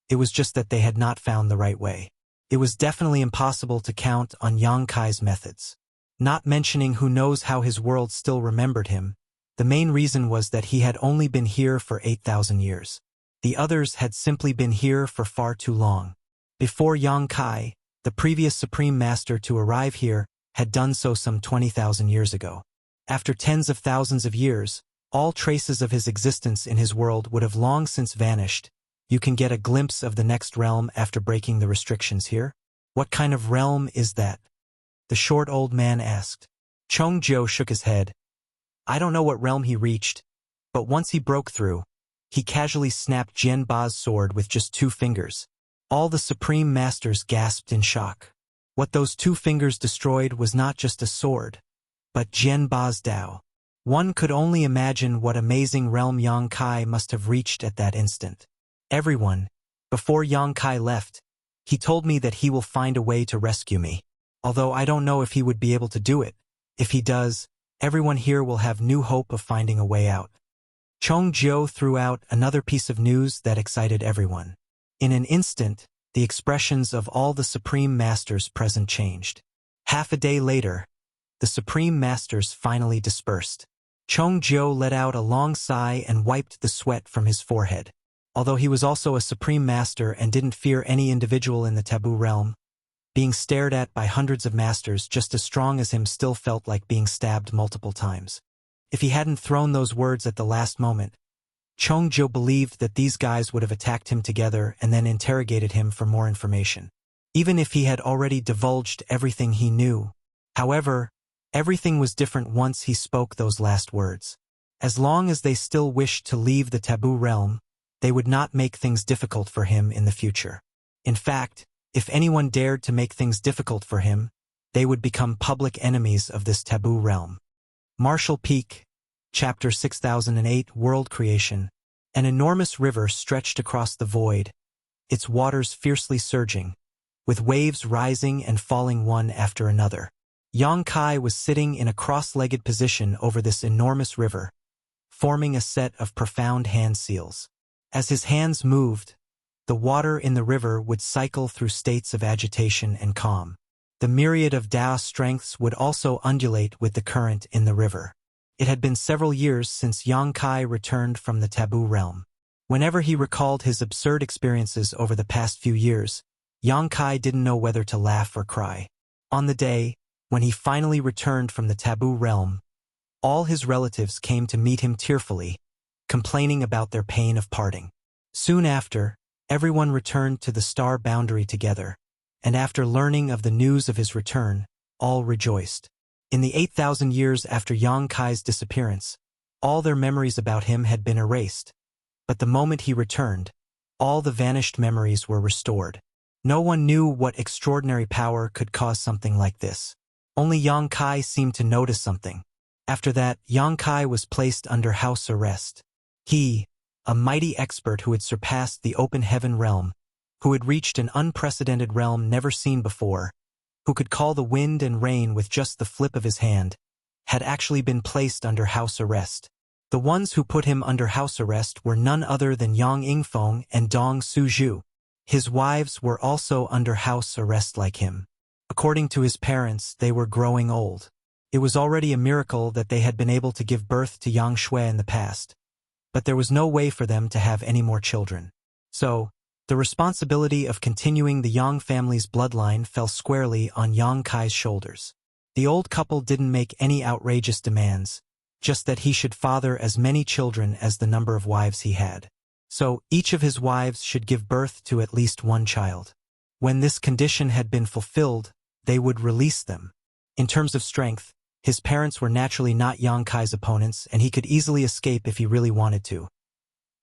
It was just that they had not found the right way. It was definitely impossible to count on Yang Kai's methods. Not mentioning who knows how his world still remembered him, the main reason was that he had only been here for 8,000 years. The others had simply been here for far too long. Before Yang Kai, the previous Supreme Master to arrive here, had done so some 20,000 years ago. After tens of thousands of years, all traces of his existence in his world would have long since vanished. You can get a glimpse of the next realm after breaking the restrictions here. What kind of realm is that? The short old man asked. Chongzhou shook his head. I don't know what realm he reached, but once he broke through, He casually snapped Jian Ba's sword with just 2 fingers. All the Supreme Masters gasped in shock. What those 2 fingers destroyed was not just a sword, but Jian Ba's Dao. One could only imagine what amazing realm Yang Kai must have reached at that instant. Everyone, before Yang Kai left, he told me that he will find a way to rescue me. Although I don't know if he would be able to do it. If he does, everyone here will have new hope of finding a way out. Chong Jiu threw out another piece of news that excited everyone. In an instant, the expressions of all the Supreme Masters present changed. Half a day later, the Supreme Masters finally dispersed. Chong Jiu let out a long sigh and wiped the sweat from his forehead. Although he was also a Supreme Master and didn't fear any individual in the taboo realm, being stared at by hundreds of masters just as strong as him still felt like being stabbed multiple times. If he hadn't thrown those words at the last moment, Chong Jiu believed that these guys would have attacked him together and then interrogated him for more information, even if he had already divulged everything he knew. However, everything was different once he spoke those last words. As long as they still wished to leave the taboo realm, they would not make things difficult for him in the future. In fact, if anyone dared to make things difficult for him, they would become public enemies of this taboo realm. Marshall Peak, Chapter 6008 World Creation. An enormous river stretched across the void, its waters fiercely surging, with waves rising and falling one after another. Yang Kai was sitting in a cross-legged position over this enormous river, forming a set of profound hand seals. As his hands moved, the water in the river would cycle through states of agitation and calm. The myriad of Dao strengths would also undulate with the current in the river. It had been several years since Yang Kai returned from the taboo realm. Whenever he recalled his absurd experiences over the past few years, Yang Kai didn't know whether to laugh or cry. On the day when he finally returned from the taboo realm, all his relatives came to meet him tearfully, complaining about their pain of parting. Soon after, everyone returned to the star boundary together, and after learning of the news of his return, all rejoiced. In the 8,000 years after Yang Kai's disappearance, all their memories about him had been erased. But the moment he returned, all the vanished memories were restored. No one knew what extraordinary power could cause something like this. Only Yang Kai seemed to notice something. After that, Yang Kai was placed under house arrest. He, a mighty expert who had surpassed the open heaven realm, who had reached an unprecedented realm never seen before, who could call the wind and rain with just the flip of his hand, had actually been placed under house arrest. The ones who put him under house arrest were none other than Yang Yingfeng and Dong Suzhu. His wives were also under house arrest like him. According to his parents, they were growing old. It was already a miracle that they had been able to give birth to Yang Shui in the past, but there was no way for them to have any more children. So, the responsibility of continuing the Yang family's bloodline fell squarely on Yang Kai's shoulders. The old couple didn't make any outrageous demands, just that he should father as many children as the number of wives he had. So, each of his wives should give birth to at least one child. When this condition had been fulfilled, they would release them. In terms of strength, his parents were naturally not Yang Kai's opponents, and he could easily escape if he really wanted to.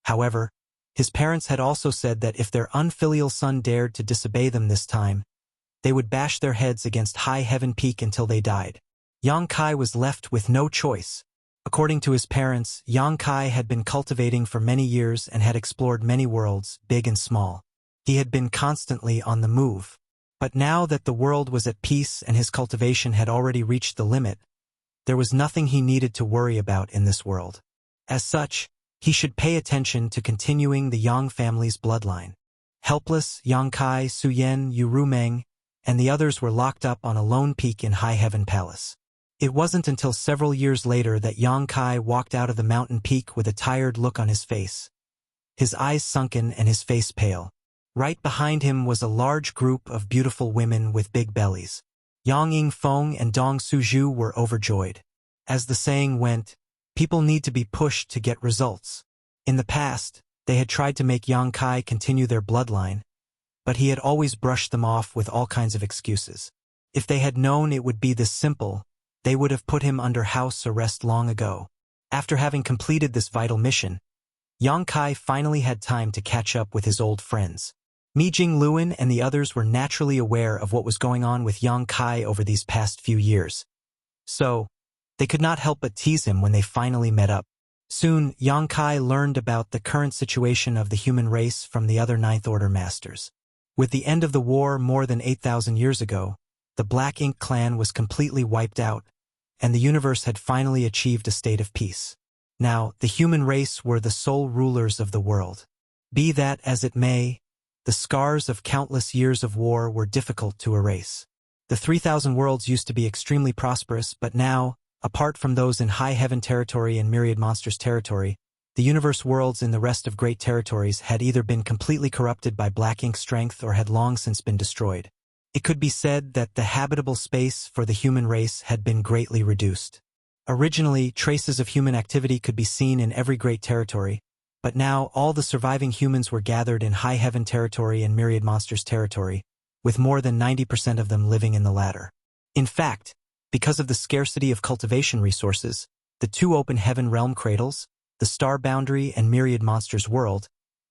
However, his parents had also said that if their unfilial son dared to disobey them this time, they would bash their heads against High Heaven Peak until they died. Yang Kai was left with no choice. According to his parents, Yang Kai had been cultivating for many years and had explored many worlds, big and small. He had been constantly on the move. But now that the world was at peace and his cultivation had already reached the limit, there was nothing he needed to worry about in this world. As such, he should pay attention to continuing the Yang family's bloodline. Helpless, Yang Kai, Su Yen, Yu Rumeng, and the others were locked up on a lone peak in High Heaven Palace. It wasn't until several years later that Yang Kai walked out of the mountain peak with a tired look on his face, his eyes sunken and his face pale. Right behind him was a large group of beautiful women with big bellies. Yang Yingfeng and Dong Suzhu were overjoyed. As the saying went, people need to be pushed to get results. In the past, they had tried to make Yang Kai continue their bloodline, but he had always brushed them off with all kinds of excuses. If they had known it would be this simple, they would have put him under house arrest long ago. After having completed this vital mission, Yang Kai finally had time to catch up with his old friends. Mi Jingluan and the others were naturally aware of what was going on with Yang Kai over these past few years. So, they could not help but tease him when they finally met up. Soon, Yang Kai learned about the current situation of the human race from the other Ninth Order masters. With the end of the war more than 8,000 years ago, the Black Ink clan was completely wiped out, and the universe had finally achieved a state of peace. Now, the human race were the sole rulers of the world. Be that as it may, the scars of countless years of war were difficult to erase. The 3,000 worlds used to be extremely prosperous, but now, apart from those in High Heaven territory and Myriad Monsters territory, the universe worlds in the rest of Great Territories had either been completely corrupted by Black Ink strength or had long since been destroyed. It could be said that the habitable space for the human race had been greatly reduced. Originally, traces of human activity could be seen in every Great Territory, but now all the surviving humans were gathered in High Heaven territory and Myriad Monsters territory, with more than 90% of them living in the latter. In fact, because of the scarcity of cultivation resources, the two open heaven realm cradles, the Star Boundary and Myriad Monsters world,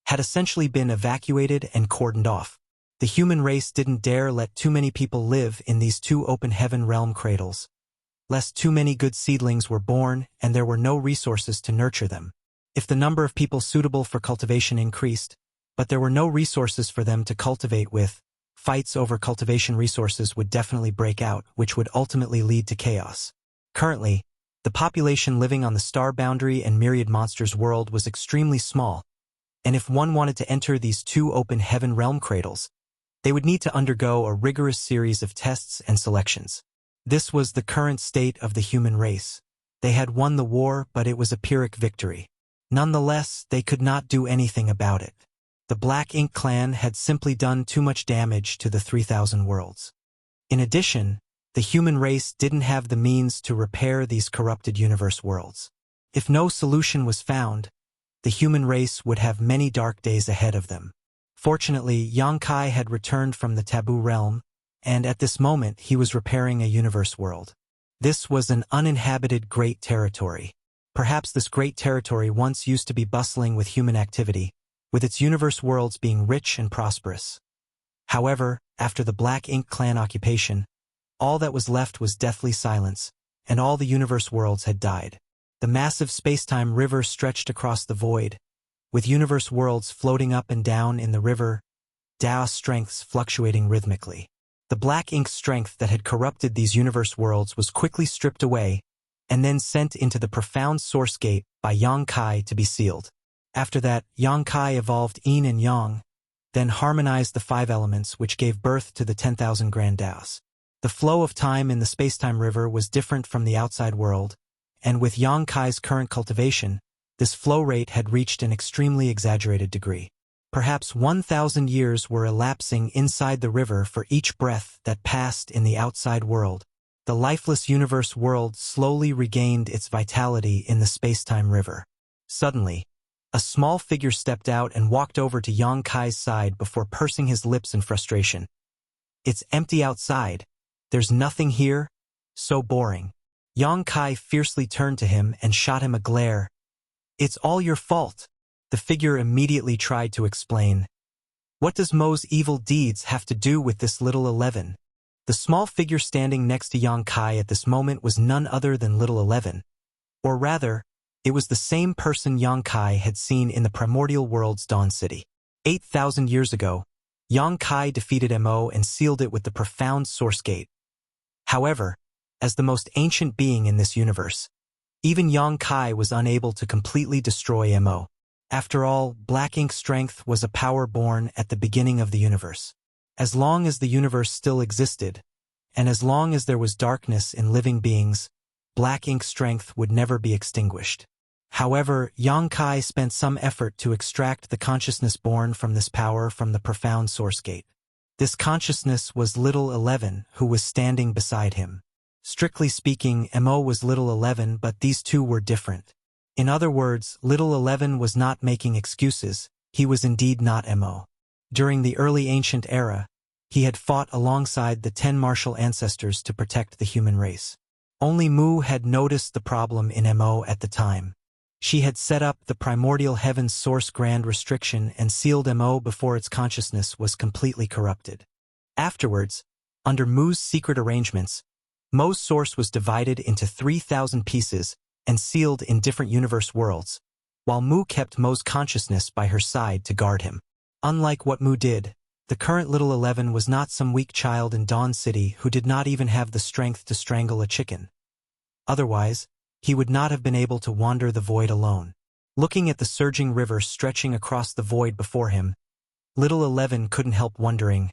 had essentially been evacuated and cordoned off. The human race didn't dare let too many people live in these two open heaven realm cradles, lest too many good seedlings were born and there were no resources to nurture them. If the number of people suitable for cultivation increased, but there were no resources for them to cultivate with, fights over cultivation resources would definitely break out, which would ultimately lead to chaos. Currently, the population living on the Star Boundary and Myriad Monsters world was extremely small, and if one wanted to enter these two open heaven realm cradles, they would need to undergo a rigorous series of tests and selections. This was the current state of the human race. They had won the war, but it was a Pyrrhic victory. Nonetheless, they could not do anything about it. The Black Ink clan had simply done too much damage to the 3,000 worlds. In addition, the human race didn't have the means to repair these corrupted universe worlds. If no solution was found, the human race would have many dark days ahead of them. Fortunately, Yang Kai had returned from the Taboo Realm, and at this moment he was repairing a universe world. This was an uninhabited great territory. Perhaps this great territory once used to be bustling with human activity, with its universe worlds being rich and prosperous. However, after the Black Ink clan occupation, all that was left was deathly silence, and all the universe worlds had died. The massive space-time river stretched across the void, with universe worlds floating up and down in the river, Dao strengths fluctuating rhythmically. The Black Ink strength that had corrupted these universe worlds was quickly stripped away, and then sent into the profound source gate by Yang Kai to be sealed. After that, Yang Kai evolved Yin and Yang, then harmonized the 5 elements which gave birth to the 10,000 Grand Daos. The flow of time in the space-time river was different from the outside world, and with Yang Kai's current cultivation, this flow rate had reached an extremely exaggerated degree. Perhaps 1,000 years were elapsing inside the river for each breath that passed in the outside world. The lifeless universe world slowly regained its vitality in the space-time river. Suddenly, a small figure stepped out and walked over to Yang Kai's side before pursing his lips in frustration. "It's empty outside. There's nothing here. So boring." Yang Kai fiercely turned to him and shot him a glare. "It's all your fault." The figure immediately tried to explain. "What does Mo's evil deeds have to do with this little 11? The small figure standing next to Yang Kai at this moment was none other than Little 11. Or rather, it was the same person Yang Kai had seen in the primordial world's Dawn City. 8,000 years ago, Yang Kai defeated Mo and sealed it with the profound source gate. However, as the most ancient being in this universe, even Yang Kai was unable to completely destroy Mo. After all, Black Ink strength was a power born at the beginning of the universe. As long as the universe still existed, and as long as there was darkness in living beings, Black Ink strength would never be extinguished. However, Yang Kai spent some effort to extract the consciousness born from this power from the profound source gate. This consciousness was Little 11, who was standing beside him. Strictly speaking, Mo was Little 11, but these two were different. In other words, Little 11 was not making excuses, he was indeed not Mo. During the early ancient era, he had fought alongside the 10 martial ancestors to protect the human race. Only Mu had noticed the problem in Mo at the time. She had set up the primordial heaven's source grand restriction and sealed Mo before its consciousness was completely corrupted. Afterwards, under Mu's secret arrangements, Mo's source was divided into 3,000 pieces and sealed in different universe worlds, while Mu kept Mo's consciousness by her side to guard him. Unlike what Mu did, the current little 11 was not some weak child in Dawn City who did not even have the strength to strangle a chicken. Otherwise, he would not have been able to wander the void alone. Looking at the surging river stretching across the void before him, little 11 couldn't help wondering,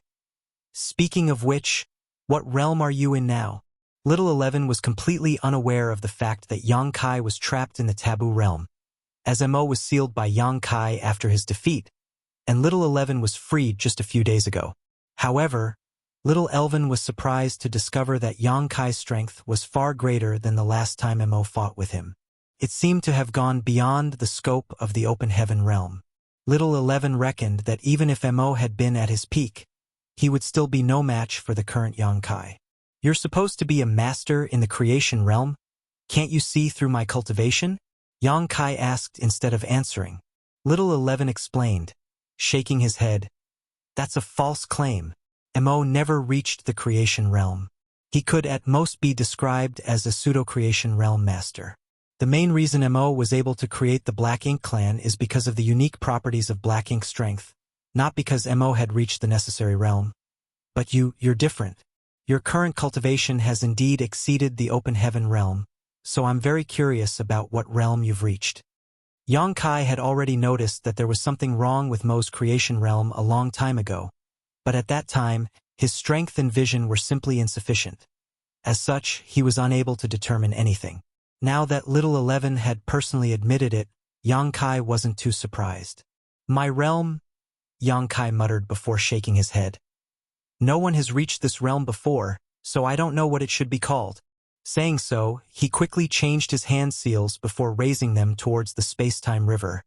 "Speaking of which, what realm are you in now?" Little 11 was completely unaware of the fact that Yang Kai was trapped in the taboo realm, as Mo was sealed by Yang Kai after his defeat, and little 11 was freed just a few days ago. However, little Elvin was surprised to discover that Yang Kai's strength was far greater than the last time Mo fought with him. It seemed to have gone beyond the scope of the open heaven realm. Little 11 reckoned that even if Mo had been at his peak, he would still be no match for the current Yang Kai. "You're supposed to be a master in the creation realm? Can't you see through my cultivation?" Yang Kai asked instead of answering. Little 11 explained, shaking his head, "That's a false claim. Mo never reached the creation realm. He could at most be described as a pseudo-creation realm master. The main reason Mo was able to create the Black Ink clan is because of the unique properties of Black Ink strength, not because Mo had reached the necessary realm. But you're different. Your current cultivation has indeed exceeded the open heaven realm, so I'm very curious about what realm you've reached." Yang Kai had already noticed that there was something wrong with Mo's creation realm a long time ago, but at that time, his strength and vision were simply insufficient. As such, he was unable to determine anything. Now that little 11 had personally admitted it, Yang Kai wasn't too surprised. "My realm?" Yang Kai muttered before shaking his head. "No one has reached this realm before, so I don't know what it should be called." Saying so, he quickly changed his hand seals before raising them towards the space-time river,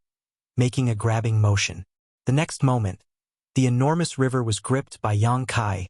making a grabbing motion. The next moment, the enormous river was gripped by Yang Kai,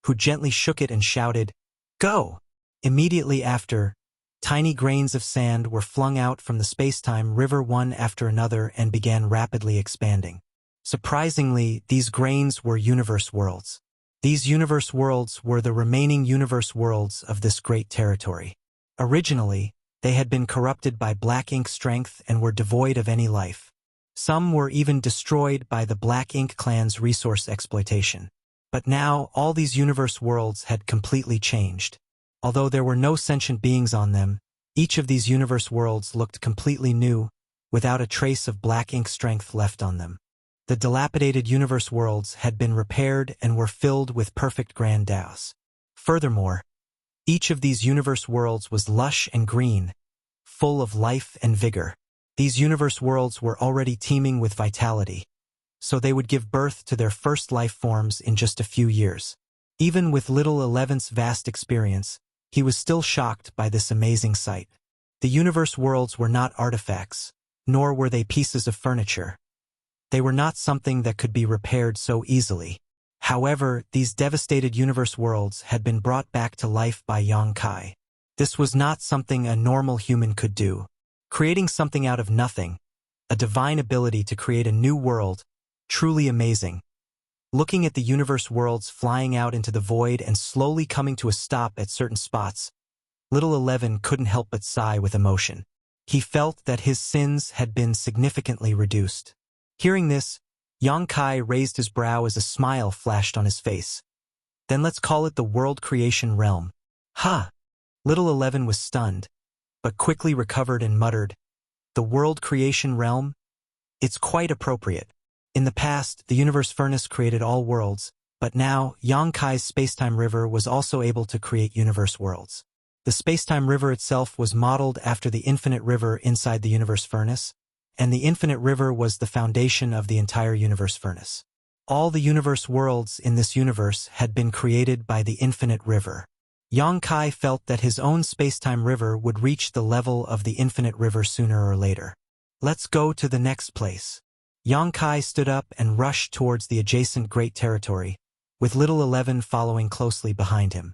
who gently shook it and shouted, "Go!" Immediately after, tiny grains of sand were flung out from the space-time river one after another and began rapidly expanding. Surprisingly, these grains were universe worlds. These universe worlds were the remaining universe worlds of this great territory. Originally, they had been corrupted by Black Ink strength and were devoid of any life. Some were even destroyed by the Black Ink clan's resource exploitation. But now, all these universe worlds had completely changed. Although there were no sentient beings on them, each of these universe worlds looked completely new, without a trace of Black Ink strength left on them. The dilapidated universe worlds had been repaired and were filled with perfect grand daos. Furthermore, each of these universe worlds was lush and green, full of life and vigor. These universe worlds were already teeming with vitality, so they would give birth to their first life forms in just a few years. Even with little 11's vast experience, he was still shocked by this amazing sight. The universe worlds were not artifacts, nor were they pieces of furniture. They were not something that could be repaired so easily. However, these devastated universe worlds had been brought back to life by Yang Kai. This was not something a normal human could do. Creating something out of nothing, a divine ability to create a new world, truly amazing. Looking at the universe worlds flying out into the void and slowly coming to a stop at certain spots, little 11 couldn't help but sigh with emotion. He felt that his sins had been significantly reduced. Hearing this, Yang Kai raised his brow as a smile flashed on his face. "Then let's call it the World Creation Realm." "Ha!" Little 11 was stunned, but quickly recovered and muttered, "The World Creation Realm? It's quite appropriate. In the past, the Universe Furnace created all worlds, but now, Yang Kai's Spacetime River was also able to create universe worlds. The Spacetime River itself was modeled after the Infinite River inside the Universe Furnace, and the Infinite River was the foundation of the entire Universe Furnace. All the universe worlds in this universe had been created by the Infinite River. Yang Kai felt that his own spacetime river would reach the level of the Infinite River sooner or later. "Let's go to the next place." Yang Kai stood up and rushed towards the adjacent Great Territory, with little 11 following closely behind him.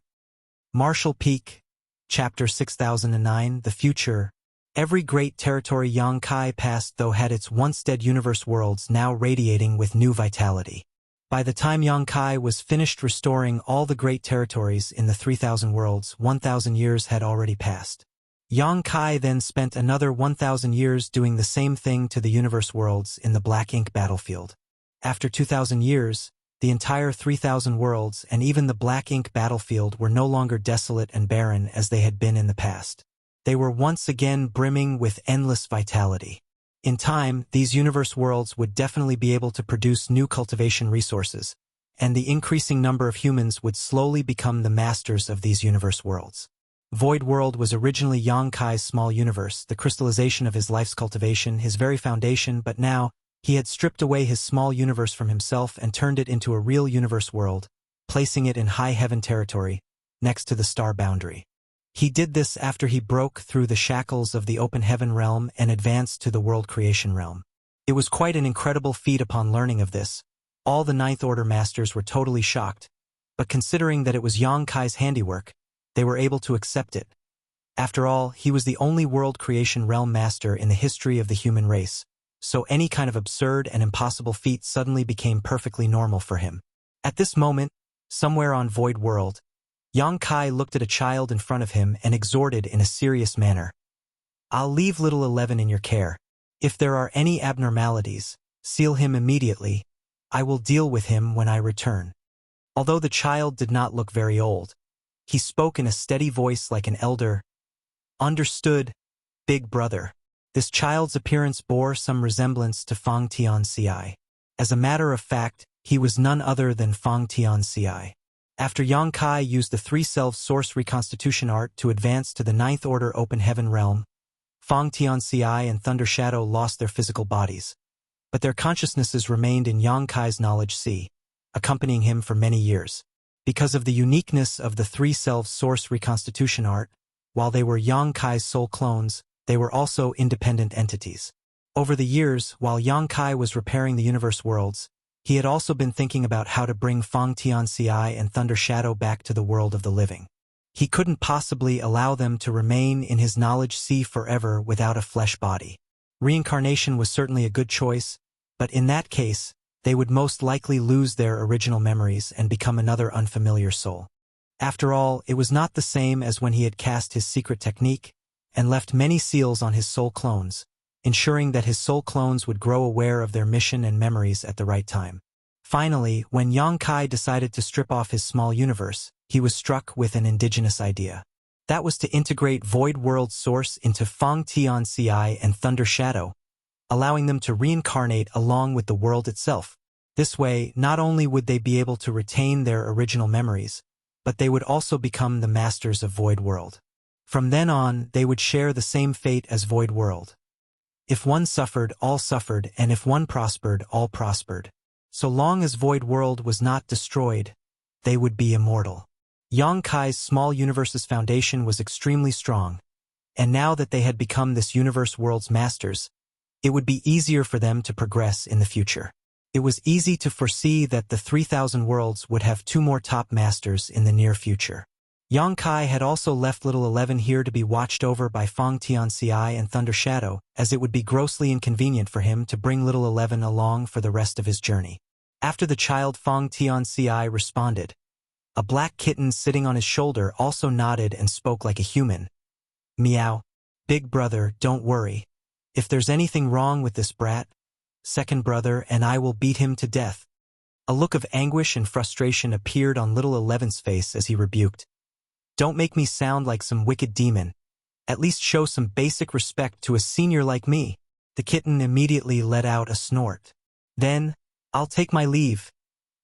Marshall Peak, Chapter 6009, The Future, Every great territory Yang Kai passed though had its once dead universe worlds now radiating with new vitality. By the time Yang Kai was finished restoring all the great territories in the 3,000 worlds, 1,000 years had already passed. Yang Kai then spent another 1,000 years doing the same thing to the universe worlds in the Black Ink battlefield. After 2,000 years, the entire 3,000 worlds and even the Black Ink battlefield were no longer desolate and barren as they had been in the past. They were once again brimming with endless vitality. In time, these universe worlds would definitely be able to produce new cultivation resources, and the increasing number of humans would slowly become the masters of these universe worlds. Void World was originally Yang Kai's small universe, the crystallization of his life's cultivation, his very foundation, but now, he had stripped away his small universe from himself and turned it into a real universe world, placing it in high heaven territory, next to the star boundary. He did this after he broke through the shackles of the open heaven realm and advanced to the world creation realm. It was quite an incredible feat upon learning of this. All the Ninth Order masters were totally shocked, but considering that it was Yang Kai's handiwork, they were able to accept it. After all, he was the only world creation realm master in the history of the human race, so any kind of absurd and impossible feat suddenly became perfectly normal for him. At this moment, somewhere on Void World, Yang Kai looked at a child in front of him and exhorted in a serious manner. "I'll leave little 11 in your care. If there are any abnormalities, seal him immediately. I will deal with him when I return." Although the child did not look very old, he spoke in a steady voice like an elder. "Understood, big brother." This child's appearance bore some resemblance to Fang Tianxi. As a matter of fact, he was none other than Fang Tianxi. After Yang Kai used the Three Selves Source Reconstitution art to advance to the Ninth Order Open Heaven realm, Fang Tianxi and Thunder Shadow lost their physical bodies, but their consciousnesses remained in Yang Kai's knowledge sea, accompanying him for many years. Because of the uniqueness of the Three Selves Source Reconstitution art, while they were Yang Kai's soul clones, they were also independent entities. Over the years, while Yang Kai was repairing the universe worlds, he had also been thinking about how to bring Fang Tianxi and Thunder Shadow back to the world of the living. He couldn't possibly allow them to remain in his knowledge sea forever without a flesh body. Reincarnation was certainly a good choice, but in that case, they would most likely lose their original memories and become another unfamiliar soul. After all, it was not the same as when he had cast his secret technique and left many seals on his soul clones, ensuring that his soul clones would grow aware of their mission and memories at the right time. Finally, when Yang Kai decided to strip off his small universe, he was struck with an indigenous idea. That was to integrate Void World Source into Fang Tianxi and Thunder Shadow, allowing them to reincarnate along with the world itself. This way, not only would they be able to retain their original memories, but they would also become the masters of Void World. From then on, they would share the same fate as Void World. If one suffered, all suffered, and if one prospered, all prospered. So long as Void World was not destroyed, they would be immortal. Yang Kai's small universe's foundation was extremely strong, and now that they had become this universe world's masters, it would be easier for them to progress in the future. It was easy to foresee that the 3,000 worlds would have 2 more top masters in the near future. Yang Kai had also left little 11 here to be watched over by Fang Tianxi and Thunder Shadow, as it would be grossly inconvenient for him to bring little 11 along for the rest of his journey. After the child Fang Tianxi responded, a black kitten sitting on his shoulder also nodded and spoke like a human. "Meow. Big brother, don't worry. If there's anything wrong with this brat, second brother and I will beat him to death." A look of anguish and frustration appeared on little 11's face as he rebuked, "Don't make me sound like some wicked demon. At least show some basic respect to a senior like me." The kitten immediately let out a snort. "Then, I'll take my leave."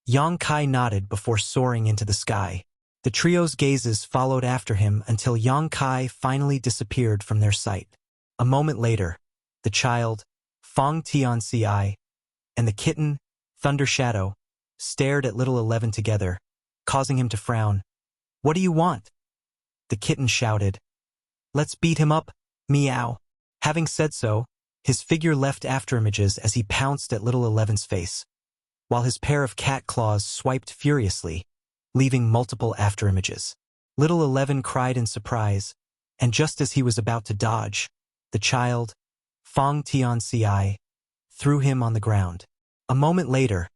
Yang Kai nodded before soaring into the sky. The trio's gazes followed after him until Yang Kai finally disappeared from their sight. A moment later, the child, Fang Tianxi, and the kitten, Thunder Shadow, stared at little 11 together, causing him to frown. "What do you want?" The kitten shouted. "Let's beat him up, meow." Having said so, his figure left afterimages as he pounced at little 11's face, while his pair of cat claws swiped furiously, leaving multiple afterimages. Little 11 cried in surprise, and just as he was about to dodge, the child, Fong Tianci, threw him on the ground. A moment later,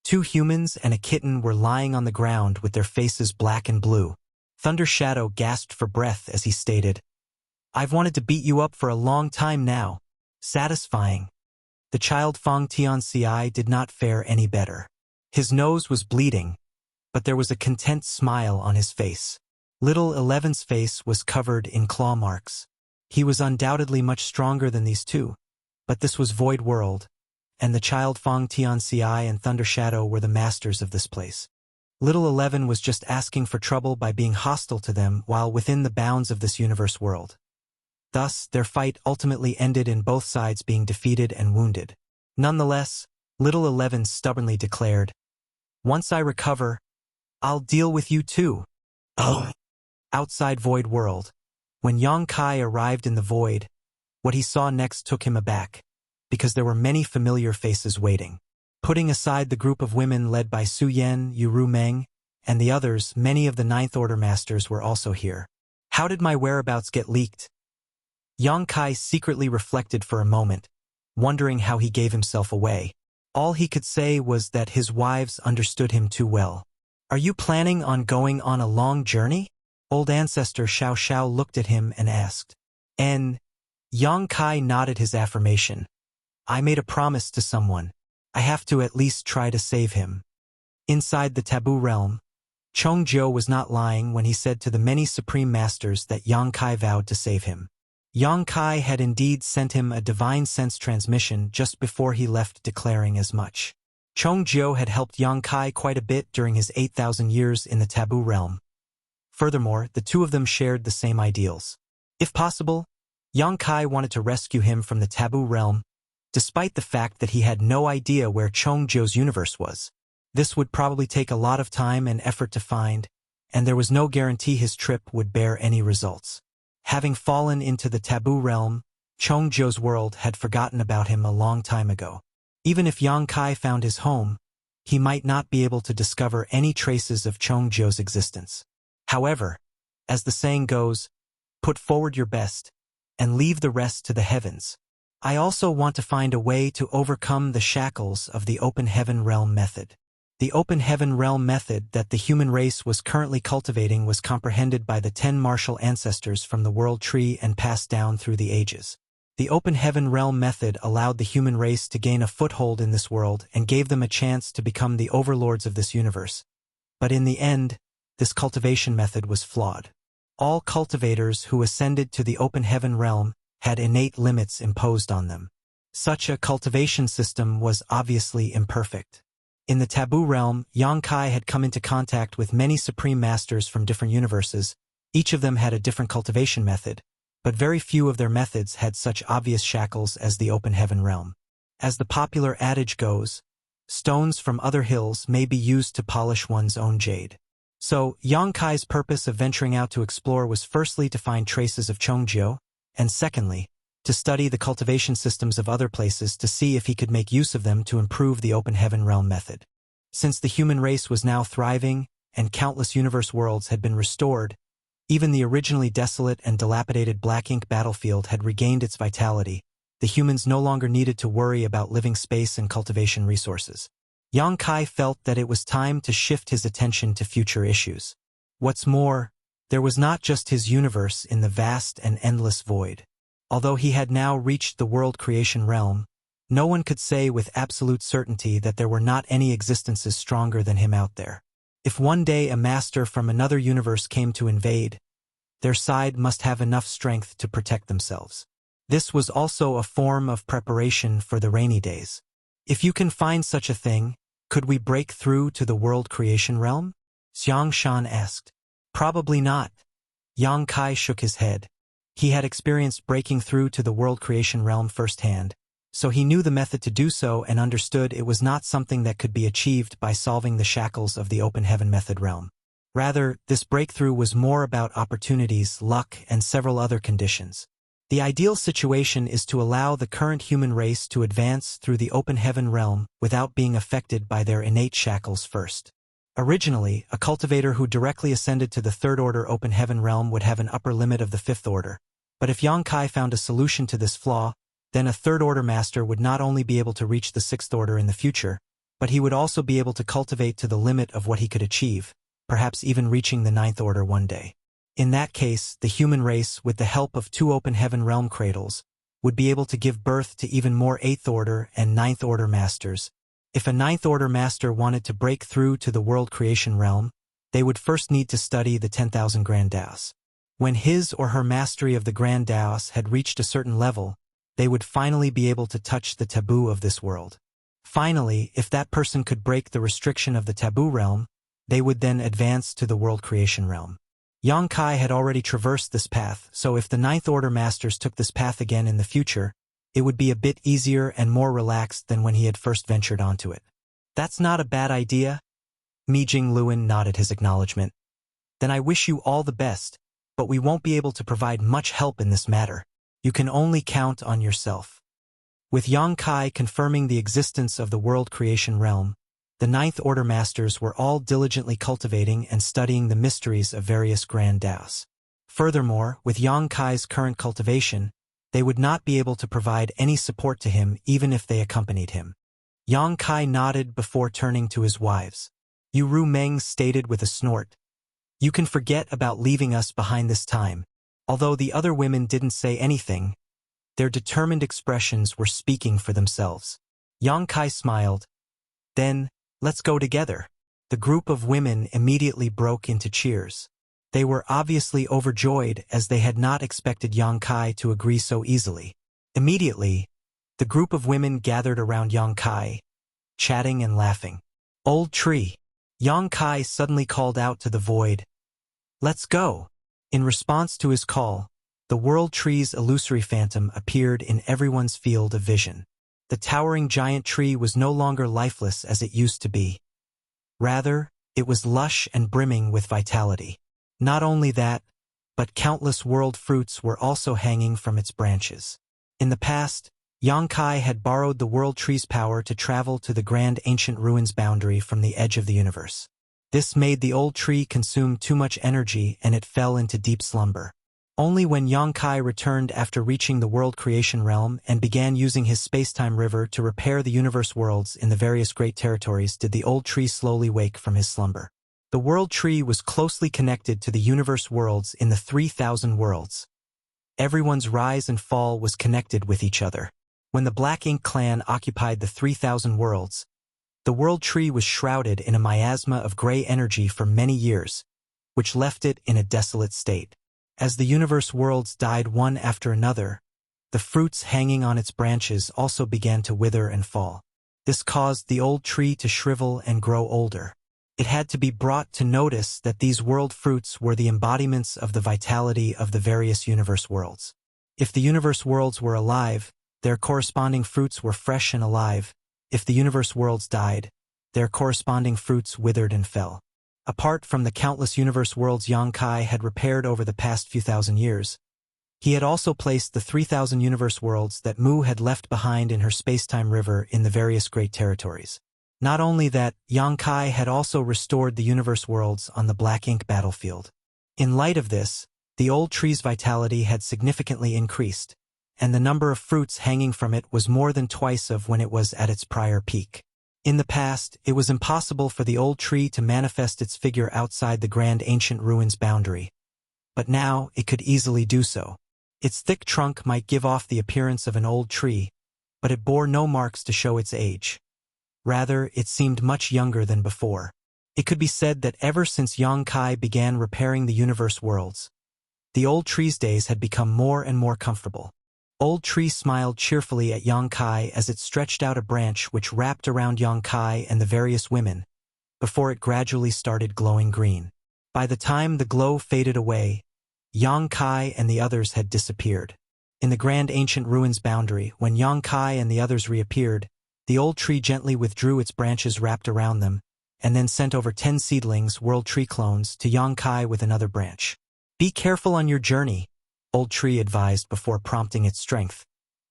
2 humans and a kitten were lying on the ground with their faces black and blue. Thunder Shadow gasped for breath as he stated, "I've wanted to beat you up for a long time now. Satisfying." The child Fong Tianci did not fare any better. His nose was bleeding, but there was a content smile on his face. Little 11's face was covered in claw marks. He was undoubtedly much stronger than these two, but this was Void World, and the child Fong Tianci and Thunder Shadow were the masters of this place. Little 11 was just asking for trouble by being hostile to them while within the bounds of this universe world. Thus, their fight ultimately ended in both sides being defeated and wounded. Nonetheless, Little 11 stubbornly declared, "Once I recover, I'll deal with you too." Oh. Outside Void World, when Yang Kai arrived in the void, what he saw next took him aback, because there were many familiar faces waiting. Putting aside the group of women led by Su Yan, Yu Meng, and the others, many of the Ninth Order Masters were also here. How did my whereabouts get leaked? Yang Kai secretly reflected for a moment, wondering how he gave himself away. All he could say was that his wives understood him too well. "Are you planning on going on a long journey?" Old ancestor Xiao Xiao looked at him and asked. And Yang Kai nodded his affirmation. "I made a promise to someone. I have to at least try to save him." Inside the taboo realm, Chongzhou was not lying when he said to the many supreme masters that Yang Kai vowed to save him. Yang Kai had indeed sent him a divine sense transmission just before he left, declaring as much. Chongzhou had helped Yang Kai quite a bit during his 8,000 years in the taboo realm. Furthermore, the two of them shared the same ideals. If possible, Yang Kai wanted to rescue him from the taboo realm, despite the fact that he had no idea where Chongzhou's universe was. This would probably take a lot of time and effort to find, and there was no guarantee his trip would bear any results. Having fallen into the taboo realm, Chongzhou's world had forgotten about him a long time ago. Even if Yang Kai found his home, he might not be able to discover any traces of Chongzhou's existence. However, as the saying goes, put forward your best, and leave the rest to the heavens. I also want to find a way to overcome the shackles of the Open Heaven Realm method. The Open Heaven Realm method that the human race was currently cultivating was comprehended by the 10 martial ancestors from the world tree and passed down through the ages. The Open Heaven Realm method allowed the human race to gain a foothold in this world and gave them a chance to become the overlords of this universe. But in the end, this cultivation method was flawed. All cultivators who ascended to the Open Heaven Realm had innate limits imposed on them. Such a cultivation system was obviously imperfect. In the taboo realm, Yang Kai had come into contact with many supreme masters from different universes. Each of them had a different cultivation method, but very few of their methods had such obvious shackles as the Open Heaven Realm. As the popular adage goes, stones from other hills may be used to polish one's own jade. So, Yang Kai's purpose of venturing out to explore was firstly to find traces of Chongzhou, and secondly, to study the cultivation systems of other places to see if he could make use of them to improve the Open Heaven Realm method. Since the human race was now thriving, and countless universe worlds had been restored, even the originally desolate and dilapidated Black Ink battlefield had regained its vitality. The humans no longer needed to worry about living space and cultivation resources. Yang Kai felt that it was time to shift his attention to future issues. What's more, there was not just his universe in the vast and endless void. Although he had now reached the world creation realm, no one could say with absolute certainty that there were not any existences stronger than him out there. If one day a master from another universe came to invade, their side must have enough strength to protect themselves. This was also a form of preparation for the rainy days. If you can find such a thing, could we break through to the world creation realm? Xiang Shan asked. Probably not. Yang Kai shook his head. He had experienced breaking through to the world creation realm firsthand, so he knew the method to do so and understood it was not something that could be achieved by solving the shackles of the Open Heaven method realm. Rather, this breakthrough was more about opportunities, luck, and several other conditions. The ideal situation is to allow the current human race to advance through the Open Heaven realm without being affected by their innate shackles first. Originally, a cultivator who directly ascended to the Third Order Open Heaven realm would have an upper limit of the Fifth Order, But if Yang Kai found a solution to this flaw, then a third-order master would not only be able to reach the sixth order in the future, but he would also be able to cultivate to the limit of what he could achieve, perhaps even reaching the ninth order one day. In that case, the human race, with the help of two open heaven realm cradles, would be able to give birth to even more eighth order and ninth order masters. If a ninth order master wanted to break through to the world creation realm, they would first need to study the 10,000 Grand Daos. When his or her mastery of the Grand Daos had reached a certain level, they would finally be able to touch the taboo of this world. Finally, if that person could break the restriction of the taboo realm, they would then advance to the world creation realm. Yang Kai had already traversed this path, so if the ninth order masters took this path again in the future, it would be a bit easier and more relaxed than when he had first ventured onto it. That's not a bad idea? Mi Jingluan nodded his acknowledgement. Then I wish you all the best, but we won't be able to provide much help in this matter. You can only count on yourself. With Yang Kai confirming the existence of the world creation realm, the ninth order masters were all diligently cultivating and studying the mysteries of various Grand Daos. Furthermore, with Yang Kai's current cultivation, they would not be able to provide any support to him even if they accompanied him. Yang Kai nodded before turning to his wives. Yu Ru Meng stated with a snort, "You can forget about leaving us behind this time." Although the other women didn't say anything, their determined expressions were speaking for themselves. Yang Kai smiled. Then, let's go together. The group of women immediately broke into cheers. They were obviously overjoyed as they had not expected Yang Kai to agree so easily. Immediately, the group of women gathered around Yang Kai, chatting and laughing. Old tree. Yang Kai suddenly called out to the void, "Let's go!" In response to his call, the world tree's illusory phantom appeared in everyone's field of vision. The towering giant tree was no longer lifeless as it used to be. Rather, it was lush and brimming with vitality. Not only that, but countless world fruits were also hanging from its branches. In the past, Yang Kai had borrowed the world tree's power to travel to the grand ancient ruins boundary from the edge of the universe. This made the old tree consume too much energy and it fell into deep slumber. Only when Yang Kai returned after reaching the world creation realm and began using his space-time river to repair the universe worlds in the various great territories did the old tree slowly wake from his slumber. The world tree was closely connected to the universe worlds in the 3,000 worlds. Everyone's rise and fall was connected with each other. When the Black Ink clan occupied the 3,000 worlds, the world tree was shrouded in a miasma of gray energy for many years, which left it in a desolate state. As the universe worlds died one after another, the fruits hanging on its branches also began to wither and fall. This caused the old tree to shrivel and grow older. It had to be brought to notice that these world fruits were the embodiments of the vitality of the various universe worlds. If the universe worlds were alive, their corresponding fruits were fresh and alive. If the universe worlds died, their corresponding fruits withered and fell. Apart from the countless universe worlds Yang Kai had repaired over the past few thousand years, he had also placed the 3,000 universe worlds that Mu had left behind in her space-time river in the various great territories. Not only that, Yang Kai had also restored the universe worlds on the Black Ink battlefield. In light of this, the old tree's vitality had significantly increased, and the number of fruits hanging from it was more than twice of when it was at its prior peak. In the past, it was impossible for the old tree to manifest its figure outside the grand ancient ruins boundary, but now it could easily do so. Its thick trunk might give off the appearance of an old tree, but it bore no marks to show its age. Rather, it seemed much younger than before. It could be said that ever since Yang Kai began repairing the universe worlds, the old tree's days had become more and more comfortable. Old Tree smiled cheerfully at Yang Kai as it stretched out a branch which wrapped around Yang Kai and the various women, before it gradually started glowing green. By the time the glow faded away, Yang Kai and the others had disappeared. In the grand ancient ruins boundary, when Yang Kai and the others reappeared, the old tree gently withdrew its branches wrapped around them, and then sent over 10 seedlings, world tree clones, to Yang Kai with another branch. "Be careful on your journey," Old Tree advised before prompting its strength,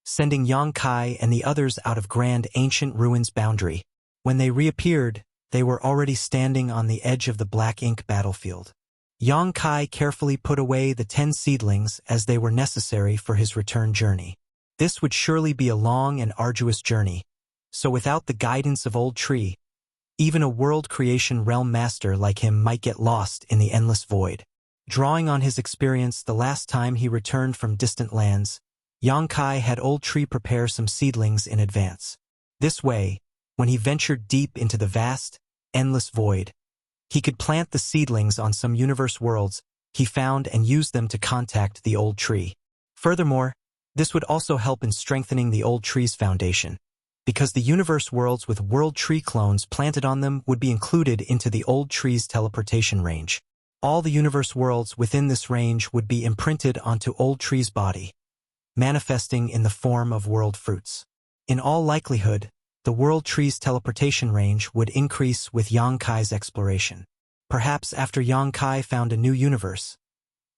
sending Yang Kai and the others out of grand ancient ruins boundary. When they reappeared, they were already standing on the edge of the Black Ink battlefield. Yang Kai carefully put away the 10 seedlings as they were necessary for his return journey. This would surely be a long and arduous journey, so without the guidance of Old Tree, even a world creation realm master like him might get lost in the endless void. Drawing on his experience the last time he returned from distant lands, Yang Kai had Old Tree prepare some seedlings in advance. This way, when he ventured deep into the vast, endless void, he could plant the seedlings on some universe worlds he found and use them to contact the Old Tree. Furthermore, this would also help in strengthening the Old Tree's foundation, because the universe worlds with World Tree clones planted on them would be included into the Old Tree's teleportation range. All the universe worlds within this range would be imprinted onto Old Tree's body, manifesting in the form of world fruits. In all likelihood, the World Tree's teleportation range would increase with Yang Kai's exploration. Perhaps after Yang Kai found a new universe,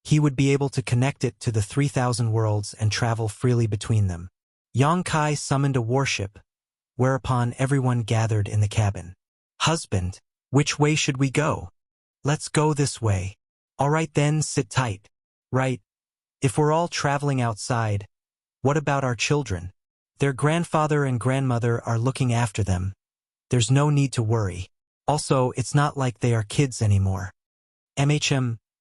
he would be able to connect it to the 3,000 worlds and travel freely between them. Yang Kai summoned a warship, whereupon everyone gathered in the cabin. "Husband, which way should we go?" "Let's go this way." "All right then, sit tight." "Right. If we're all traveling outside, what about our children? Their grandfather and grandmother are looking after them. There's no need to worry. Also, it's not like they are kids anymore.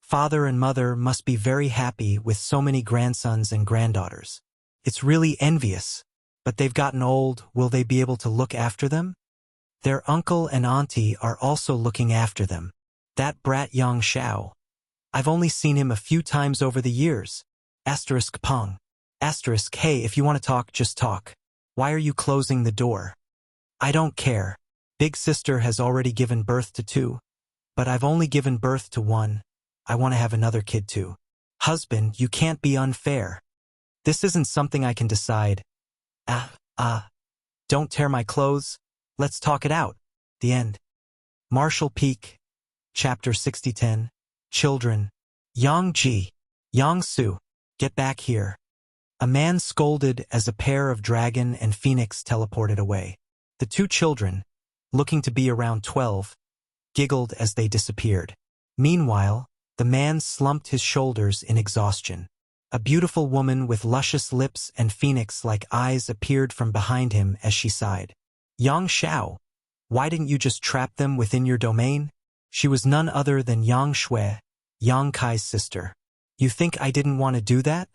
Father and mother must be very happy with so many grandsons and granddaughters. It's really envious. But they've gotten old, will they be able to look after them? Their uncle and auntie are also looking after them. That brat Yang Xiao. I've only seen him a few times over the years. Pong. Hey, if you want to talk, just talk. Why are you closing the door? I don't care. Big sister has already given birth to 2, but I've only given birth to 1. I want to have another kid too. Husband, you can't be unfair. This isn't something I can decide. Don't tear my clothes. Let's talk it out. The end. Marshall Peak. Chapter 6010. Children. Yang Ji. Yang Su. Get back here. A man scolded as a pair of dragon and phoenix teleported away. The 2 children, looking to be around 12, giggled as they disappeared. Meanwhile, the man slumped his shoulders in exhaustion. A beautiful woman with luscious lips and phoenix-like eyes appeared from behind him as she sighed. Yang Xiao, why didn't you just trap them within your domain? She was none other than Yang Shui, Yang Kai's sister. You think I didn't want to do that?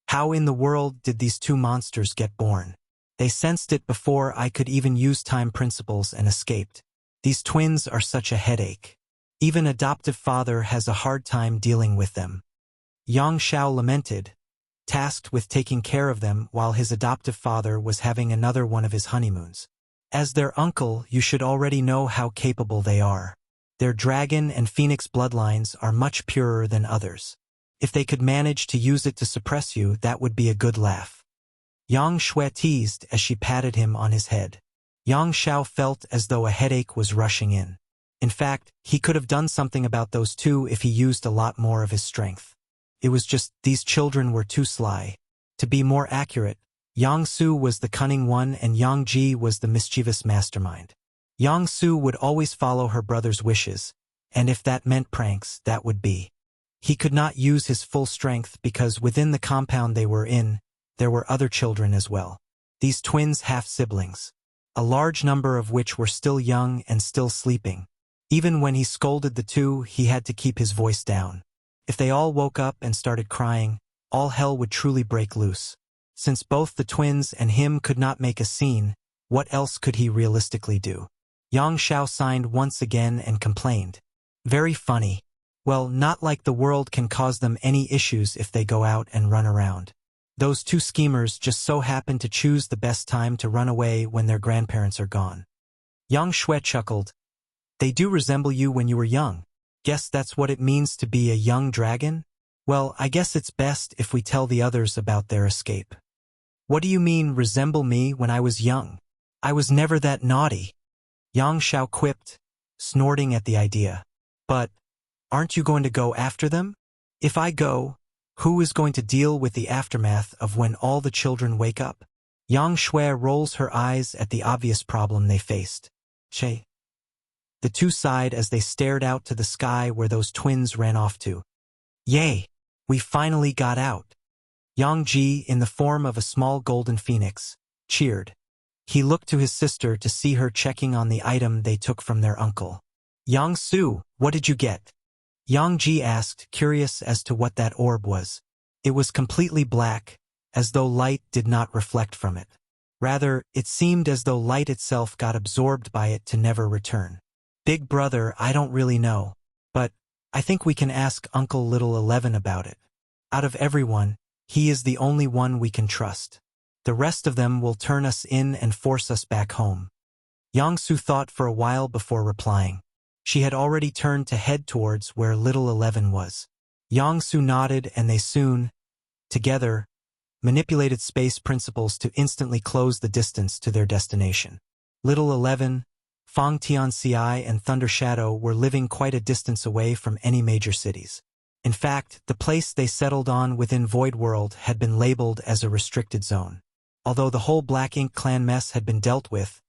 How in the world did these 2 monsters get born? They sensed it before I could even use time principles and escaped. These twins are such a headache. Even adoptive father has a hard time dealing with them. Yang Xiao lamented, tasked with taking care of them while his adoptive father was having another one of his honeymoons. As their uncle, you should already know how capable they are. Their dragon and phoenix bloodlines are much purer than others. If they could manage to use it to suppress you, that would be a good laugh. Yang Shui teased as she patted him on his head. Yang Xiao felt as though a headache was rushing in. In fact, he could have done something about those 2 if he used a lot more of his strength. It was just, these children were too sly. To be more accurate, Yang Su was the cunning one and Yang Ji was the mischievous mastermind. Yang Su would always follow her brother's wishes, and if that meant pranks, that would be. He could not use his full strength because within the compound they were in, there were other children as well. These twins half-siblings, a large number of which were still young and still sleeping. Even when he scolded the 2, he had to keep his voice down. If they all woke up and started crying, all hell would truly break loose. Since both the twins and him could not make a scene, what else could he realistically do? Yang Xiao signed once again and complained. Very funny. Well, not like the world can cause them any issues if they go out and run around. Those 2 schemers just so happen to choose the best time to run away when their grandparents are gone. Yang Shui chuckled. They do resemble you when you were young. Guess that's what it means to be a young dragon? Well, I guess it's best if we tell the others about their escape. What do you mean, resemble me when I was young? I was never that naughty. Yang Xiao quipped, snorting at the idea. But, aren't you going to go after them? If I go, who is going to deal with the aftermath of when all the children wake up? Yang Shui rolls her eyes at the obvious problem they faced. Che. The two sighed as they stared out to the sky where those twins ran off to. Yay! We finally got out. Yang Ji, in the form of a small golden phoenix, cheered. He looked to his sister to see her checking on the item they took from their uncle. Yang Su, what did you get? Yang Ji asked, curious as to what that orb was. It was completely black, as though light did not reflect from it. Rather, it seemed as though light itself got absorbed by it to never return. Big brother, I don't really know, but I think we can ask Uncle Little 11 about it. Out of everyone, he is the only one we can trust. The rest of them will turn us in and force us back home. Yang Su thought for a while before replying. She had already turned to head towards where Little 11 was. Yang Su nodded and they soon, together, manipulated space principles to instantly close the distance to their destination. Little 11, Fang Tianxi and Thunder Shadow were living quite a distance away from any major cities. In fact, the place they settled on within Void World had been labeled as a restricted zone. Although the whole Black Ink clan mess had been dealt with,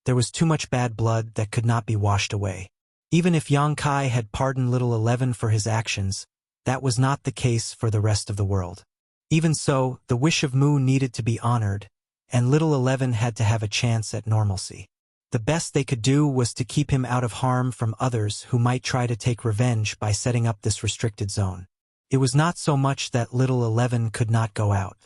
there was too much bad blood that could not be washed away. Even if Yang Kai had pardoned Little 11 for his actions, that was not the case for the rest of the world. Even so, the wish of Mu needed to be honored, and Little 11 had to have a chance at normalcy. The best they could do was to keep him out of harm from others who might try to take revenge by setting up this restricted zone. It was not so much that Little 11 could not go out.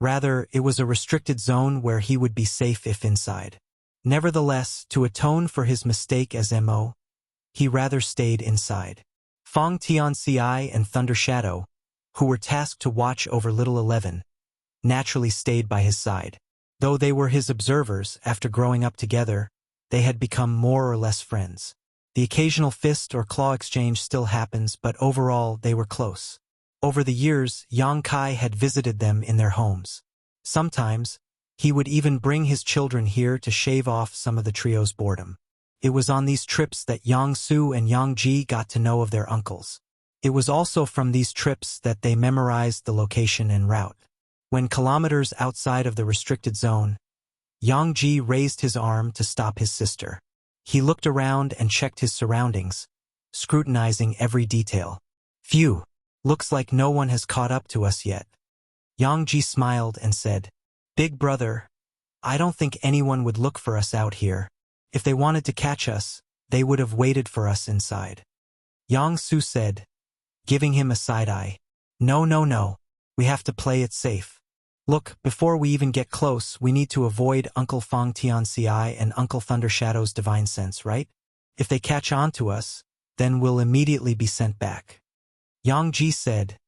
Rather, it was a restricted zone where he would be safe if inside. Nevertheless, to atone for his mistake as MO, he rather stayed inside. Fang Tianxi and Thunder Shadow, who were tasked to watch over Little 11, naturally stayed by his side. Though they were his observers, after growing up together, they had become more or less friends. The occasional fist or claw exchange still happens, but overall they were close. Over the years, Yang Kai had visited them in their homes. Sometimes, he would even bring his children here to shave off some of the trio's boredom. It was on these trips that Yang Su and Yang Ji got to know of their uncles. It was also from these trips that they memorized the location and route. When kilometers outside of the restricted zone, Yang Ji raised his arm to stop his sister. He looked around and checked his surroundings, scrutinizing every detail. Phew, looks like no one has caught up to us yet. Yang Ji smiled and said, Big brother, I don't think anyone would look for us out here. If they wanted to catch us, they would have waited for us inside. Yang Su said, giving him a side-eye. No. We have to play it safe. Look, before we even get close, we need to avoid Uncle Fang Tianxi and Uncle Thunder Shadow's divine sense, right? If they catch on to us, then we'll immediately be sent back. Yang Ji said,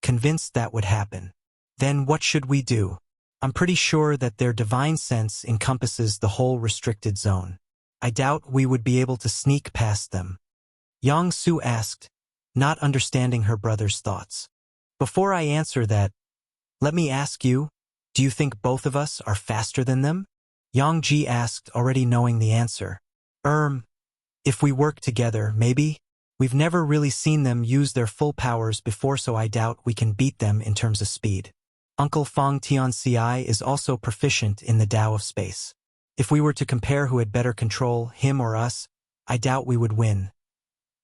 convinced that would happen. Then what should we do? I'm pretty sure that their divine sense encompasses the whole restricted zone. I doubt we would be able to sneak past them. Yang Su asked, not understanding her brother's thoughts. Before I answer that, let me ask you, do you think both of us are faster than them? Yang Ji asked, already knowing the answer. If we work together, maybe? We've never really seen them use their full powers before, so I doubt we can beat them in terms of speed. Uncle Fang Tianxi is also proficient in the Tao of space. If we were to compare who had better control, him or us, I doubt we would win.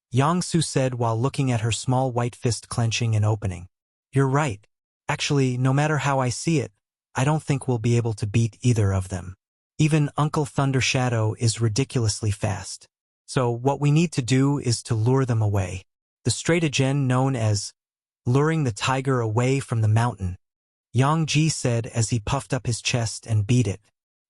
Yang Su said while looking at her small white fist clenching and opening. You're right. Actually, no matter how I see it, I don't think we'll be able to beat either of them. Even Uncle Thunder Shadow is ridiculously fast. So what we need to do is to lure them away. The stratagem known as luring the tiger away from the mountain, Yang Ji said as he puffed up his chest and beat it.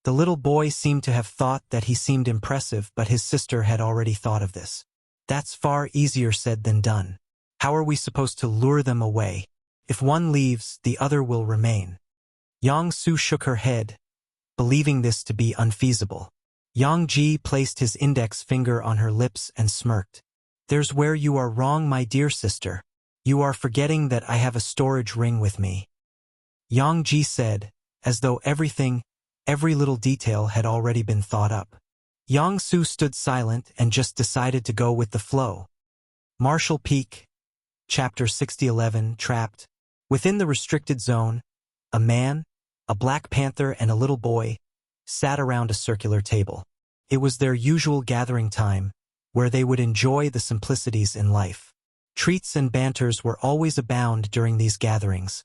The little boy seemed to have thought that he seemed impressive, but his sister had already thought of this. That's far easier said than done. How are we supposed to lure them away? If one leaves, the other will remain. Yang Su shook her head, believing this to be unfeasible. Yang Ji placed his index finger on her lips and smirked. There's where you are wrong, my dear sister. You are forgetting that I have a storage ring with me. Yang Ji said, as though every little detail had already been thought up. Yang Su stood silent and just decided to go with the flow. Marshall Peak, Chapter 6011, Trapped. Within the restricted zone, a man, a black panther and a little boy sat around a circular table. It was their usual gathering time, where they would enjoy the simplicities in life. Treats and banters were always abound during these gatherings,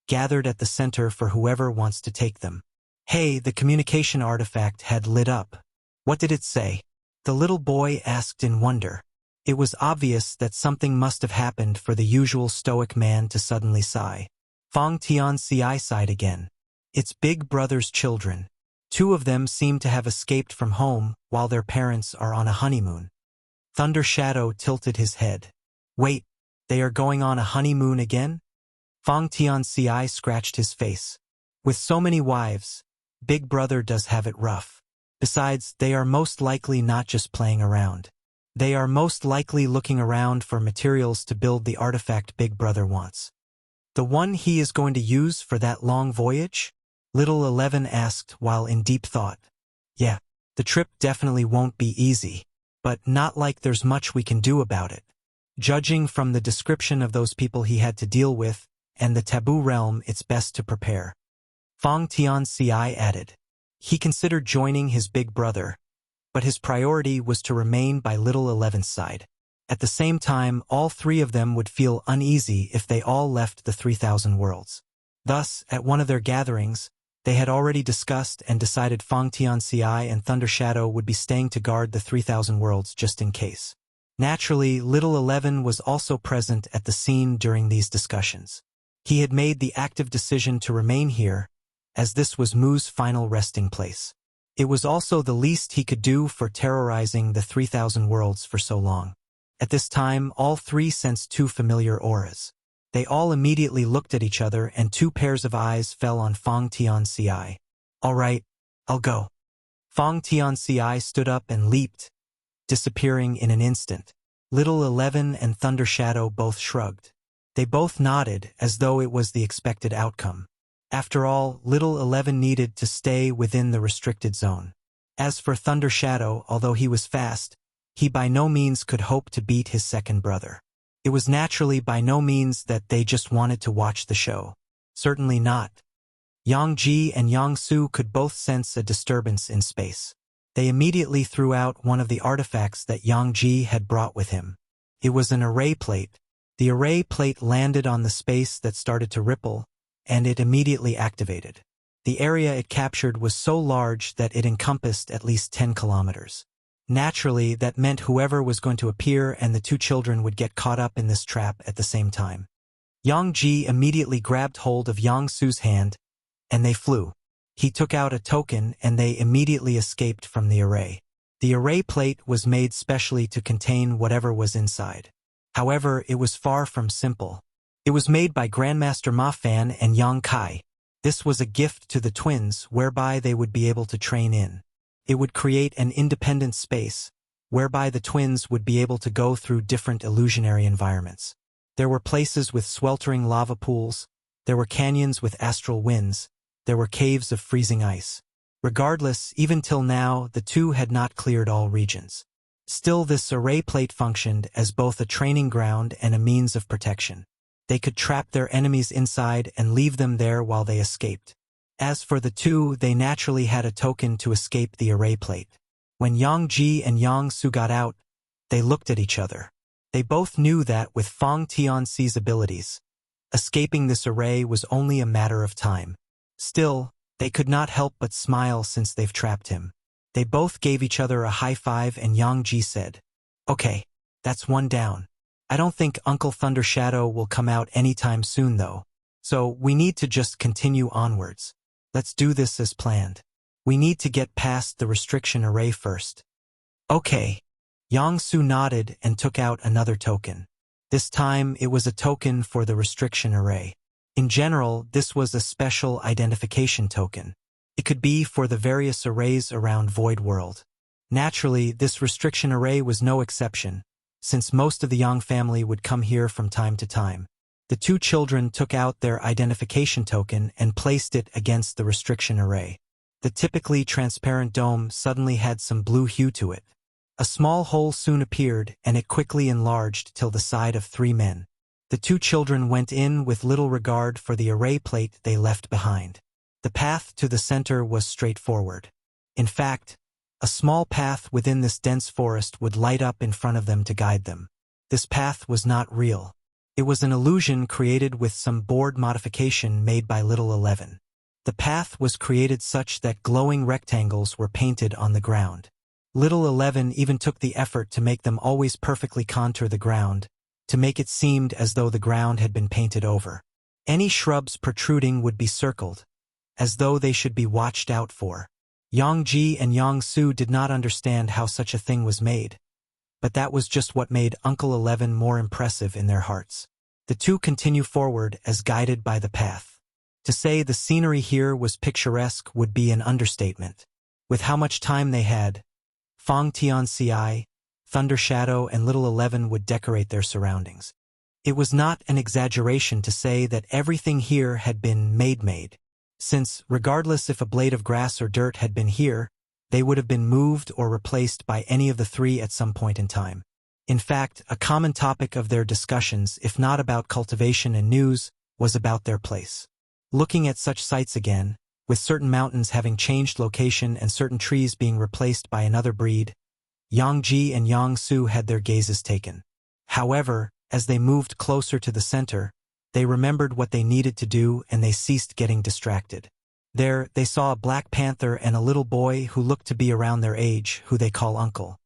gathered at the center for whoever wants to take them. Hey, the communication artifact had lit up. What did it say? The little boy asked in wonder. It was obvious that something must have happened for the usual stoic man to suddenly sigh. Fang Tianci sighed again. It's Big Brother's children. 2 of them seem to have escaped from home while their parents are on a honeymoon. Thunder Shadow tilted his head. Wait, they are going on a honeymoon again? Fang Tianci scratched his face. With so many wives, Big Brother does have it rough. Besides, they are most likely not just playing around. They are most likely looking around for materials to build the artifact Big Brother wants. The one he is going to use for that long voyage? Little 11 asked while in deep thought. Yeah, the trip definitely won't be easy, but not like there's much we can do about it. Judging from the description of those people he had to deal with and the taboo realm, it's best to prepare. Fang Tianci added. He considered joining his big brother, but his priority was to remain by Little 11's side. At the same time, all 3 of them would feel uneasy if they all left the 3,000 worlds. Thus, at one of their gatherings, they had already discussed and decided Fang Tianci and Thunder Shadow would be staying to guard the 3,000 worlds just in case. Naturally, Little 11 was also present at the scene during these discussions. He had made the active decision to remain here, as this was Mu's final resting place. It was also the least he could do for terrorizing the 3,000 worlds for so long. At this time, all 3 sensed 2 familiar auras. They all immediately looked at each other and 2 pairs of eyes fell on Fang Tianci. All right, I'll go. Fang Tianci stood up and leaped, disappearing in an instant. Little 11 and Thunder Shadow both shrugged. They both nodded as though it was the expected outcome. After all, Little 11 needed to stay within the restricted zone. As for Thunder Shadow, although he was fast, he by no means could hope to beat his second brother. It was naturally by no means that they just wanted to watch the show. Certainly not. Yang Ji and Yang Su could both sense a disturbance in space. They immediately threw out one of the artifacts that Yang Ji had brought with him. It was an array plate. The array plate landed on the space that started to ripple, and it immediately activated. The area it captured was so large that it encompassed at least 10 kilometers. Naturally, that meant whoever was going to appear and the 2 children would get caught up in this trap at the same time. Yang Ji immediately grabbed hold of Yang Su's hand, and they flew. He took out a token and they immediately escaped from the array. The array plate was made specially to contain whatever was inside. However, it was far from simple. It was made by Grandmaster Ma Fan and Yang Kai. This was a gift to the twins whereby they would be able to train in. It would create an independent space, whereby the twins would be able to go through different illusionary environments. There were places with sweltering lava pools, there were canyons with astral winds, there were caves of freezing ice. Regardless, even till now, the 2 had not cleared all regions. Still, this array plate functioned as both a training ground and a means of protection. They could trap their enemies inside and leave them there while they escaped. As for the 2, they naturally had a token to escape the array plate. When Yang Ji and Yang Su got out, they looked at each other. They both knew that with Fang Tianci's abilities, escaping this array was only a matter of time. Still, they could not help but smile since they've trapped him. They both gave each other a high five and Yang Ji said, "Okay, that's 1 down. I don't think Uncle Thunder Shadow will come out anytime soon though, so we need to just continue onwards. Let's do this as planned. We need to get past the restriction array first." Okay. Yang Su nodded and took out another token. This time it was a token for the restriction array. In general, this was a special identification token. It could be for the various arrays around Void World. Naturally, this restriction array was no exception, since most of the Yang family would come here from time to time. The 2 children took out their identification token and placed it against the restriction array. The typically transparent dome suddenly had some blue hue to it. A small hole soon appeared and it quickly enlarged till the side of 3 men. The 2 children went in with little regard for the array plate they left behind. The path to the center was straightforward. In fact, A small path within this dense forest would light up in front of them to guide them. This path was not real. It was an illusion created with some board modification made by Little 11. The path was created such that glowing rectangles were painted on the ground. Little 11 even took the effort to make them always perfectly contour the ground, to make it seem as though the ground had been painted over. Any shrubs protruding would be circled, as though they should be watched out for. Yang Ji and Yang Su did not understand how such a thing was made, but that was just what made Uncle 11 more impressive in their hearts. The two continue forward as guided by the path. To say the scenery here was picturesque would be an understatement. With how much time they had, Fong Tianci, Thunder Shadow and Little 11 would decorate their surroundings. It was not an exaggeration to say that everything here had been made, since, regardless if a blade of grass or dirt had been here, they would have been moved or replaced by any of the three at some point in time. In fact, a common topic of their discussions, if not about cultivation and news, was about their place. Looking at such sites again, with certain mountains having changed location and certain trees being replaced by another breed, Yang Ji and Yang Su had their gazes taken. However, as they moved closer to the center, they remembered what they needed to do and they ceased getting distracted. There, they saw a black panther and a little boy who looked to be around their age, who they call Uncle.